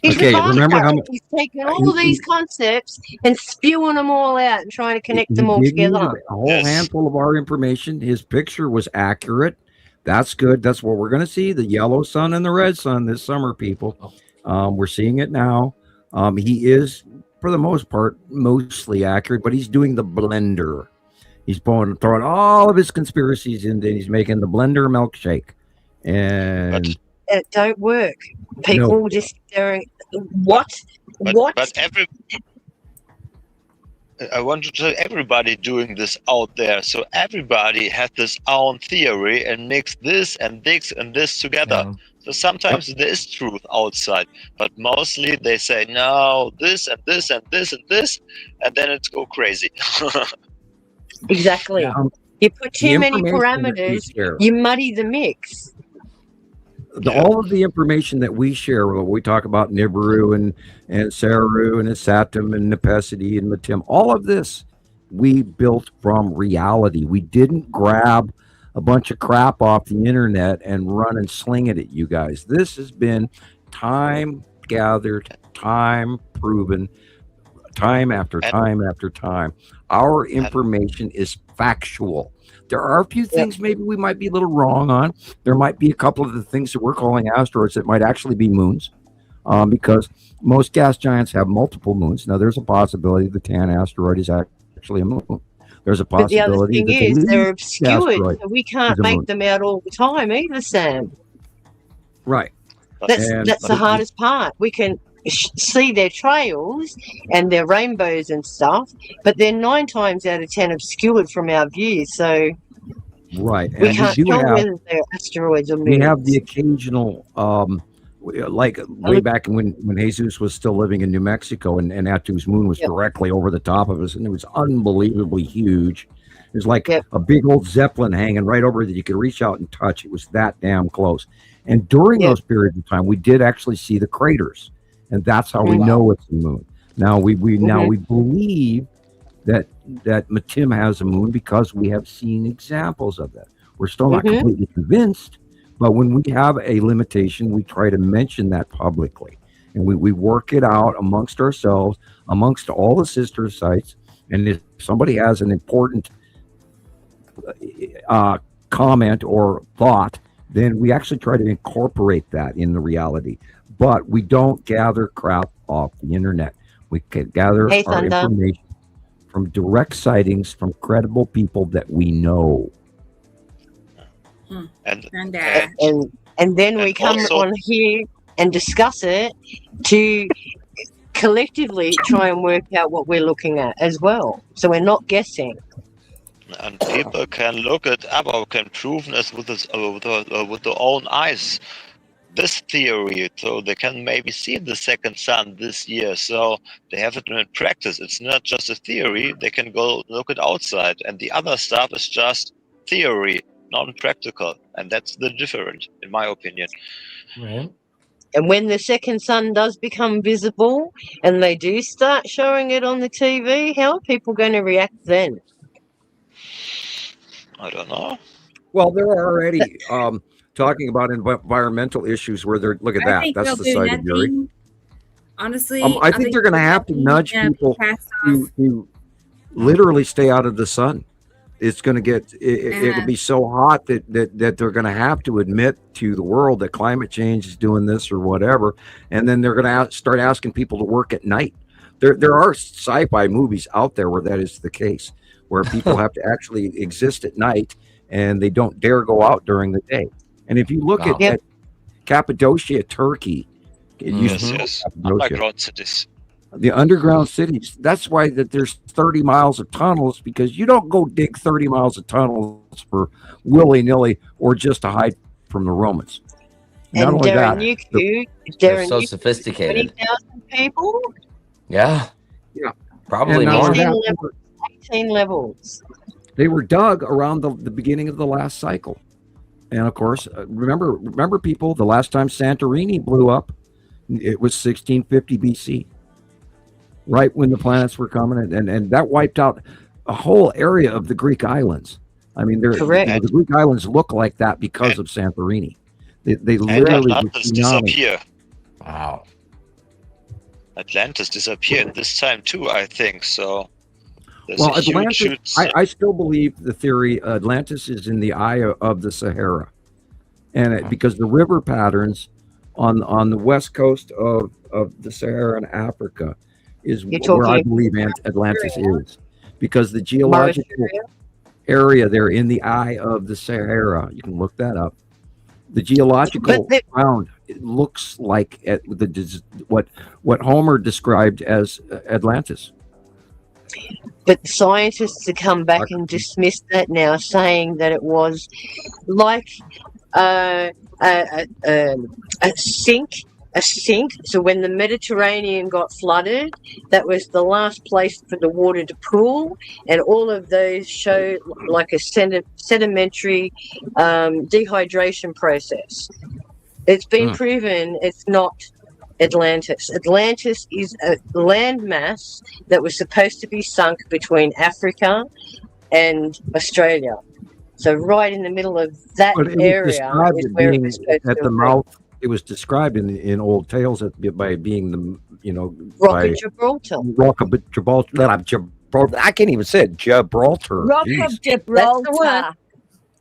He's Okay, a remember how bastard. He's taking all these concepts and spewing them all out and trying to connect them all He gave you together. a whole handful of our information. His picture was accurate. That's good. That's what we're going to see. The yellow sun and the red sun this summer, people. We're seeing it now. He is, for the most part, mostly accurate, but he's doing the blender. He's throwing all of his conspiracies in, and he's making the blender milkshake. And it don't work. People just staring. What? But I want to tell everybody doing this out there. So everybody has this own theory and mix this and this and this together. Yeah. So sometimes there is truth outside, but mostly they say no, this and this and this and this, and then it's go crazy. Exactly. You put too many parameters, you muddy the mix. All of the information that we share, when we talk about Nibiru and Saru and Satum and Nepesity and Matim, all of this we built from reality. We didn't grab a bunch of crap off the internet and run and sling it at you guys. This has been time gathered, time proven, time after time after time. Our information is factual. There are a few things maybe we might be a little wrong on. There might be a couple of the things that we're calling asteroids that might actually be moons, because most gas giants have multiple moons. Now, there's a possibility the Tan asteroid is actually a moon. There's a possibility. But the other thing is they're obscured, so we can't make them out all the time either, Sam. Right. That's the hardest part. We can see their trails and their rainbows and stuff, but they're 9 times out of 10 obscured from our view. So right, we can't tell whether they're asteroids or moons. We have the occasional, like way back when Jesus was still living in New Mexico, and Natu's moon was directly over the top of us, and it was unbelievably huge. It was like a big old Zeppelin hanging right over that you could reach out and touch. It was that damn close. And during those periods of time, we did actually see the craters. And that's how we know it's a moon. Now we believe that Matim has a moon because we have seen examples of that. We're still not completely convinced, but when we have a limitation, we try to mention that publicly, and we work it out amongst ourselves, amongst all the sister sites. And if somebody has an important comment or thought, then we actually try to incorporate that in the reality. But we don't gather crap off the internet. We can gather our information from direct sightings from credible people that we know. And then we come on here and discuss it to collectively try and work out what we're looking at as well. So we're not guessing. And people can look it up or can prove this with their own eyes. this theory, so they can maybe see the second sun this year. So they have it in practice. It's not just a theory. They can go look it outside, and the other stuff is just theory, non-practical, and that's the difference, in my opinion. Right. And when the second sun does become visible and they do start showing it on the TV, how are people going to react then? I don't know. Well, they're already talking about environmental issues where they're, look at I that. think That's they'll the do side of Gary. nothing. Honestly, I think they're going to have to nudge people to literally stay out of the sun. It's going to get, it'll be so hot that they're going to have to admit to the world that climate change is doing this or whatever. And then they're going to start asking people to work at night. There are sci-fi movies out there where that is the case, where people have to actually exist at night and they don't dare go out during the day. And if you look at Cappadocia, Turkey, it used to be underground cities. The underground cities. That's why that there's 30 miles of tunnels, because you don't go dig 30 miles of tunnels for willy-nilly or just to hide from the Romans. Not only that, they're so sophisticated. 20,000 people? Yeah. Yeah. Probably more. 18 levels. They were dug around the beginning of the last cycle. And of course, remember people, the last time Santorini blew up, it was 1650 BC. Right when the planets were coming, and that wiped out a whole area of the Greek islands. I mean, the Greek islands look like that because of Santorini. They literally Atlantis disappear. Wow. Atlantis disappeared this time too, I think. So well, Atlantis, I still believe the theory Atlantis is in the eye of the Sahara, and because the river patterns on the west coast of the Sahara in Africa is where I believe Atlantis is, because the geological area there in the eye of the Sahara, you can look that up. The geological ground, it looks like what Homer described as Atlantis. But scientists have come back and dismissed that now, saying that it was like a sink. So when the Mediterranean got flooded, that was the last place for the water to pool, and all of those show like a sedimentary dehydration process. It's been proven it's not Atlantis. Atlantis is a landmass that was supposed to be sunk between Africa and Australia. So right in the middle of that area is where it was supposed at to the be. mouth. It was described in old tales by being Rock of Gibraltar. Rock of Gibraltar. I can't even say it. Gibraltar. Rock of Gibraltar.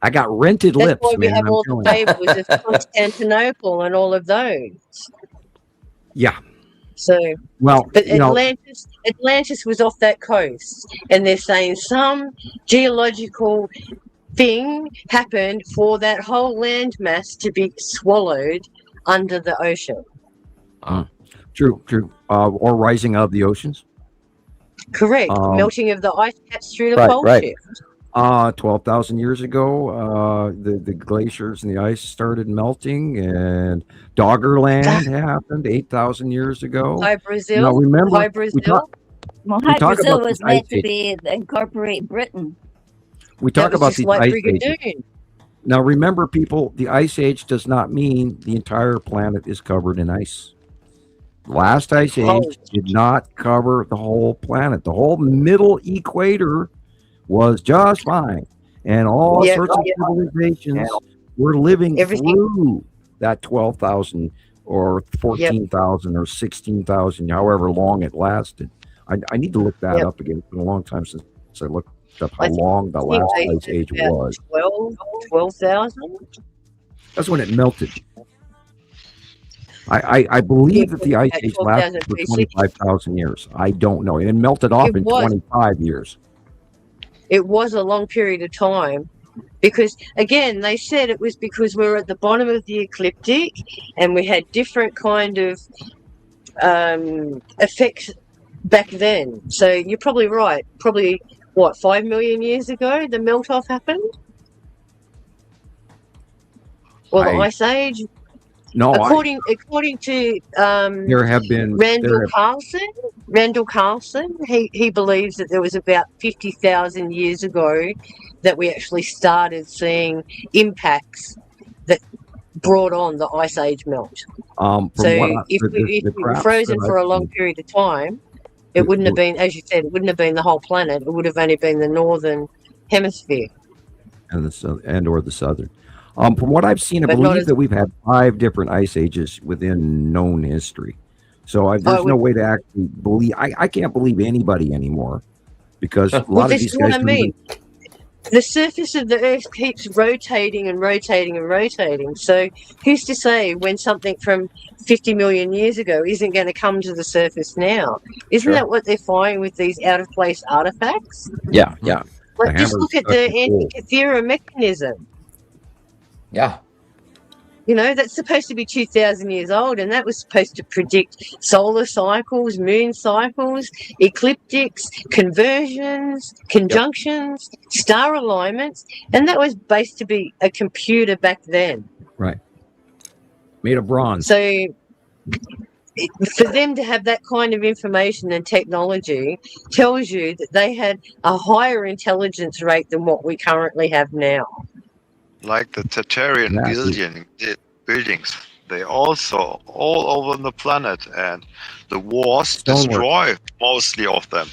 I got rented That's lips, why we man. have all the fables of Constantinople and all of those. Yeah. So, well, but Atlantis was off that coast, and they're saying some geological thing happened for that whole landmass to be swallowed under the ocean. True. Or rising of the oceans. Correct. Melting of the ice caps through the pole shift. 12,000 years ago, the glaciers and the ice started melting, and Doggerland happened 8,000 years ago. High Brazil. Now, remember, High Brazil was meant to be incorporate Britain. We talk about the ice age. Now, remember, people, the ice age does not mean the entire planet is covered in ice. The last ice age did not cover the whole planet. The whole middle equator was just fine, and all sorts of civilizations were living through that 12,000 or 14,000 or 16,000, however long it lasted. I need to look that up again. It's been a long time since I looked up how long the last ice age was. 12,000? That's when it melted. I believe that the ice age lasted for 25,000 years. I don't know. It melted off in 25 years. It was a long period of time, because again they said it was because we were at the bottom of the ecliptic and we had different kind of effects back then. So you're probably right. Probably 5 million years ago the melt off happened, or the ice age. No, according to there have been Randall Carlson, he believes that there was about 50,000 years ago that we actually started seeing impacts that brought on the ice age melt. If we were frozen for a long period of time, it wouldn't have been, as you said, it wouldn't have been the whole planet. It would have only been the northern hemisphere and the southern. From what I've seen, I believe that we've had 5 different ice ages within known history. So there's no way to actually believe. I can't believe anybody anymore because a lot of these guys. The surface of the Earth keeps rotating and rotating and rotating. So who's to say when something from 50 million years ago isn't going to come to the surface now? Isn't that what they're finding with these out-of-place artifacts? Yeah. Like, just look at the Antikythera mechanism. Yeah. You know, that's supposed to be 2,000 years old, and that was supposed to predict solar cycles, moon cycles, ecliptics, conversions, conjunctions, star alignments, and that was based to be a computer back then. Right. Made of bronze. So for them to have that kind of information and technology tells you that they had a higher intelligence rate than what we currently have now. Like the Tartarian buildings, they also all over the planet, and the wars destroy mostly of them.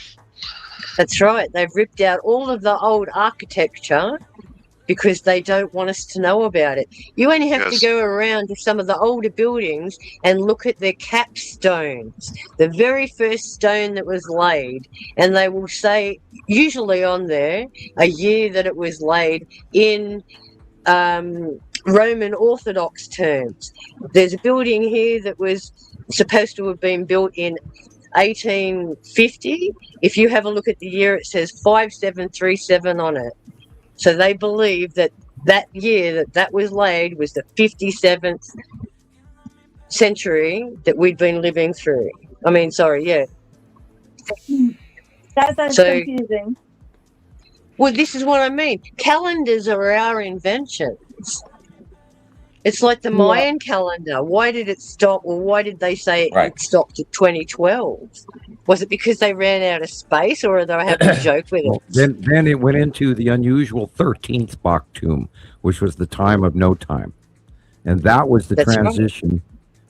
That's right. They've ripped out all of the old architecture because they don't want us to know about it. You only have to go around to some of the older buildings and look at their capstones, the very first stone that was laid, and they will say, usually on there, a year that it was laid in Roman Orthodox terms. There's a building here that was supposed to have been built in 1850. If you have a look at the year, it says 5737 on it. So they believe that year that was laid was the 57th century that we'd been living through. That sounds confusing. Well, this is what I mean. Calendars are our inventions. It's like the Mayan calendar. Why did it stop? Or why did they say it stopped at 2012? Was it because they ran out of space, or are they having a joke with it? Then it went into the unusual 13th Bach tomb, which was the time of no time. And that was the transition. Right.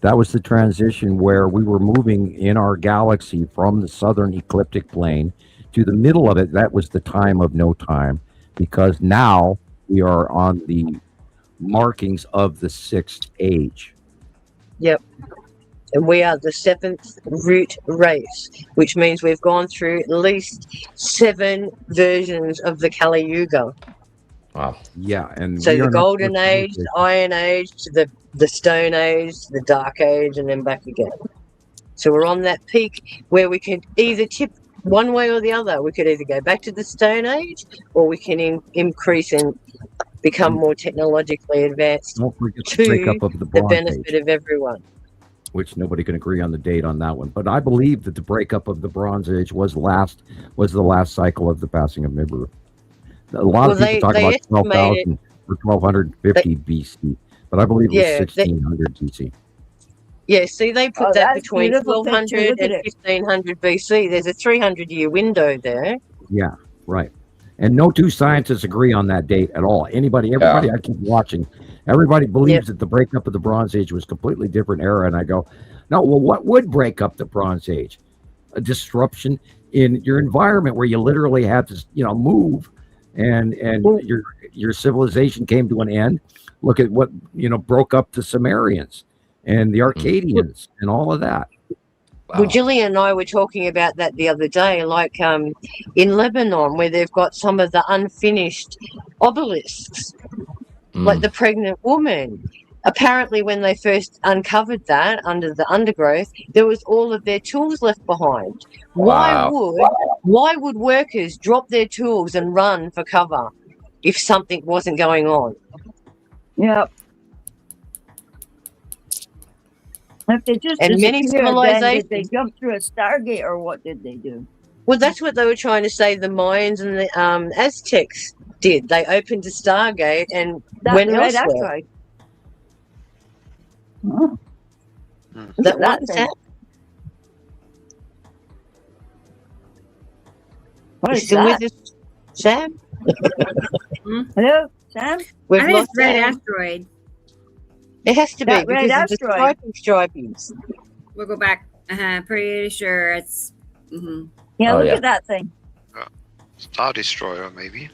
That was the transition where we were moving in our galaxy from the southern ecliptic plane to the middle of it. That was the time of no time, because now we are on the markings of the 6th age. Yep. And we are the 7th root race, which means we've gone through at least 7 versions of the Kali Yuga. Wow. Yeah. And so the Golden Age, the Iron Age, to the Stone Age, the Dark Age, and then back again. So we're on that peak where we can either tip one way or the other. We could either go back to the Stone Age, or we can increase and become more technologically advanced to the benefit of everyone. Which nobody can agree on the date on that one. But I believe that the breakup of the Bronze Age was the last cycle of the passing of Nibiru. A lot of people talk about 12,000 or 1250 BC, but I believe it was 1600 BC. Yeah, see, they put that between 1200 and 1500 BC. There's a 300-year window there. Yeah, right. And no two scientists agree on that date at all. Everybody I keep watching, everybody believes that the breakup of the Bronze Age was a completely different era. And I go, no, well, what would break up the Bronze Age? A disruption in your environment where you literally had to, move, and your civilization came to an end. Look at what, broke up the Sumerians and the Arcadians and all of that. Wow. Well, Gillian and I were talking about that the other day, like in Lebanon, where they've got some of the unfinished obelisks, like the pregnant woman. Apparently, when they first uncovered that under the undergrowth, there was all of their tools left behind. Wow. Why would workers drop their tools and run for cover if something wasn't going on? Yep. If they just and many civilizations, did they jump through a Stargate, or what did they do? Well, that's what they were trying to say. The Mayans and the Aztecs did. They opened a Stargate and went elsewhere. That's right. Oh. That one, Sam? What You is still that? with us, Sam? Hello, Sam? We've I think lost it's red Sam. asteroid. It has to be That red because of the asteroid. stripings. We'll go back. Pretty sure it's. Yeah, Oh, look yeah. at that thing. Star Destroyer, maybe.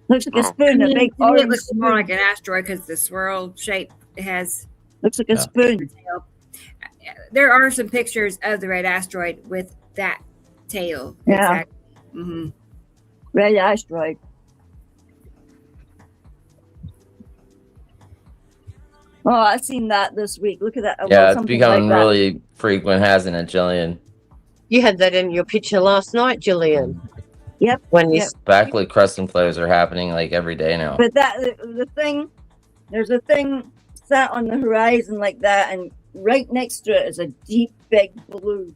Looks like a Oh. spoon, a big To me, it orange looks more spoon. like an asteroid because the swirl shape it has. Looks like a spoon. Tail. There are some pictures of the red asteroid with that tail. Yeah. Exactly. Mm-hmm. Red asteroid. Oh, I've seen that this week. Look at that. Yeah, Well, it's something becoming like that. really frequent, hasn't it, Gillian? You had that in your picture last night, Gillian. Yep. When you Backlit custom photos are happening like every day now. But the thing, there's a thing sat on the horizon like that, and right next to it is a deep, big blue.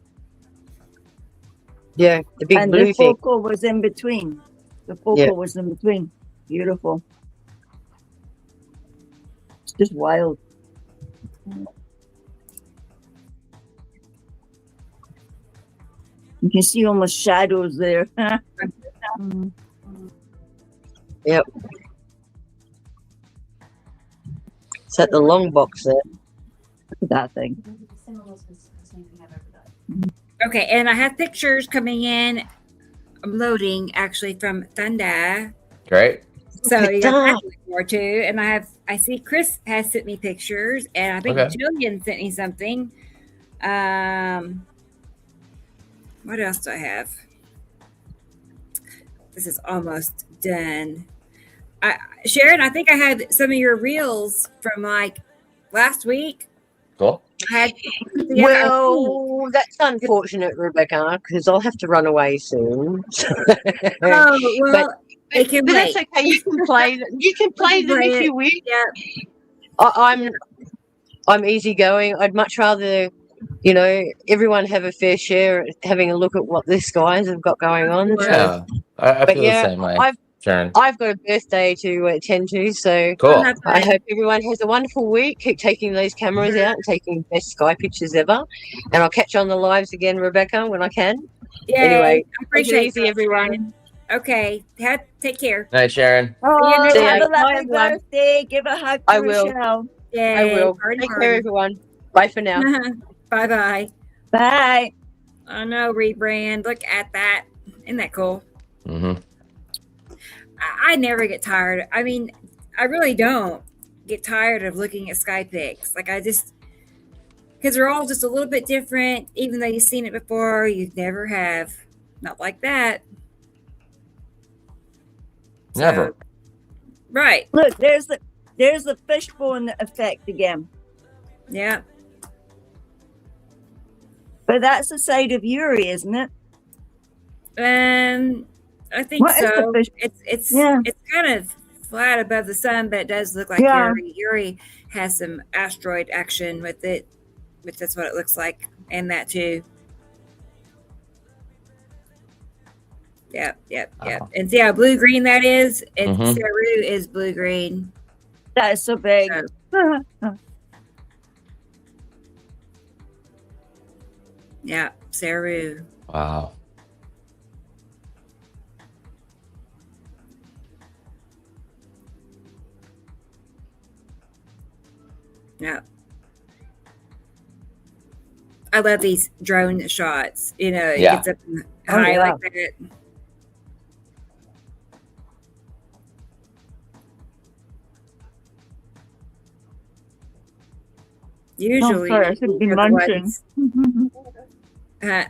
Yeah, the big and blue the thing. focal was in between. The focal was in between. Beautiful. It's just wild. You can see almost shadows there. Yep. It's at the long box there. Look at that thing. Okay, and I have pictures coming in. I'm loading actually from Thunder. Great. So Look you at got that. that more too. And I see Chris has sent me pictures, and I think Okay. Gillian sent me something. What else do I have? This is almost done. Sharon, I think I had some of your reels from like last week. Cool. I had, Well, that's unfortunate, Rebecca, because I'll have to run away soon. oh well, it can but wait. that's okay. You can play them. You can play them if you wish. Yeah. I'm easygoing. I'd much rather, everyone have a fair share at having a look at what these guys have got going on. Yeah, I But feel yeah, the same way, Sharon. I've got a birthday to attend to, so Cool. I hope everyone has a wonderful week. Keep taking those cameras out and taking the best sky pictures ever. And I'll catch you on the lives again, Rebecca, when I can. Yay. Anyway, I appreciate easy, that, everyone. Sharon. Okay, take care. Night, Sharon. Oh, See ya. have a Bye, lovely everyone. birthday. Give a hug to I will. Rochelle. Yay. I will. Party, Take party. care, everyone. Bye for now. Bye. Bye. I know, rebrand. Look at that. Isn't that cool? Mm-hmm. I never get tired. I mean, I really don't get tired of looking at sky pics. Like because they're all just a little bit different. Even though you've seen it before, you never have. Not like that. Never. Right. Look, there's the fishbone effect again. Yeah. But that's the side of Uri, isn't it? I think What is the so. fish- It's Yeah. it's kind of flat above the sun, but it does look like Yeah. Uri. Uri has some asteroid action with it, but that's what it looks like, and that too. Yep. Wow. And see how blue green that is? And Mhm. Saru is blue green. That is so big. Yeah, Saru. Wow. Yeah. I love these drone shots. It Yeah. gets up Oh, high yeah. like that. Usually, sorry, I should be they're the munching. ones- I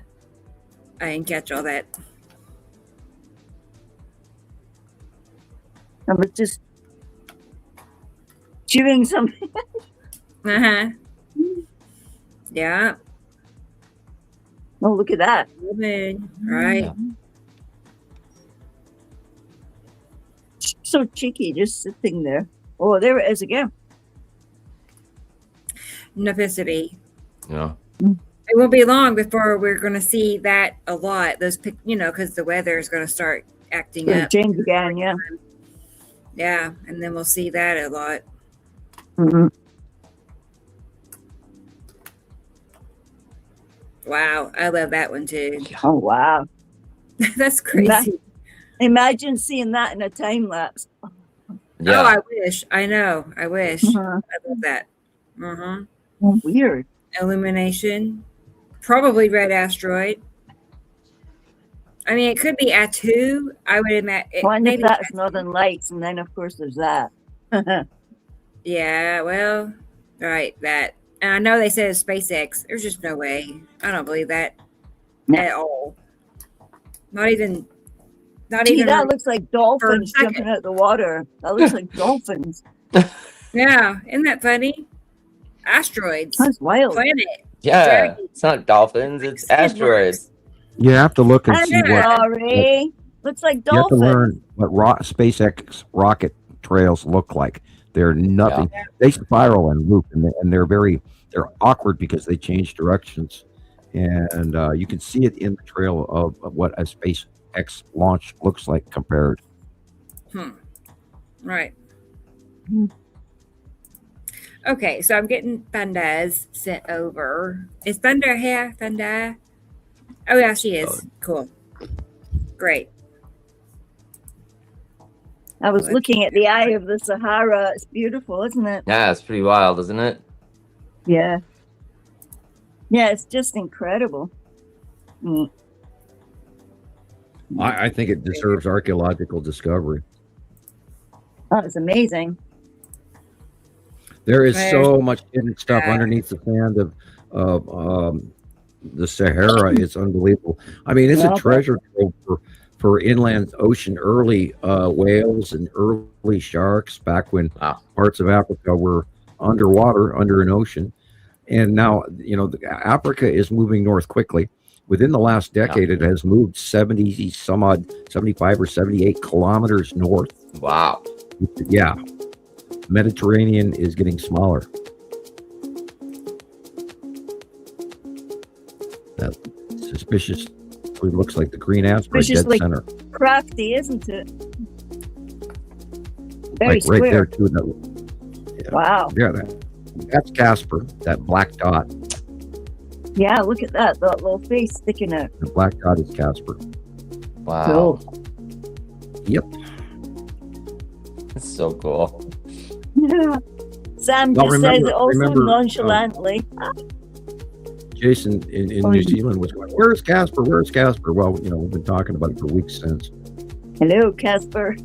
didn't catch all that. I was just chewing something. Uh-huh. Yeah. Oh, look at that. Full moon, right? So cheeky, just sitting there. Oh, there it is again. Novicity. Yeah. It won't be long before we're going to see that a lot. Those, because the weather is going to start acting It'll up. change again, yeah. Yeah, and then we'll see that a lot. Mm-hmm. Wow, I love that one too. Oh wow, that's crazy. Imagine seeing that in a time lapse. Yeah. Oh, I wish. I know. I wish. Uh-huh. I love that. Uh-huh. Weird. Illumination. Probably red asteroid. I mean, it could be Atu. I would imagine. One Maybe of that's Northern Lights, and then of course there's that. Yeah, well, right, that. And I know they said it's SpaceX. There's just no way. I don't believe that at all. Not even. Gee, that looks like dolphins jumping out of the water. That looks like dolphins. Yeah, isn't that funny? Asteroids. That's wild. Planet. Yeah, Dragon. it's not dolphins, it's asteroids. You have to look and see what. Sorry. Looks like You have to dolphins. learn what SpaceX rocket trails look like. They're nothing. Yeah. They spiral and loop, and they're awkward because they change directions, and you can see it in the trail of what a SpaceX launch looks like compared. Right. Okay, so I'm getting Thundas sent over. Is Thunder here? Thunder? Oh, yeah, she is. Cool. Great. I was looking at the eye of the Sahara. It's beautiful, isn't it? Yeah, it's pretty wild, isn't it? Yeah. Yeah, it's just incredible. I think it deserves archaeological discovery. Oh, it's amazing. There is so much hidden stuff underneath the sand of the Sahara. It's unbelievable. I mean, it's a treasure trove for inland ocean, early whales and early sharks back when parts of Africa were underwater, under an ocean. And now, Africa is moving north quickly. Within the last decade, it has moved 75 or 78 kilometers north. Wow. Yeah. Mediterranean is getting smaller. That suspiciously looks like the green asteroid dead center. Crafty, isn't it? Very square. Right there too. Wow. Yeah, that's Casper, that black dot. Yeah, look at that little face sticking out. The black dot is Casper. Wow. Cool. Yep. That's so cool. Yeah. Sam just says it also nonchalantly. Jason in New Zealand was going, "Where's Casper? Where's Casper?" Well, we've been talking about it for weeks since. Hello, Casper.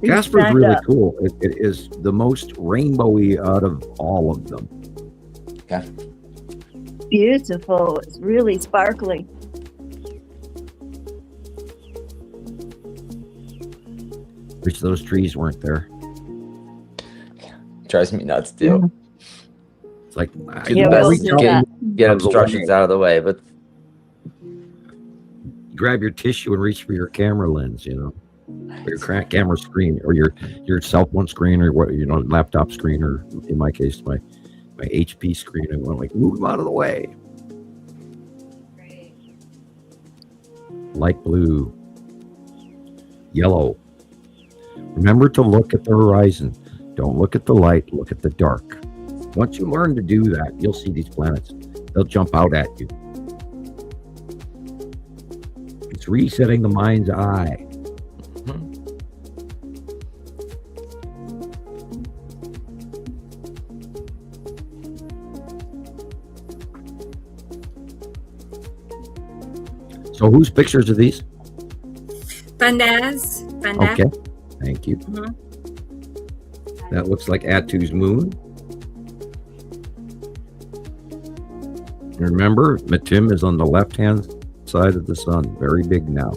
Casper's really cool. It is the most rainbowy out of all of them. Okay. Beautiful. It's really sparkly. Wish those trees weren't there. Drives me nuts too. It's like get obstructions out of the way, but grab your tissue and reach for your camera lens, or your camera screen, or your cell phone screen, or what laptop screen, or in my case my HP screen. I want to move them out of the way. Light blue, yellow. Remember to look at the horizon. Don't look at the light, look at the dark. Once you learn to do that, you'll see these planets. They'll jump out at you. It's resetting the mind's eye. So whose pictures are these? Thundas. Okay, thank you. That looks like Atu's moon. Remember, Matim is on the left-hand side of the sun. Very big now.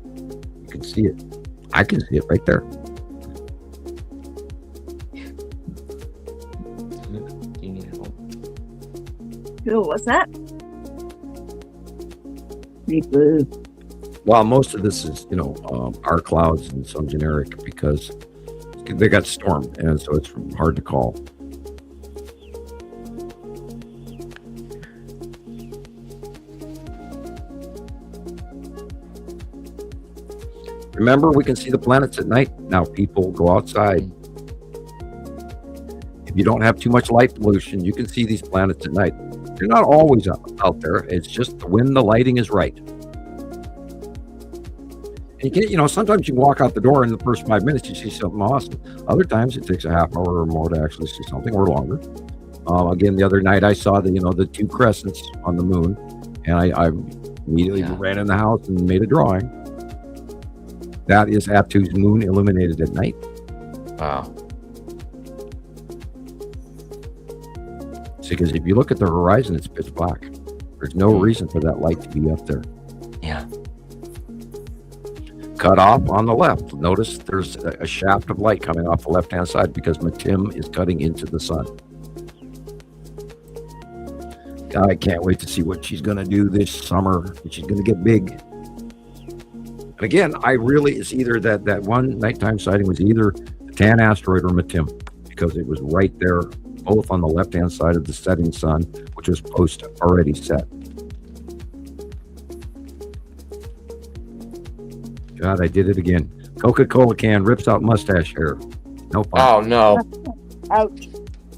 You can see it. I can see it right there. Cool. What's that? Blue. Well, most of this is, our clouds and some generic because they got stormed, and so it's hard to call. Remember, we can see the planets at night. Now, people, go outside. If you don't have too much light pollution, you can see these planets at night. They're not always out there. It's just when the lighting is right. And you can, sometimes you walk out the door in the first 5 minutes, you see something awesome. Other times it takes a half hour or more to actually see something, or longer. Again, the other night I saw the two crescents on the moon, and I immediately ran in the house and made a drawing. That is Aptu's moon illuminated at night. Wow. Because if you look at the horizon, it's pitch black. There's no reason for that light to be up there. Yeah. Cut off on the left. Notice there's a shaft of light coming off the left-hand side because Matim is cutting into the sun. I can't wait to see what she's going to do this summer. She's going to get big. And again, it's either that one nighttime sighting was either the Tan asteroid or Matim, because it was right there, both on the left-hand side of the setting sun, which was already set. God, I did it again. Coca-Cola can rips out mustache hair. No fun. Oh, no. Ouch.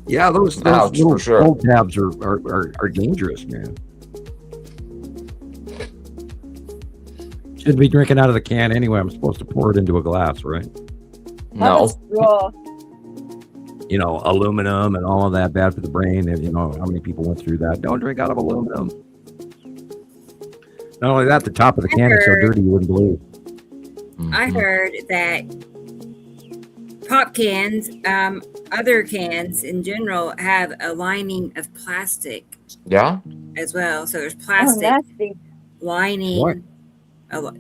Yeah, those little cold tabs are dangerous, man. Shouldn't be drinking out of the can anyway. I'm supposed to pour it into a glass, right? No. Aluminum and all of that, bad for the brain. And how many people went through that? Don't drink out of aluminum. Not only that, the top of the can is so dirty you wouldn't believe. I heard that pop cans, other cans in general, have a lining of plastic. Yeah. As well, so there's plastic lining. What?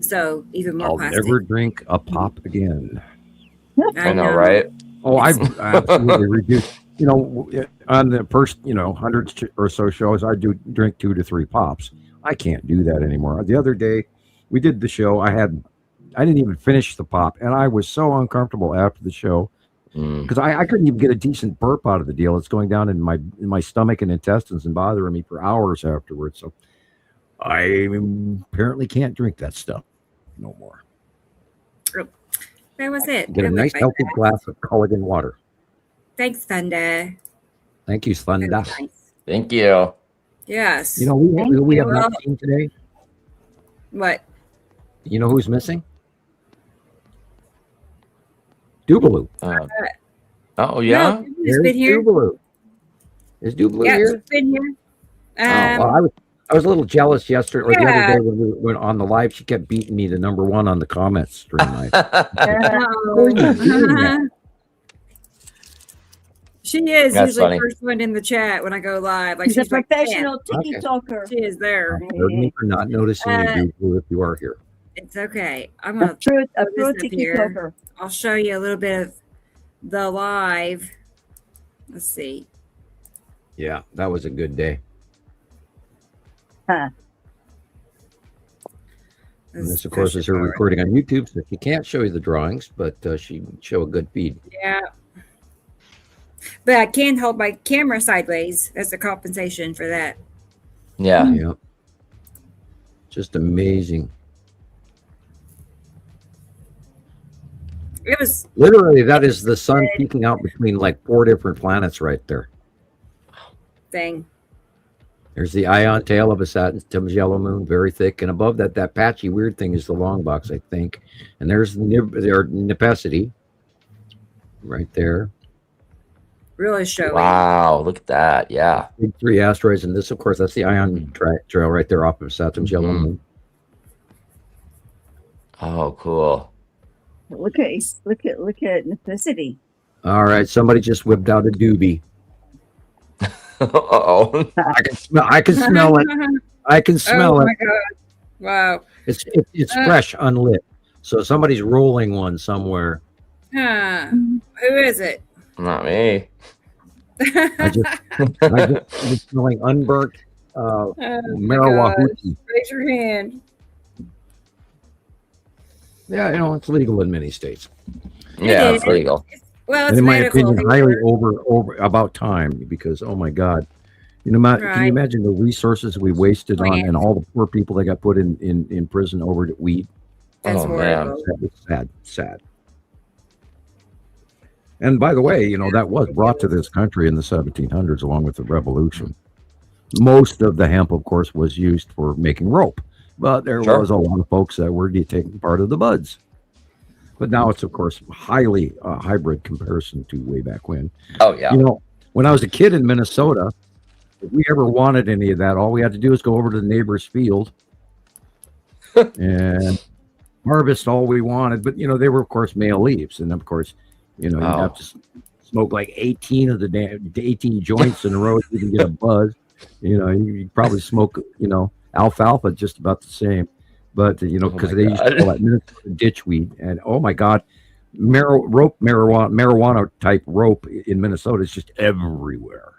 So even more plastic. I'll never drink a pop again. I know, right? Oh, I've absolutely reduced. On the first, hundreds or so shows, I do drink 2 to 3 pops. I can't do that anymore. The other day, we did the show. I didn't even finish the pop, and I was so uncomfortable after the show because I couldn't even get a decent burp out of the deal. It's going down in my stomach and intestines and bothering me for hours afterwards. So I apparently can't drink that stuff no more. That was it. Get a nice healthy glass of Culligan water. Thanks, Thunder. Thank you, Thunder. Nice. Thank you. Yes. We have not seen today. What? You know who's missing? Dubaloo. Oh, yeah? He's been here. Dubaloo. Is Dubaloo here? He's been here. I was a little jealous yesterday, or the other day when we went on the live. She kept beating me to number 1 on the comments stream. She is That's usually funny. first one in the chat when I go live. She's a professional tiki Okay. talker. She is there. Pardon me for not noticing you, Dubaloo, if you are here. It's okay. I'm gonna A true throw this up tiki here. talker. I'll show you a little bit of the live. Let's see. Yeah, that was a good day. Huh. And this, of course, is her recording on YouTube, so she can't show you the drawings, but she show a good feed. Yeah. But I can hold my camera sideways as a compensation for that. Yeah. Yeah. Just amazing. It was Literally, that is the sun peeking out between like 4 different planets right there. thing. There's the ion tail of a Saturn's yellow moon, very thick, and above that patchy weird thing is the long box, I think. And there's Nipacity right there. Really showing. Wow, look at that. Yeah. Big 3 asteroids, and this, of course, that's the ion trail right there off of Saturn's yellow moon. Oh, cool. Look at Nipacity. All right, somebody just whipped out a doobie. Uh-oh. I can smell it. I can smell it. Oh my god! Wow. It's fresh, unlit. So somebody's rolling one somewhere. Huh. Who is it? Not me. I just smelling unburnt marijuana. Raise your hand. Yeah, it's legal in many states. Yeah, it's legal. Well, it's and in my medical opinion, highly over about time, because oh my God, can you imagine the resources we wasted on and all the poor people that got put in prison over weed? That's man. horrible. That was sad. And by the way, that was brought to this country in the 1700s along with the revolution. Most of the hemp, of course, was used for making rope, but there was a lot of folks that were taking part of the buds. But now it's, of course, highly hybrid comparison to way back when. Oh, yeah. When I was a kid in Minnesota, if we ever wanted any of that, all we had to do is go over to the neighbor's field and harvest all we wanted. But, they were, of course, male leaves. And, of course, you'd have to smoke like 18 of the 18 joints in a row so you can get a buzz. You probably smoke, alfalfa just about the same. But, because they used to call that Minnesota ditchweed. And, oh, my God, marijuana type rope in Minnesota is just everywhere.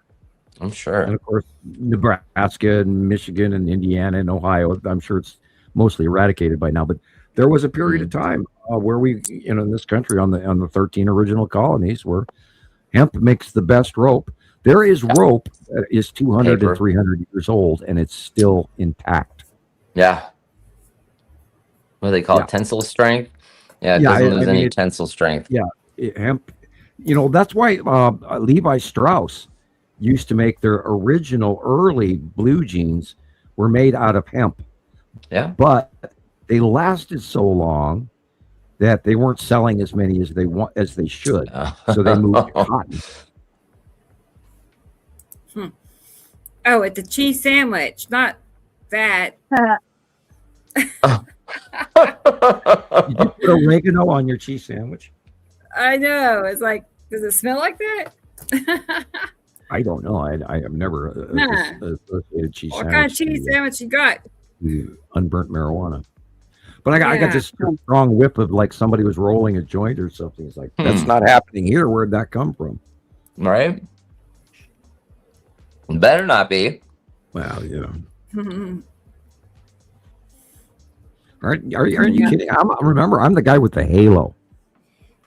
I'm sure. And, of course, Nebraska and Michigan and Indiana and Ohio, I'm sure it's mostly eradicated by now. But there was a period of time where we, in this country on the 13 original colonies where hemp makes the best rope. There is rope that is 200 and 300 years old, and it's still intact. Yeah. What do they call it? Tensile strength? Yeah, it doesn't lose any tensile strength. Yeah, hemp. That's why Levi Strauss used to make their original early blue jeans were made out of hemp. Yeah. But they lasted so long that they weren't selling as many as they should. So they moved to cotton. Oh, it's a cheese sandwich, not that. Did you put oregano on your cheese sandwich? I know. It's like, does it smell like that? I don't know. I have never associated cheese what sandwich. What kind of cheese sandwich you got? Unburnt marijuana. But I got this strong whiff of like somebody was rolling a joint or something. It's like, that's not happening here. Where'd that come from? Right? Better not be. Well, Aren't you kidding? Remember, I'm the guy with the halo.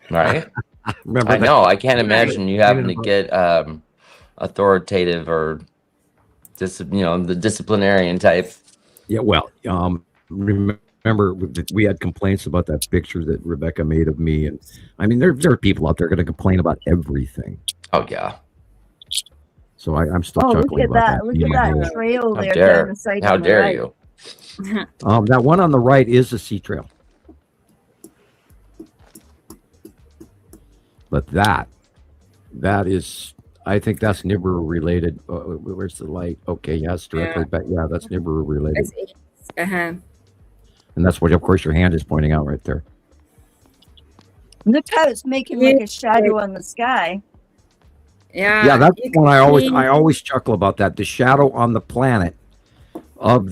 Right? Remember I know. I can't imagine you having to get authoritative or the disciplinarian type. Yeah, well, remember we had complaints about that picture that Rebecca made of me, and I mean there are people out there going to complain about everything. Oh yeah. So I'm still chuckling look at that! Look at that trail there down the side. How dare you? That one on the right is a sea trail, but that is, I think that's Nibiru related. Where's the light? Okay, yes, directly back. Yeah, that's Nibiru related. And that's what, of course, your hand is pointing out right there. Look how it's making like a shadow on the sky. Yeah, that's one I always chuckle about that. The shadow on the planet from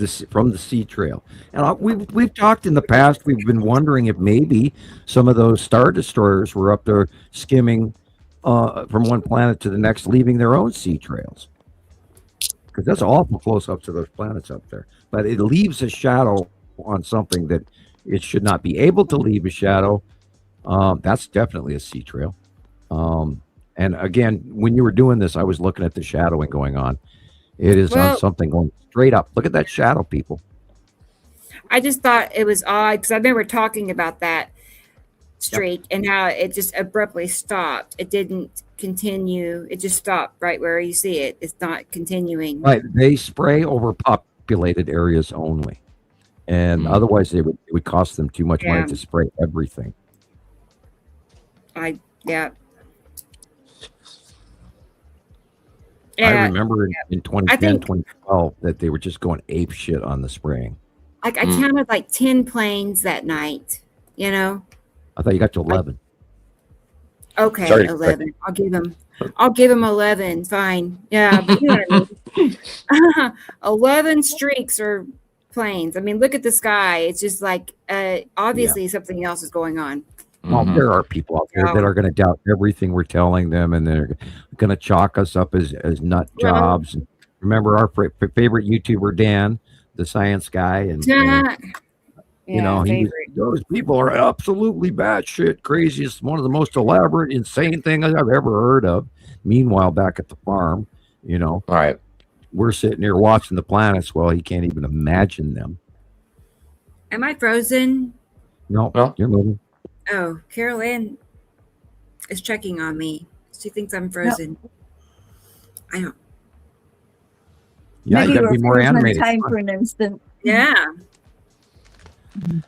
the sea trail. And we've talked in the past. We've been wondering if maybe some of those star destroyers were up there skimming from one planet to the next, leaving their own sea trails. Because that's awful close up to those planets up there. But it leaves a shadow on something that it should not be able to leave a shadow. That's definitely a sea trail. And again, when you were doing this, I was looking at the shadowing going on. It is on something going straight up. Look at that shadow, people. I just thought it was odd because I remember talking about that streak and how it just abruptly stopped. It didn't continue. It just stopped right where you see it. It's not continuing. Right. They spray over populated areas only. And otherwise it would cost them too much money to spray everything. I remember in 2010, 2012 that they were just going ape shit on the spraying. I counted like 10 planes that night, I thought you got to 11. Okay, 11. I'll give him 11. Fine. Yeah, but you know what I mean. 11 streaks or planes. I mean, look at the sky. It's just like obviously something else is going on. Well, there are people out there that are going to doubt everything we're telling them, and they're going to chalk us up as nut jobs. And remember our favorite YouTuber, Dan, the science guy, and those people are absolutely batshit crazy. It's one of the most elaborate, insane things I've ever heard of. Meanwhile, back at the farm, all right, we're sitting here watching the planets. Well, he can't even imagine them. Am I frozen? No, you're moving. Oh, Carol Ann is checking on me. She thinks I'm frozen. I don't. Yeah, Maybe you got to we're be more frozen in animated. time for an instant. Yeah.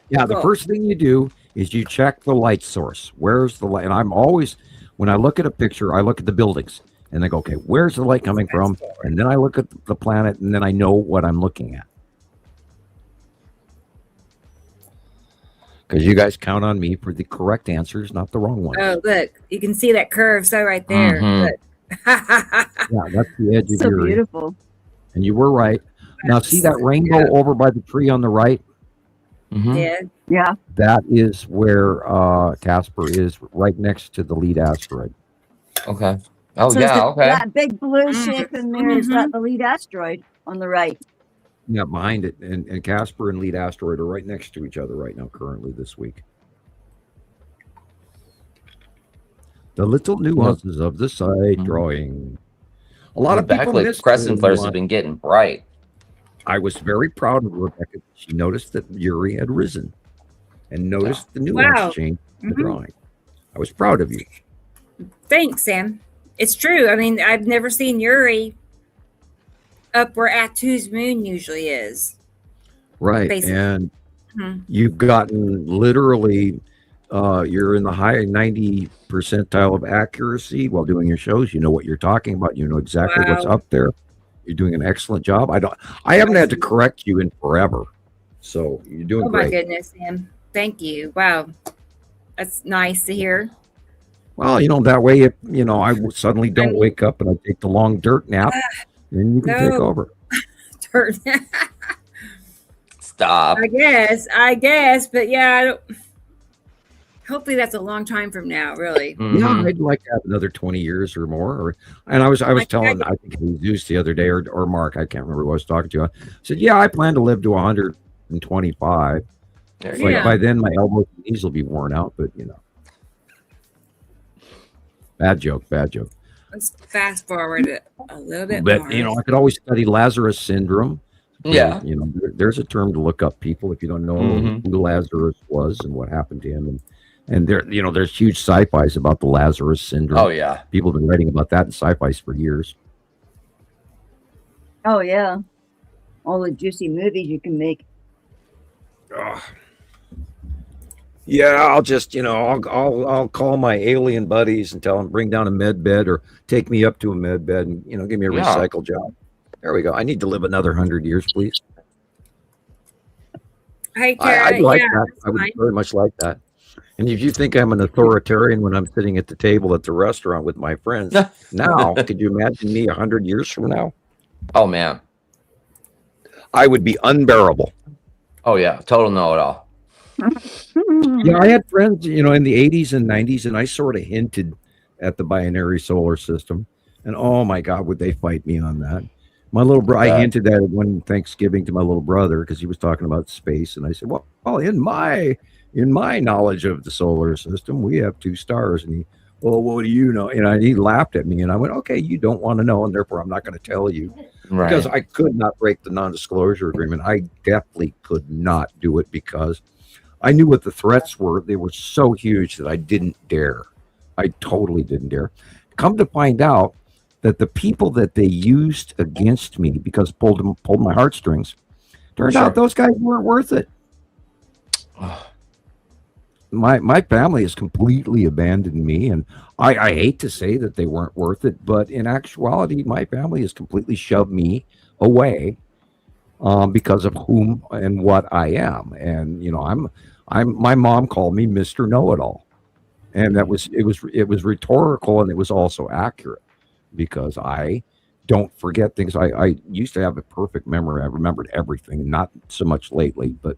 Yeah, the Cool. first thing you do is you check the light source. Where's the light? And I'm always, when I look at a picture, I look at the buildings and I go, okay, where's the light coming from? And then I look at the planet and then I know what I'm looking at. Because you guys count on me for the correct answers, not the wrong ones. Oh, look, you can see that curve. So right there. Look. Yeah, that's the edge of So your. beautiful. And you were right. Now, see that rainbow over by the tree on the right? Yeah. Yeah. That is where Casper is, right next to the lead asteroid. Okay. Oh, So yeah, okay. that big blue shape in there is that the lead asteroid on the right. Yeah, behind it. And Casper and lead asteroid are right next to each other right now, currently this week. The little nuances of the side drawing. A lot of people missed crescent flares have been getting bright. I was very proud of Rebecca. She noticed that Yuri had risen and noticed the nuance change in the drawing. I was proud of you. Thanks, Sam. It's true. I mean, I've never seen Yuri up where Atu's moon usually is. Right. Basically. And you've gotten literally, you're in the high 90 percentile of accuracy while doing your shows. You know what you're talking about. You know exactly what's up there. You're doing an excellent job. I haven't had to correct you in forever. So you're doing great. Oh my goodness, Sam. Thank you. Wow. That's nice to hear. Well, you know, that way, if, you know, I suddenly don't wake up and I take the long dirt nap, then you can take over. Dirt. Stop. I guess, but yeah, I don't, hopefully that's a long time from now, really. Yeah, I'd like to have another 20 years or more. And I was telling, I think Jesus the other day, or Mark, I can't remember who I was talking to. I said, yeah, I plan to live to 125. Like by then, my elbows and knees will be worn out, but you know. Bad joke. Let's fast forward it a little bit But more. you know, I could always study Lazarus syndrome. Yeah. You know, there's a term to look up people if you don't know who Lazarus was and what happened to him. And there, you know, there's huge sci-fis about the Lazarus syndrome. Oh yeah. People have been writing about that in sci-fis for years. Oh yeah. All the juicy movies you can make. Yeah, I'll just, you know, I'll call my alien buddies and tell them bring down a med bed or take me up to a med bed and, you know, give me a recycle job. There we go. I need to live another 100 years, please. Hey, Kara, I'd like that. I would very much like that. And if you think I'm an authoritarian when I'm sitting at the table at the restaurant with my friends, now, could you imagine me 100 years from now? Oh, man. I would be unbearable. Oh, yeah. Total know-it-all. Yeah, I had friends, you know, in the 80s and 90s, and I sort of hinted at the binary solar system. And oh my God, would they fight me on that? My little brother, I hinted at it one Thanksgiving to my little brother because he was talking about space, and I said, "Well, in my knowledge of the solar system, we have 2 stars." And he, "Well, what do you know?" And he laughed at me, and I went, "Okay, you don't want to know, and therefore I'm not going to tell you." Right. Because I could not break the non-disclosure agreement. I definitely could not do it because I knew what the threats were. They were so huge that I didn't dare. I totally didn't dare. Come to find out that the people that they used against me because pulled my heartstrings, turned out those guys weren't worth it. My family has completely abandoned me, and I hate to say that they weren't worth it, but in actuality, my family has completely shoved me away because of whom and what I am. And you know, my mom called me Mr. Know-It-All, and it was rhetorical, and it was also accurate because I don't forget things. I used to have a perfect memory. I remembered everything, not so much lately, but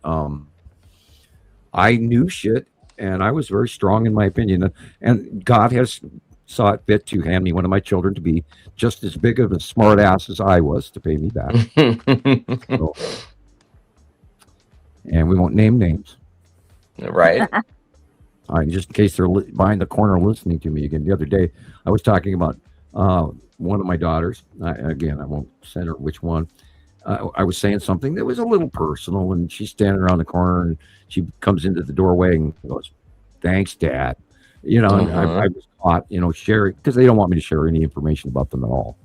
I knew shit, and I was very strong in my opinion. And God has saw it fit to hand me one of my children to be just as big of a smart ass as I was to pay me back. So, and we won't name names. Right. All right, just in case they're behind the corner listening to me again. The other day, I was talking about one of my daughters. Again, I won't center which one. I was saying something that was a little personal, and she's standing around the corner, and she comes into the doorway and goes, "Thanks, Dad." And I was caught, sharing, because they don't want me to share any information about them at all.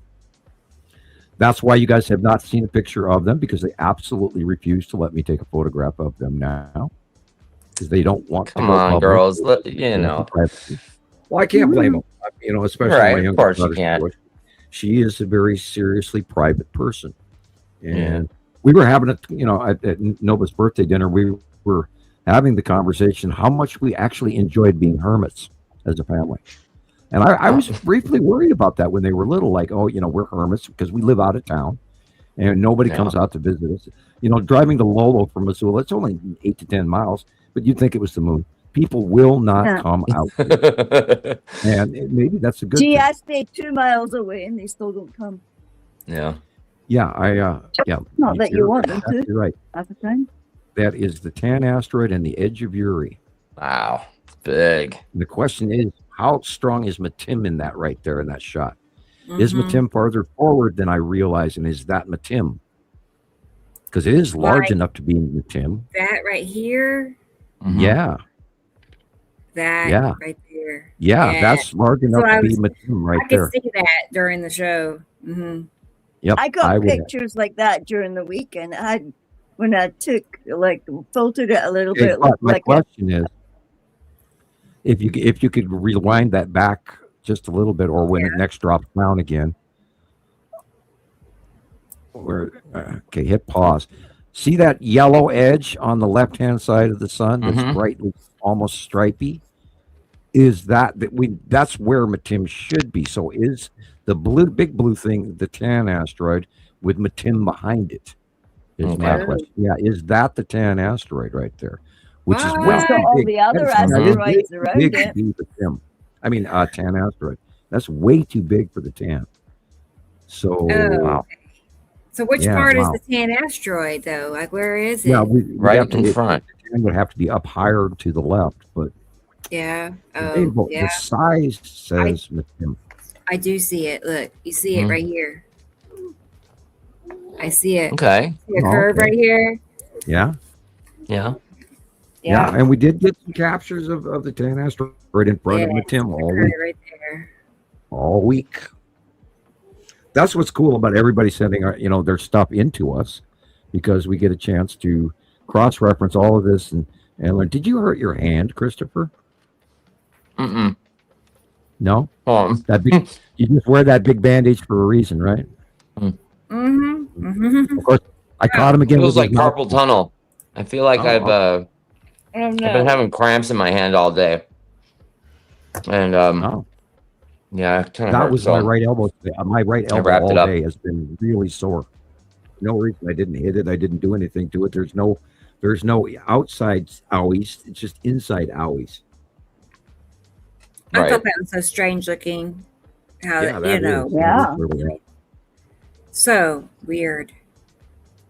That's why you guys have not seen a picture of them, because they absolutely refuse to let me take a photograph of them now, because they don't want Come on, girls. Well, I can't blame them. Especially my of younger course you daughter. can't. She is a very seriously private person. And we were having at Nova's birthday dinner, we were having the conversation how much we actually enjoyed being hermits as a family. And I was briefly worried about that when they were little, like, we're hermits because we live out of town and nobody comes out to visit us. Driving to Lolo from Missoula, it's only 8 to 10 miles, but you'd think it was the moon. People will not come out. And maybe that's a good thing. I stay 2 miles away and they still don't come. Yeah. Yeah, Not that you want them to. You're right. At the time. That is the Tan asteroid and the edge of Uri. Wow. Big. And the question is, how strong is Matim in that right there in that shot? Is Matim farther forward than I realize, and is that Matim? Because it is large enough to be Matim. That right here. Yeah. That right there. Yeah, that's large enough to be Matim right there. I could see that during the show. Yep, I got pictures like that during the weekend. When I took, filtered it a little bit. My question is, if you could rewind that back just a little bit, or when it next drops down again, hit pause. See that yellow edge on the left-hand side of the sun that's brightly, almost stripy? Is that's where Matim should be? So is the big blue thing the Tan asteroid with Matim behind it? Is my question. Yeah, is that the Tan asteroid right there? Which is way too all big. the other asteroids around big it. to be the Tim. I mean, Tan asteroid. That's way too big for the Tan. So wow. So which part is the Tan asteroid, though? Like, where is it? Yeah, right in front. The Tan would have to be up higher to the left, but the size says Matim. I do see it. Look, you see it right here. I see it. Okay. See a curve right here. Yeah. Yeah. Yeah, and we did get some captures of the Tan asteroid right in front of Matim all week. Right there. All week. That's what's cool about everybody sending their stuff into us, because we get a chance to cross-reference all of this and learn. Did you hurt your hand, Christopher? No? That big, you just wear that big bandage for a reason, right? Of course, I caught him again. It feels like carpal tunnel. I feel like I've been having cramps in my hand all day. And yeah, that was my right elbow. My right elbow all day has been really sore. No reason. I didn't hit it. I didn't do anything to it. There's no outside owies. It's just inside owies. I thought that was so strange looking. How so weird.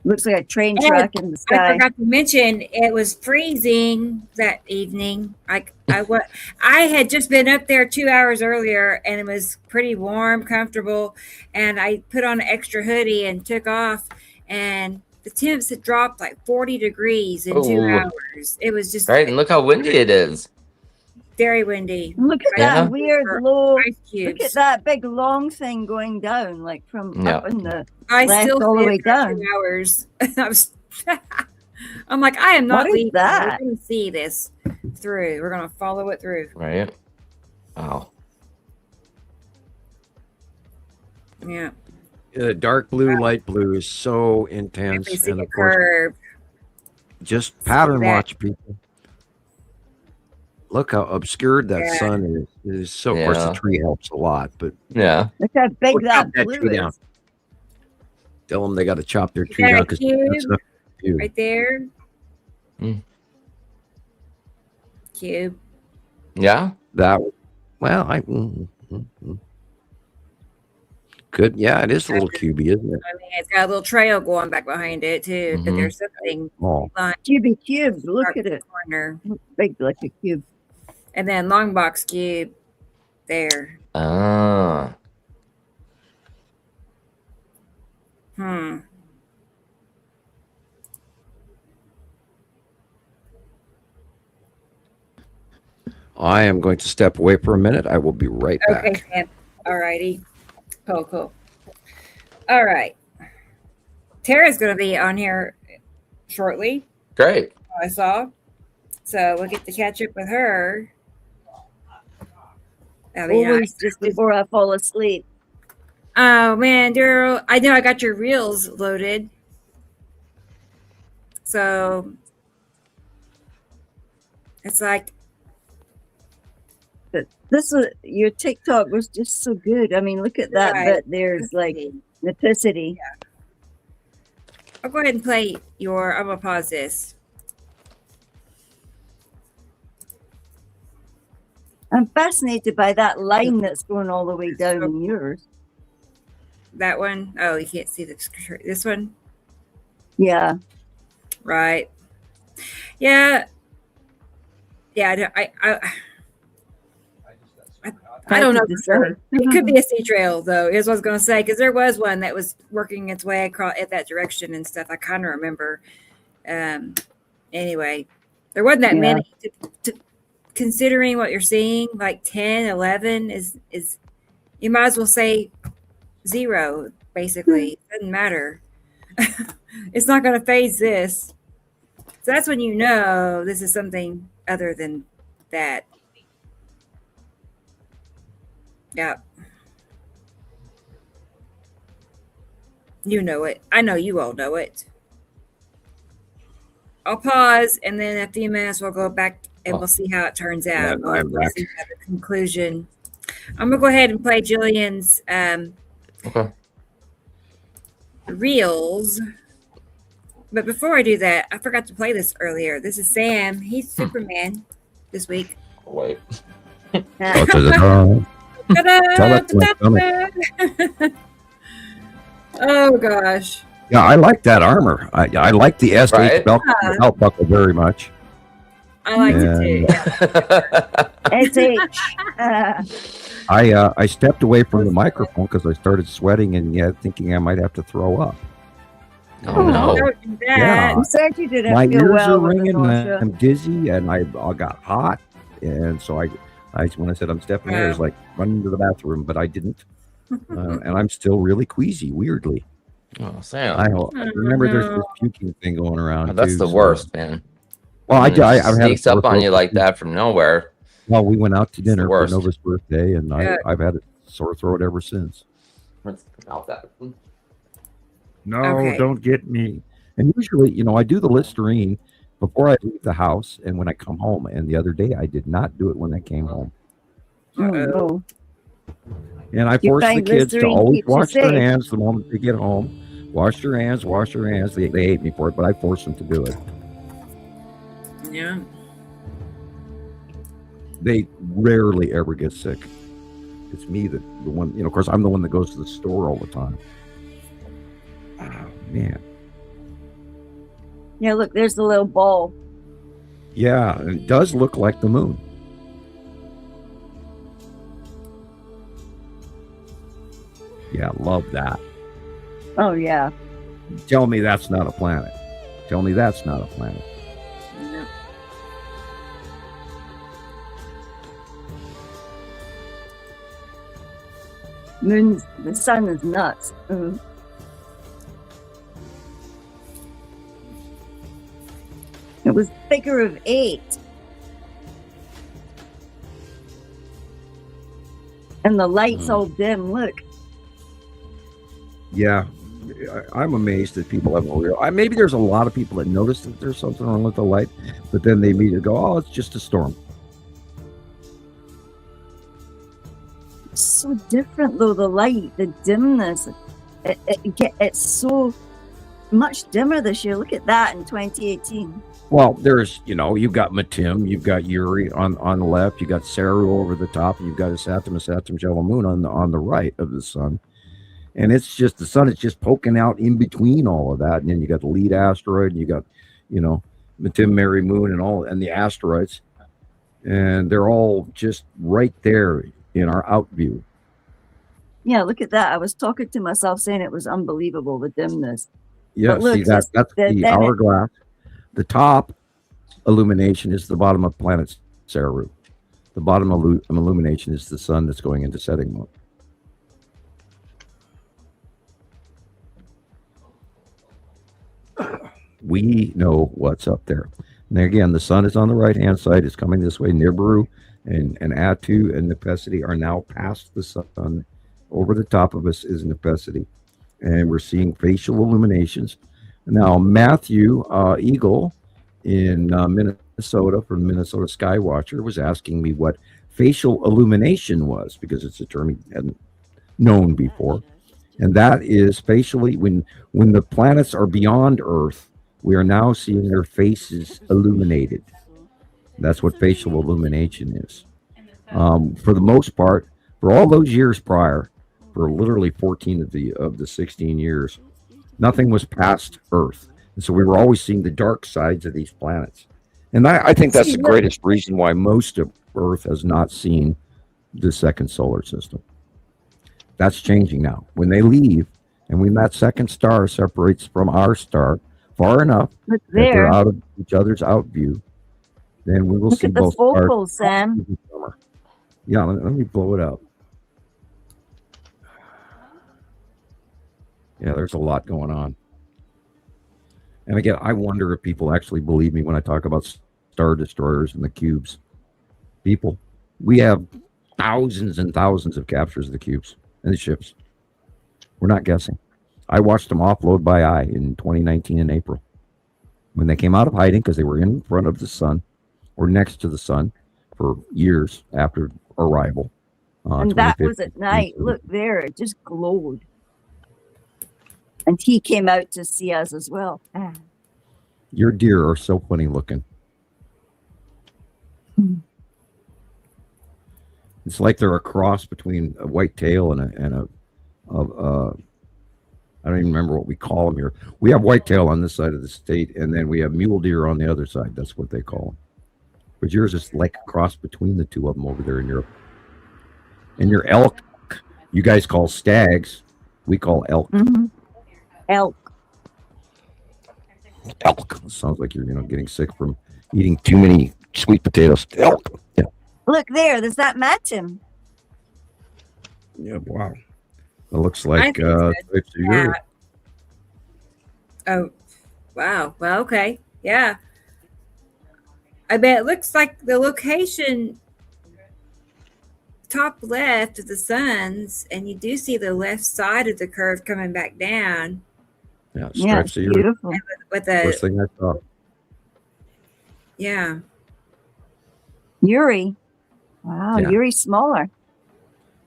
Looks like a train track in the sky. I forgot to mention it was freezing that evening. I had just been up there 2 hours earlier, and it was pretty warm, comfortable. And I put on an extra hoodie and took off, and the temps had dropped like 40 degrees in 2 hours. It was just right. And look how windy it is. Very windy. Look at that weird low. Look at that big long thing going down, like from up in the left all the way down. 2 hours. I'm like, I am not leaving. That? We're going to see this through. We're going to follow it through. Right. Wow. Yeah. Dark blue, light blue is so intense, and of course, curve. Just pattern watch, people. Look how obscured that sun is. So, of course, the tree helps a lot, but look how big that blue is. Down. Tell them they got to chop their tree down because that's right there. Cube. Yeah, that. Well, could. Yeah, it is a little cubey, isn't it? I mean, it's got a little trail going back behind it too, but there's something cubey cube. Look at it. Corner. Looks big like a cube. And then long box cube there. I am going to step away for a minute. I will be right back. Okay, Sam. All righty. Cool. All right. Tara's going to be on here shortly. Great. I saw. So we'll get to catch up with her. Always just before I fall asleep. Oh, man, Daryl. I know I got your reels loaded. So it's like. But your TikTok was just so good. I mean, look at that. Right. But there's like Napicity. Yeah. I'll go ahead and play I'm going to pause this. I'm fascinated by that line that's going all the way down in yours. That one? Oh, you can't see this one? Yeah. Right. Yeah. Yeah. I don't know for sure. It could be a sea trail, though, is what I was going to say, because there was one that was working its way across at that direction and stuff. I kind of remember. Anyway, there wasn't that many. Considering what you're seeing, like 10, 11 is you might as well say 0, basically. It doesn't matter. It's not going to phase this. So that's when you know this is something other than that. Yeah. You know it. I know you all know it. I'll pause, and then in a few minutes we'll go back and we'll see how it turns out. Yeah, I'm back. See the conclusion. I'm gonna go ahead and play Gillian's reels. But before I do that, I forgot to play this earlier. This is Sam. He's Superman this week. Wait. Oh gosh. Yeah, I like that armor. I like the SH belt buckle very much. I liked it too. I stepped away from the microphone because I started sweating and thinking I might have to throw up. Oh no! Yeah, I'm sorry you didn't my feel ears well are with the ringing. nausea. I'm dizzy, and I got hot, and so I when I said I'm stepping away, I was like running to the bathroom, but I didn't, and I'm still really queasy, weirdly. Oh, Sam! I remember there's this puking thing going around. Oh, that's the worst, man. Well, I sneaks up on you like that from nowhere. Well, we went out to dinner for Nova's birthday, and I've had a sore throat ever since. Out that. No, don't get me. And usually, I do the Listerine before I leave the house and when I come home. And the other day, I did not do it when I came home. Oh. And I force the kids to always wash their hands the moment they get home. Wash your hands, wash your hands. They hate me for it, but I force them to do it. Yeah. They rarely ever get sick. It's me the one, of course, I'm the one that goes to the store all the time. Oh, man. Yeah, look, there's the little ball. Yeah, it does look like the moon. Yeah, love that. Oh, yeah. Tell me that's not a planet. Tell me that's not a planet. Yeah. The sun is nuts. It was figure of 8. And the light's all dim. Look. Yeah, I'm amazed that people haven't real. Maybe there's a lot of people that notice that there's something wrong with the light, but then they immediately go, "Oh, it's just a storm." It's so different, though. The light, the dimness, it's so much dimmer this year. Look at that in 2018. Well, there's, you've got Matim, you've got Uri on the left, you got Saru over the top, and you've got a Saturn yellow moon on the right of the sun. And it's just the sun is just poking out in between all of that. And then you got the lead asteroid, and you got, Matim, Mary Moon, and the asteroids. And they're all just right there in our out view. Yeah, look at that. I was talking to myself saying it was unbelievable, the dimness. Yeah, look, see, that's the hourglass. The top illumination is the bottom of planet Saru. The bottom illumination is the sun that's going into setting mode. We know what's up there. And again, the sun is on the right-hand side. It's coming this way. Nibiru and Atu and Nepesity are now past the sun. Over the top of us is Nepesity. And we're seeing facial illuminations. Now, Matthew Eagle in Minnesota from Minnesota Skywatcher was asking me what facial illumination was, because it's a term he hadn't known before. And that is facially, when the planets are beyond Earth, we are now seeing their faces illuminated. That's what facial illumination is. For the most part, for all those years prior, for literally 14 of the 16 years, nothing was past Earth. And so we were always seeing the dark sides of these planets. And I think that's the greatest reason why most of Earth has not seen the second solar system. That's changing now. When they leave, and when that second star separates from our star far enough that they're out of each other's out view, then we will see both stars. Look at the focal, Sam. Yeah, let me blow it up. Yeah, there's a lot going on. And again, I wonder if people actually believe me when I talk about star destroyers and the cubes. People, we have thousands and thousands of captures of the cubes and the ships. We're not guessing. I watched them offload by eye in 2019 in April, when they came out of hiding because they were in front of the sun or next to the sun for years after arrival. And that was at night. Look there, it just glowed. And he came out to see us as well. Your deer are so funny looking. It's like they're a cross between a white tail and a I don't even remember what we call them here. We have whitetail on this side of the state, and then we have mule deer on the other side. That's what they call them. But yours is like a cross between the two of them over there in Europe. And your elk, you guys call stags. We call elk. Mm-hmm. Elk. Elk. Sounds like you're getting sick from eating too many sweet potatoes. Elk. Yeah. Look there. Does that match him? Yeah. Wow. It looks like oh, wow. Well, okay. Yeah. I bet it looks like the location top left of the suns, and you do see the left side of the curve coming back down. Yeah, stripes of beautiful. With the first thing I saw. Yeah. Uri. Wow, Yeah. Uri's smaller.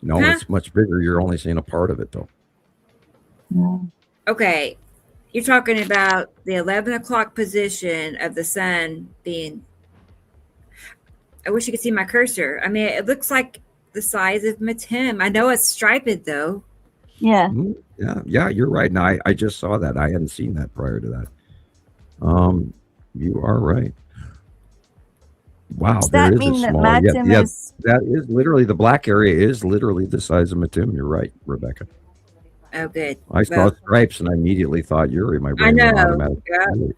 No, it's much bigger. You're only seeing a part of it, though. Yeah. Okay. You're talking about the 11 o'clock position of the sun being. I wish you could see my cursor. I mean, it looks like the size of Matim. I know it's striped, though. Yeah. Yeah, you're right. Now, I just saw that. I hadn't seen that prior to that. You are right. Wow, Does there that is mean a that small. Matim Yeah, is? that is literally, the black area is literally the size of Matim. You're right, Rebecca. Oh, good. I saw stripes and I immediately thought Uri. My brain I know. automatically. Yeah.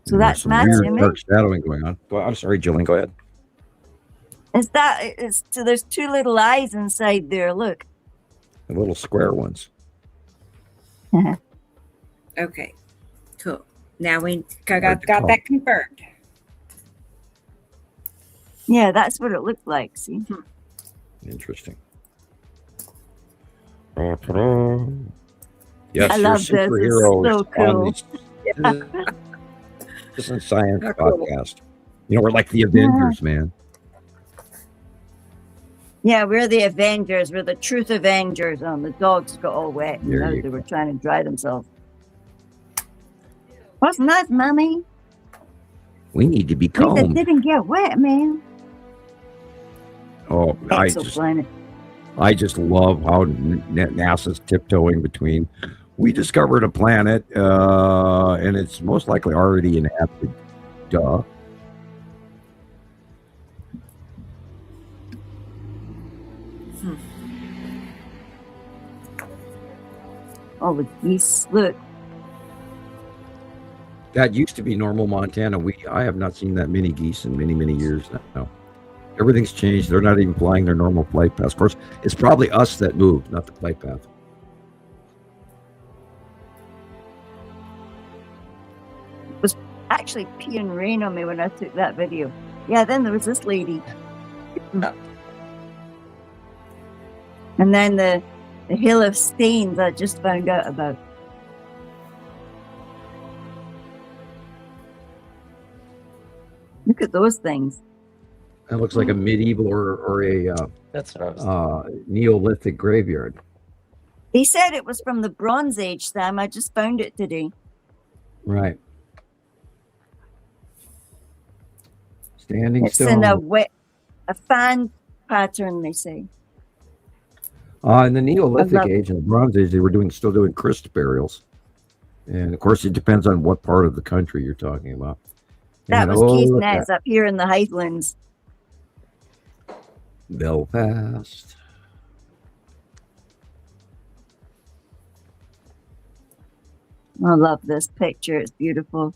So that's some weird Matim. dark shadowing going on. I'm sorry, Jillian. Go ahead. So there's two little eyes inside there. Look. The little square ones. Okay. Cool. Now we got that confirmed. Yeah, that's what it looked like. See? Interesting. Yes, I love this. It's so cool. This is science podcast. We're like the Avengers, man. Yeah, we're the Avengers. We're the truth Avengers. The dogs got all wet. They were trying to dry themselves. Wasn't that, Mommy? We need to be combed. They didn't get wet, man. Oh, I just love how NASA's tiptoeing between. We discovered a planet, and it's most likely already inhabited. Duh. Oh, the geese, look. That used to be normal Montana. I have not seen that many geese in many years now. Everything's changed. They're not even flying their normal flight paths. Of course, it's probably us that moved, not the flight path. It was actually peeing rain on me when I took that video. Yeah, then there was this lady. And then the hill of stains I just found out about. Look at those things. That looks like a medieval or a that's what I was Neolithic graveyard. They said it was from the Bronze Age, Sam. I just found it today. Right. Standing It's stone. in a fan pattern, they say. In the Neolithic age and the Bronze Age, they were still doing Christ burials. And of course, it depends on what part of the country you're talking about. That was Caithness up here in the Highlands. Belfast. I love this picture. It's beautiful.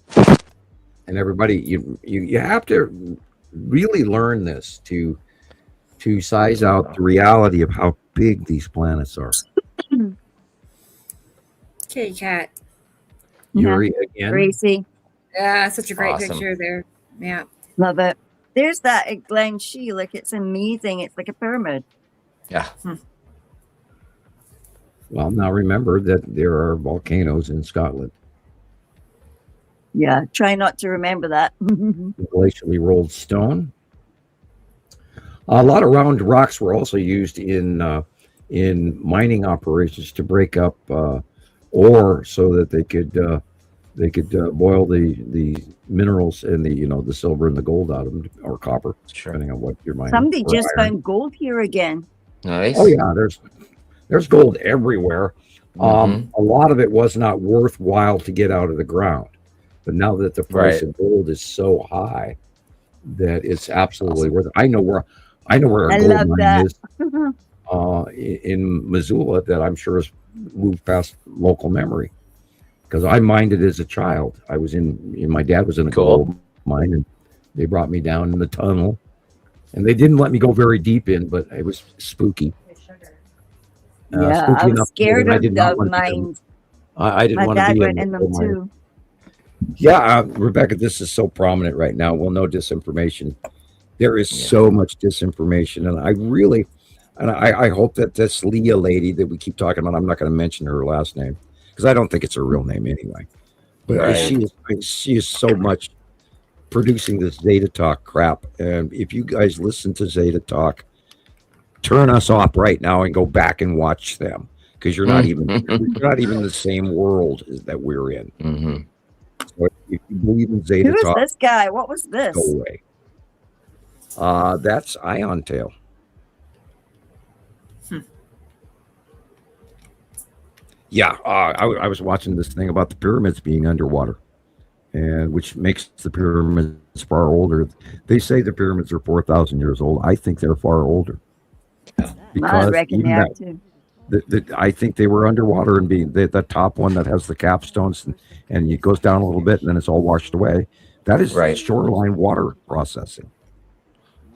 And everybody, you have to really learn this to size out the reality of how big these planets are. Kitty cat. Yuri again. Gracie. Yeah, such a great Awesome. picture there. Yeah. Love it. There's that at Glen Shee. Look, it's amazing. It's like a pyramid. Yeah. Well, now remember that there are volcanoes in Scotland. Yeah, try not to remember that. Glacially rolled stone. A lot of round rocks were also used in mining operations to break up ore so that they could boil the minerals and the silver and the gold out of them, or copper, depending on what you're mining. Somebody just found gold here again. Nice. Oh yeah, there's gold everywhere. A lot of it was not worthwhile to get out of the ground, but now that the price of gold is so high, that it's absolutely worth it. I know where a gold mine is in Missoula that I'm sure has moved past local memory, because I mined it as a child. I was my dad was in a gold mine, and they brought me down in the tunnel, and they didn't let me go very deep in, but it was spooky. Yeah, I was scared of mines. I didn't want to be. My dad went in them too. Yeah, Rebecca, this is so prominent right now. Well, no disinformation. There is so much disinformation, and I hope that this Leah lady that we keep talking about, I'm not going to mention her last name because I don't think it's her real name anyway. But she is so much producing this Zeta Talk crap. And if you guys listen to Zeta Talk, turn us off right now and go back and watch them, because you're not even the same world that we're in. So if you believe in Zeta Talk, who is this guy? What was this? Go away. That's Ion Tail. Yeah, I was watching this thing about the pyramids being underwater, and which makes the pyramids far older. They say the pyramids are 4,000 years old. I think they're far older. Because I reckon they are too. I think they were underwater, and being the top one that has the capstones, and it goes down a little bit, and then it's all washed away. That is shoreline water processing.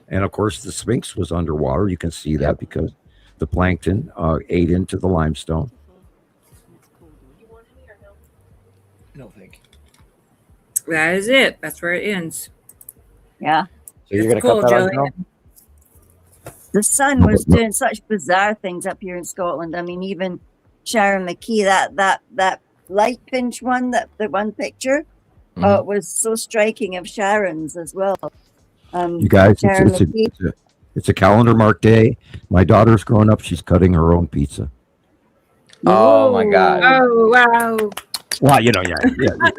And of course, the Sphinx was underwater. You can see that because the plankton ate into the limestone. No, thank you. That is it. That's where it ends. Yeah. So you're going to cut that out now? The sun was doing such bizarre things up here in Scotland. I mean, even Sharon McKee, that light pinch one, the one picture, was so striking of Sharon's as well. You guys, it's a calendar marked day. My daughter's growing up. She's cutting her own pizza. Oh my God. Oh, wow. Well, yeah.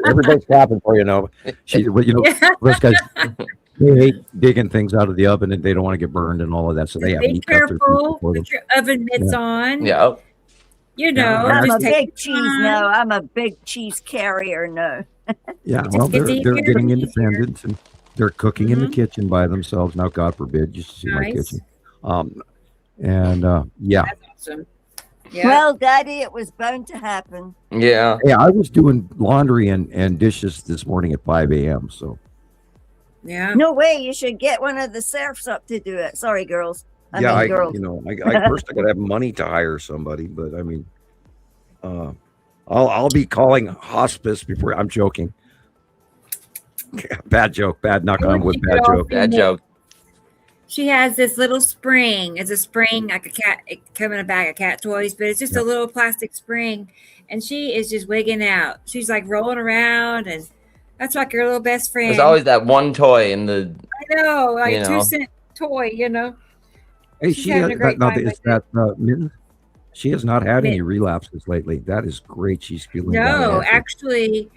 Everybody's clapping for those guys, they hate digging things out of the oven, and they don't want to get burned and all of that. So they have be careful. Put your oven mitts on. Yeah. I'm a big cheese now. I'm a big cheese carrier now. Yeah, well, they're getting independent, and they're cooking in the kitchen by themselves now. God forbid you should see my kitchen. That's awesome. Yeah. Well, Daddy, it was bound to happen. Yeah. Hey, I was doing laundry and dishes this morning at 5 a.m. So Yeah. No way. You should get one of the serfs up to do it. Sorry, girls. I mean, girls. I first I gotta have money to hire somebody, but I mean, I'll be calling hospice before. I'm joking. Bad joke. Bad knock on wood. Bad joke. Bad joke. She has this little spring. It's a spring like a cat. It come in a bag of cat toys, but it's just a little plastic spring, and she is just wigging out. She's like rolling around, and that's like her little best friend. There's always that one toy in the. I know, like a 2-cent toy, you know. Hey, She's having a great time with Mitten? She has not had any relapses lately. That is great. She's feeling No, better. actually,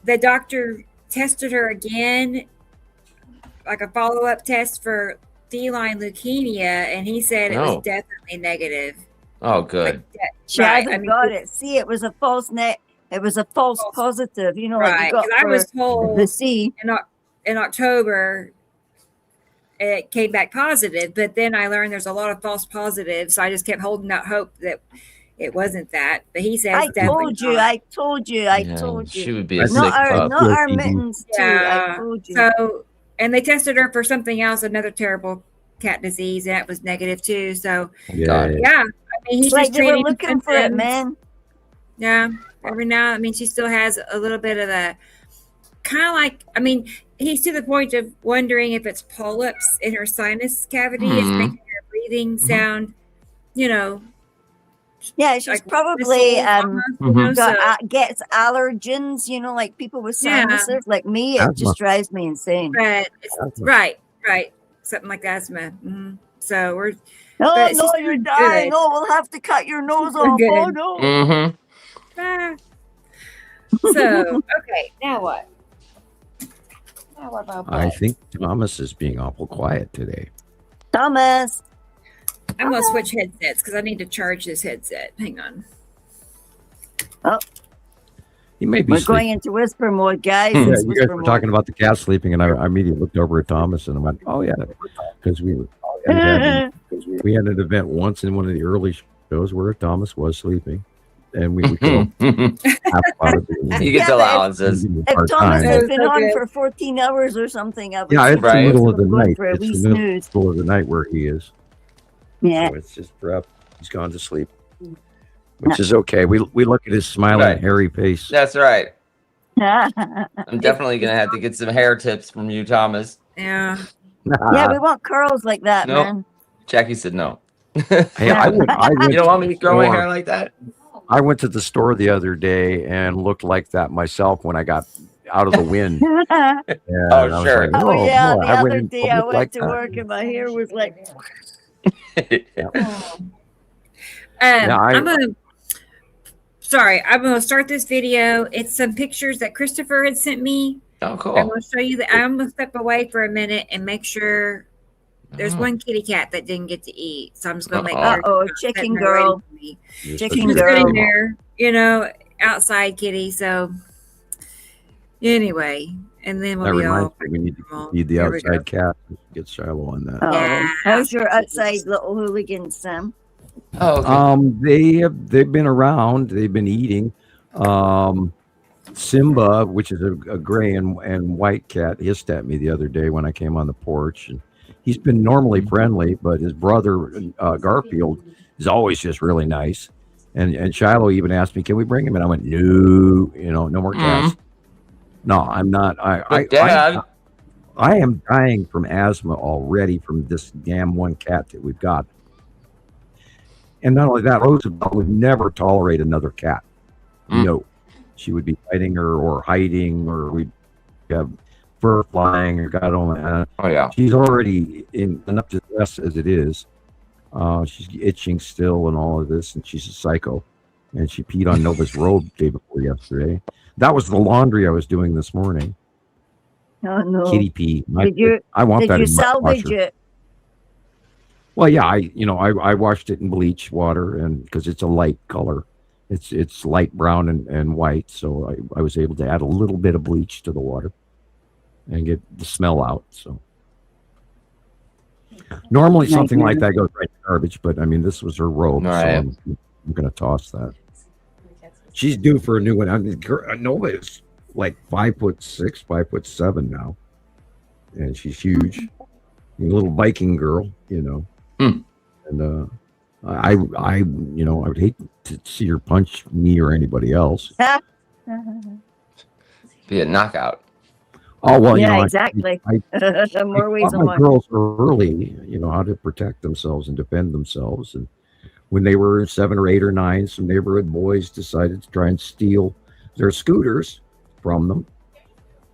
the doctor tested her again, like a follow-up test for feline leukemia, and he said it was definitely negative. Oh, good. She hasn't got it. See, it was a false net. It was a false positive. You know, like Right, you got because I was told the C in October it came back positive, but then I learned there's a lot of false positives, so I just kept holding out hope that it wasn't that. But he says I told you. She would be a sick not pup. our Mittens too. I told you. So, and they tested her for something else, another terrible cat disease, and that was negative too. So, yeah. I mean, he's It's like just they were treating looking for it, symptoms. man. Yeah, every now. I mean, she still has a little bit of the kind of like. I mean, he's to the point of wondering if it's polyps in her sinus cavity. It's making her breathing sound. You know. Yeah, she's like probably gets allergens. You know, like people with sinuses, like me. It just drives me insane. But it's, right, something like asthma. Mm-hmm. So we're. Oh but no, you're dying. good. Oh, we'll have to cut your nose We're off. good. Oh no. Mm-hmm. So okay, now what? Now what about I think Thomas is being awful quiet today. Thomas. I'm gonna switch headsets because I need to charge this headset. Hang on. Oh, He may be we're sleeping. going into whisper mode, guys. Yeah, It's you guys whisper were mode. talking about the cat sleeping, and I immediately looked over at Thomas and I went, "Oh yeah," because we had an event once in one of the early shows where Thomas was sleeping, and we could half about it. You get allowances. If Thomas has been on for 14 hours or something, I would Yeah, it's the Right. middle of the going night. for a It's wee the snooze. middle of the night where he is. Yeah. So it's just prep. He's gone to sleep, which is okay. We look at his smiling, Right. hairy face. That's right. I'm definitely gonna have to get some hair tips from you, Thomas. Yeah. Yeah, we want curls like that, Nope. man. Jackie said no. Hey, I went You don't want me to grow my store. hair like that? I went to the store the other day and looked like that myself when I got out of the wind. And I was sure. like, Oh yeah, the I went other in day I public went like to that. work and my hair was like. I'm gonna start this video. It's some pictures that Christopher had sent me. Oh, cool. I'm gonna show you that. I'm gonna step away for a minute and make sure there's one kitty cat that didn't get to eat. So I'm just gonna make sure. Uh-oh, she's chicken setting her ready girl. for me. Chicken She's girl. sitting there, outside kitty. So anyway, and then That we'll be all. reminds me, we need to feed the There we outside cat. Get Shiloh on that. Oh, Yeah. how's your outside little hooligan, Sam? Oh, okay. They've been around. They've been eating. Simba, which is a gray and white cat, hissed at me the other day when I came on the porch, and he's been normally friendly, but his brother Garfield is always just really nice. And Shiloh even asked me, "Can we bring him?" And I went, "No, no more cats." No, I'm not. Dad. I am dying from asthma already from this damn one cat that we've got. And not only that, Roosevelt would never tolerate another cat. No, she would be fighting her or hiding, or we'd have fur flying, or God only. Oh yeah. She's already in enough distress as it is. She's itching still and all of this, and she's a psycho. And she peed on Nova's robe day before yesterday. That was the laundry I was doing this morning. Oh no. Kitty pee. I want that Did you in my salvage washer. it? Well, yeah, I washed it in bleach water, and because it's a light color, it's light brown and white, so I was able to add a little bit of bleach to the water and get the smell out. So Normally something like that goes right in the garbage, but I mean, this was her robe, Right. so I'm going to toss that. She's due for a new one. I mean, Nova is like 5'6", 5'7" now, and she's huge, a little Viking girl, And I would hate to see her punch me or anybody else. Be a knockout. Oh well, yeah, exactly. More ways than my one. girls early, how to protect themselves and defend themselves. And when they were 7 or 8 or 9, some neighborhood boys decided to try and steal their scooters from them.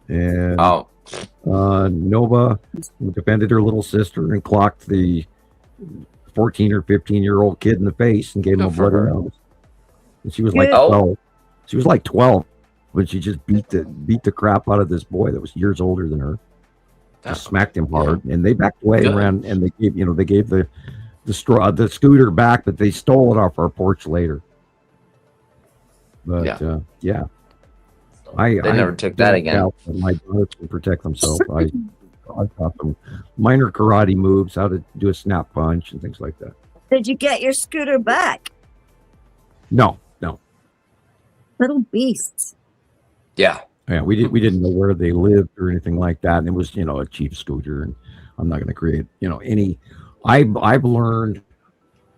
And Nova defended her little sister and clocked the 14 or 15-year-old kid in the face and gave him a bloody nose. And she was like 12. She was like 12. But she just beat the crap out of this boy that was years older than her. Just smacked him hard, and they backed away and ran. And they gave the scooter back, but they stole it off our porch later. But I never took that again. My daughters can protect themselves. I taught them minor karate moves, how to do a snap punch and things like that. Did you get your scooter back? No. Little beasts. Yeah, we didn't know where they lived or anything like that, and it was a cheap scooter, and I'm not going to create any. I've learned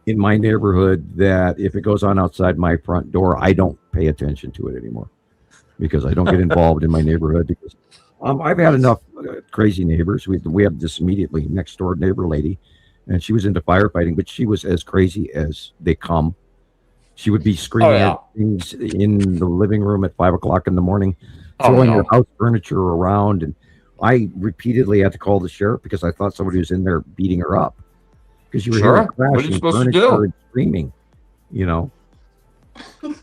in my neighborhood that if it goes on outside my front door, I don't pay attention to it anymore because I don't get involved in my neighborhood because I've had enough crazy neighbors. We have this immediately next door neighbor lady, and she was into firefighting, but she was as crazy as they come. She would be screaming at things in the living room at 5 o'clock in the morning, throwing her house furniture around. And I repeatedly had to call the sheriff because I thought somebody was in there beating her up because you were hearing crashing furniture and screaming,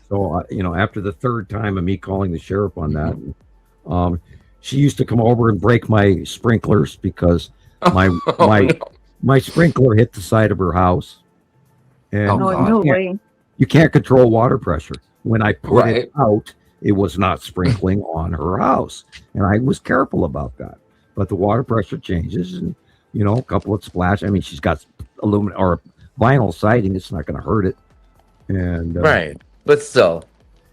So, after the third time of me calling the sheriff on that, she used to come over and break my sprinklers because my sprinkler hit the side of her house. And no way. You can't control water pressure. When I put it out, it was not sprinkling on her house. And I was careful about that. But the water pressure changes and, a couple of splash. I mean, she's got aluminum or vinyl siding. It's not going to hurt it. And but still.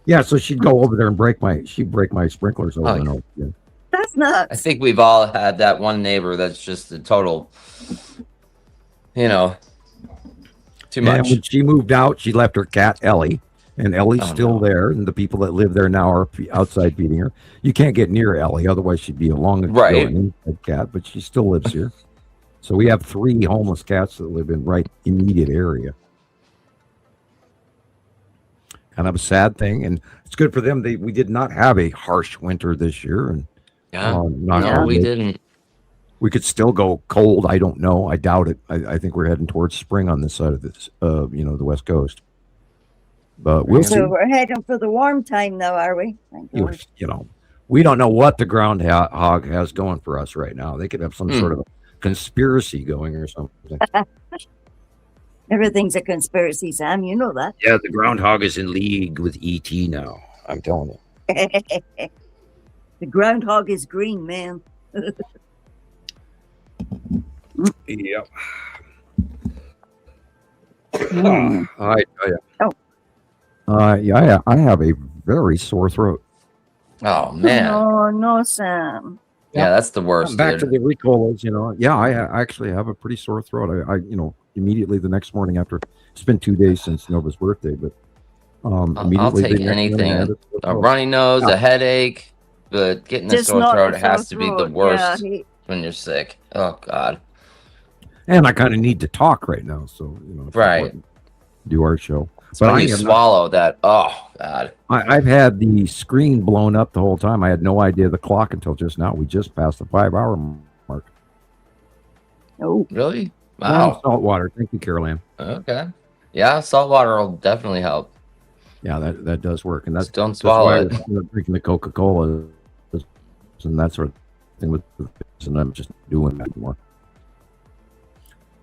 Yeah, so she'd go over there and break my sprinklers over and over again. That's nuts. I think we've all had that one neighbor that's just a total, too much. And when she moved out, she left her cat Ellie, and Ellie's still there. And the people that live there now are outside feeding her. You can't get near Ellie, otherwise she'd be a inside cat. But she still lives here. So we have 3 homeless cats that live in right immediate area. Kind of a sad thing, and it's good for them. We did not have a harsh winter this year, and we didn't. We could still go cold. I don't know. I doubt it. I think we're heading towards spring on this side of this, the West Coast. But we'll see. So we're heading for the warm time, though, are we? We don't know what the groundhog has going for us right now. They could have some sort of conspiracy going or something. Everything's a conspiracy, Sam. You know that. Yeah, the groundhog is in league with ET now. I'm telling you. The groundhog is green, man. Yep. I have a very sore throat. Oh man. No, Sam. Yeah, that's the worst. Back to the Ricolas, Yeah, I actually have a pretty sore throat. I immediately the next morning after it's been 2 days since Nova's birthday, but I'll take anything. A runny nose, a headache, but getting a sore throat has to be the worst when you're sick. Oh God. And I kind of need to talk right now, so do our show. But when you swallow that, oh God. I've had the screen blown up the whole time. I had no idea the clock until just now. We just passed the 5-hour mark. Oh, really? Wow. Salt water. Thank you, Carol Ann. Okay. Yeah, salt water will definitely help. Yeah, that does work, and that's don't swallow it. Drinking the Coca-Cola and that sort of thing and I'm just doing that more.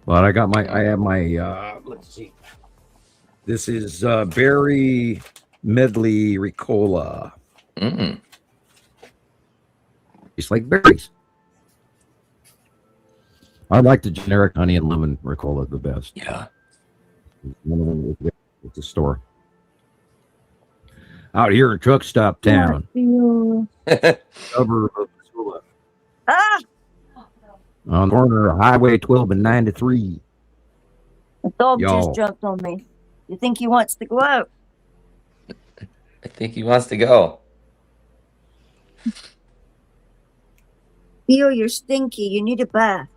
But I have my let's see. This is berry medley Ricola. It's like berries. I like the generic honey and lemon Ricola the best. Yeah. One of them at the store. Out here in Truck Stop Town. Suburb of Missoula. On the corner of Highway 12 and 93. The dog just jumped on me. You think he wants to go out? I think he wants to go. Theo, you're stinky. You need a bath.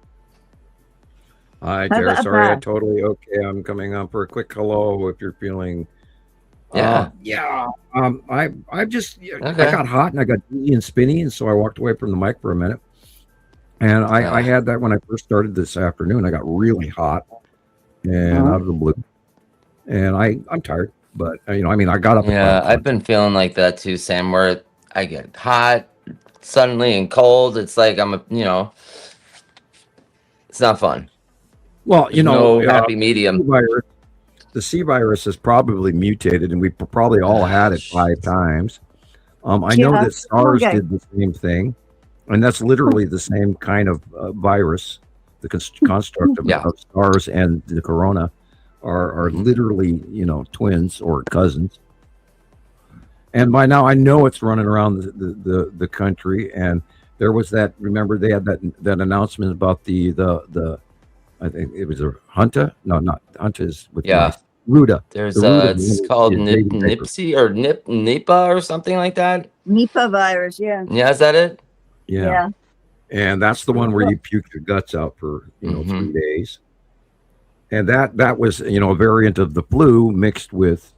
Hi, Tara. Sorry, I'm totally okay. I'm coming on for a quick hello if you're feeling. I just I got hot and I got dizzy and spinny, and so I walked away from the mic for a minute. And I had that when I first started this afternoon. I got really hot and out of the blue, and I'm tired. But I got up. Yeah, I've been feeling like that too, Sam. Where I get hot suddenly and cold. It's like it's not fun. Well, no happy medium. The C virus is probably mutated, and we probably all had it 5 times. I know that SARS did the same thing, and that's literally the same kind of virus. The construct of SARS and the corona are literally, twins or cousins. And by now, I know it's running around the country. And there was that. Remember, they had that announcement about the I think it was a Hunta. No, not Hunta is with Ruda. There's it's called Nipsey or Nipah or something like that. Nipah virus, yeah. Yeah, is that it? Yeah. And that's the one where you puke your guts out for 3 days. And that was a variant of the flu mixed with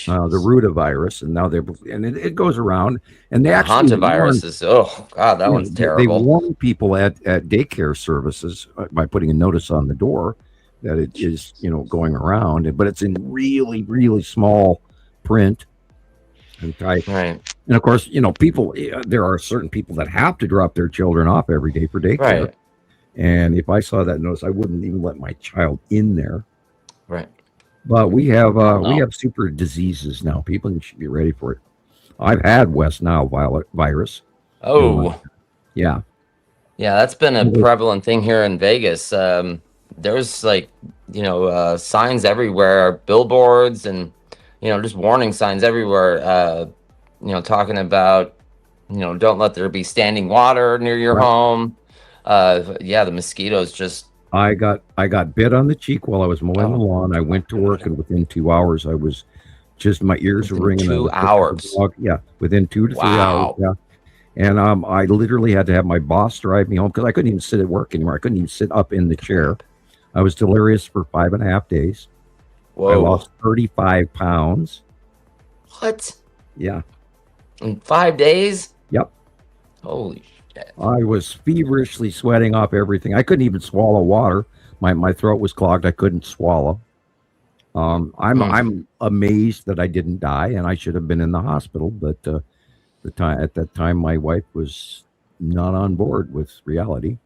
the Ruda virus, and now it goes around, and they actually hantavirus is that one's terrible. They warn people at daycare services by putting a notice on the door that it is going around, but it's in really, really small print and type. Right. And of course, people. There are certain people that have to drop their children off every day for daycare. Right. And if I saw that notice, I wouldn't even let my child in there. Right. But we have super diseases now. People should be ready for it. I've had West Nile virus. Oh. Yeah. Yeah, that's been a prevalent thing here in Vegas. There's signs everywhere, billboards, and just warning signs everywhere. Talking about don't let there be standing water near your home. The mosquitoes just. I got bit on the cheek while I was mowing the lawn. I went to work, and within 2 hours, I was just my ears were ringing. 2 hours. Yeah, within 2 to 3 hours. Yeah, and I literally had to have my boss drive me home because I couldn't even sit at work anymore. I couldn't even sit up in the chair. I was delirious for 5.5 days. Whoa! I lost 35 pounds. What? Yeah. In 5 days? Yep. Holy shit. I was feverishly sweating off everything. I couldn't even swallow water. My throat was clogged. I couldn't swallow. I'm amazed that I didn't die, and I should have been in the hospital. But at that time, my wife was not on board with reality.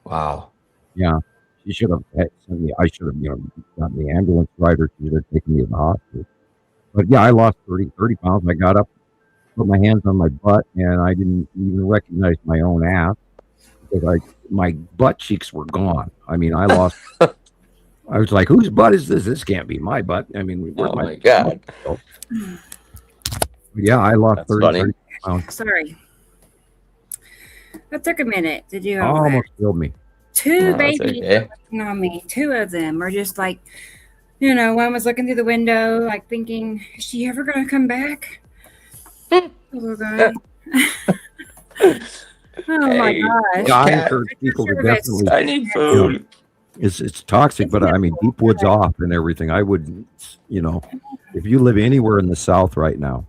Wow. Yeah, she should have sent me. I should have gotten the ambulance driver to take me to the hospital. But yeah, I lost 30 pounds. I got up, put my hands on my butt, and I didn't even recognize my own ass because my butt cheeks were gone. I mean, I lost. I was like, "Whose butt is this? This can't be my butt." I mean, oh my god! Yeah, I lost 30 pounds. Sorry, that took a minute to do. Almost killed me. Two babies are looking on me. 2 of them are just like, one was looking through the window, like thinking, "Is she ever going to come back?" Oh god. Oh my gosh. Yeah, I encourage people to definitely. I need food. It's toxic, but I mean, deep woods off and everything. I would, if you live anywhere in the South right now,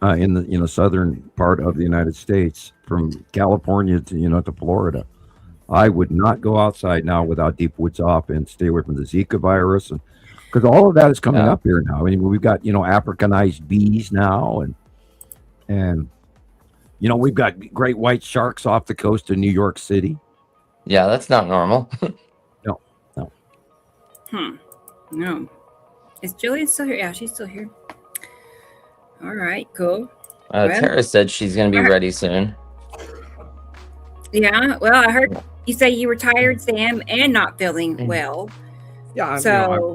in the southern part of the United States, from California to to Florida, I would not go outside now without deep woods off and stay away from the Zika virus, and because all of that is coming up here now. I mean, we've got Africanized bees now, and we've got great white sharks off the coast of New York City. Yeah, that's not normal. No. No. Is Gillian still here? Yeah, she's still here. All right, cool. Tara said she's going to be ready soon. Yeah, well, I heard You say you were tired, Sam, and not feeling well. Yeah,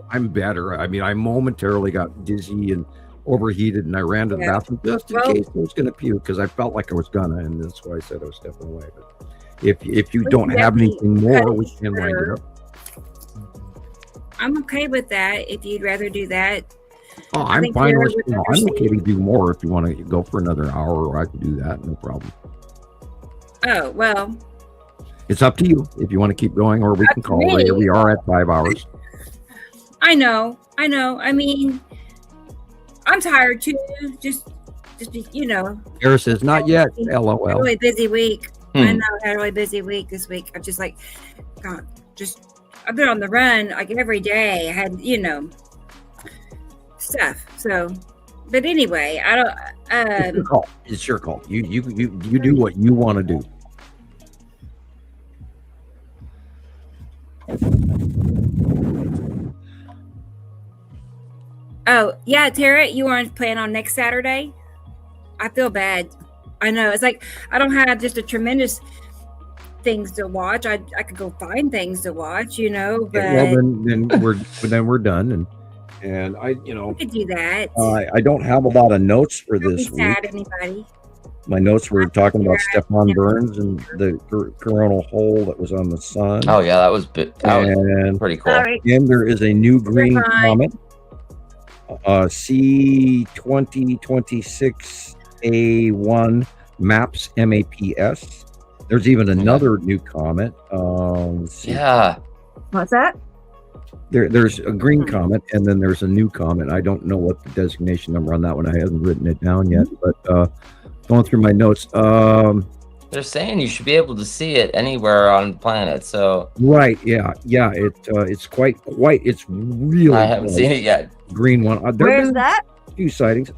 I'm better. I mean, I momentarily got dizzy and overheated, and I ran to the bathroom just in case I was going to puke because I felt like I was gonna, and that's why I said I was stepping away. But if you don't have anything more, we can wind it up. I'm okay with that. If you'd rather do that. Oh, I'm fine with. I'm okay to do more if you want to go for another hour, or I can do that, no problem. Oh well. It's up to you if you want to keep going, or we can call it later. We are at 5 hours. I know. I mean, I'm tired too. Just Sarah says, not yet. LOL. Really busy week. I know I had a really busy week this week. I'm just like, God, I've been on the run like every day. I had, stuff. So, but anyway, I don't. It's your call. It's your call. You do what you want to do. Oh, yeah, Tara, you want to plan on next Saturday? I feel bad. I know. It's like I don't have just a tremendous things to watch. I could go find things to watch, but well, then we're done, and I could do that. I don't have a lot of notes for this week. Anybody? My notes were talking about Stephon Burns and the coronal hole that was on the sun. Oh yeah, that was pretty cool. And there is a new green comet, C2026A1 MAPS MAPS. There's even another new comet. Yeah. What's that? There's a green comet, and then there's a new comet. I don't know what the designation number on that one. I haven't written it down yet, but going through my notes. They're saying you should be able to see it anywhere on the planet. So right, yeah. It's quite. It's really. I haven't seen it yet. Green one. Where's that? Few sightings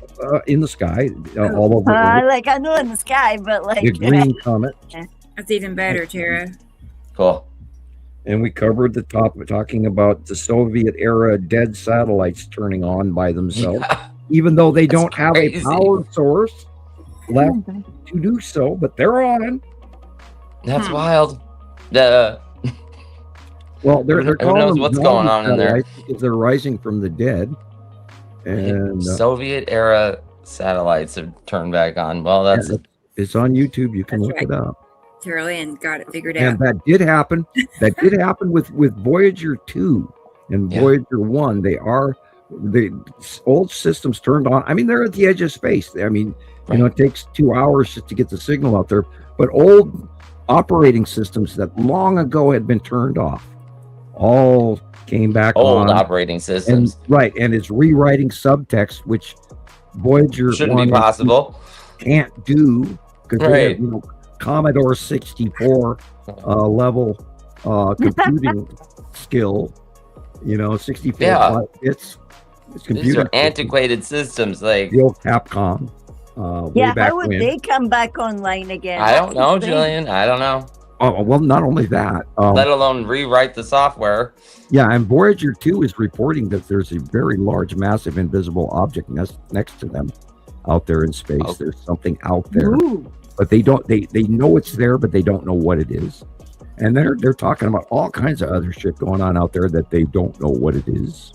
in the sky, all over. I know in the sky, but like the green comet. That's even better, Tara. Cool. And we covered the top, talking about the Soviet era dead satellites turning on by themselves, even though they don't have a power source left to do so, but they're on. That's wild. Well, they're who knows what's going on in there? Because they're rising from the dead. And Soviet era satellites have turned back on. Well, it's on YouTube. You can look it up. Tara Lynn got it figured out. And that did happen. That did happen with Voyager 2 and Voyager 1. The old systems turned on. I mean, they're at the edge of space. I mean, it takes 2 hours just to get the signal out there. But old operating systems that long ago had been turned off all came back on. Old operating systems. And it's rewriting subtext, which Voyager shouldn't 1 be possible. Can't do because they have, Commodore 64 level computing skill. 64 bits. It's computer. These are antiquated systems, like the old Capcom. How would they come back online again? I don't know, Gillian. I don't know. Oh well, not only that, let alone rewrite the software. Yeah, and Voyager 2 is reporting that there's a very large, massive, invisible object next to them out there in space. Okay. There's something out there, but they don't. They know it's there, but they don't know what it is. And they're talking about all kinds of other shit going on out there that they don't know what it is.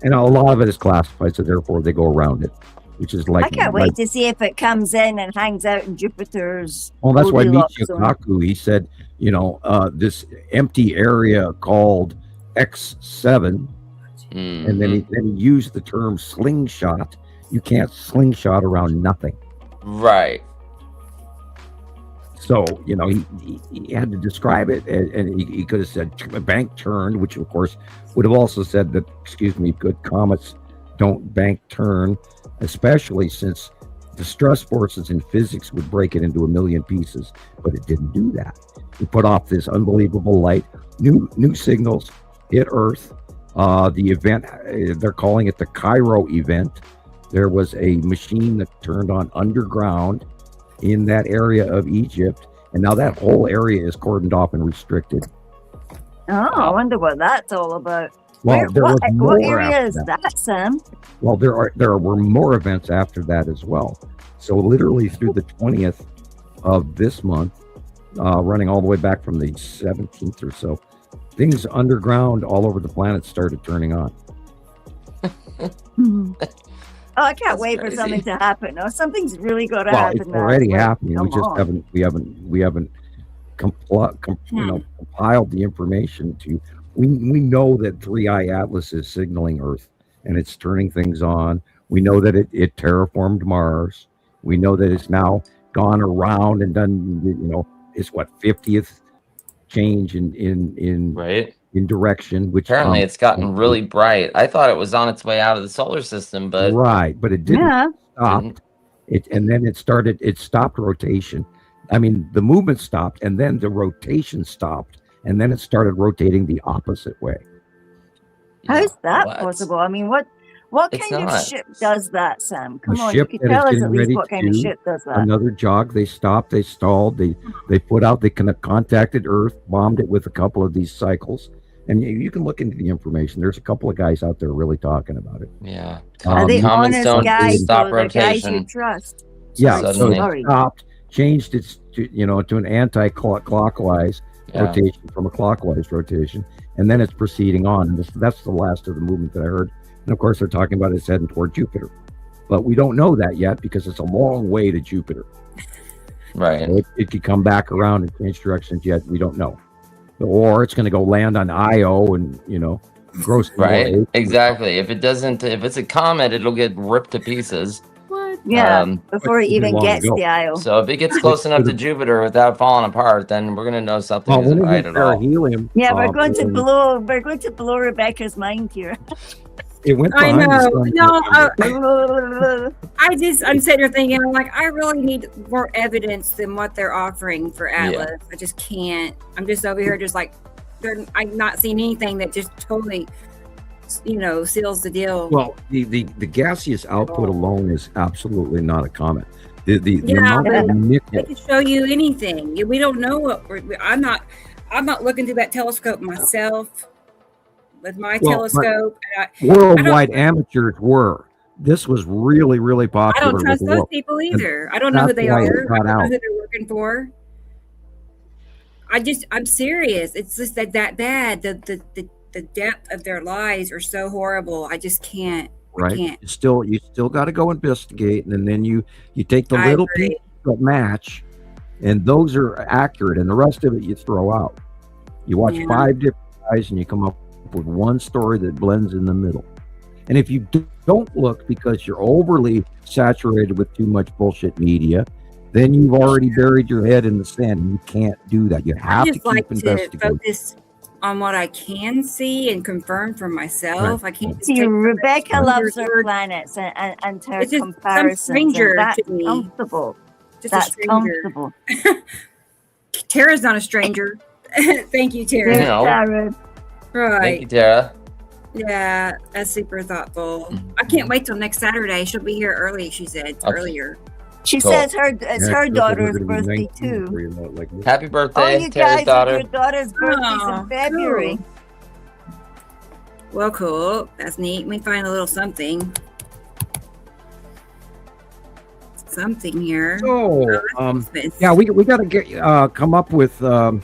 And a lot of it is classified, so therefore they go around it. Which is like I can't wait to see if it comes in and hangs out in Jupiter's. Well, that's why Michio Kaku, he said, this empty area called X7, and then he used the term slingshot. You can't slingshot around nothing. Right. So, he had to describe it, and he could have said bank turned, which of course would have also said that, good comets don't bank turn, especially since the stress forces in physics would break it into a million pieces, but it didn't do that. It put off this unbelievable light, new signals hit Earth. The event, they're calling it the Cairo event. There was a machine that turned on underground in that area of Egypt, and now that whole area is cordoned off and restricted. Oh, I wonder what that's all about. Well, what area is that, Sam? Well, there were more events after that as well. So literally through the 20th of this month, running all the way back from the 17th or so. Things underground all over the planet started turning on. Oh, I can't wait for something to happen. No, something's really got to happen. It's already happening. We haven't compiled the information to. We know that 3i Atlas is signaling Earth, and it's turning things on. We know that it terraformed Mars. We know that it's now gone around and done. It's what 50th change in direction. Which apparently it's gotten really bright. I thought it was on its way out of the solar system, but but it didn't stop. And then it stopped rotation. I mean, the movement stopped, and then the rotation stopped, and then it started rotating the opposite way. How is that possible? I mean, what kind of ship does that, Sam? Come on, you ship could that tell is us at getting least ready what kind to of do ship does that. Another jog. They stopped. They stalled. They put out. They contacted Earth, bombed it with a couple of these cycles, and you can look into the information. There's a couple of guys out there really talking about it. Yeah, are they honest guys? Stop rotation. Guys you rotation. Trust? Yeah, so it stopped, changed its to an anti-clockwise rotation from a clockwise rotation, and then it's proceeding on. And that's the last of the movement that I heard. And of course, they're talking about it's heading toward Jupiter, but we don't know that yet because it's a long way to Jupiter. Right. So it could come back around and change directions yet. We don't know, or it's going to go land on Io and gross. Right. Exactly. If it's a comet, it'll get ripped to pieces. Yeah, before it even gets the Io. So if it gets close enough to Jupiter without falling apart, then we're gonna know something isn't right at all. Helium, we're going to blow Rebecca's mind here. It went. I know. No, I'm sitting here thinking, I'm like, I really need more evidence than what they're offering for Atlas. I just can't. I'm just over here, just like, I'm not seeing anything that just totally, seals the deal. Well, the gaseous output alone is absolutely not a comet. The amount of nickel. They can show you anything. We don't know what I'm not looking through that telescope myself with my telescope. Worldwide amateurs were. This was really, really popular. I don't trust those people either. I don't know who they are. I don't know who they're working for. I'm serious. It's just that bad. The depth of their lies are so horrible. I just can't. Right. I can't. You still got to go investigate, and then you take the little pieces that match, and those are accurate, and the rest of it you throw out. You watch 5 different guys, and you come up with one story that blends in the middle. And if you don't look because you're overly saturated with too much bullshit media, then you've already buried your head in the sand, and you can't do that. You have to keep investigating. Focus on what I can see and confirm for myself. I can't. See, Rebecca loves her planets and her comparisons. Stranger that's to me. Comfortable. Just that's a stranger. Comfortable. Tara's not a stranger. Thank you, Tara. Tara. Right. Thank you, Tara. Yeah, that's super thoughtful. I can't wait till next Saturday. She'll be here early, she said earlier. She says it's her daughter's birthday too. Happy birthday, you Tara's guys, daughter. Your daughter's birthday's in February. Cool. Well, cool. That's neat. Let me find a little something. Something here. So, we got to get come up with that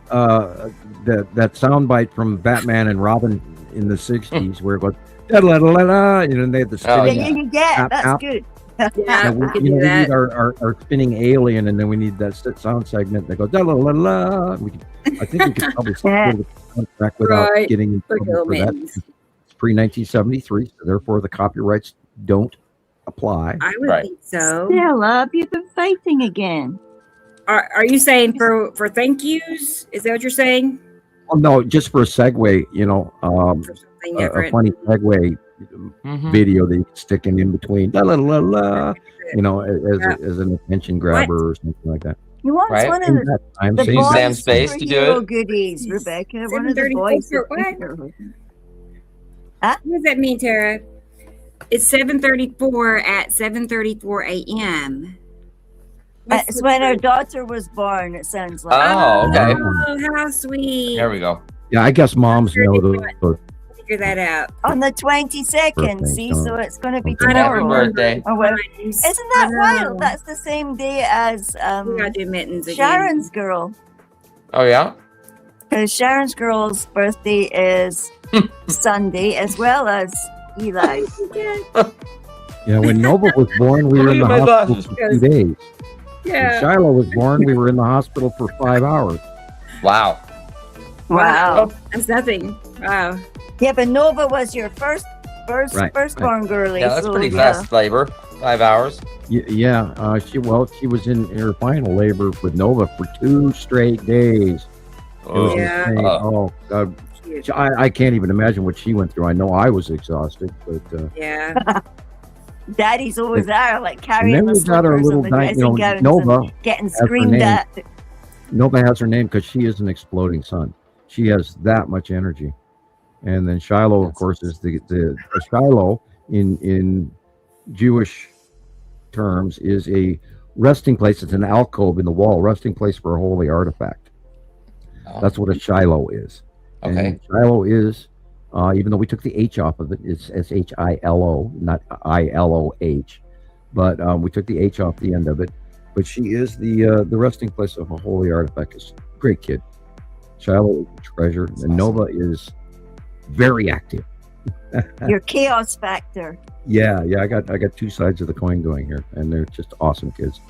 soundbite from Batman and Robin in the '60s where it goes da da da da. They had the spinning. That's good. We need our spinning alien, and then we need that sound segment that goes da la la la. I think we could probably split the contract without getting in trouble for that. It's pre-1973, so therefore the copyrights don't apply. I would think so. Stella, you've been fighting again. Are you saying for thank yous? Is that what you're saying? Well, no, just for a segue. A funny segue. Video that you can stick in between, la la la la, as an attention grabber or something like that. You want one of the Sam's face to do it? Goodies, Rebecca. One of the boys. What does that mean, Tara? It's 7:34 at 7:34 a.m. It's when her daughter was born. It sounds like. Oh, okay. Oh, how sweet! There we go. Yeah, I guess moms know those figure that out. On the 22nd, Birthday, see, so it's going to be I don't tomorrow. remember. birthday. Or whatever. Isn't that wild? That's the same day as We gotta do mittens again. Sharon's girl. Oh yeah. Because Sharon's girl's birthday is Sunday, as well as Eli. Yeah, when Nova was born, we were in the Look at my hospital for 2 days. Yeah. When Shiloh was born, we were in the hospital for 5 hours. Wow. Wow. That's nothing. Wow. Yeah, but Nova was your firstborn girlie. Yeah, that's so, pretty yeah. fast labor. 5 hours. Yeah, she was in her final labor with Nova for 2 straight days. It was Yeah. insane. Oh God, I can't even imagine what she went through. I know I was exhausted, but Yeah. Daddy's always there, like and carrying then the we got our slippers little and the dressing gowns Nova and getting has her screamed name. at. Nova has her name because she is an exploding sun. She has that much energy. And then Shiloh, of course, is the Shiloh in Jewish terms is a resting place. It's an alcove in the wall, resting place for a holy artifact. Oh. That's what a Shiloh is. Okay. And Shiloh is, even though we took the H off of it, it's Shilo, not Iloh. But we took the H off the end of it. But she is the resting place of a holy artifact. It's a great kid. Shiloh is a treasure, and Nova is very active. Your chaos factor. Yeah, I got 2 sides of the coin going here, and they're just awesome kids.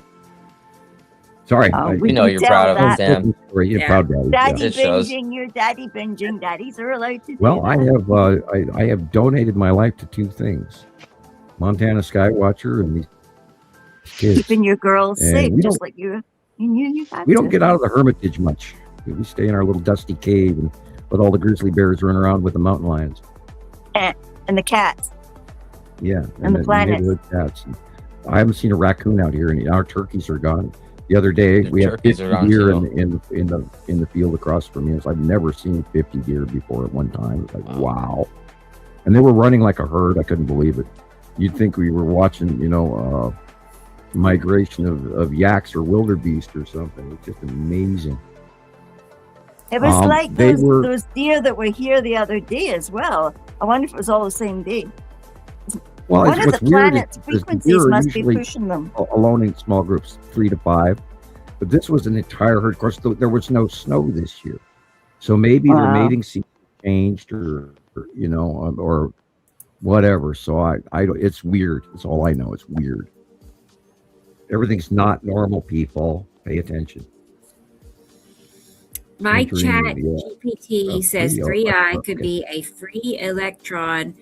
Sorry, we know you're proud of them, Sam. You're proud, Daddy. Daddy It shows. binging, your daddy binging. Daddies are allowed to do Well, that. I have donated my life to 2 things: Montana Skywatcher and these kids. Keeping your girls And safe, we just don't- like you knew you had We to. don't get out of the hermitage much. We stay in our little dusty cave and let all the grizzly bears run around with the mountain lions. And the cats. Yeah, And the planets. neighborhood cats. And I haven't seen a raccoon out here, and our turkeys are gone. The other day, The we had turkeys 50 are gone, deer too. in the field across from me. I've never seen 50 deer before at one time. It's like wow, and they were running like a herd. I couldn't believe it. You'd think we were watching, migration of yaks or wildebeest or something. It's just amazing. It was like they those deer that were here the other day as well. I wonder if it was all the same day. Well, One of what's the weird planet's is the frequencies deer are must be usually pushing them. alone in small groups, 3 to 5. But this was an entire herd. Of course, there was no snow this year, so maybe their Wow. mating season changed, or whatever. So I don't. It's weird. That's all I know. It's weird. Everything's not normal. People, pay attention. My Entering chat the, GPT says free 3i electron. could be a free electron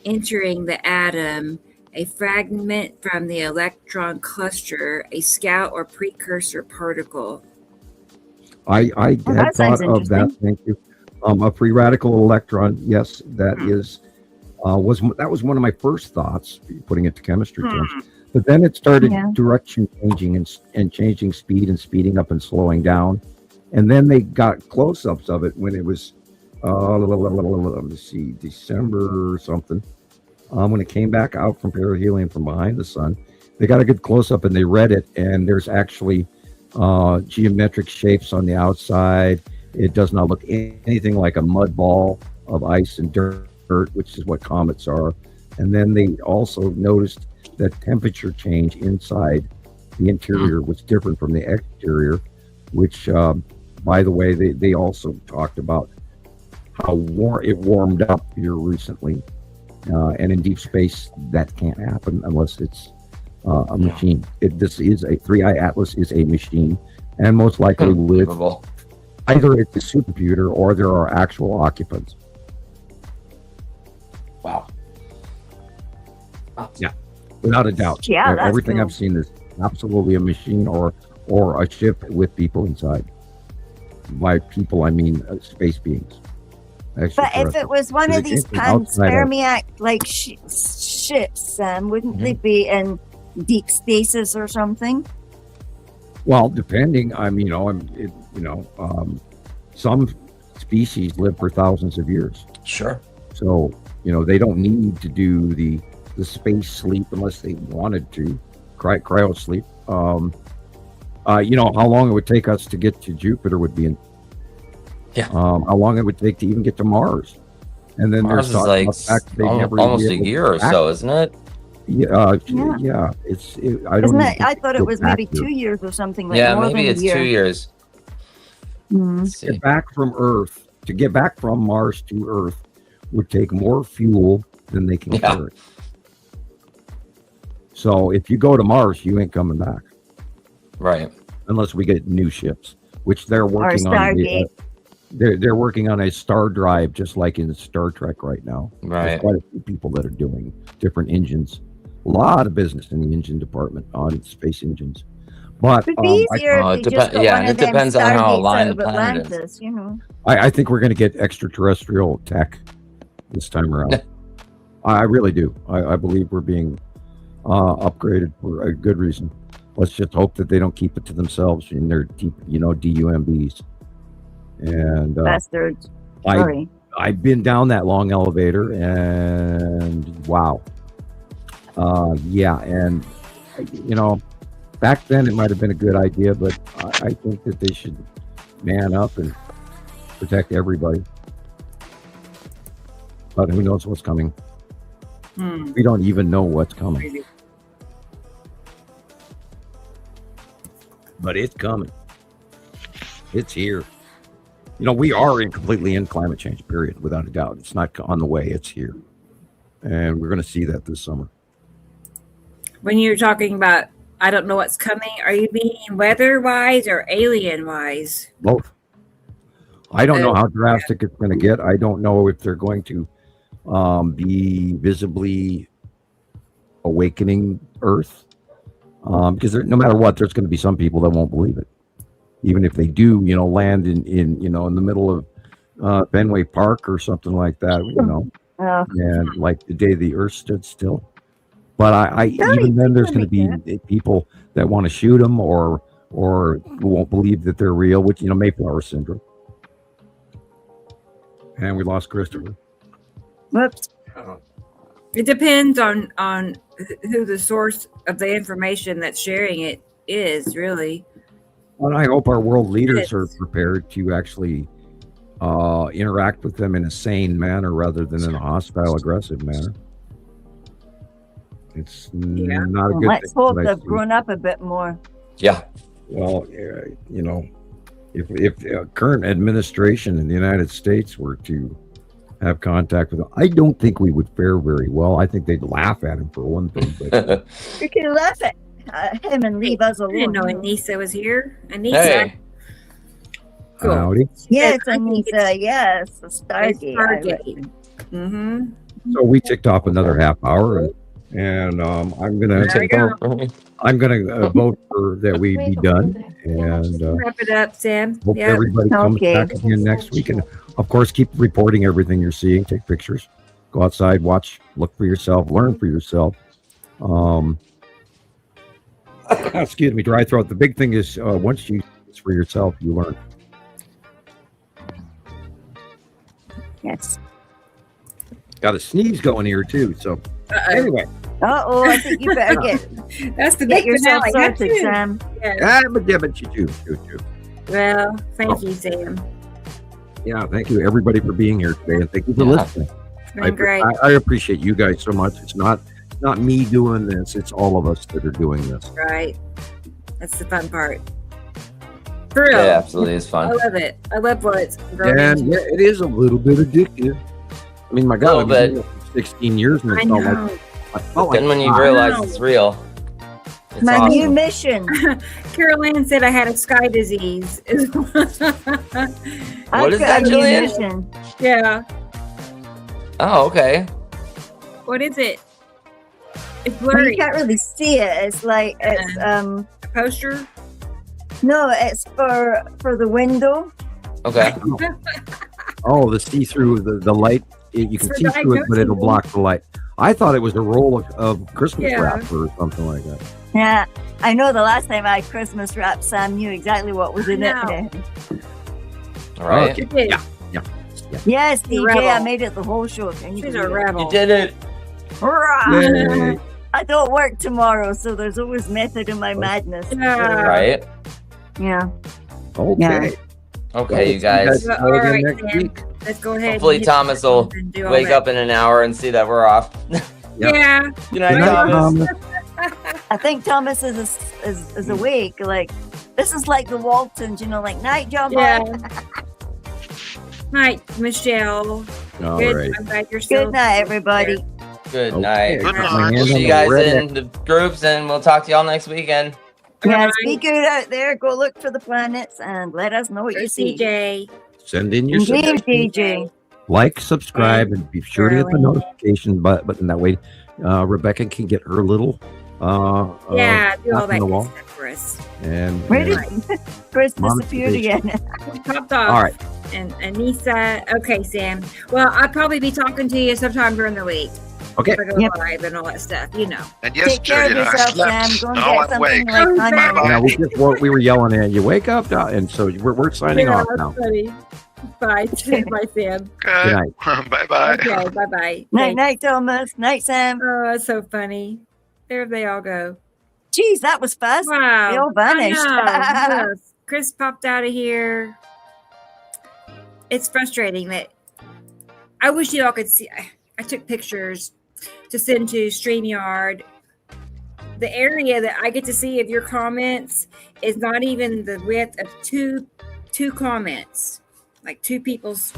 entering the atom, a fragment from the electron cluster, a scout or precursor particle. I had that sounds thought of that. interesting. Thank you. A free radical electron. Yes, that is. That was one of my first thoughts, putting it to chemistry terms. But then it started direction changing and changing speed and speeding up and slowing down. And then they got close-ups of it when it was, let's see, December or something. When it came back out from perihelion from behind the sun, they got a good close-up and they read it. And there's actually geometric shapes on the outside. It does not look anything like a mud ball of ice and dirt, which is what comets are. And then they also noticed that temperature change inside the interior was different from the exterior, which, by the way, they also talked about how it warmed up here recently. And in deep space, that can't happen unless it's a machine. This is a 3i Atlas is a machine, and most likely with either it's a supercomputer or there are actual occupants. Wow. Yeah, without a doubt. Yeah, that's everything cool. I've seen is absolutely a machine or a ship with people inside. By people, I mean space beings. But if it was one Because of it these came from outside of- panspermiac like ships, wouldn't they be in deep spaces or something? Well, depending, some species live for thousands of years. Sure. So, they don't need to do the space sleep unless they wanted to, cryo sleep. How long it would take us to get to Jupiter would be how long it would take to even get to Mars. And then Mars there's is like almost a year or so, isn't it? Yeah. Yeah. I don't. Isn't it? I thought it was maybe 2 years or something. Like Yeah, more maybe than it's a year. 2 years. Mm. Get back from Earth, to get back from Mars to Earth would take more fuel than they can carry. So if you go to Mars, you ain't coming back. Right. Unless we get new ships, which they're working on. They're working on a star drive, just like in Star Trek right now. Right. There's quite a few people that are doing different engines. A lot of business in the engine department on space engines. But it'd be easier if they just got one of it them depends on how Stargates aligned out the of planet is. Atlantis, you know. I think we're going to get extraterrestrial tech this time around. I really do. I believe we're being upgraded for a good reason. Let's just hope that they don't keep it to themselves in their deep, DUMBs. And bastards. Sorry. I've been down that long elevator, and wow. And back then it might have been a good idea, but I think that they should man up and protect everybody. But who knows what's coming? We don't even know what's coming. But it's coming. It's here. We are completely in climate change, period, without a doubt. It's not on the way, it's here. And we're going to see that this summer. When you're talking about, I don't know what's coming, are you meaning weather-wise or alien-wise? Both. I don't know how drastic it's going to get. I don't know if they're going to be visibly awakening Earth. Because no matter what, there's going to be some people that won't believe it. Even if they do, land in the middle of Fenway Park or something like that, and like the day the Earth stood still. But even then, there's going to be people that want to shoot them or won't believe that they're real, which Mayflower syndrome. And we lost Christopher. Whoops. It depends on who the source of the information that's sharing it is, really. Well, I hope our world leaders are prepared to actually interact with them in a sane manner rather than in a hostile, aggressive manner. It's not a good Let's thing. hope they've grown up a bit more. Yeah. Well, if the current administration in the United States were to have contact with them, I don't think we would fare very well. I think they'd laugh at him for one thing. But you can laugh at him and leave us alone. I didn't know Anissa was here. Anissa. Hey. Cool. Howdy. Yes, Anissa. Yes, the Stargate. So we ticked off another half hour, and I'm gonna vote for that we be done, and wrap it up, Sam. hope everybody comes back again next week, and of course keep reporting everything you're seeing. Take pictures, go outside, watch, look for yourself, learn for yourself. Excuse me, dry throat. The big thing is once you it's for yourself, you learn. Yes. Got a sneeze going here too. So anyway. I think you better that's the get big yourself finale. sorted, Sam. But you do. Well, thank you, Sam. Yeah, thank you everybody for being here today, and thank you for listening. It's been great. I appreciate you guys so much. It's not me doing this; it's all of us that are doing this. Right. That's the fun part. For real. Yeah, absolutely, it's fun. I love it. I love what it's grown And into. it is a little bit addictive. I mean, my God, I've been doing it for 16 years, and I it felt like Then when you realize it's real, it's My awesome. new mission. Carol Ann said I had a sky disease. What I've is got that, a new Gillian? mission. Yeah. Oh, okay. What is it? It's Well, blurry. you can't really see it. It's like it's A poster? no, it's for the window. Okay. oh, the see-through, the light. You can For see through it, but it'll diagnosing. block the light. I thought it was a roll of Christmas Yeah. wrap or something like that. Yeah, I know. The last time I Christmas wrapped, Sam knew exactly what was in I it. All right. Okay. You did. Yeah. Yes, DJ, rebel. I made it the whole show. Can you She's believe a it? rebel. You did it. Hurrah! Yay. I don't work tomorrow, so there's always method in my madness. Yeah. Right. Yeah. Okay. Yeah. Okay, you guys. Go All again right, next Sam. week. let's go ahead. Hopefully Thomas will wake up in an hour and see that we're off. Yeah. Good night, Thomas. I think Thomas is awake. Like, this is like the Waltons, you know, like, night, John. Yeah. Night, Michelle. All Good. right. I'm glad you're still Good night, everybody. Good night. Good night. We'll see you guys in the groups, and we'll talk to y'all next weekend. Yes, be good out there. Go look for the planets and let us know what you see. DJ. Send in your Indeed, suggestions. DJ. Like, subscribe, and be sure to hit the notification button. That way, Rebecca can get her little do all tap on that the wall. stuff for us. And Where did Chris Mom, disappeared again? Popped off. all right. And Anissa. Okay, Sam. Well, I'll probably be talking to you sometime during the week. Okay. If I go live and all that stuff, you know. And yes, Take care of Julian, I yourself, slept. Sam. Go and Now get I'm something awake. like Yeah, we were yelling at you. Wake up, and so we're signing off that's now. funny. Bye. Bye, Sam. Good night. Bye-bye. Okay, bye-bye. Night, night, Thomas. Night, Sam. Oh, that's so funny. There they all go. Jeez, that was fast. Wow. They all vanished. I know. Yes. Chris popped out of here. It's frustrating that I wish you all could see. I took pictures to send to StreamYard. The area that I get to see of your comments is not even the width of two comments, like two people's.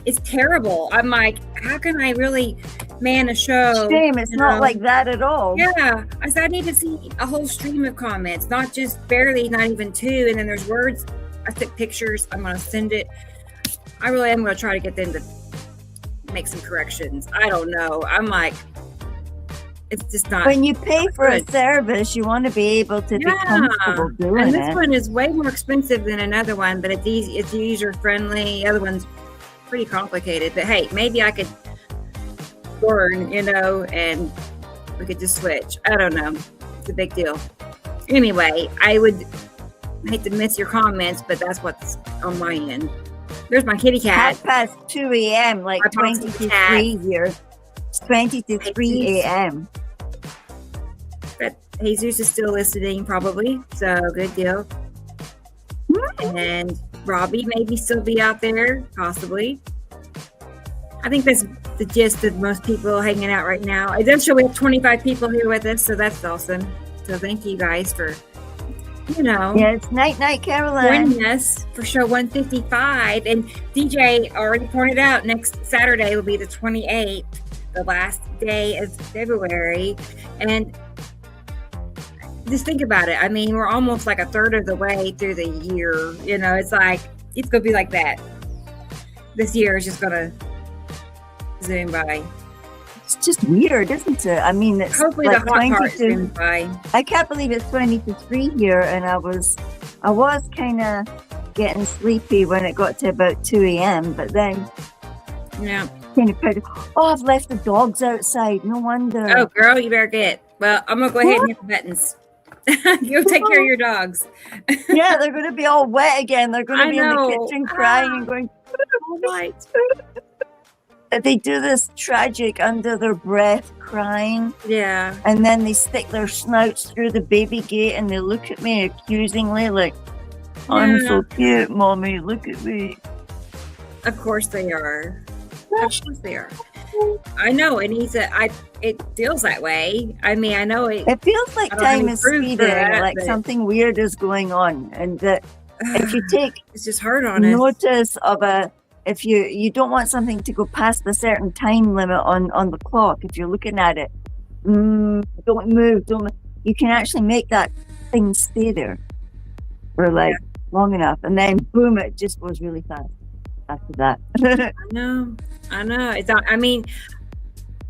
It's terrible. I'm like, how can I really man a show? Shame, it's you not know? like that at all. Yeah, I said I need to see a whole stream of comments, not just barely, not even two. And then there's words. I took pictures. I'm gonna send it. I really am gonna try to get them to make some corrections. I don't know. I'm like, it's just not. When you pay for a good. service, you want to be able to be comfortable doing and this it. one is way more expensive than another one, but it's easy. It's user friendly. The other one's pretty complicated. But hey, maybe I could learn, and we could just switch. I don't know. It's a big deal. Anyway, I would hate to miss your comments, but that's what's on my end. There's my kitty cat. 2 a.m., like My 20 boxing to cat. 3 here. 20 to 3 a.m. But Jesus is still listening, probably. So good deal. And Robbie maybe still be out there, possibly. I think that's the gist of most people hanging out right now. It does show we have 25 people here with us, so that's awesome. So thank you guys for, Yeah, it's night, Caroline. joining us for show 155. And DJ already pointed out next Saturday will be the 28th, the last day of February. And just think about it. I mean, we're almost like a third of the way through the year. It's like, it's going to be like that. This year is just going to zoom by. It's just weird, isn't it? I mean, it's Hopefully like the hot 20 part to, zooms by. I can't believe it's 20 to 3 here, and I was kind of getting sleepy when it got to about 2 a.m., but then Yeah. kind of, I've left the dogs outside. No wonder. Oh, girl, you better get. Well, I'm going to go ahead and hit the buttons. You take care of your dogs. Yeah, they're going to be all wet again. They're going to I be in know. the kitchen crying and going, All right. they do this tragic under their breath crying, Yeah. and then they stick their snouts through the baby gate and they look at me accusingly like, I'm Yeah. so cute, mommy, look at me. Of course they are. Of course they are. I know, and it feels that way. I mean, I know it. It feels like I don't have time any is proof for speeding, that, like but- something weird is going on, and that if you take It's just hard on us. notice of if you don't want something to go past a certain time limit on the clock, if you're looking at it, don't move, you can actually make that thing stay there for like long enough, and then boom, it just goes really fast after that. I know. It's not, I mean,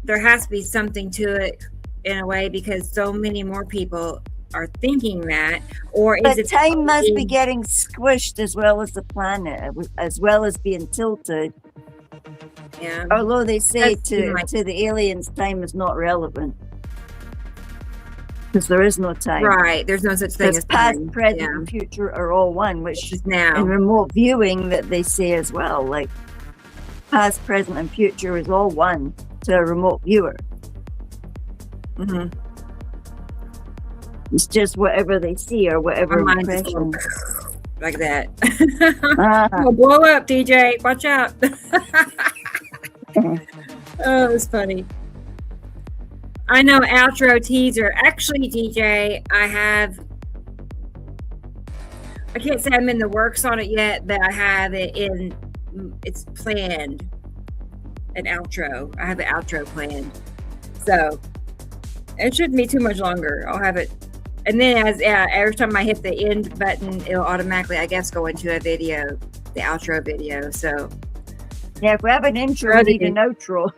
there has to be something to it in a way because so many more people are thinking that, or is But it time must be getting squished as well as the planet, as well as being tilted. Yeah. Although they say Does seem like- to the aliens, time is not relevant because there is no time. Right. There's no such thing Because as past, time. present, Yeah. and future are all one, which Just now. in remote viewing that they say as well, like past, present, and future is all one to a remote viewer. Mm-hmm. It's just whatever they see or whatever My mind is impression. like that. Oh, blow up, DJ. Watch out. Oh, it's funny. I know outro teaser. Actually, DJ, I can't say I'm in the works on it yet, but I have it it's planned. An outro. I have an outro planned. So it shouldn't be too much longer. I'll have it. And then every time I hit the end button, it'll automatically, I guess, go into a video, the outro video. So yeah, if we have an intro, we need an outro.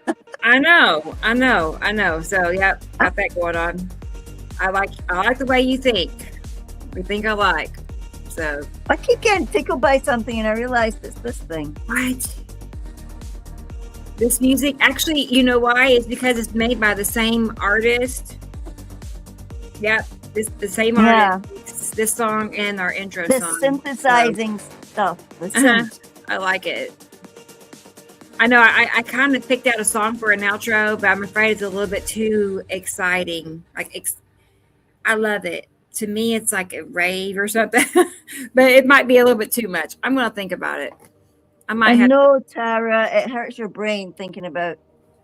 I know. So yeah, got that going on. I like the way you think. We think alike. So I keep getting tickled by something, and I realized it's this thing. What? This music? Actually, you know why? It's because it's made by the same artist. Yep, the same artist. This song and our intro song. The synthesizing stuff. I like it. I know I kind of picked out a song for an outro, but I'm afraid it's a little bit too exciting. I love it. To me, it's like a rave or something, but it might be a little bit too much. I'm going to think about it. I know, Tara, it hurts your brain thinking about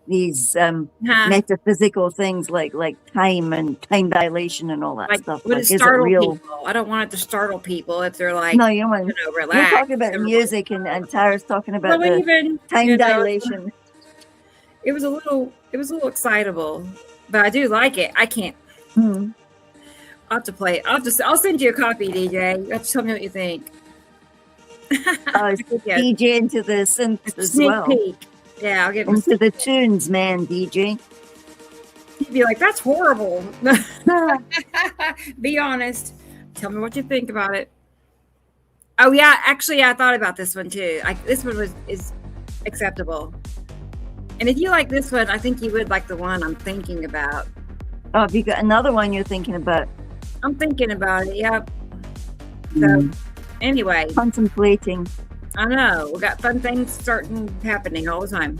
these metaphysical things like time and time dilation and all that stuff. Would it startle people? I don't want it to startle people if they're like, no, you don't want to relax. You're talking about music, and Tara's talking about the time dilation. It was a little excitable, but I do like it. I can't. I'll have to play it. I'll send you a copy, DJ. You have to tell me what you think. DJ into the synth as well. Peek. Yeah, I'll get into the tunes, man, DJ. He'd be like, "That's horrible." Be honest. Tell me what you think about it. Oh yeah, actually, I thought about this one too. This one is acceptable. And if you like this one, I think you would like the one I'm thinking about. Oh, have you got another one you're thinking about? I'm thinking about it. Yep. So anyway, contemplating. I know we got fun things happening all the time.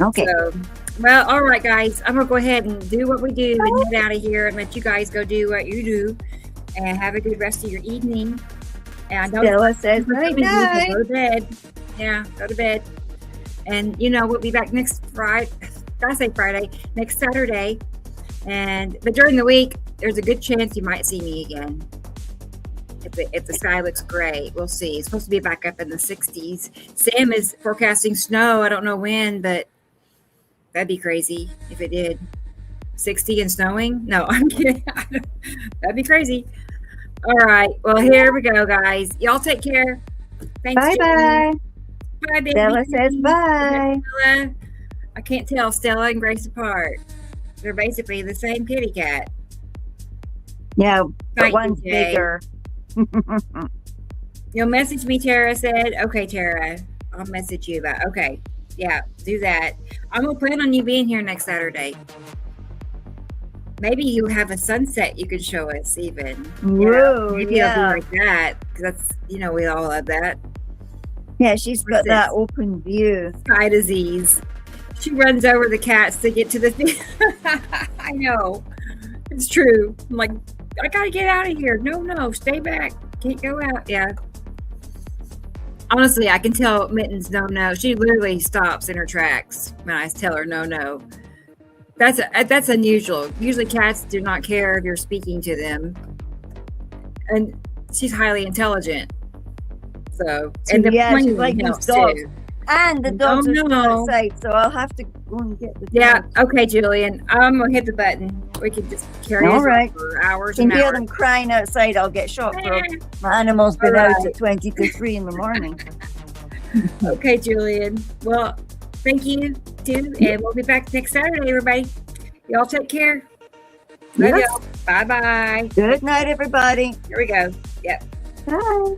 Okay. So, well, all right, guys. I'm gonna go ahead and do what we do and get out of here and let you guys go do what you do, and have a good rest of your evening. And Stella says night night. Go to bed. Yeah, go to bed. And we'll be back next Friday. I say Friday, next Saturday. But during the week, there's a good chance you might see me again. If the sky looks gray, we'll see. It's supposed to be back up in the 60s. Sam is forecasting snow. I don't know when, but that'd be crazy if it did. 60 and snowing? No, I'm kidding. That'd be crazy. All right. Well, here we go, guys. Y'all take care. Thanks. Bye-bye. Bye, baby. Stella says bye. Stella. I can't tell Stella and Grace apart. They're basically the same kitty cat. Yeah, but one's bigger. You'll message me, Tara said. Okay, Tara. I'll message you about. Okay. Yeah, do that. I'm going to plan on you being here next Saturday. Maybe you have a sunset you could show us even. Whoa, maybe I'll do like that. Because that's, we all love that. Yeah, she's got that open view. Sky disease. She runs over the cats to get to the I know. It's true. I'm like, I gotta get out of here. No, stay back. Can't go out. Yeah. Honestly, I can tell Mittens no. She literally stops in her tracks when I tell her no. That's unusual. Usually cats do not care if you're speaking to them. And she's highly intelligent. So and the she's like these dogs. Too. And the dogs are still outside, so I'll have to go and get the dogs. Okay, Julian. I'm gonna hit the button. We can just carry on for hours and hours. Hear hours. them crying outside, I'll get shot for my animal's been out at 20 to 3 in the morning. Okay, Julian. Well, thank you too, and we'll be back next Saturday, everybody. Y'all take care. Love y'all. Bye-bye. Good night, everybody. Here we go. Yep. Bye.